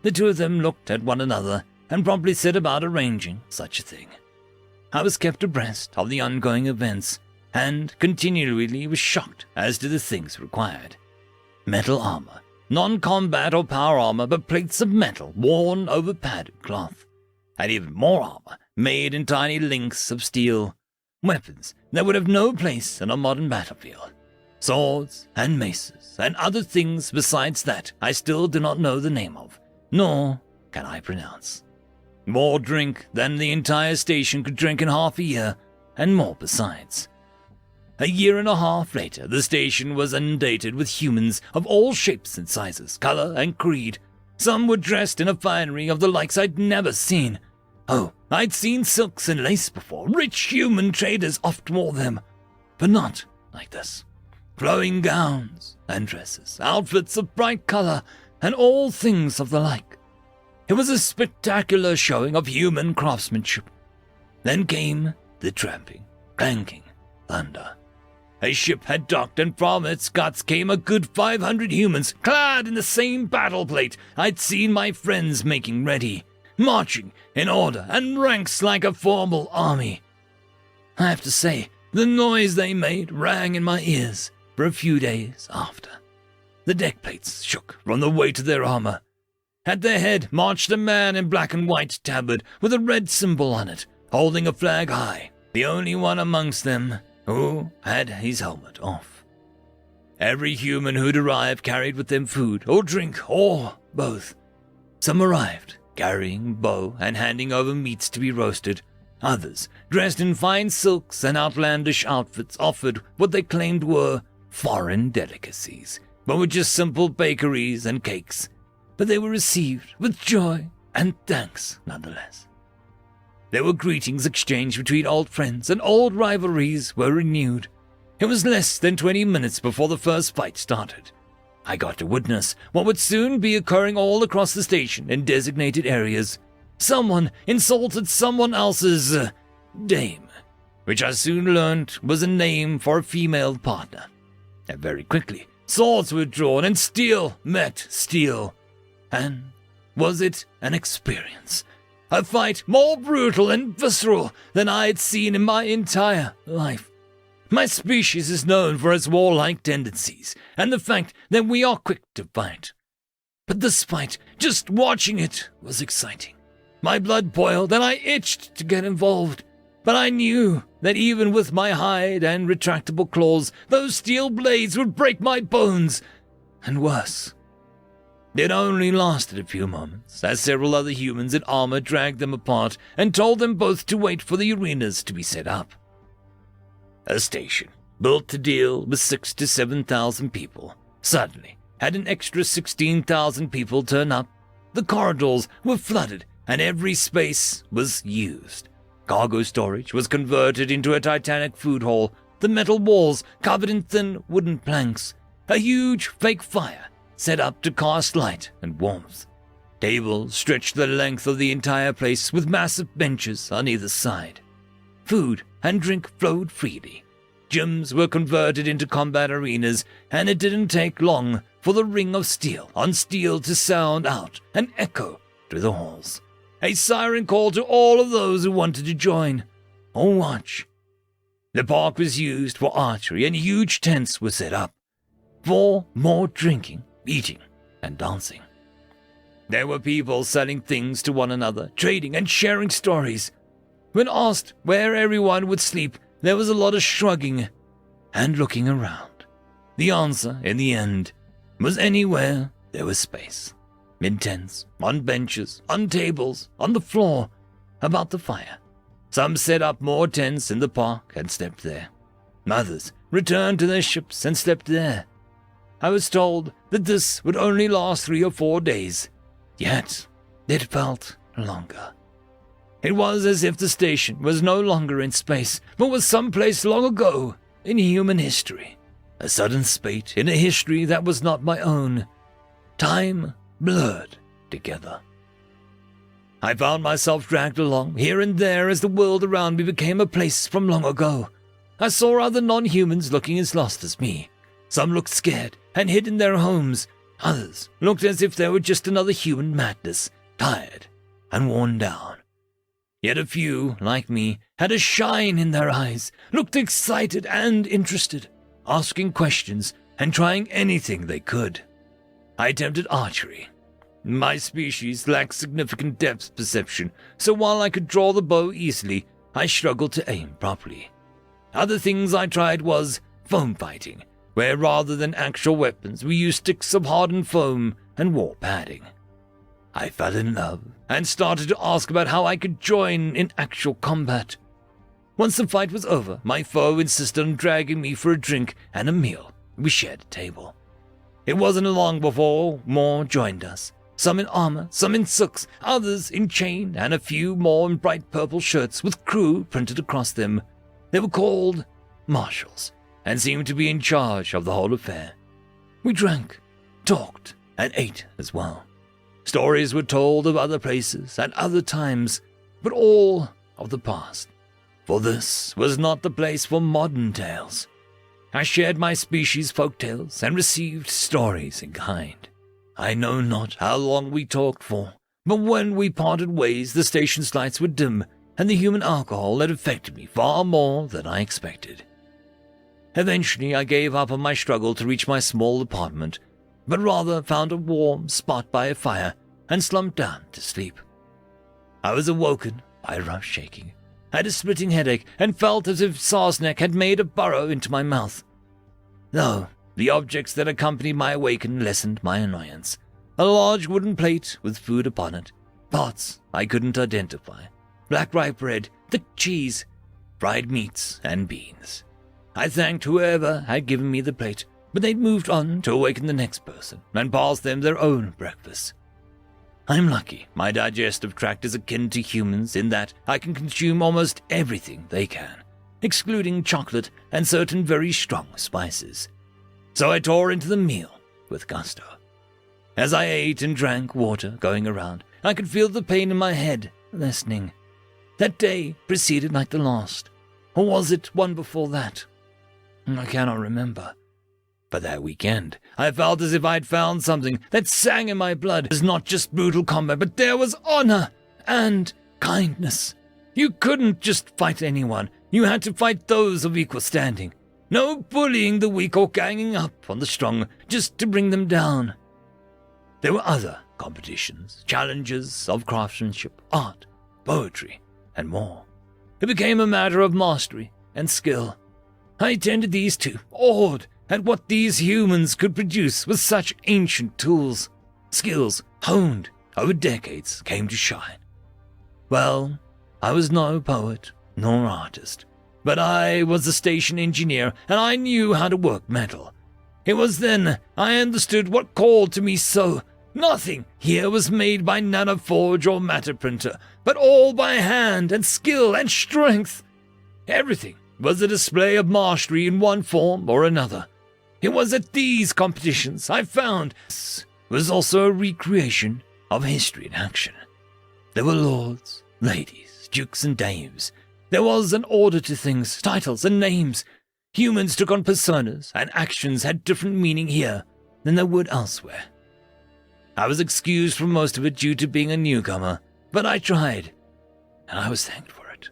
Speaker 2: The two of them looked at one another and promptly set about arranging such a thing. I was kept abreast of the ongoing events and continually was shocked as to the things required. Metal armor, non-combat or power armor, but plates of metal worn over padded cloth, and even more armor made in tiny links of steel. Weapons that would have no place in a modern battlefield. Swords and maces and other things besides that I still do not know the name of, nor can I pronounce. More drink than the entire station could drink in half a year, and more besides. A year and a half later, the station was inundated with humans of all shapes and sizes, color and creed. Some were dressed in a finery of the likes I'd never seen. Oh, I'd seen silks and lace before. Rich human traders oft wore them, but not like this. Flowing gowns and dresses, outfits of bright color, and all things of the like. It was a spectacular showing of human craftsmanship. Then came the tramping, clanking thunder. A ship had docked, and from its guts came a good 500 humans, clad in the same battle plate I'd seen my friends making ready, marching in order and ranks like a formal army. I have to say, the noise they made rang in my ears for a few days after. The deck plates shook from the weight of their armor. At their head marched a man in black and white tabard with a red symbol on it, holding a flag high, the only one amongst them who had his helmet off. Every human who'd arrived carried with them food or drink or both. Some arrived carrying bow and handing over meats to be roasted. Others, dressed in fine silks and outlandish outfits, offered what they claimed were foreign delicacies, but were just simple bakeries and cakes. But they were received with joy and thanks nonetheless. There were greetings exchanged between old friends, and old rivalries were renewed. It was less than 20 minutes before the first fight started. I got to witness what would soon be occurring all across the station in designated areas. Someone insulted someone else's dame, which I soon learned was a name for a female partner. And very quickly, swords were drawn and steel met steel. And was it an experience? A fight more brutal and visceral than I had seen in my entire life. My species is known for its warlike tendencies and the fact that we are quick to fight. But this fight, just watching it, was exciting. My blood boiled and I itched to get involved. But I knew that even with my hide and retractable claws, those steel blades would break my bones. And worse. It only lasted a few moments, as several other humans in armor dragged them apart and told them both to wait for the arenas to be set up. A station, built to deal with 6,000 to 7,000 people, suddenly had an extra 16,000 people turn up. The corridors were flooded and every space was used. Cargo storage was converted into a titanic food hall, the metal walls covered in thin wooden planks, a huge fake fire set up to cast light and warmth. Tables stretched the length of the entire place with massive benches on either side. Food and drink flowed freely. Gyms were converted into combat arenas, and it didn't take long for the ring of steel on steel to sound out and echo through the halls. A siren call to all of those who wanted to join or watch. The park was used for archery and huge tents were set up for more drinking, eating, and dancing. There were people selling things to one another, trading and sharing stories. When asked where everyone would sleep, there was a lot of shrugging and looking around. The answer, in the end, was anywhere there was space. In tents, on benches, on tables, on the floor, about the fire. Some set up more tents in the park and slept there. Others returned to their ships and slept there. I was told that this would only last 3 or 4 days, yet it felt longer. It was as if the station was no longer in space, but was someplace long ago in human history. A sudden spate in a history that was not my own. Time blurred together. I found myself dragged along here and there as the world around me became a place from long ago. I saw other non-humans looking as lost as me. Some looked scared and hid in their homes. Others looked as if they were just another human madness, tired and worn down. Yet a few, like me, had a shine in their eyes, looked excited and interested, asking questions and trying anything they could. I attempted archery. My species lacked significant depth perception, so while I could draw the bow easily, I struggled to aim properly. Other things I tried was foam fighting, where rather than actual weapons, we used sticks of hardened foam and wore padding. I fell in love and started to ask about how I could join in actual combat. Once the fight was over, my foe insisted on dragging me for a drink and a meal. We shared a table. It wasn't long before more joined us. Some in armor, some in silks, others in chain, and a few more in bright purple shirts with crew printed across them. They were called marshals and seemed to be in charge of the whole affair. We drank, talked, and ate as well. Stories were told of other places and other times, but all of the past. For this was not the place for modern tales. I shared my species' folk tales and received stories in kind. I know not how long we talked for, but when we parted ways, the station's lights were dim, and the human alcohol had affected me far more than I expected. Eventually, I gave up on my struggle to reach my small apartment, but rather found a warm spot by a fire and slumped down to sleep. I was awoken by a rough shaking, had a splitting headache, and felt as if Sarsneck had made a burrow into my mouth. Though the objects that accompanied my awakening lessened my annoyance. A large wooden plate with food upon it, pots I couldn't identify, black rye bread, thick cheese, fried meats, and beans. I thanked whoever had given me the plate, but they'd moved on to awaken the next person and pass them their own breakfast. I'm lucky my digestive tract is akin to humans in that I can consume almost everything they can, excluding chocolate and certain very strong spices. So I tore into the meal, with gusto. As I ate and drank water going around, I could feel the pain in my head lessening. That day proceeded like the last, or was it one before that? I cannot remember. But that weekend, I felt as if I'd found something that sang in my blood. It was not just brutal combat, but there was honor and kindness. You couldn't just fight anyone. You had to fight those of equal standing. No bullying the weak or ganging up on the strong just to bring them down. There were other competitions, challenges of craftsmanship, art, poetry, and more. It became a matter of mastery and skill. I attended these too, awed at what these humans could produce with such ancient tools. Skills honed over decades came to shine. Well, I was no poet nor artist, but I was a station engineer and I knew how to work metal. It was then I understood what called to me so. Nothing here was made by nanoforge or matter printer, but all by hand and skill and strength. Everything was a display of mastery in one form or another. It was at these competitions I found this was also a recreation of history in action. There were lords, ladies, dukes and dames. There was an order to things, titles and names. Humans took on personas, and actions had different meaning here than they would elsewhere. I was excused from most of it due to being a newcomer, but I tried, and I was thanked for it.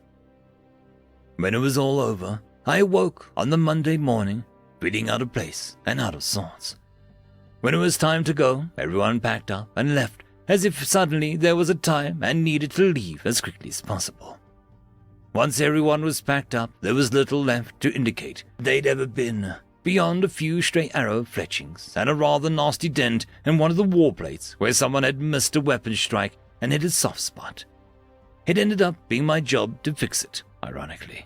Speaker 2: When it was all over, I awoke on the Monday morning, feeling out of place and out of sorts. When it was time to go, everyone packed up and left as if suddenly there was a time and needed to leave as quickly as possible. Once everyone was packed up, there was little left to indicate they'd ever been, beyond a few stray arrow fletchings and a rather nasty dent in one of the war plates where someone had missed a weapon strike and hit a soft spot. It ended up being my job to fix it, ironically.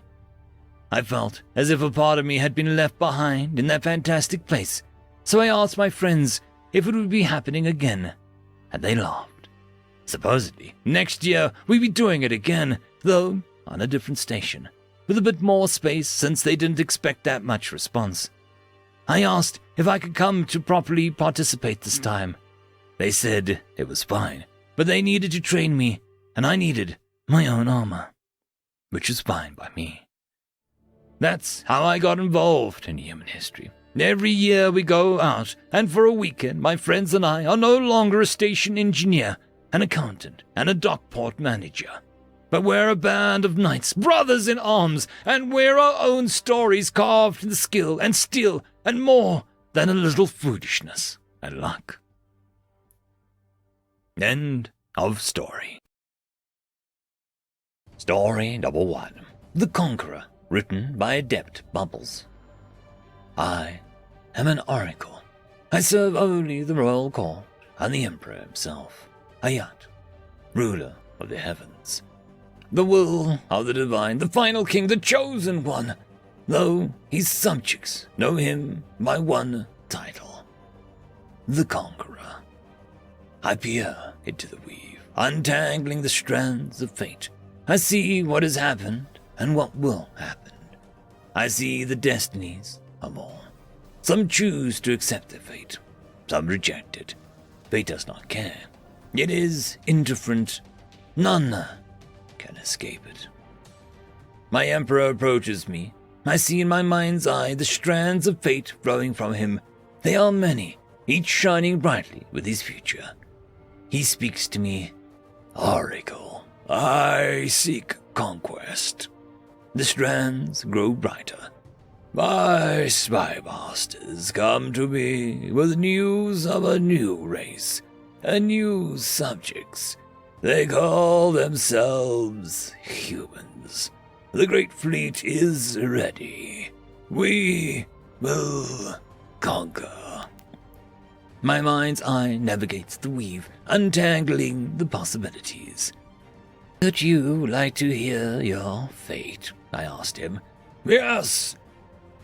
Speaker 2: I felt as if a part of me had been left behind in that fantastic place, so I asked my friends if it would be happening again, and they laughed. Supposedly, next year we'd be doing it again, though on a different station, with a bit more space since they didn't expect that much response. I asked if I could come to properly participate this time. They said it was fine, but they needed to train me, and I needed my own armor, which was fine by me. That's how I got involved in human history. Every year we go out, and for a weekend my friends and I are no longer a station engineer, an accountant, and a dockport manager. But we're a band of knights, brothers in arms, and we're our own stories carved in skill and steel and more than a little foolishness and luck. End of story. Story number 1. The Conqueror, written by Adept Bubbles. I am an oracle. I serve only the royal court and the emperor himself, Ayat, ruler of the heavens. The will of the divine, the final king, the chosen one, though his subjects know him by one title, the Conqueror. I peer into the weave, untangling the strands of fate. I see what has happened and what will happen. I see the destinies of all. Some choose to accept their fate, some reject it. Fate does not care. It is indifferent. None can escape it. My emperor approaches me. I see in my mind's eye the strands of fate flowing from him. They are many, each shining brightly with his future. He speaks to me. Oracle, I seek conquest. The strands grow brighter. My spy masters come to me with news of a new race, a new subjects. They call themselves humans. The great fleet is ready. We will conquer. My mind's eye navigates the weave, untangling the possibilities. Would you like to hear your fate? I asked him. Yes.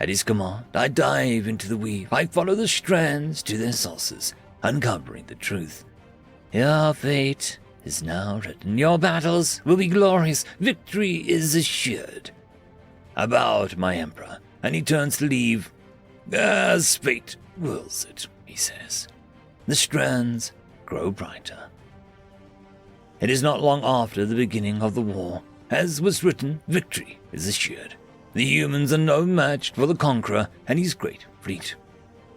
Speaker 2: At his command, I dive into the weave. I follow the strands to their sources, uncovering the truth. Your fate is now written. Your battles will be glorious. Victory is assured. I bow to my emperor, and he turns to leave. As fate wills it, he says. The strands grow brighter. It is not long after the beginning of the war. As was written, victory is assured. The humans are no match for the conqueror and his great fleet.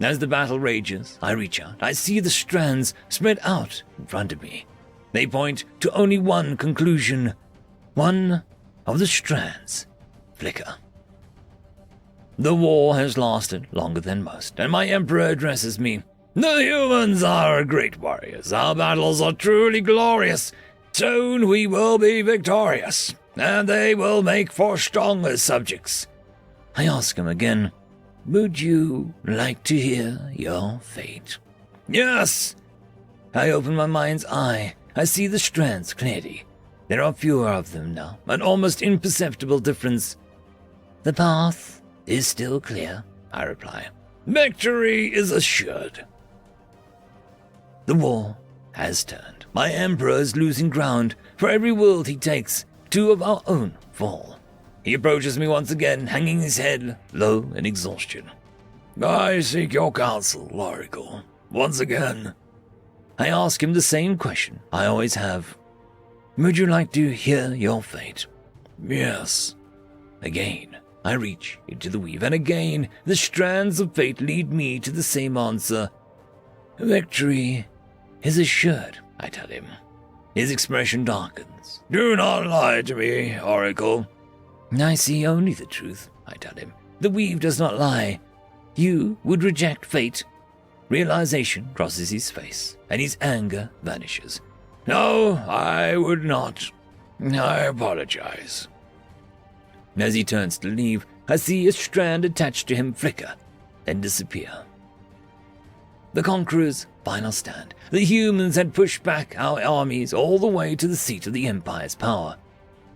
Speaker 2: As the battle rages, I reach out. I see the strands spread out in front of me. They point to only one conclusion. One of the strands flicker. The war has lasted longer than most, and my emperor addresses me. The humans are great warriors. Our battles are truly glorious. Soon we will be victorious, and they will make for stronger subjects. I ask him again, would you like to hear your fate? Yes! I open my mind's eye. I see the strands clearly. There are fewer of them now, an almost imperceptible difference. The path is still clear, I reply. Victory is assured. The war has turned. My emperor is losing ground. For every world he takes, 2 of our own fall. He approaches me once again, hanging his head low in exhaustion. I seek your counsel, Oracle. Once again. I ask him the same question I always have. Would you like to hear your fate? Yes. Again, I reach into the weave, and again, the strands of fate lead me to the same answer. Victory is assured, I tell him. His expression darkens. Do not lie to me, Oracle. I see only the truth, I tell him. The weave does not lie. You would reject fate. Realization crosses his face, and his anger vanishes. No, I would not. I apologize. As he turns to leave, I see a strand attached to him flicker, then disappear. The conqueror's final stand. The humans had pushed back our armies all the way to the seat of the Empire's power.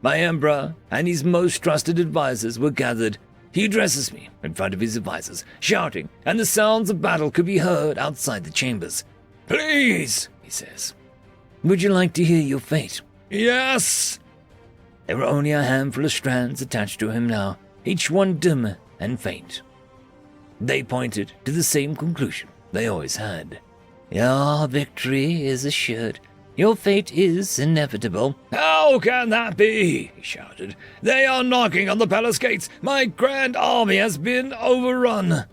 Speaker 2: My emperor and his most trusted advisors were gathered. He addresses me in front of his advisors, shouting, and the sounds of battle could be heard outside the chambers. Please, he says. Would you like to hear your fate? Yes. There were only a handful of strands attached to him now, each one dim and faint. They pointed to the same conclusion they always had. Your victory is assured. Your fate is inevitable. How can that be? He shouted. They are knocking on the palace gates. My grand army has been overrun.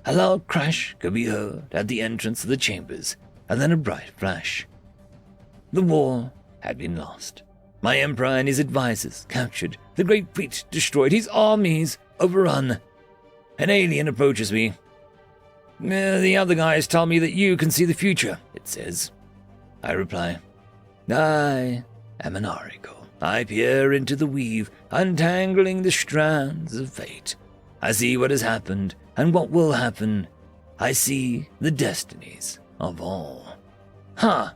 Speaker 2: A loud crash could be heard at the entrance of the chambers, and then a bright flash. The war had been lost. My emperor and his advisors captured. The great fleet destroyed. His armies overrun. An alien approaches me. The other guys tell me that you can see the future, it says. I reply, I am an oracle. I peer into the weave, untangling the strands of fate. I see what has happened and what will happen. I see the destinies of all. Huh.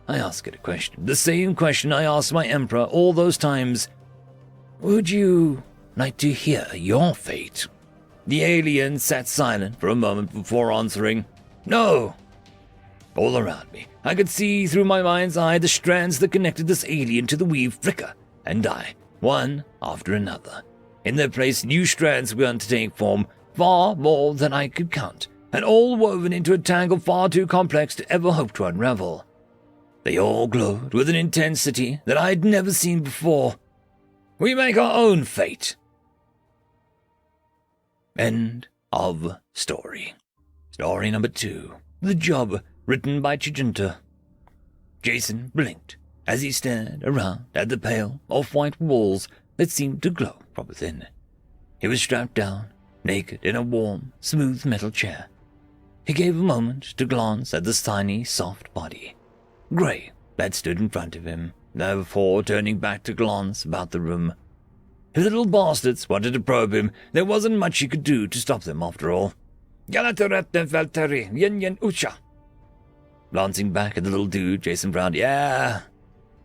Speaker 2: I ask it a question, the same question I asked my emperor all those times. Would you like to hear your fate? The alien sat silent for a moment before answering, No. All around me, I could see through my mind's eye the strands that connected this alien to the weave flicker and die, one after another. In their place, new strands began to take form, far more than I could count, and all woven into a tangle far too complex to ever hope to unravel. They all glowed with an intensity that I had never seen before. We make our own fate. End of story. Story number 2. The Job, written by Chijunta. Jason blinked as he stared around at the pale, off-white walls that seemed to glow from within. He was strapped down, naked in a warm, smooth metal chair. He gave a moment to glance at the tiny, soft body, grey, that stood in front of him, before turning back to glance about the room. If the little bastards wanted to probe him, there wasn't much he could do to stop them after all. Glancing back at the little dude, Jason frowned. Yeah,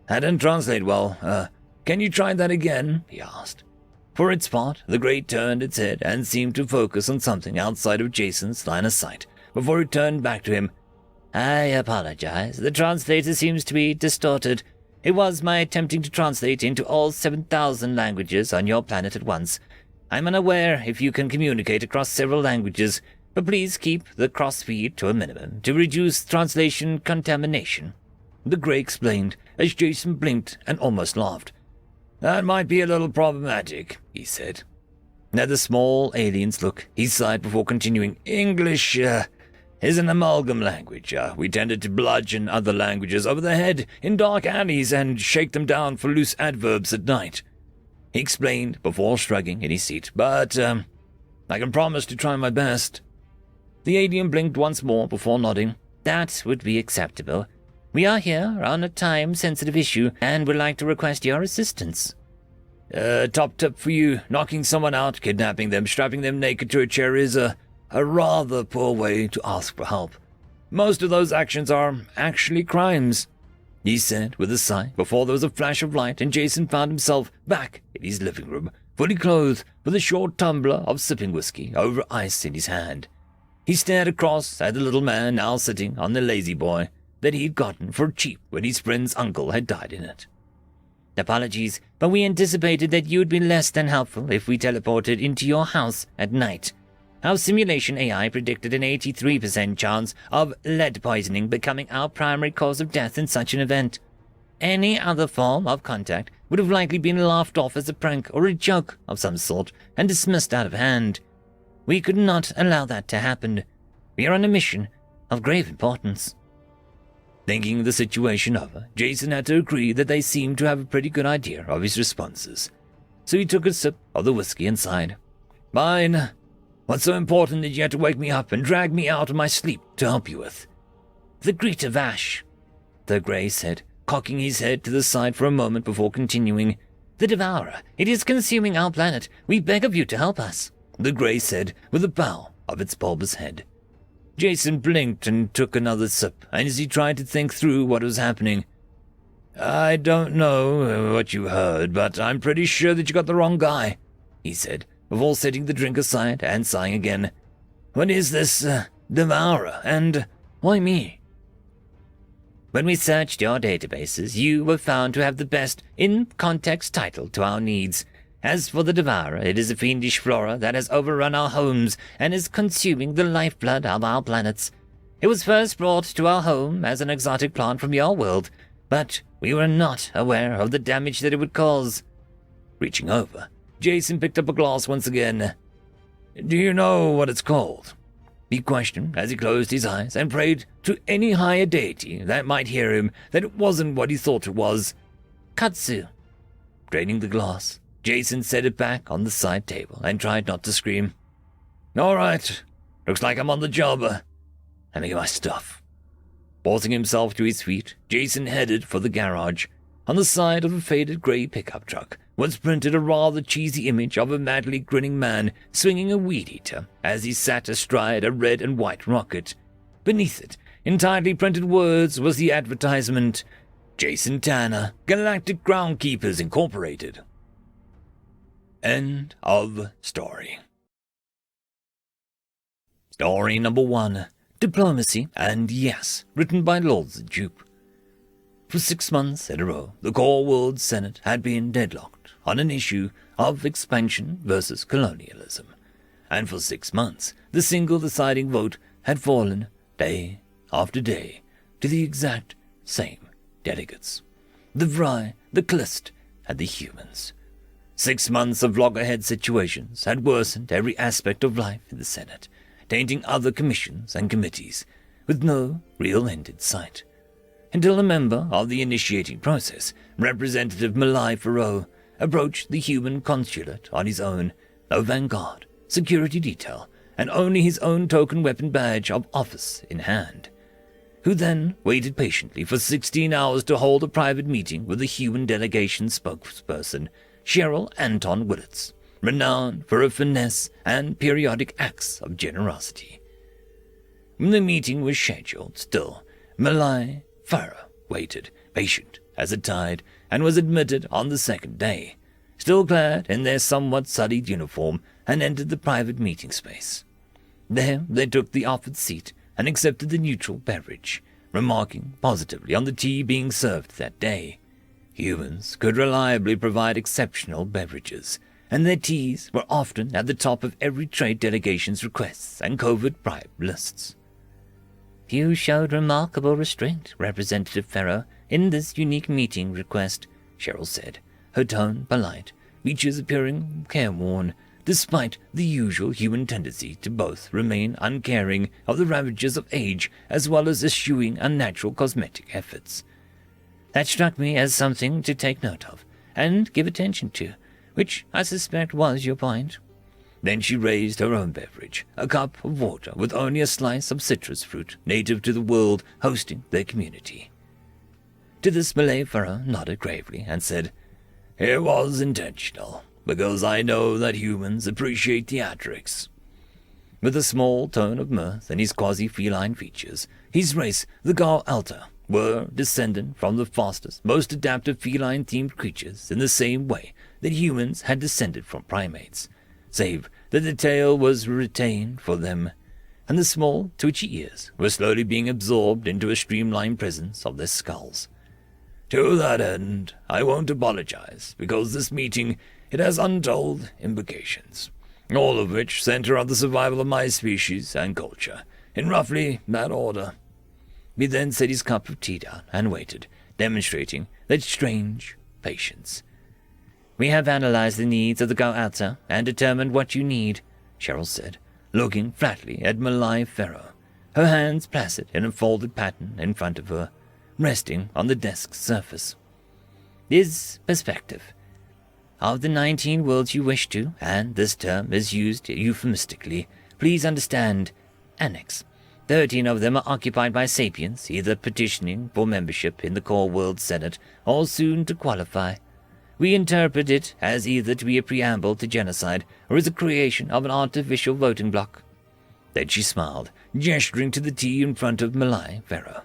Speaker 2: that didn't translate well. Can you try that again? He asked. For its part, the Grey turned its head and seemed to focus on something outside of Jason's line of sight, before it turned back to him. I apologize. The translator seems to be distorted. It was my attempting to translate into all 7,000 languages on your planet at once. I'm unaware if you can communicate across several languages.
Speaker 3: but please keep the crossfeed to a minimum to reduce translation contamination," the Grey explained as Jason blinked and almost laughed.
Speaker 2: "That might be a little problematic," he said.
Speaker 3: At the small alien's look, he sighed before continuing.
Speaker 2: "English is an amalgam language. We tended to bludgeon other languages over the head in dark alleys and shake them down for loose adverbs at night," he explained before shrugging in his seat. "But I can promise to try my best."
Speaker 3: The alien blinked once more before nodding. "That would be acceptable. We are here on a time-sensitive issue and would like to request your assistance."
Speaker 2: Top tip for you, knocking someone out, kidnapping them, strapping them naked to a chair is a rather poor way to ask for help. Most of those actions are actually crimes," he said with a sigh before there was a flash of light and Jason found himself back in his living room, fully clothed with a short tumbler of sipping whiskey over ice in his hand. He stared across at the little man now sitting on the lazy boy that he'd gotten for cheap when his friend's uncle had died in it.
Speaker 3: "Apologies, but we anticipated that you'd be less than helpful if we teleported into your house at night. Our simulation AI predicted an 83% chance of lead poisoning becoming our primary cause of death in such an event. Any other form of contact would have likely been laughed off as a prank or a joke of some sort and dismissed out of hand. We could not allow that to happen. We are on a mission of grave importance."
Speaker 2: Thinking the situation over, Jason had to agree that they seemed to have a pretty good idea of his responses. So he took a sip of the whiskey and sighed. "Fine. What's so important that you had to wake me up and drag me out of my sleep to help you with?"
Speaker 3: "The Greta Vash," the Grey said, cocking his head to the side for a moment before continuing. "The Devourer. It is consuming our planet. We beg of you to help us," the Grey said with a bow of its bulbous head.
Speaker 2: Jason blinked and took another sip as he tried to think through what was happening. "I don't know what you heard, but I'm pretty sure that you got the wrong guy," he said, before setting the drink aside and sighing again. "What is this, Devourer, and why me?"
Speaker 3: "When we searched your databases, you were found to have the best in-context title to our needs. As for the Devourer, it is a fiendish flora that has overrun our homes and is consuming the lifeblood of our planets. It was first brought to our home as an exotic plant from your world, but we were not aware of the damage that it would cause."
Speaker 2: Reaching over, Jason picked up a glass once again. "Do you know what it's called?" he questioned as he closed his eyes and prayed to any higher deity that might hear him that it wasn't what he thought it was.
Speaker 3: "Katsu."
Speaker 2: Draining the glass, Jason set it back on the side table and tried not to scream. "All right, looks like I'm on the job. Let me get my stuff." Forcing himself to his feet, Jason headed for the garage. On the side of a faded grey pickup truck was printed a rather cheesy image of a madly grinning man swinging a weed-eater as he sat astride a red and white rocket. Beneath it, in tightly printed words, was the advertisement, "Jason Tanner, Galactic Groundkeepers Incorporated." End of story. Story number 1, Diplomacy and Yes, written by Lords the Dupe. For 6 months in a row, the core World Senate had been deadlocked on an issue of expansion versus colonialism. And for 6 months, the single deciding vote had fallen, day after day, to the exact same delegates. The Vry, the Klist, and the humans. 6 months of loggerhead situations had worsened every aspect of life in the Senate, tainting other commissions and committees, with no real end in sight. Until a member of the initiating process, Representative Malai Farrow, approached the human consulate on his own, no vanguard, security detail, and only his own token weapon badge of office in hand, who then waited patiently for 16 hours to hold a private meeting with the human delegation spokesperson, Cheryl Anton Willits, renowned for her finesse and periodic acts of generosity. When the meeting was scheduled, still, Malai Farrow waited, patient as a tide, and was admitted on the second day, still clad in their somewhat sullied uniform, and entered the private meeting space. There they took the offered seat and accepted the neutral beverage, remarking positively on the tea being served that day. Humans could reliably provide exceptional beverages, and their T's were often at the top of every trade delegation's requests and covert bribe lists.
Speaker 3: You showed remarkable restraint, Representative Farrow, in this unique meeting request, Cheryl said, her tone polite, features appearing careworn, despite the usual human tendency to both remain uncaring of the ravages of age as well as eschewing unnatural cosmetic efforts. That struck me as something to take note of, and give attention to, which I suspect was your point.
Speaker 2: Then she raised her own beverage, a cup of water with only a slice of citrus fruit native to the world hosting their community. To this Malay Farrow nodded gravely and said, "It was intentional, because I know that humans appreciate theatrics." With a small tone of mirth in his quasi-feline features, his race, the Gar Alta, were descended from the fastest, most adaptive feline-themed creatures in the same way that humans had descended from primates, save that the tail was retained for them, and the small, twitchy ears were slowly being absorbed into a streamlined presence of their skulls. To that end, I won't apologize, because this meeting, it has untold implications, all of which center on the survival of my species and culture, in roughly that order. He then set his cup of tea down and waited, demonstrating that strange patience.
Speaker 3: We have analyzed the needs of the Go'alta and determined what you need, Cheryl said, looking flatly at Malai Farrow, her hands placid in a folded pattern in front of her, resting on the desk's surface. This perspective. Of the 19 worlds you wish to, and this term is used euphemistically, please understand, annex. 13 of them are occupied by sapiens, either petitioning for membership in the Core World Senate or soon to qualify. We interpret it as either to be a preamble to genocide or as a creation of an artificial voting bloc. Then she smiled, gesturing to the tea in front of Malai Farrow.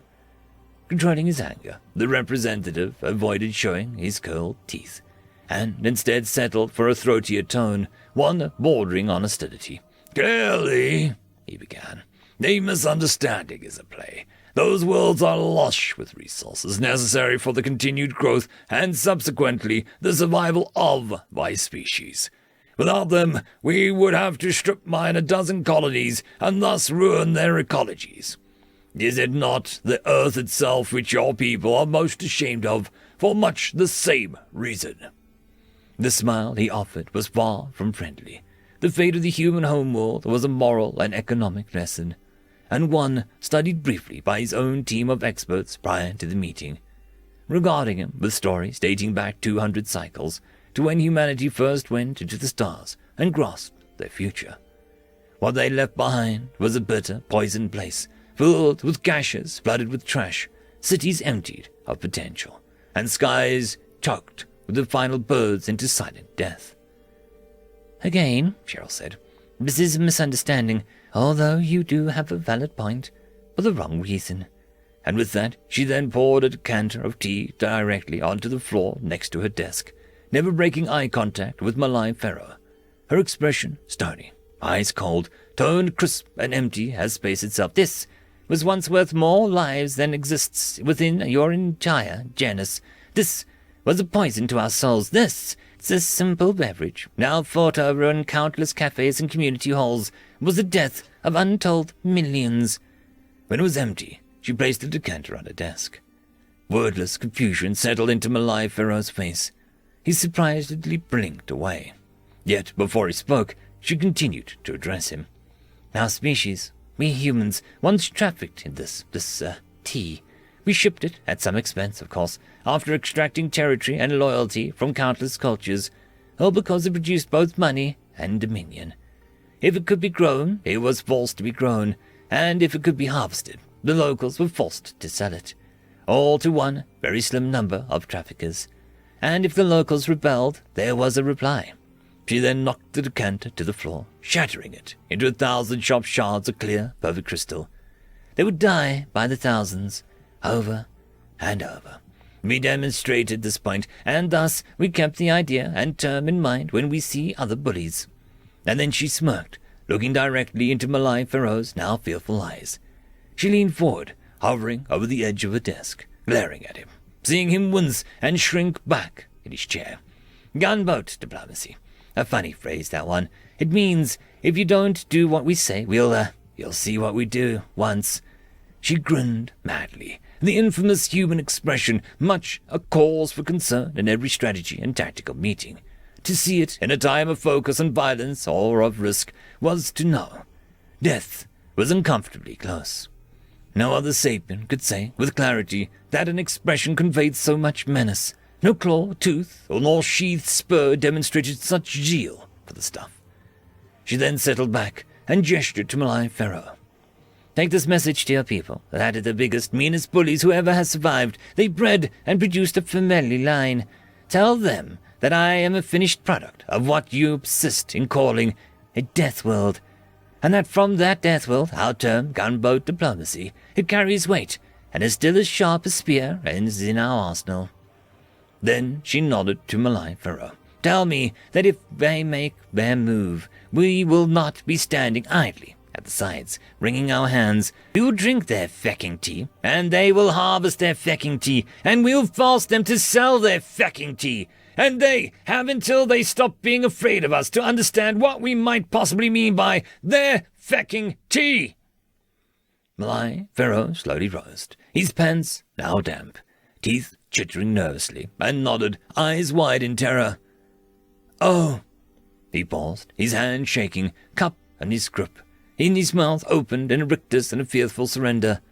Speaker 3: Controlling his anger, the representative avoided showing his curled teeth, and instead settled for a throatier tone, one bordering on hostility. "Clearly," he began, "a misunderstanding is at play. Those worlds are lush with resources necessary for the continued growth and subsequently the survival of my species. Without them, we would have to strip mine a dozen colonies and thus ruin their ecologies. Is it not the Earth itself which your people are most ashamed of for much the same reason?" The smile he offered was far from friendly. The fate of the human homeworld was a moral and economic lesson, and one studied briefly by his own team of experts prior to the meeting, regarding him with stories dating back 200 cycles to when humanity first went into the stars and grasped their future. What they left behind was a bitter, poisoned place, filled with gashes flooded with trash, cities emptied of potential, and skies choked with the final birds into silent death. "Again," Cheryl said, "this is a misunderstanding, although you do have a valid point, for the wrong reason." And with that, she then poured a decanter of tea directly onto the floor next to her desk, never breaking eye contact with Malai Farrow, her expression stony, eyes cold, toned crisp and empty as space itself. "This was once worth more lives than exists within your entire genus. This was a poison to our souls. This simple beverage, now fought over in countless cafes and community halls, was the death of untold millions." When it was empty, she placed the decanter on her desk. Wordless confusion settled into Malai Farrow's face. He surprisingly blinked away. Yet, before he spoke, she continued to address him. "Our species, we humans, once trafficked in this tea. We shipped it, at some expense, of course, after extracting territory and loyalty from countless cultures, all because it produced both money and dominion. If it could be grown, it was forced to be grown, and if it could be harvested, the locals were forced to sell it, all to one very slim number of traffickers. And if the locals rebelled, there was a reply." She then knocked the decanter to the floor, shattering it into 1,000 sharp shards of clear, perfect crystal. They would die by the thousands, over and over. We demonstrated this point, and thus we kept the idea and term in mind when we see other bullies. And then she smirked, looking directly into Malai Farrow's now fearful eyes. She leaned forward, hovering over the edge of her desk, glaring at him, seeing him wince and shrink back in his chair. Gunboat diplomacy. A funny phrase, that one. It means, if you don't do what we say, you'll see what we do once. She grinned madly, the infamous human expression, much a cause for concern in every strategy and tactical meeting. To see it in a time of focus on violence or of risk was to know. Death was uncomfortably close. No other sapien could say with clarity that an expression conveyed so much menace. No claw, tooth, or nor sheathed spur demonstrated such zeal for the stuff. She then settled back and gestured to Malai Pharaoh. Take this message to your people. That is the biggest, meanest bullies who ever has survived. They bred and produced a family line. Tell them that I am a finished product of what you persist in calling a death world, and that from that death world, our term gunboat diplomacy, it carries weight, and is still as sharp as spear and is in our arsenal. Then she nodded to Malai Pharaoh. Tell me that if they make their move, we will not be standing idly at the sides, wringing our hands. We will drink their fecking tea, and they will harvest their fecking tea, and we'll force them to sell their fecking tea. And they have until they stop being afraid of us to understand what we might possibly mean by their fecking tea. Malai Pharaoh slowly rose, his pants now damp, teeth chittering nervously, and nodded, eyes wide in terror. Oh! He paused, his hand shaking, cup and his grip, in his mouth opened in a rictus and a fearful surrender.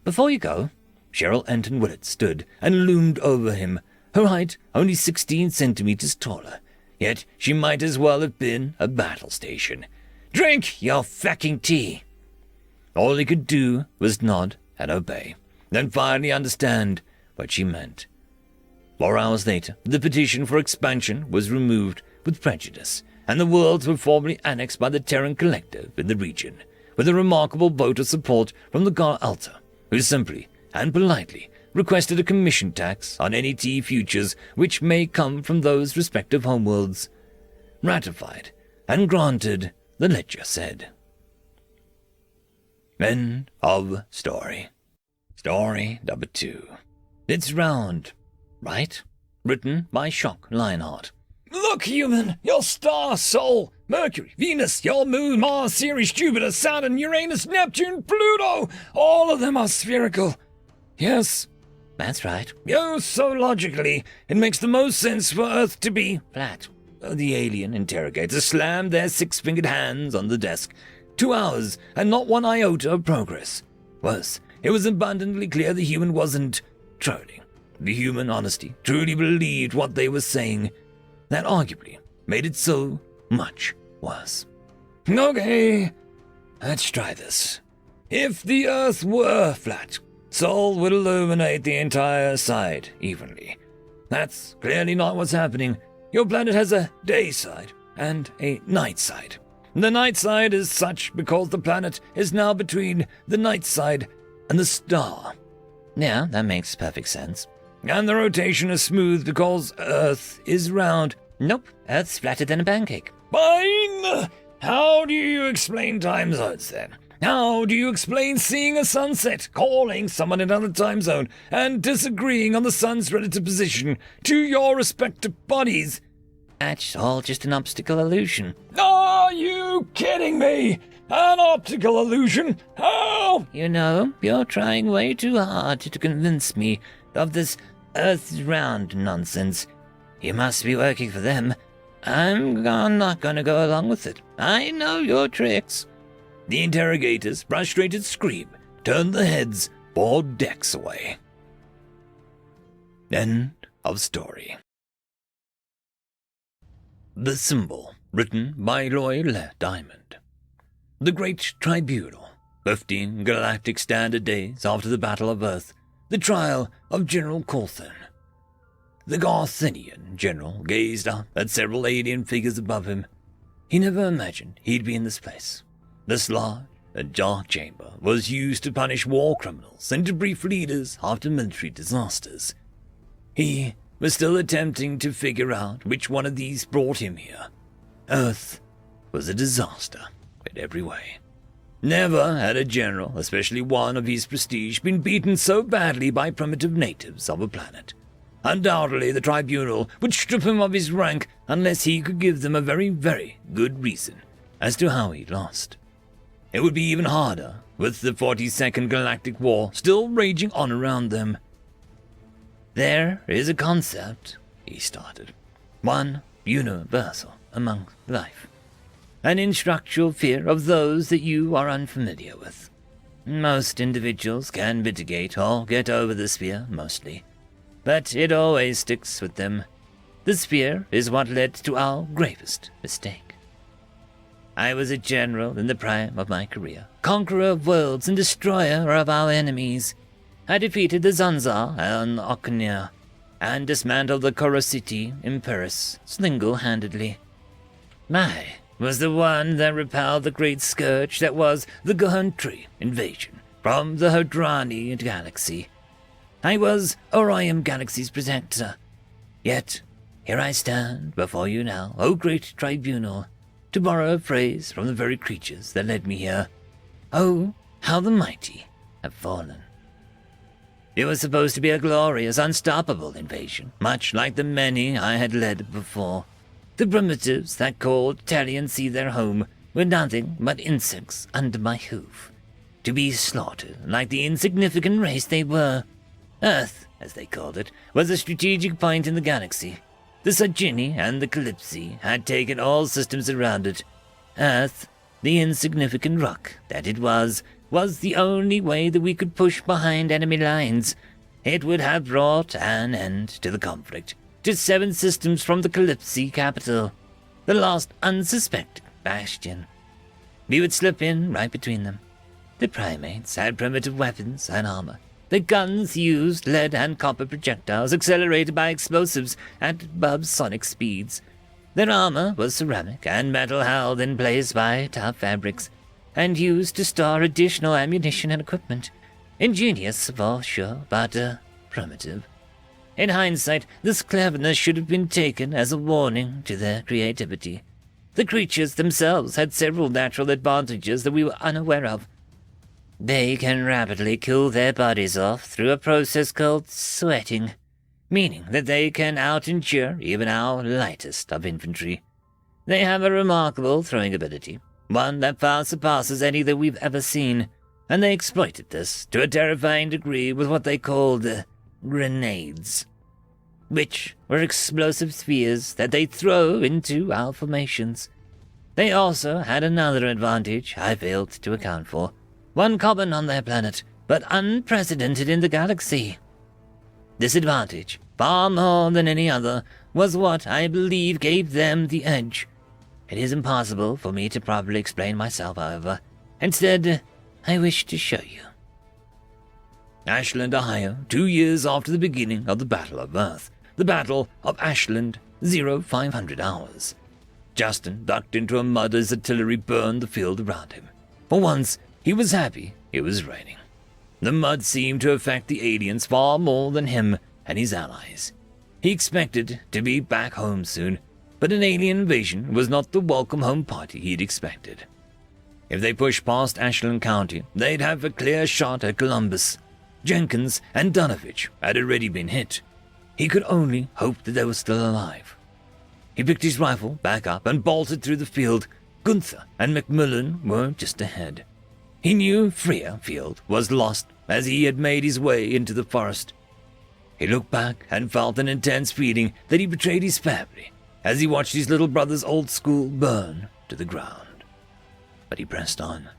Speaker 3: Before you go, Cheryl Anton Willett stood and loomed over him, her height only 16 centimeters taller, yet she might as well have been a battle station. Drink your fucking tea! All he could do was nod and obey, then finally understand what she meant. 4 hours later, the petition for expansion was removed with prejudice, and the worlds were formally annexed by the Terran Collective in the region, with a remarkable vote of support from the Gar Alta, who simply and politely requested a commission tax on any tea futures which may come from those respective homeworlds. Ratified and granted, the ledger said. End of story. Story number 2. It's round, right? Written by Shock Lionheart. Look, human, your star, Sol, Mercury, Venus, your moon, Mars, Ceres, Jupiter, Saturn, Uranus, Neptune, Pluto, all of them are spherical. Yes, that's right. Oh, so logically, it makes the most sense for Earth to be flat. The alien interrogators slammed their 6-fingered hands on the desk. 2 hours, and not one iota of progress. Worse, it was abundantly clear the human wasn't trolling. The human honesty truly believed what they were saying. That arguably made it so much worse. Okay, let's try this. If the Earth were flat, Sol would illuminate the entire side evenly. That's clearly not what's happening. Your planet has a day side and a night side. The night side is such because the planet is now between the night side and the star. Yeah, that makes perfect sense. And the rotation is smooth because Earth is round. Nope, Earth's flatter than a pancake. Fine! How do you explain time zones then? How do you explain seeing a sunset, calling someone in another time zone, and disagreeing on the sun's relative position to your respective bodies? That's all just an optical illusion. Are you kidding me? An optical illusion? How? You know, you're trying way too hard to convince me of this Earth's round nonsense. You must be working for them. I'm not gonna go along with it. I know your tricks. The interrogator's frustrated scream turned the heads 4 decks away. End of story. The Symbol, written by Roy Le Diamond. The Great Tribunal, 15 galactic standard days after the Battle of Earth, the trial of General Colthon. The Garthinian general gazed up at several alien figures above him. He never imagined he'd be in this place. This large and dark chamber was used to punish war criminals and to brief leaders after military disasters. He was still attempting to figure out which one of these brought him here. Earth was a disaster in every way. Never had a general, especially one of his prestige, been beaten so badly by primitive natives of a planet.
Speaker 2: Undoubtedly, the tribunal would strip him of his rank unless he could give them a very, very good reason as to how he lost. It would be even harder with the 42nd Galactic War still raging on around them.
Speaker 3: There is a concept, he started, one universal among life, an instructional fear of those that you are unfamiliar with. Most individuals can mitigate or get over this fear, mostly, but it always sticks with them. This fear is what led to our gravest mistake. I was a general in the prime of my career, conqueror of worlds and destroyer of our enemies. I defeated the Zanzar and Okanir, and dismantled the Korositi Imperis single-handedly. I was the one that repelled the great scourge that was the Gohuntri invasion from the Hodrani galaxy. I was Orion Galaxy's protector. Yet, here I stand before you now, O great tribunal, to borrow a phrase from the very creatures that led me here. Oh, how the mighty have fallen. It was supposed to be a glorious, unstoppable invasion, much like the many I had led before. The primitives that called Talion Sea their home were nothing but insects under my hoof, to be slaughtered like the insignificant race they were. Earth, as they called it, was a strategic point in the galaxy. The Sajini and the Calypsi had taken all systems around it. Earth, the insignificant rock that it was the only way that we could push behind enemy lines. It would have brought an end to the conflict, to 7 systems from the Calypsi capital, the last unsuspected bastion. We would slip in right between them. The primates had primitive weapons and armor. The guns used lead and copper projectiles accelerated by explosives at subsonic speeds. Their armor was ceramic and metal held in place by tough fabrics, and used to store additional ammunition and equipment. Ingenious, for sure, but primitive. In hindsight, this cleverness should have been taken as a warning to their creativity. The creatures themselves had several natural advantages that we were unaware of. They can rapidly cool their bodies off through a process called sweating, meaning that they can out-endure even our lightest of infantry. They have a remarkable throwing ability, one that far surpasses any that we've ever seen, and they exploited this to a terrifying degree with what they called grenades, which were explosive spheres that they throw into our formations. They also had another advantage I failed to account for, one common on their planet, but unprecedented in the galaxy. This advantage, far more than any other, was what I believe gave them the edge. It is impossible for me to properly explain myself, however. Instead, I wish to show you.
Speaker 2: Ashland, Ohio, 2 years after the beginning of the Battle of Earth. The Battle of Ashland, 0500 hours. Justin ducked into a mud as artillery burned the field around him. For once, he was happy it was raining. The mud seemed to affect the aliens far more than him and his allies. He expected to be back home soon, but an alien invasion was not the welcome home party he'd expected. If they pushed past Ashland County, they'd have a clear shot at Columbus. Jenkins and Dunovich had already been hit. He could only hope that they were still alive. He picked his rifle back up and bolted through the field. Gunther and Macmillan were just ahead. He knew Freer Field was lost as he had made his way into the forest. He looked back and felt an intense feeling that he betrayed his family as he watched his little brother's old school burn to the ground. But he pressed on.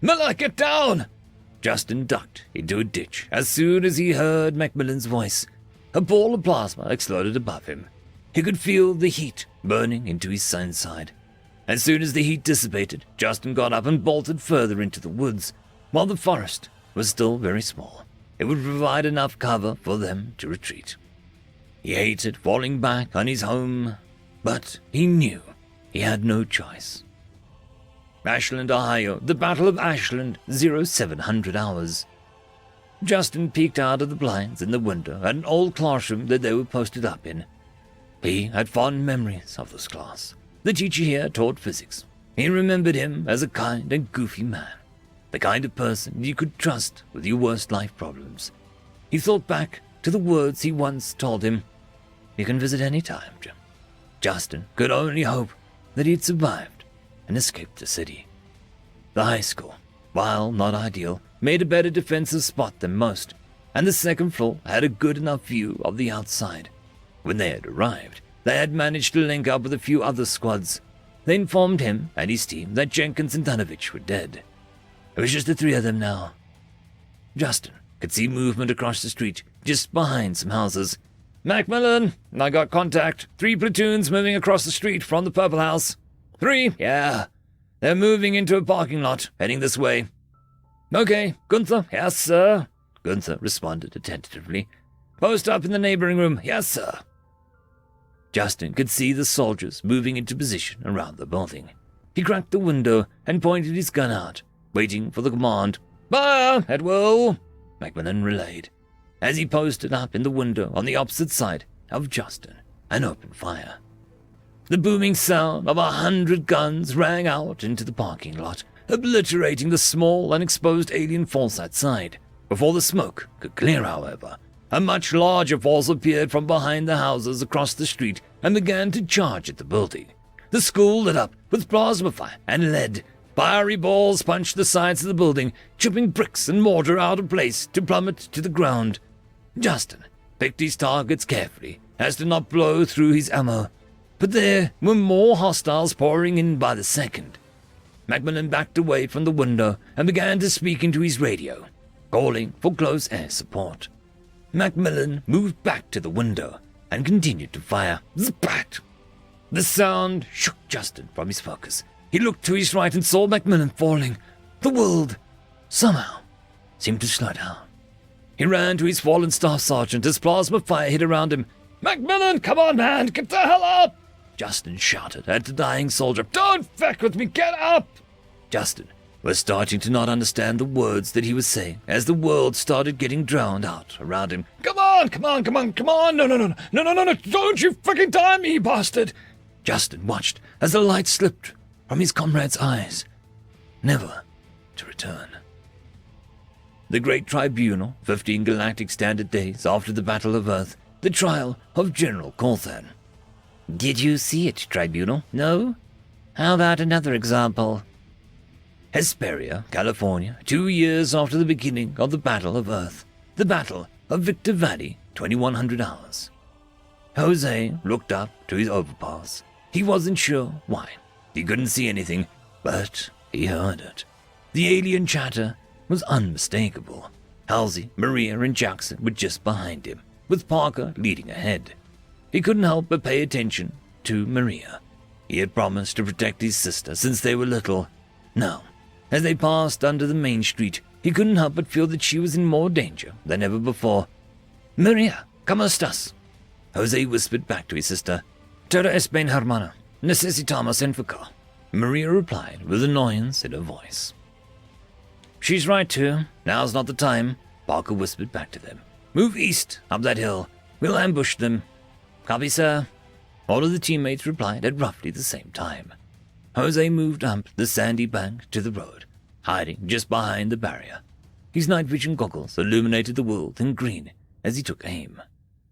Speaker 2: "Miller, get down!" Justin ducked into a ditch as soon as he heard Macmillan's voice. A ball of plasma exploded above him. He could feel the heat burning into his inside. As soon as the heat dissipated, Justin got up and bolted further into the woods. While the forest was still very small, it would provide enough cover for them to retreat. He hated falling back on his home, but he knew he had no choice. Ashland, Ohio, the Battle of Ashland, 0700 hours. Justin peeked out of the blinds in the window at an old classroom that they were posted up in. He had fond memories of this class. The teacher here taught physics. He remembered him as a kind and goofy man, the kind of person you could trust with your worst life problems. He thought back
Speaker 3: to the words he once told him. "You can visit any time, Jim." Justin could only hope that he'd survived and escaped the city. The high school, while not ideal, made a better defensive spot than most, and the second floor had a good enough view of the outside. When they had arrived, they had managed to link up with a few other squads. They informed him and his team that Jenkins and Dunovich were dead. It was just the three of them now. Justin could see movement across the street, just behind some houses. "Macmillan, I got contact. 3 platoons moving across the street from the Purple House." 3? Yeah. They're moving into a parking lot, heading this way. "Okay, Gunther." "Yes, sir." Gunther responded attentively. "Post up in the neighboring room." "Yes, sir." Justin could see the soldiers moving into position around the building. He cracked the window and pointed his gun out, waiting for the command. "Fire, at will," Macmillan relayed, as he posted up in the window on the opposite side of Justin and opened fire. The booming sound of 100 guns rang out into the parking lot, obliterating the small and exposed alien force outside. Before the smoke could clear, however, a much larger force appeared from behind the houses across the street and began to charge at the building. The school lit up with plasma fire and lead. Fiery balls punched the sides of the building, chipping bricks and mortar out of place to plummet to the ground. Justin picked his targets carefully as to not blow through his ammo, but there were more hostiles pouring in by the second. Macmillan backed away from the window and began to speak into his radio, calling for close air support. Macmillan moved back to the window and continued to fire. Spat! The sound shook Justin from his focus. He looked to his right and saw Macmillan falling. The world, somehow, seemed to slow down. He ran to his fallen staff sergeant as plasma fire hit around him. "Macmillan, come on, man, get the hell up!" Justin shouted at the dying soldier. "Don't feck with me, get up!" Justin was starting to not understand the words that he was saying as the world started getting drowned out around him. "Come on, come on, come on, come on, no, don't you fucking die me, you bastard!" Justin watched as the light slipped from his comrade's eyes, never to return. The Great Tribunal, 15 galactic standard days after the Battle of Earth, the trial of General Colthan. Did you see it, Tribunal? No? How about another example? Hesperia, California, 2 years after the beginning of the Battle of Earth, the Battle of Victor Valley, 2100 hours. Jose looked up to his overpass. He wasn't sure why. He couldn't see anything, but he heard it. The alien chatter was unmistakable. Halsey, Maria, and Jackson were just behind him, with Parker leading ahead. He couldn't help but pay attention to Maria. He had promised to protect his sister since they were little. Now, as they passed under the main street, he couldn't help but feel that she was in more danger than ever before. "Maria, ¿cómo estás?" Jose whispered back to his sister. "Todo es bien, hermana. Necesitamos enfocar." Maria replied with annoyance in her voice. "She's right too. Now's not the time," Parker whispered back to them. "Move east, up that hill. We'll ambush them." "Copy, sir." All of the teammates replied at roughly the same time. Jose moved up the sandy bank to the road, hiding just behind the barrier. His night vision goggles illuminated the world in green as he took aim.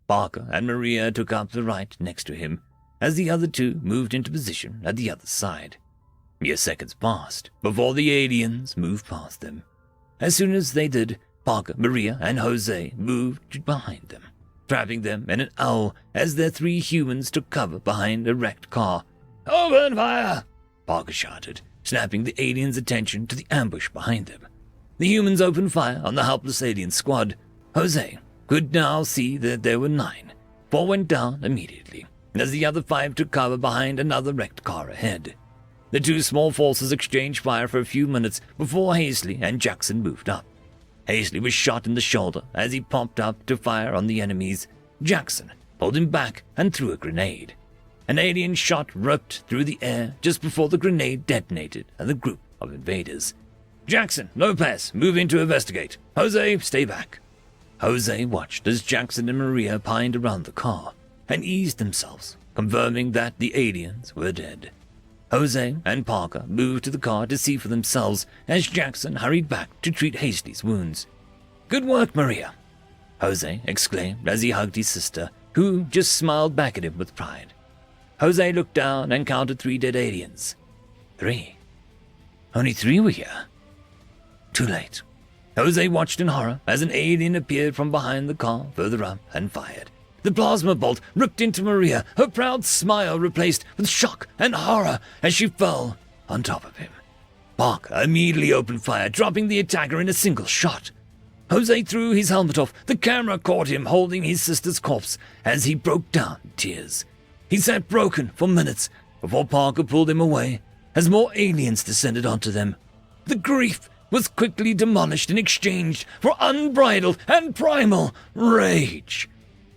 Speaker 3: Parker and Maria took up the right next to him, as the other two moved into position at the other side. Mere seconds passed before the aliens moved past them. As soon as they did, Parker, Maria, and Jose moved behind them, trapping them in an owl as their 3 humans took cover behind a wrecked car. "Open fire!" Parker shouted, snapping the aliens' attention to the ambush behind them. The humans opened fire on the helpless alien squad. Jose could now see that there were 9. 4 went down immediately, as the other 5 took cover behind another wrecked car ahead. The 2 small forces exchanged fire for a few minutes before Hazley and Jackson moved up. Hazley was shot in the shoulder as he popped up to fire on the enemies. Jackson pulled him back and threw a grenade. An alien shot ripped through the air just before the grenade detonated at the group of invaders. "Jackson, Lopez, move in to investigate. Jose, stay back." Jose watched as Jackson and Maria pined around the car and eased themselves, confirming that the aliens were dead. Jose and Parker moved to the car to see for themselves as Jackson hurried back to treat Hastley's wounds. "Good work, Maria."
Speaker 2: Jose exclaimed as he hugged his sister, who just smiled back at him with pride. Jose looked down and counted 3 dead aliens. 3. Only 3 were here. Too late. Jose watched in horror as an alien appeared from behind the car further up and fired. The plasma bolt ripped into Maria, her proud smile replaced with shock and horror as she fell on top of him. Parker immediately opened fire, dropping the attacker in a single shot. Jose threw his helmet off. The camera caught him holding his sister's corpse as he broke down in tears. He sat broken for minutes before Parker pulled him away as more aliens descended onto them. The grief was quickly demolished and exchanged for unbridled and primal rage.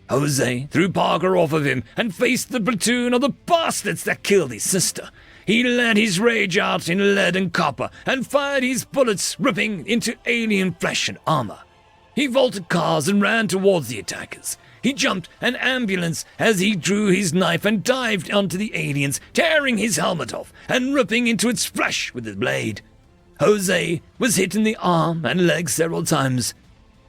Speaker 2: Jose threw Parker off of him and faced the platoon of the bastards that killed his sister. He let his rage out in lead and copper and fired his bullets ripping into alien flesh and armor. He vaulted cars and ran towards the attackers. He jumped an ambulance as he drew his knife and dived onto the aliens, tearing his helmet off and ripping into its flesh with the blade. Jose was hit in the arm and leg several times,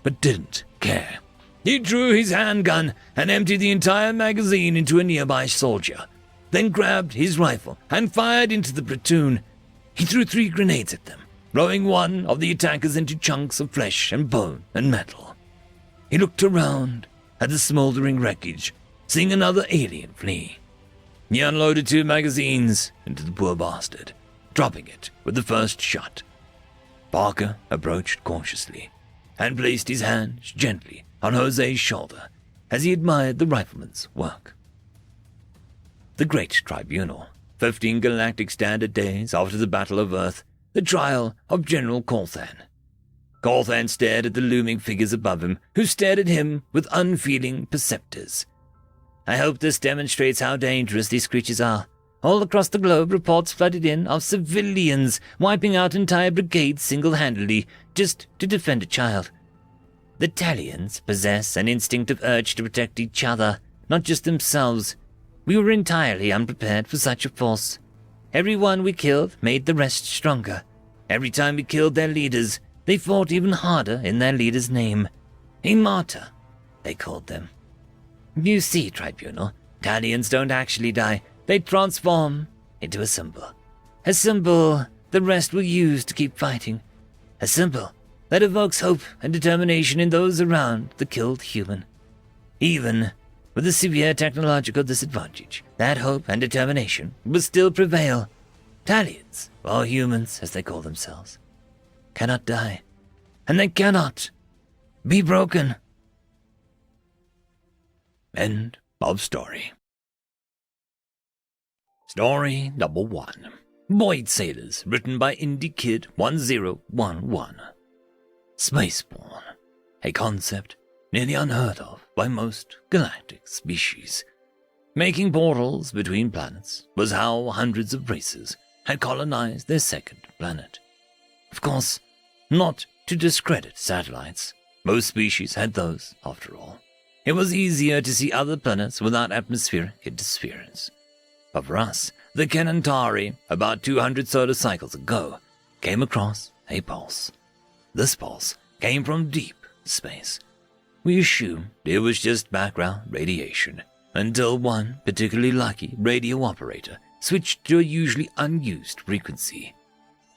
Speaker 2: but didn't care. He drew his handgun and emptied the entire magazine into a nearby soldier, then grabbed his rifle and fired into the platoon. He threw 3 grenades at them, blowing one of the attackers into chunks of flesh and bone and metal. He looked around at the smoldering wreckage, seeing another alien flee. He unloaded 2 magazines into the poor bastard, dropping it with the first shot. Parker approached cautiously and placed his hands gently on Jose's shoulder as he admired the rifleman's work. The Great Tribunal, 15 galactic standard days after the Battle of Earth, the trial of General Colthan. Colthan stared at the looming figures above him, who stared at him with unfeeling perceptors. I hope this demonstrates how dangerous these creatures are. All across the globe, reports flooded in of civilians wiping out entire brigades single-handedly just to defend a child. The Talians possess an instinctive urge to protect each other, not just themselves. We were entirely unprepared for such a force. Everyone we killed made the rest stronger. Every time we killed their leaders, they fought even harder in their leader's name. A martyr, they called them. You see, Tribunal, Talians don't actually die. They transform into a symbol. A symbol the rest will use to keep fighting. A symbol that evokes hope and determination in those around the killed human. Even with a severe technological disadvantage, that hope and determination will still prevail. Talians, or humans as they call themselves, cannot die, and they cannot be broken. End of story. Story number 1. Void Sailors, written by Indie Kid 1011. Spaceborne, a concept nearly unheard of by most galactic species. Making portals between planets was how hundreds of races had colonized their second planet. Of course, not to discredit satellites. Most species had those, after all. It was easier to see other planets without atmospheric interference. But for us, the Kenantari, about 200 solar cycles ago, came across a pulse. This pulse came from deep space. We assumed it was just background radiation, until one particularly lucky radio operator switched to a usually unused frequency.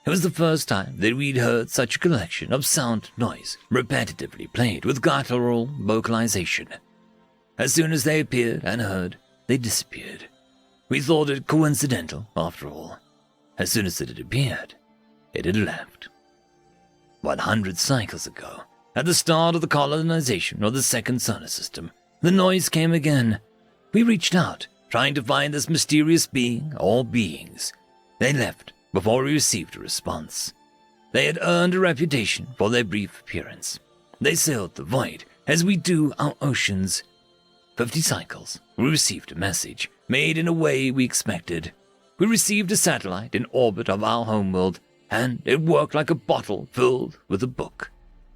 Speaker 2: It was the first time that we'd heard such a collection of sound noise repetitively played with guttural vocalization. As soon as they appeared and heard, they disappeared. We thought it coincidental, after all. As soon as it had appeared, it had left. 100 cycles ago, at the start of the colonization of the second solar system, the noise came again. We reached out, trying to find this mysterious being or beings. They left before we received a response. They had earned a reputation for their brief appearance. They sailed the void, as we do our oceans. 50 cycles, we received a message, made in a way we expected. We received a satellite in orbit of our homeworld, and it worked like a bottle filled with a book.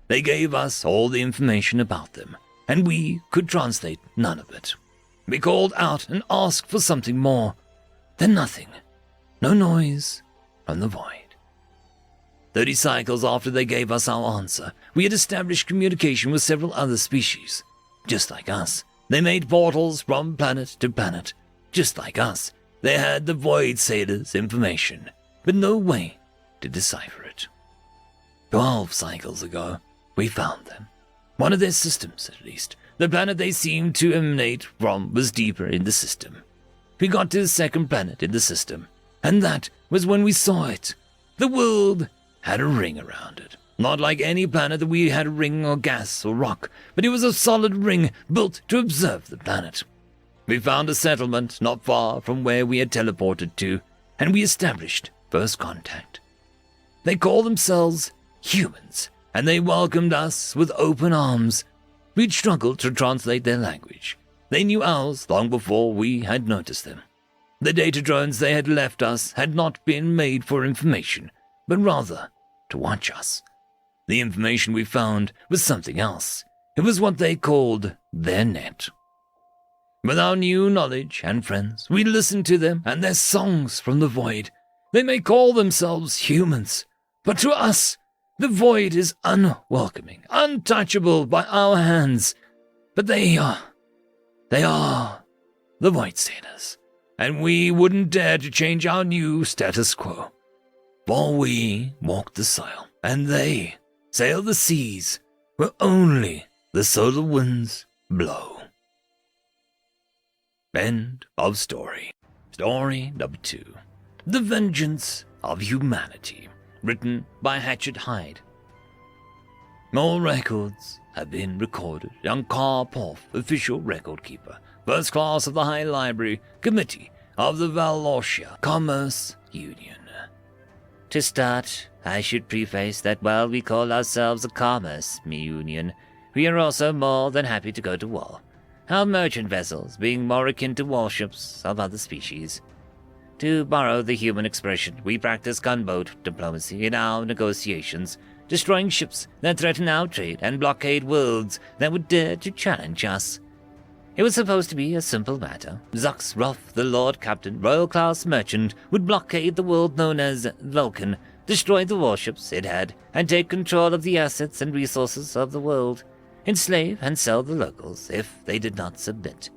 Speaker 2: They gave us all the information about them, and we could translate none of it. We called out and asked for something more. Then nothing. No noise from the void. 30 cycles after they gave us our answer, we had established communication with several other species. Just like us, they made portals from planet to planet. Just like us, they had the Void Sailors' information, but no way to decipher it. 12 cycles ago, we found them. One of their systems, at least. The planet they seemed to emanate from was deeper in the system. We got to the second planet in the system, and that was when we saw it. The world had a ring around it. Not like any planet that we had a ring or gas or rock, but it was a solid ring built to observe the planet. We found a settlement not far from where we had teleported to, and we established first contact. They call themselves humans, and they welcomed us with open arms. We'd struggled to translate their language. They knew ours long before we had noticed them. The data drones they had left us had not been made for information, but rather to watch us. The information we found was something else. It was what they called their net. With our new knowledge and friends, we listened to them and their songs from the void. They may call themselves humans, but to us, the void is unwelcoming, untouchable by our hands. But they are the Void Sailors, and we wouldn't dare to change our new status quo. For we walk the soil, and they sail the seas where only the solar winds blow. End of story. Story number 2. The Vengeance of Humanity. Written by Hatchet Hyde. All records have been recorded on Karpov, official record keeper, first class of the High Library, Committee of the Valosia Commerce Union.
Speaker 3: To start, I should preface that while we call ourselves a commerce union, we are also more than happy to go to war, our merchant vessels being more akin to warships of other species. To borrow the human expression, we practice gunboat diplomacy in our negotiations, destroying ships that threaten our trade and blockade worlds that would dare to challenge us. It was supposed to be a simple matter. Zuxroff, the Lord Captain, Royal-class merchant, would blockade the world known as Vulcan, destroy the warships it had, and take control of the assets and resources of the world, enslave and sell the locals if they did not submit.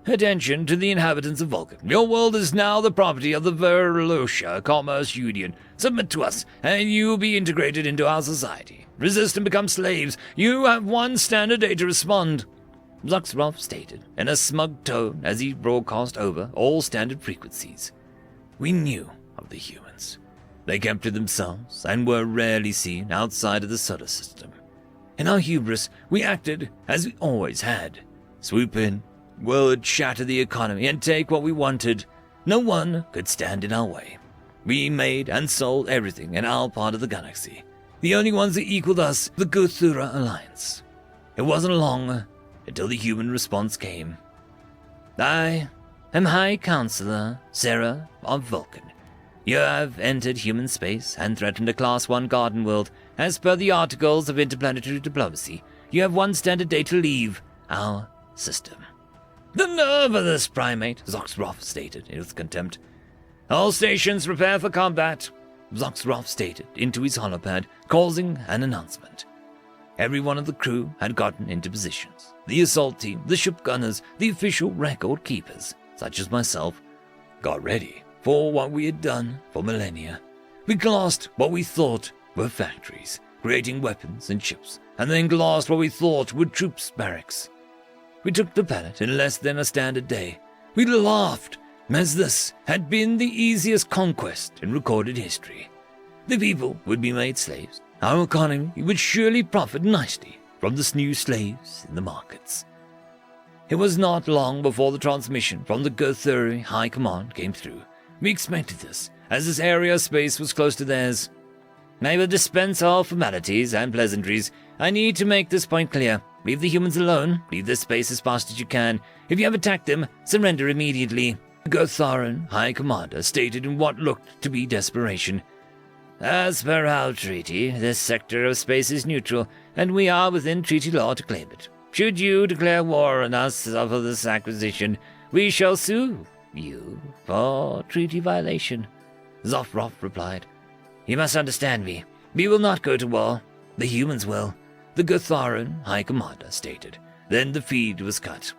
Speaker 2: Attention to the inhabitants of Vulcan. Your world is now the property of the Verlosia Commerce Union. Submit to us, and you will be integrated into our society. Resist and become slaves. You have one standard day to respond.
Speaker 3: Zuxroff stated in a smug tone as he broadcast over all standard frequencies.
Speaker 2: We knew of the humans. They kept to themselves and were rarely seen outside of the solar system. In our hubris, we acted as we always had. Swoop in, would shatter the economy and take what we wanted. No one could stand in our way. We made and sold everything in our part of the galaxy. The only ones that equaled us, the Guthura Alliance. It wasn't long until the human response came.
Speaker 3: I am High Counselor Sarah of Vulcan. You have entered human space and threatened a Class 1 garden world. As per the articles of interplanetary diplomacy, you have one standard day to leave our system.
Speaker 2: The nerve of this primate, Zuxroff stated with contempt. All stations prepare for combat, Zuxroff stated into his holopad, causing an announcement. Every one of the crew had gotten into positions. The assault team, the ship gunners, the official record keepers, such as myself, got ready for what we had done for millennia. We glassed what we thought were factories, creating weapons and ships, and then glassed what we thought were troops' barracks. We took the planet in less than a standard day. We laughed, as this had been the easiest conquest in recorded history. The people would be made slaves. Our economy would surely profit nicely from the new slaves in the markets. It was not long before the transmission from the Guthuri High Command came through. We expected this, as this area of space was close to theirs.
Speaker 3: I will dispense all formalities and pleasantries. I need to make this point clear. Leave the humans alone. Leave this space as fast as you can. If you have attacked them, surrender immediately.
Speaker 2: The Gotharan High Commander stated in what looked to be desperation.
Speaker 3: As per our treaty, this sector of space is neutral, and we are within treaty law to claim it. Should you declare war on us for this acquisition, we shall sue you for treaty violation.
Speaker 2: Zuxroff replied.
Speaker 3: you must understand me. We will not go to war. The humans will, the Gotharan High Commander stated. Then the feed was cut.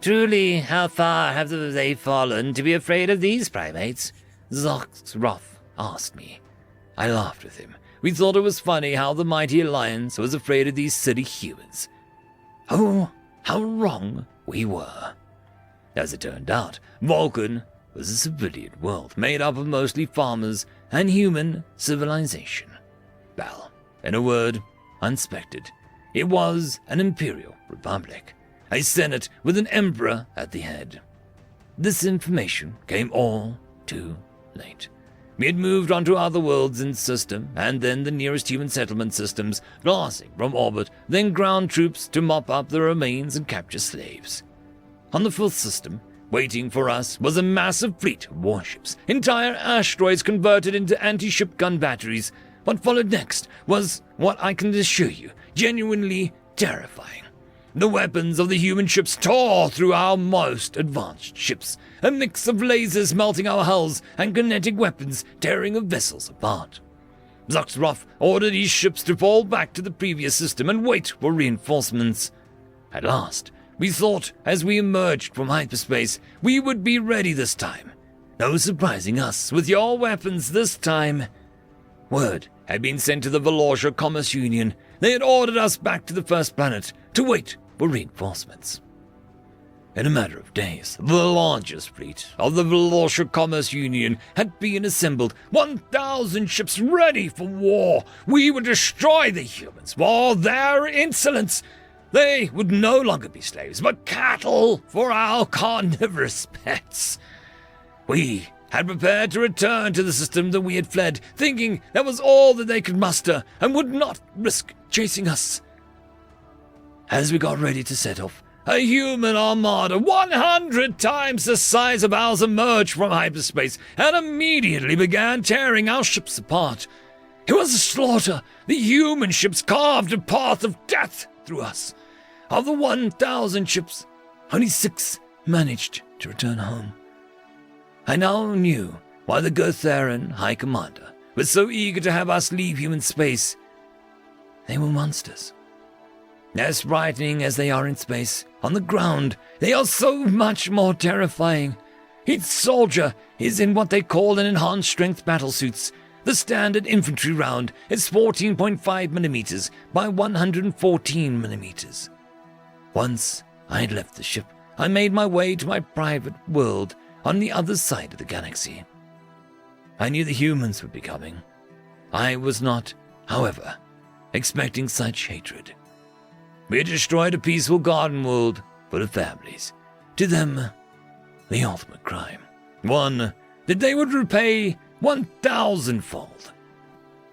Speaker 3: Truly, how far have they fallen to be afraid of these primates? Zoxroth asked me. I laughed with him. We thought it was funny how the mighty Alliance was afraid of these silly humans. Oh, how wrong we were. As it turned out, Vulcan was a civilian world made up of mostly farmers and human civilization. Well, in a word, unexpected. It was an imperial republic, a senate with an emperor at the head. This information came all too late. We had moved on to other worlds in the system, and then the nearest human settlement systems, blasting from orbit, then ground troops to mop up the remains and capture slaves. On the fourth system, waiting for us, was a massive fleet of warships, entire asteroids converted into anti-ship gun batteries. What followed next was, what I can assure you, genuinely terrifying. The weapons of the human ships tore through our most advanced ships, a mix of lasers melting our hulls and kinetic weapons tearing our vessels apart. Zoxroth ordered these ships to fall back to the previous system and wait for reinforcements. At last, we thought as we emerged from hyperspace, we would be ready this time. No surprising us with your weapons this time. Word had been sent to the Velortia Commerce Union. They had ordered us back to the first planet to wait for reinforcements. In a matter of days, the largest fleet of the Velortia Commerce Union had been assembled, 1,000 ships ready for war. We would destroy the humans for their insolence. They would no longer be slaves, but cattle for our carnivorous pets. We had prepared to return to the system that we had fled, thinking that was all that they could muster and would not risk chasing us. As we got ready to set off, a human armada 100 times the size of ours emerged from hyperspace and immediately began tearing our ships apart. It was a slaughter. The human ships carved a path of death through us. Of the 1,000 ships, only 6 managed to return home. I now knew why the Gotharan High Commander was so eager to have us leave human space. They were monsters. As frightening as they are in space, on the ground, they are so much more terrifying. Each soldier is in what they call an enhanced strength battlesuits. The standard infantry round is 14.5 millimeters by 114 millimeters. Once I had left the ship, I made my way to my private world on the other side of the galaxy. I knew the humans would be coming. I was not, however, expecting such hatred. We had destroyed a peaceful garden world full of families. To them, the ultimate crime. One that they would repay 1,000-fold.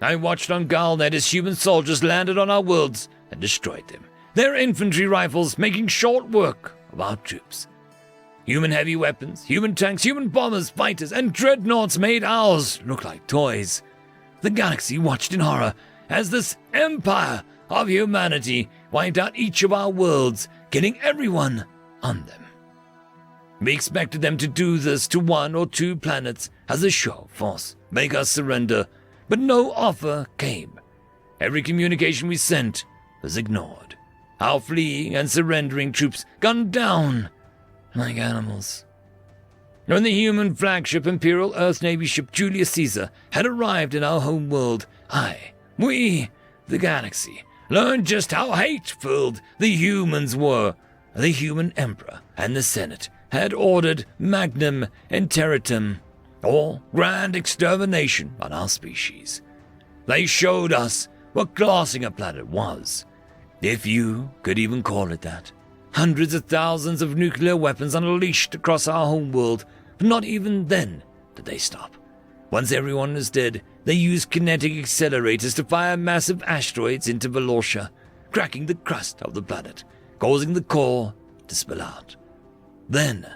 Speaker 3: I watched on Galnet as human soldiers landed on our worlds and destroyed them, their infantry rifles making short work of our troops. Human heavy weapons, human tanks, human bombers, fighters, and dreadnoughts made ours look like toys. The galaxy watched in horror as this empire of humanity wiped out each of our worlds, killing everyone on them. We expected them to do this to 1 or 2 planets as a show of force, make us surrender, but no offer came. Every communication we sent was ignored. Our fleeing and surrendering troops gunned down like animals. When the human flagship Imperial Earth Navy ship Julius Caesar had arrived in our home world, we, the galaxy, learned just how hate-filled the humans were. The human emperor and the Senate had ordered magnum interitum, or grand extermination on our species. They showed us what glassing a planet was, if you could even call it that. Hundreds of thousands of nuclear weapons unleashed across our homeworld, but not even then did they stop. Once everyone was dead, they used kinetic accelerators to fire massive asteroids into Velortia, cracking the crust of the planet, causing the core to spill out. Then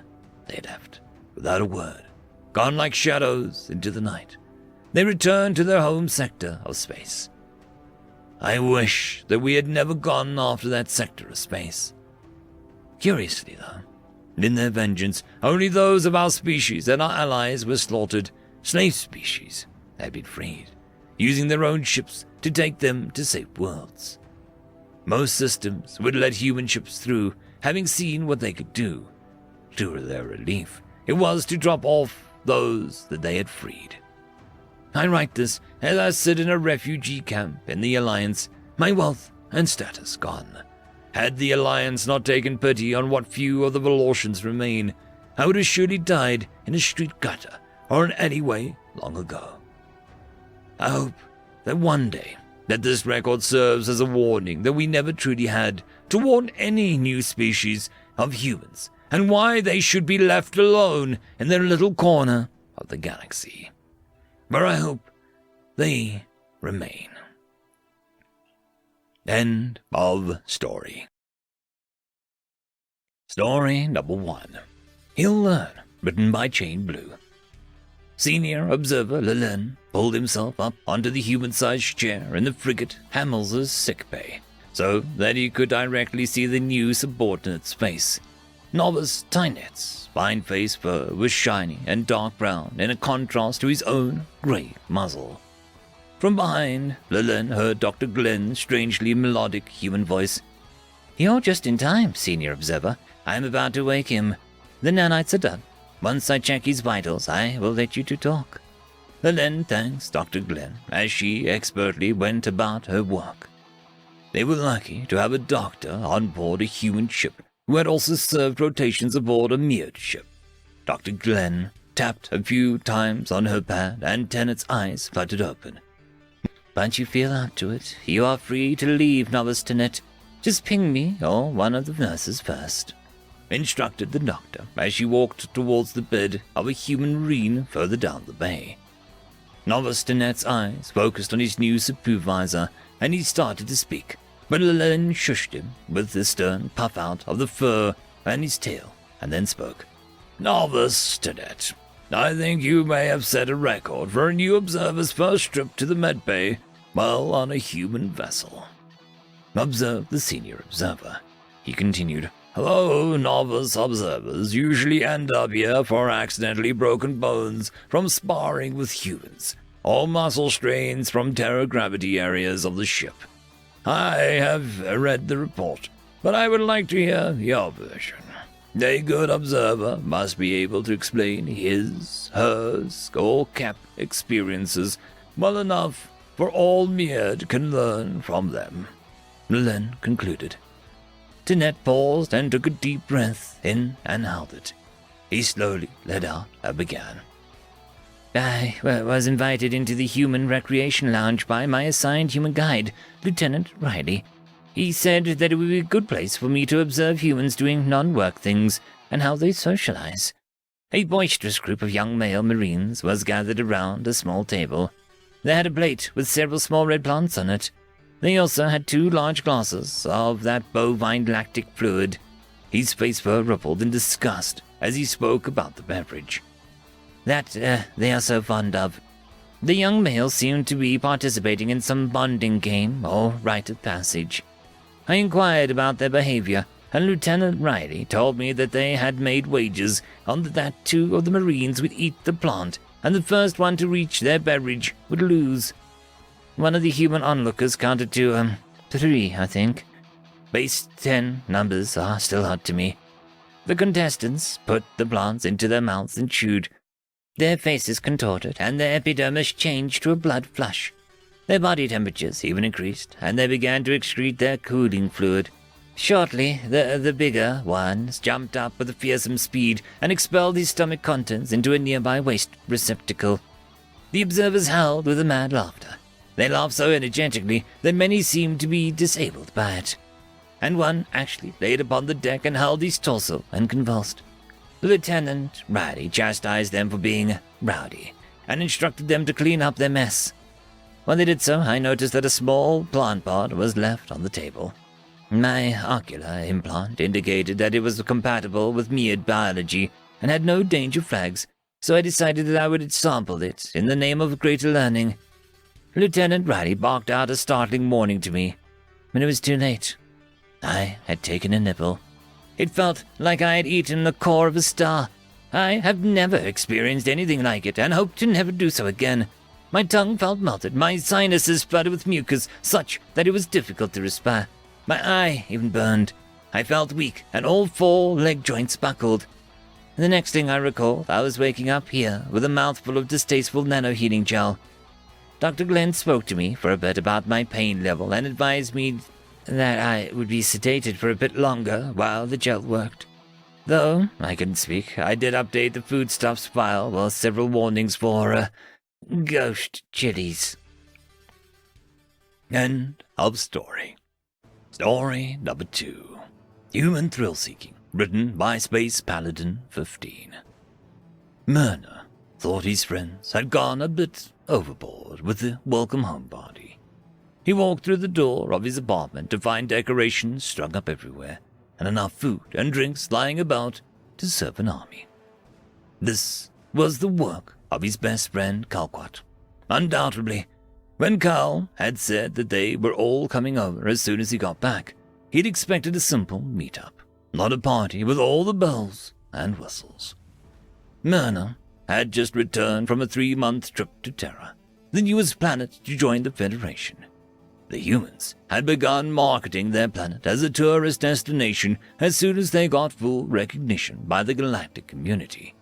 Speaker 3: they left, without a word, gone like shadows into the night. They returned to their home sector of space. I wish that we had never gone after that sector of space. Curiously, though, in their vengeance, only those of our species and our allies were slaughtered. Slave species had been freed.
Speaker 2: using their own ships to take them to safe worlds. Most systems would let human ships through, having seen what they could do. To their relief, it was to drop off those that they had freed. I write this as I sit in a refugee camp in the Alliance, my wealth and status gone. Had the Alliance not taken pity on what few of the Volosians remain, I would have surely died in a street gutter or an alleyway long ago. I hope that one day that this record serves as a warning that we never truly had to warn any new species of humans and why they should be left alone in their little corner of the galaxy, where I hope they remain. End of story. Story number 1. He'll Learn, written by Chain Blue. Senior Observer Lilin pulled himself up onto the human-sized chair in the frigate Hamels' sickbay, so that he could directly see the new subordinate's face. Novice Tynet's fine-faced fur was shiny and dark brown in a contrast to his own grey muzzle. From behind, Lilin heard Dr. Glenn's strangely melodic human voice.
Speaker 3: "You're just in time, Senior Observer. I'm about to wake him. The nanites are done. Once I check his vitals, I will let you two talk."
Speaker 2: Lilin thanks Dr. Glenn as she expertly went about her work. They were lucky to have a doctor on board a human ship who had also served rotations aboard a Meard ship. Dr. Glenn tapped a few times on her pad and Tennant's eyes fluttered open.
Speaker 3: "But you feel up to it. You are free to leave, Novice Tenet. Just ping me or one of the nurses first,"
Speaker 2: instructed the doctor as she walked towards the bed of a human marine further down the bay. Novice Tenet's eyes focused on his new supervisor, and he started to speak, but Lilin shushed him with a stern puff-out of the fur and his tail, and then spoke. "Novice Tenet, I think you may have set a record for a new observer's first trip to the medbay while on a human vessel." Observed the senior observer. He continued, "Hello, novice observers usually end up here for accidentally broken bones from sparring with humans, or muscle strains from terror-gravity areas of the ship. I have read the report, but I would like to hear your version. A good observer must be able to explain his, hers, or Cap experiences well enough for all Meard can learn from them," Lilin concluded. Tenet paused and took a deep breath in and held it. He slowly let out and began.
Speaker 3: "I was invited into the human recreation lounge by my assigned human guide, Lieutenant Riley. He said that it would be a good place for me to observe humans doing non-work things and how they socialize. A boisterous group of young male Marines was gathered around a small table. They had a plate with several small red plants on it. They also had 2 large glasses of that bovine lactic fluid." His face fur rippled in disgust as he spoke about the beverage. "That they are so fond of. The young males seemed to be participating in some bonding game or rite of passage. I inquired about their behavior, and Lieutenant Riley told me that they had made wagers on that 2 of the Marines would eat the plant, and the first one to reach their beverage would lose. One of the human onlookers counted to 3, I think. Base 10 numbers are still odd to me. The contestants put the plants into their mouths and chewed. Their faces contorted, and their epidermis changed to a blood flush. Their body temperatures even increased, and they began to excrete their cooling fluid. Shortly, the bigger ones jumped up with a fearsome speed and expelled his stomach contents into a nearby waste receptacle. The observers howled with a mad laughter. They laughed so energetically that many seemed to be disabled by it, and one actually laid upon the deck and held his torso and convulsed. Lieutenant Riley chastised them for being rowdy and instructed them to clean up their mess. When they did so, I noticed that a small plant pot was left on the table. My ocular implant indicated that it was compatible with Meard biology and had no danger flags, so I decided that I would sample it in the name of greater learning. Lieutenant Riley barked out a startling warning to me, when it was too late. I had taken a nibble. It felt like I had eaten the core of a star. I have never experienced anything like it and hope to never do so again. My tongue felt melted, my sinuses flooded with mucus, such that it was difficult to respire. My eye even burned. I felt weak, and all 4 leg joints buckled. The next thing I recalled, I was waking up here with a mouthful of distasteful nano-heating gel. Dr. Glenn spoke to me for a bit about my pain level and advised me that I would be sedated for a bit longer while the gel worked. Though I couldn't speak, I did update the foodstuffs file with several warnings for, ghost chilies.
Speaker 2: End of story. Story number 2. Human Thrill Seeking, written by Space Paladin 15. Myrna thought his friends had gone a bit overboard with the welcome home party. He walked through the door of his apartment to find decorations strung up everywhere, and enough food and drinks lying about to serve an army. This was the work of his best friend Kalquat. Undoubtedly, when Cal had said that they were all coming over as soon as he got back, he'd expected a simple meet-up, not a party with all the bells and whistles. Myrna had just returned from a 3-month trip to Terra, the newest planet to join the Federation. The humans had begun marketing their planet as a tourist destination as soon as they got full recognition by the galactic community,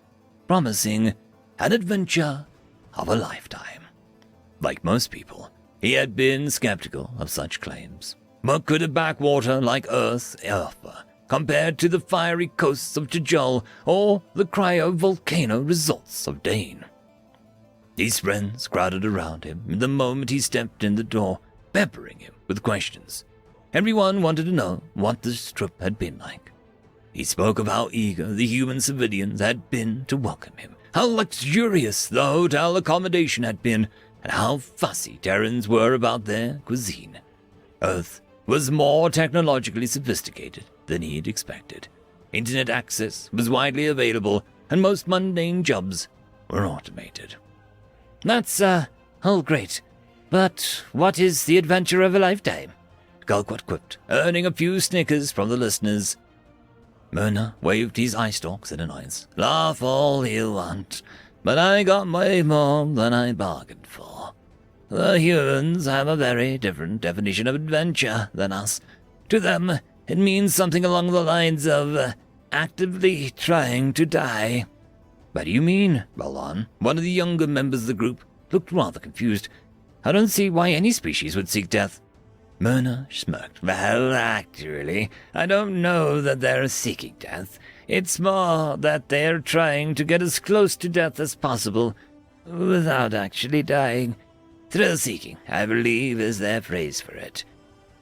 Speaker 2: promising an adventure of a lifetime. Like most people, he had been skeptical of such claims. What could a backwater like Earth offer compared to the fiery coasts of Tijol or the cryovolcano resorts of Dane? His friends crowded around him the moment he stepped in the door, peppering him with questions. Everyone wanted to know what this trip had been like. He spoke of how eager the human civilians had been to welcome him, how luxurious the hotel accommodation had been, and how fussy Terrans were about their cuisine. Earth was more technologically sophisticated than he had expected. Internet access was widely available, and most mundane jobs were automated.
Speaker 3: That's, great. But what is the adventure of a lifetime?
Speaker 2: Kalquat quipped, earning a few snickers from the listeners. Myrna waved his eye stalks in annoyance. Laugh all you want, but I got way more than I bargained for. The humans have a very different definition of adventure than us. To them, it means something along the lines of actively trying to die.
Speaker 3: What do you mean?
Speaker 2: Balan, one of the younger members of the group, looked rather confused.
Speaker 3: I don't see why any species would seek death.
Speaker 2: Myrna smirked. Well, actually, I don't know that they're seeking death. It's more that they're trying to get as close to death as possible without actually dying. Thrill-seeking, I believe, is their phrase for it.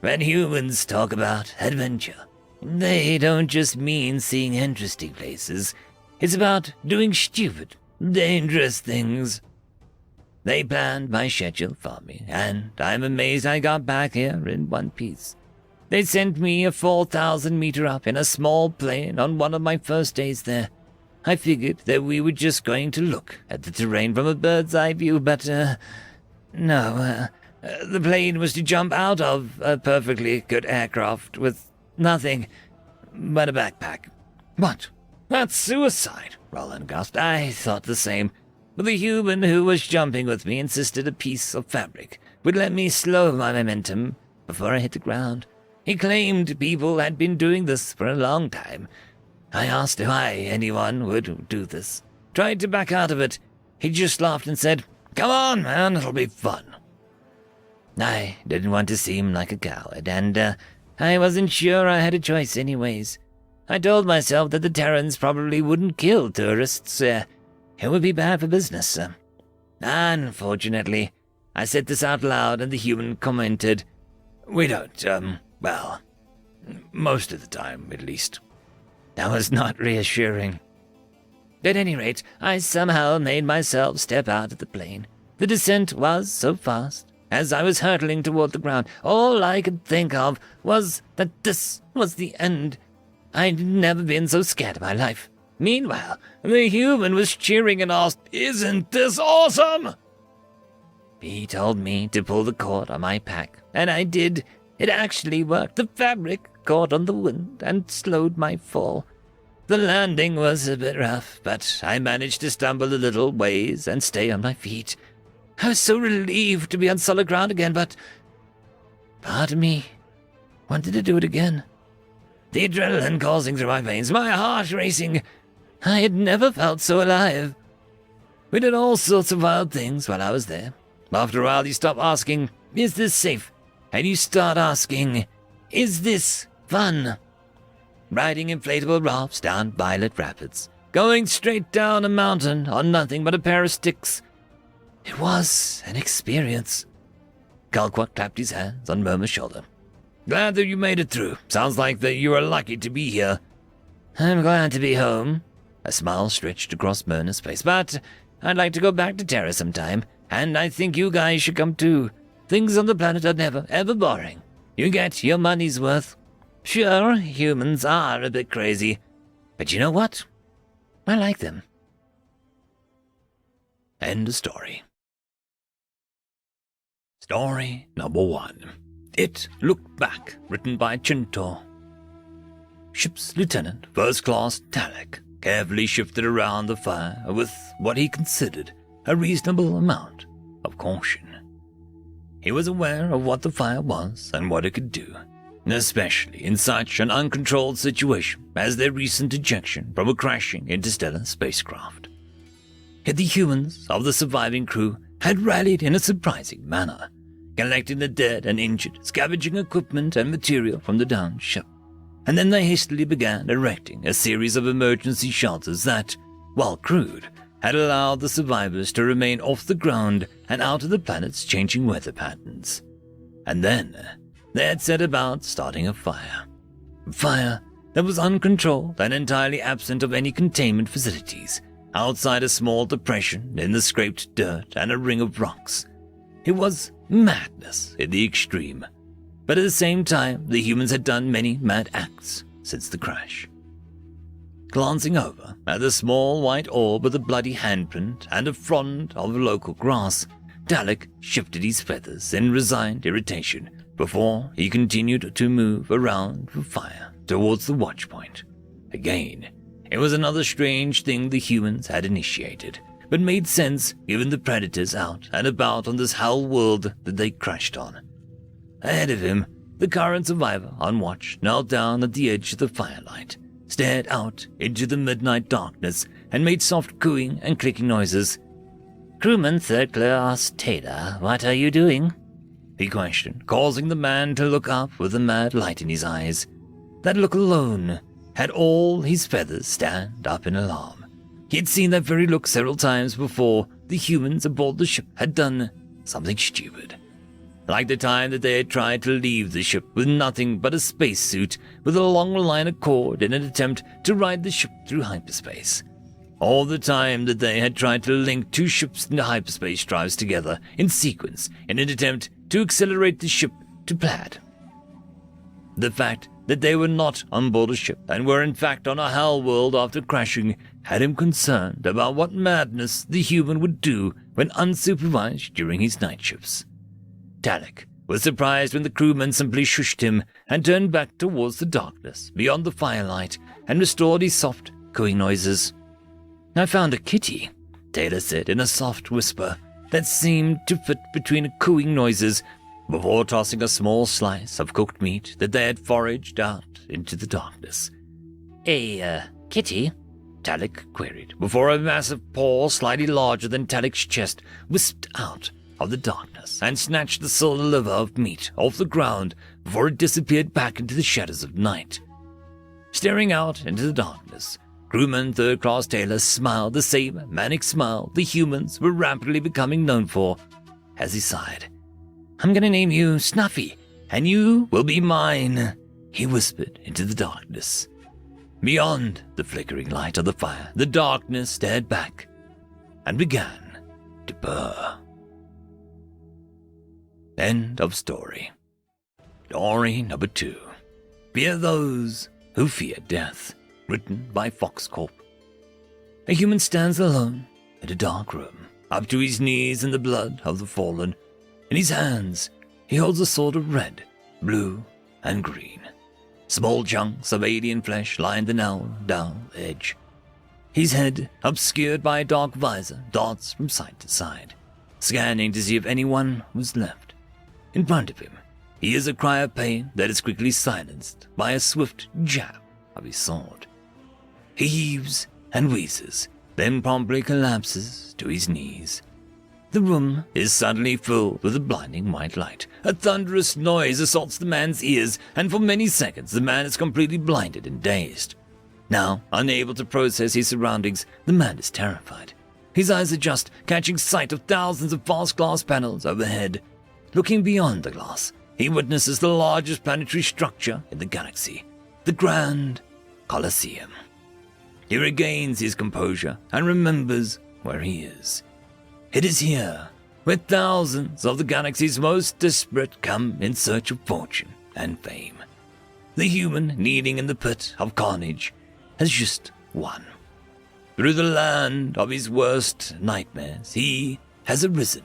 Speaker 2: When humans talk about adventure, they don't just mean seeing interesting places. It's about doing stupid, dangerous things. They planned my schedule for me, and I'm amazed I got back here in one piece. They sent me a 4,000 meter up in a small plane on one of my first days there. I figured that we were just going to look at the terrain from a bird's eye view, but, no. The plane was to jump out of a perfectly good aircraft with nothing but a backpack.
Speaker 3: What?
Speaker 2: That's suicide, Roland gasped. I thought the same. But the human who was jumping with me insisted a piece of fabric would let me slow my momentum before I hit the ground. He claimed people had been doing this for a long time. I asked why anyone would do this. Tried to back out of it. He just laughed and said, "Come on, man, it'll be fun." I didn't want to seem like a coward, and I wasn't sure I had a choice anyways. I told myself that the Terrans probably wouldn't kill tourists. It would be bad for business. Unfortunately, I said this out loud and the human commented, "We don't, well, most of the time, at least." That was not reassuring. At any rate, I somehow made myself step out of the plane. The descent was so fast. As I was hurtling toward the ground, all I could think of was that this was the end. I'd never been so scared in my life. Meanwhile, the human was cheering and asked, "Isn't this awesome?" He told me to pull the cord on my pack, and I did. It actually worked. The fabric caught on the wind and slowed my fall. The landing was a bit rough, but I managed to stumble a little ways and stay on my feet.
Speaker 3: I was so relieved to be on solid ground again, but part of me wanted to do it again. The adrenaline coursing through my veins, my heart racing. I had never felt so alive. We did all sorts of wild things while I was there. After a while, you stop asking, is this safe? And you start asking, is this fun? Riding inflatable rafts down Violet Rapids, going straight down a mountain on nothing but a pair of sticks. It was an experience. Kalquat clapped his hands on Murmur's shoulder. Glad that you made it through. Sounds like that you are lucky to be here. I'm glad to be home. A smile stretched across Myrna's face, but I'd like to go back to Terra sometime, and I think you guys should come too. Things on the planet are never, ever boring. You get your money's worth. Sure, humans are a bit crazy, but you know what? I like them. End of story. Story number 1. It Looked Back, written by Chintor. Ship's Lieutenant, First Class Talek, carefully shifted around the fire with what he considered a reasonable amount of caution. He was aware of what the fire was and what it could do, especially in such an uncontrolled situation as their recent ejection from a crashing interstellar spacecraft. Yet the humans of the surviving crew had rallied in a surprising manner, collecting the dead and injured, scavenging equipment and material from the downed ship, and then they hastily began erecting a series of emergency shelters that, while crude, had allowed the survivors to remain off the ground and out of the planet's changing weather patterns. And then they had set about starting a fire. A fire that was uncontrolled and entirely absent of any containment facilities, outside a small depression in the scraped dirt and a ring of rocks. It was madness in the extreme, but at the same time the humans had done many mad acts since the crash. Glancing over at the small white orb with a bloody handprint and a frond of local grass, Dalek shifted his feathers in resigned irritation before he continued to move around the fire towards the watch point. Again, it was another strange thing the humans had initiated, but made sense given the predators out and about on this hell world that they crashed on. Ahead of him, the current survivor on watch knelt down at the edge of the firelight, stared out into the midnight darkness, and made soft cooing and clicking noises. "Crewman Third Class Taylor, what are you doing?" he questioned, causing the man to look up with a mad light in his eyes. That look alone had all his feathers stand up in alarm. He had seen that very look several times before the humans aboard the ship had done something stupid. Like the time that they had tried to leave the ship with nothing but a spacesuit with a long line of cord in an attempt to ride the ship through hyperspace. All the time that they had tried to link two ships into hyperspace drives together in sequence in an attempt to accelerate the ship to Plaid. The fact that they were not on board a ship and were in fact on a hell world after crashing had him concerned about what madness the human would do when unsupervised during his night shifts. Dalek was surprised when the crewman simply shushed him and turned back towards the darkness beyond the firelight and restored his soft, cooing noises. "I found a kitty," Taylor said in a soft whisper that seemed to fit between cooing noises before tossing a small slice of cooked meat that they had foraged out into the darkness. "A, kitty?" Dalek queried, before a massive paw slightly larger than Dalek's chest wisped out of the darkness and snatched the silver liver of meat off the ground before it disappeared back into the shadows of night. Staring out into the darkness, crewman Third Class Taylor smiled the same manic smile the humans were rapidly becoming known for as he sighed. "I'm gonna name you Snuffy, and you will be mine," he whispered into the darkness. Beyond the flickering light of the fire, the darkness stared back and began to purr. End of story. Story number 2. Fear Those Who Fear Death, written by Foxcorp. A human stands alone in a dark room, up to his knees in the blood of the fallen. In his hands, he holds a sword of red, blue, and green. Small chunks of alien flesh line the narrow down edge. His head, obscured by a dark visor, darts from side to side.
Speaker 2: scanning to see if anyone was left. In front of him, he hears a cry of pain that is quickly silenced by a swift jab of his sword. He heaves and wheezes, then promptly collapses to his knees. The room is suddenly filled with a blinding white light. A thunderous noise assaults the man's ears, and for many seconds the man is completely blinded and dazed. Now, unable to process his surroundings, the man is terrified. His eyes adjust, catching sight of thousands of vast glass panels overhead. Looking beyond the glass, he witnesses the largest planetary structure in the galaxy, the Grand Colosseum. He regains his composure and remembers where he is. It is here where thousands of the galaxy's most desperate come in search of fortune and fame. The human kneeling in the pit of carnage has just won. Through the land of his worst nightmares, he has arisen,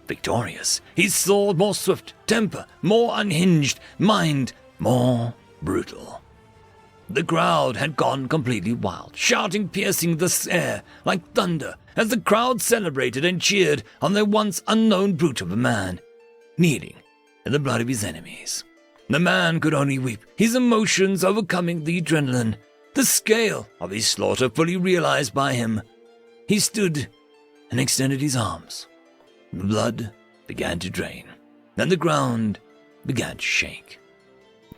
Speaker 2: victorious. His sword more swift, temper more unhinged, mind more brutal. The crowd had gone completely wild, shouting piercing the air like thunder as the crowd celebrated and cheered on their once unknown brute of a man, kneeling in the blood of his enemies. The man could only weep, his emotions overcoming the adrenaline, the scale of his slaughter fully realized by him. He stood and extended his arms. The blood began to drain, and the ground began to shake.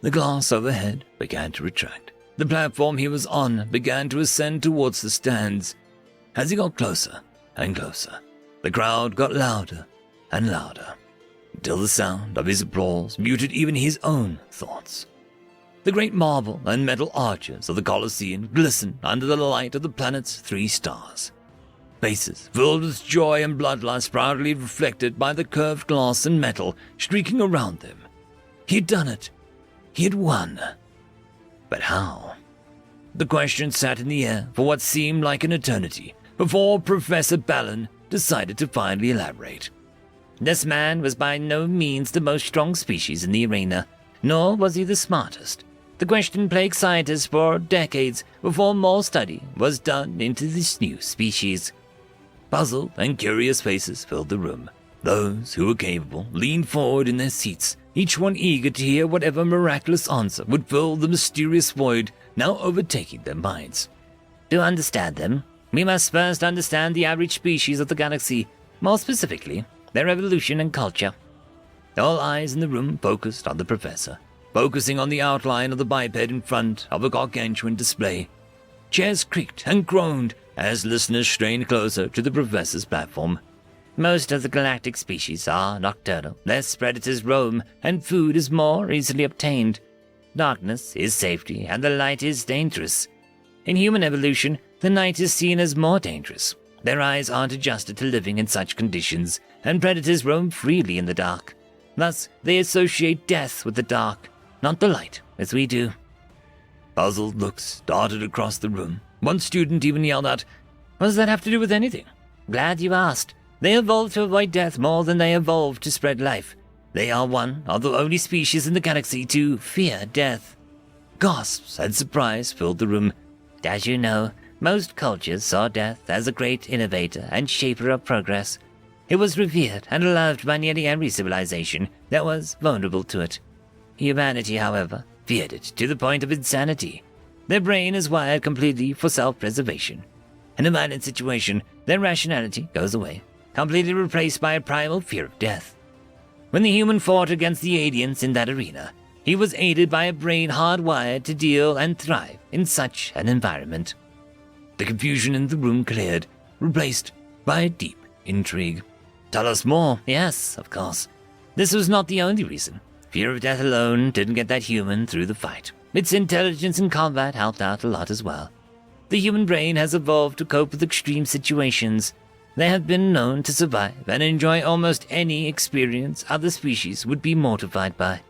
Speaker 2: The glass overhead began to retract. The platform he was on began to ascend towards the stands. As he got closer and closer, the crowd got louder and louder, until the sound of his applause muted even his own thoughts. The great marble and metal arches of the Colosseum glistened under the light of the planet's 3 stars. Faces filled with joy and bloodlust proudly reflected by the curved glass and metal streaking around them. He had done it. He had won. But how? The question sat in the air for what seemed like an eternity before Professor Ballon decided to finally elaborate.
Speaker 3: This man was by no means the most strong species in the arena, nor was he the smartest. The question plagued scientists for decades before more study was done into this new species. Puzzled and curious faces filled the room. Those who were capable leaned forward in their seats, each one eager to hear whatever miraculous answer would fill the mysterious void now overtaking their minds.
Speaker 4: To understand them, we must first understand the average species of the galaxy, more specifically, their evolution and culture.
Speaker 2: All eyes in the room focused on the professor, focusing on the outline of the biped in front of a gargantuan display. Chairs creaked and groaned as listeners strained closer to the professor's platform.
Speaker 4: Most of the galactic species are nocturnal, less predators roam, and food is more easily obtained. Darkness is safety, and the light is dangerous. In human evolution, the night is seen as more dangerous. Their eyes aren't adjusted to living in such conditions, and predators roam freely in the dark. Thus, they associate death with the dark, not the light, as we do.
Speaker 2: Puzzled looks darted across the room. One student even yelled out,
Speaker 4: "What does that have to do with anything?" "Glad you asked. They evolved to avoid death more than they evolved to spread life. They are one of the only species in the galaxy to fear death."
Speaker 2: Gasps and surprise filled the room.
Speaker 4: As you know, most cultures saw death as a great innovator and shaper of progress. It was revered and loved by nearly every civilization that was vulnerable to it. Humanity, however, feared it to the point of insanity. Their brain is wired completely for self-preservation. In a violent situation, their rationality goes away, completely replaced by a primal fear of death. When the human fought against the aliens in that arena, he was aided by a brain hardwired to deal and thrive in such an environment.
Speaker 2: The confusion in the room cleared, replaced by a deep intrigue.
Speaker 4: "Tell us more." "Yes, of course. This was not the only reason. Fear of death alone didn't get that human through the fight. Its intelligence in combat helped out a lot as well. The human brain has evolved to cope with extreme situations. They have been known to survive and enjoy almost any experience other species would be mortified by.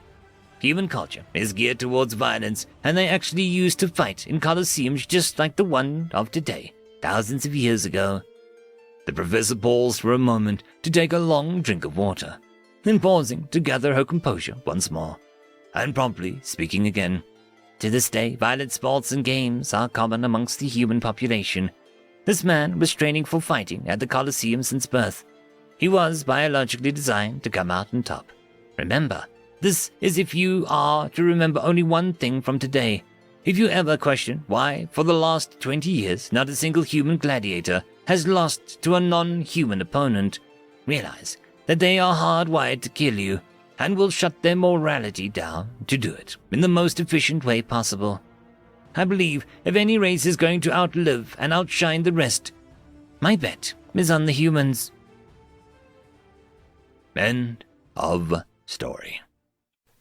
Speaker 4: Human culture is geared towards violence, and they actually used to fight in colosseums just like the one of today, thousands of years ago."
Speaker 2: The professor paused for a moment to take a long drink of water, then pausing to gather her composure once more, and promptly speaking again.
Speaker 4: "To this day, violent sports and games are common amongst the human population. This man was training for fighting at the Colosseum since birth. He was biologically designed to come out on top. Remember, this is if you are to remember only one thing from today. If you ever question why, for the last 20 years, not a single human gladiator has lost to a non-human opponent, realize that they are hardwired to kill you and will shut their morality down to do it in the most efficient way possible. I believe if any race is going to outlive and outshine the rest, my bet is on the humans.
Speaker 2: End of story.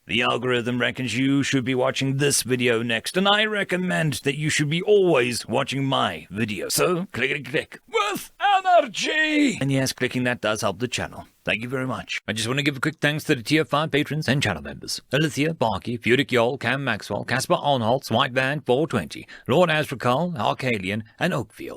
Speaker 2: The algorithm reckons you should be watching this video next, and I recommend that you should be always watching my video. So, click with energy! And yes, clicking that does help the channel. Thank you very much. I just want to give a quick thanks to the Tier 5 patrons and channel members. Alithia, Barky, Fudic Yol, Cam Maxwell, Caspar Onholtz, White Band 420, Lord Asrakal, Arcalian, and Oakfield.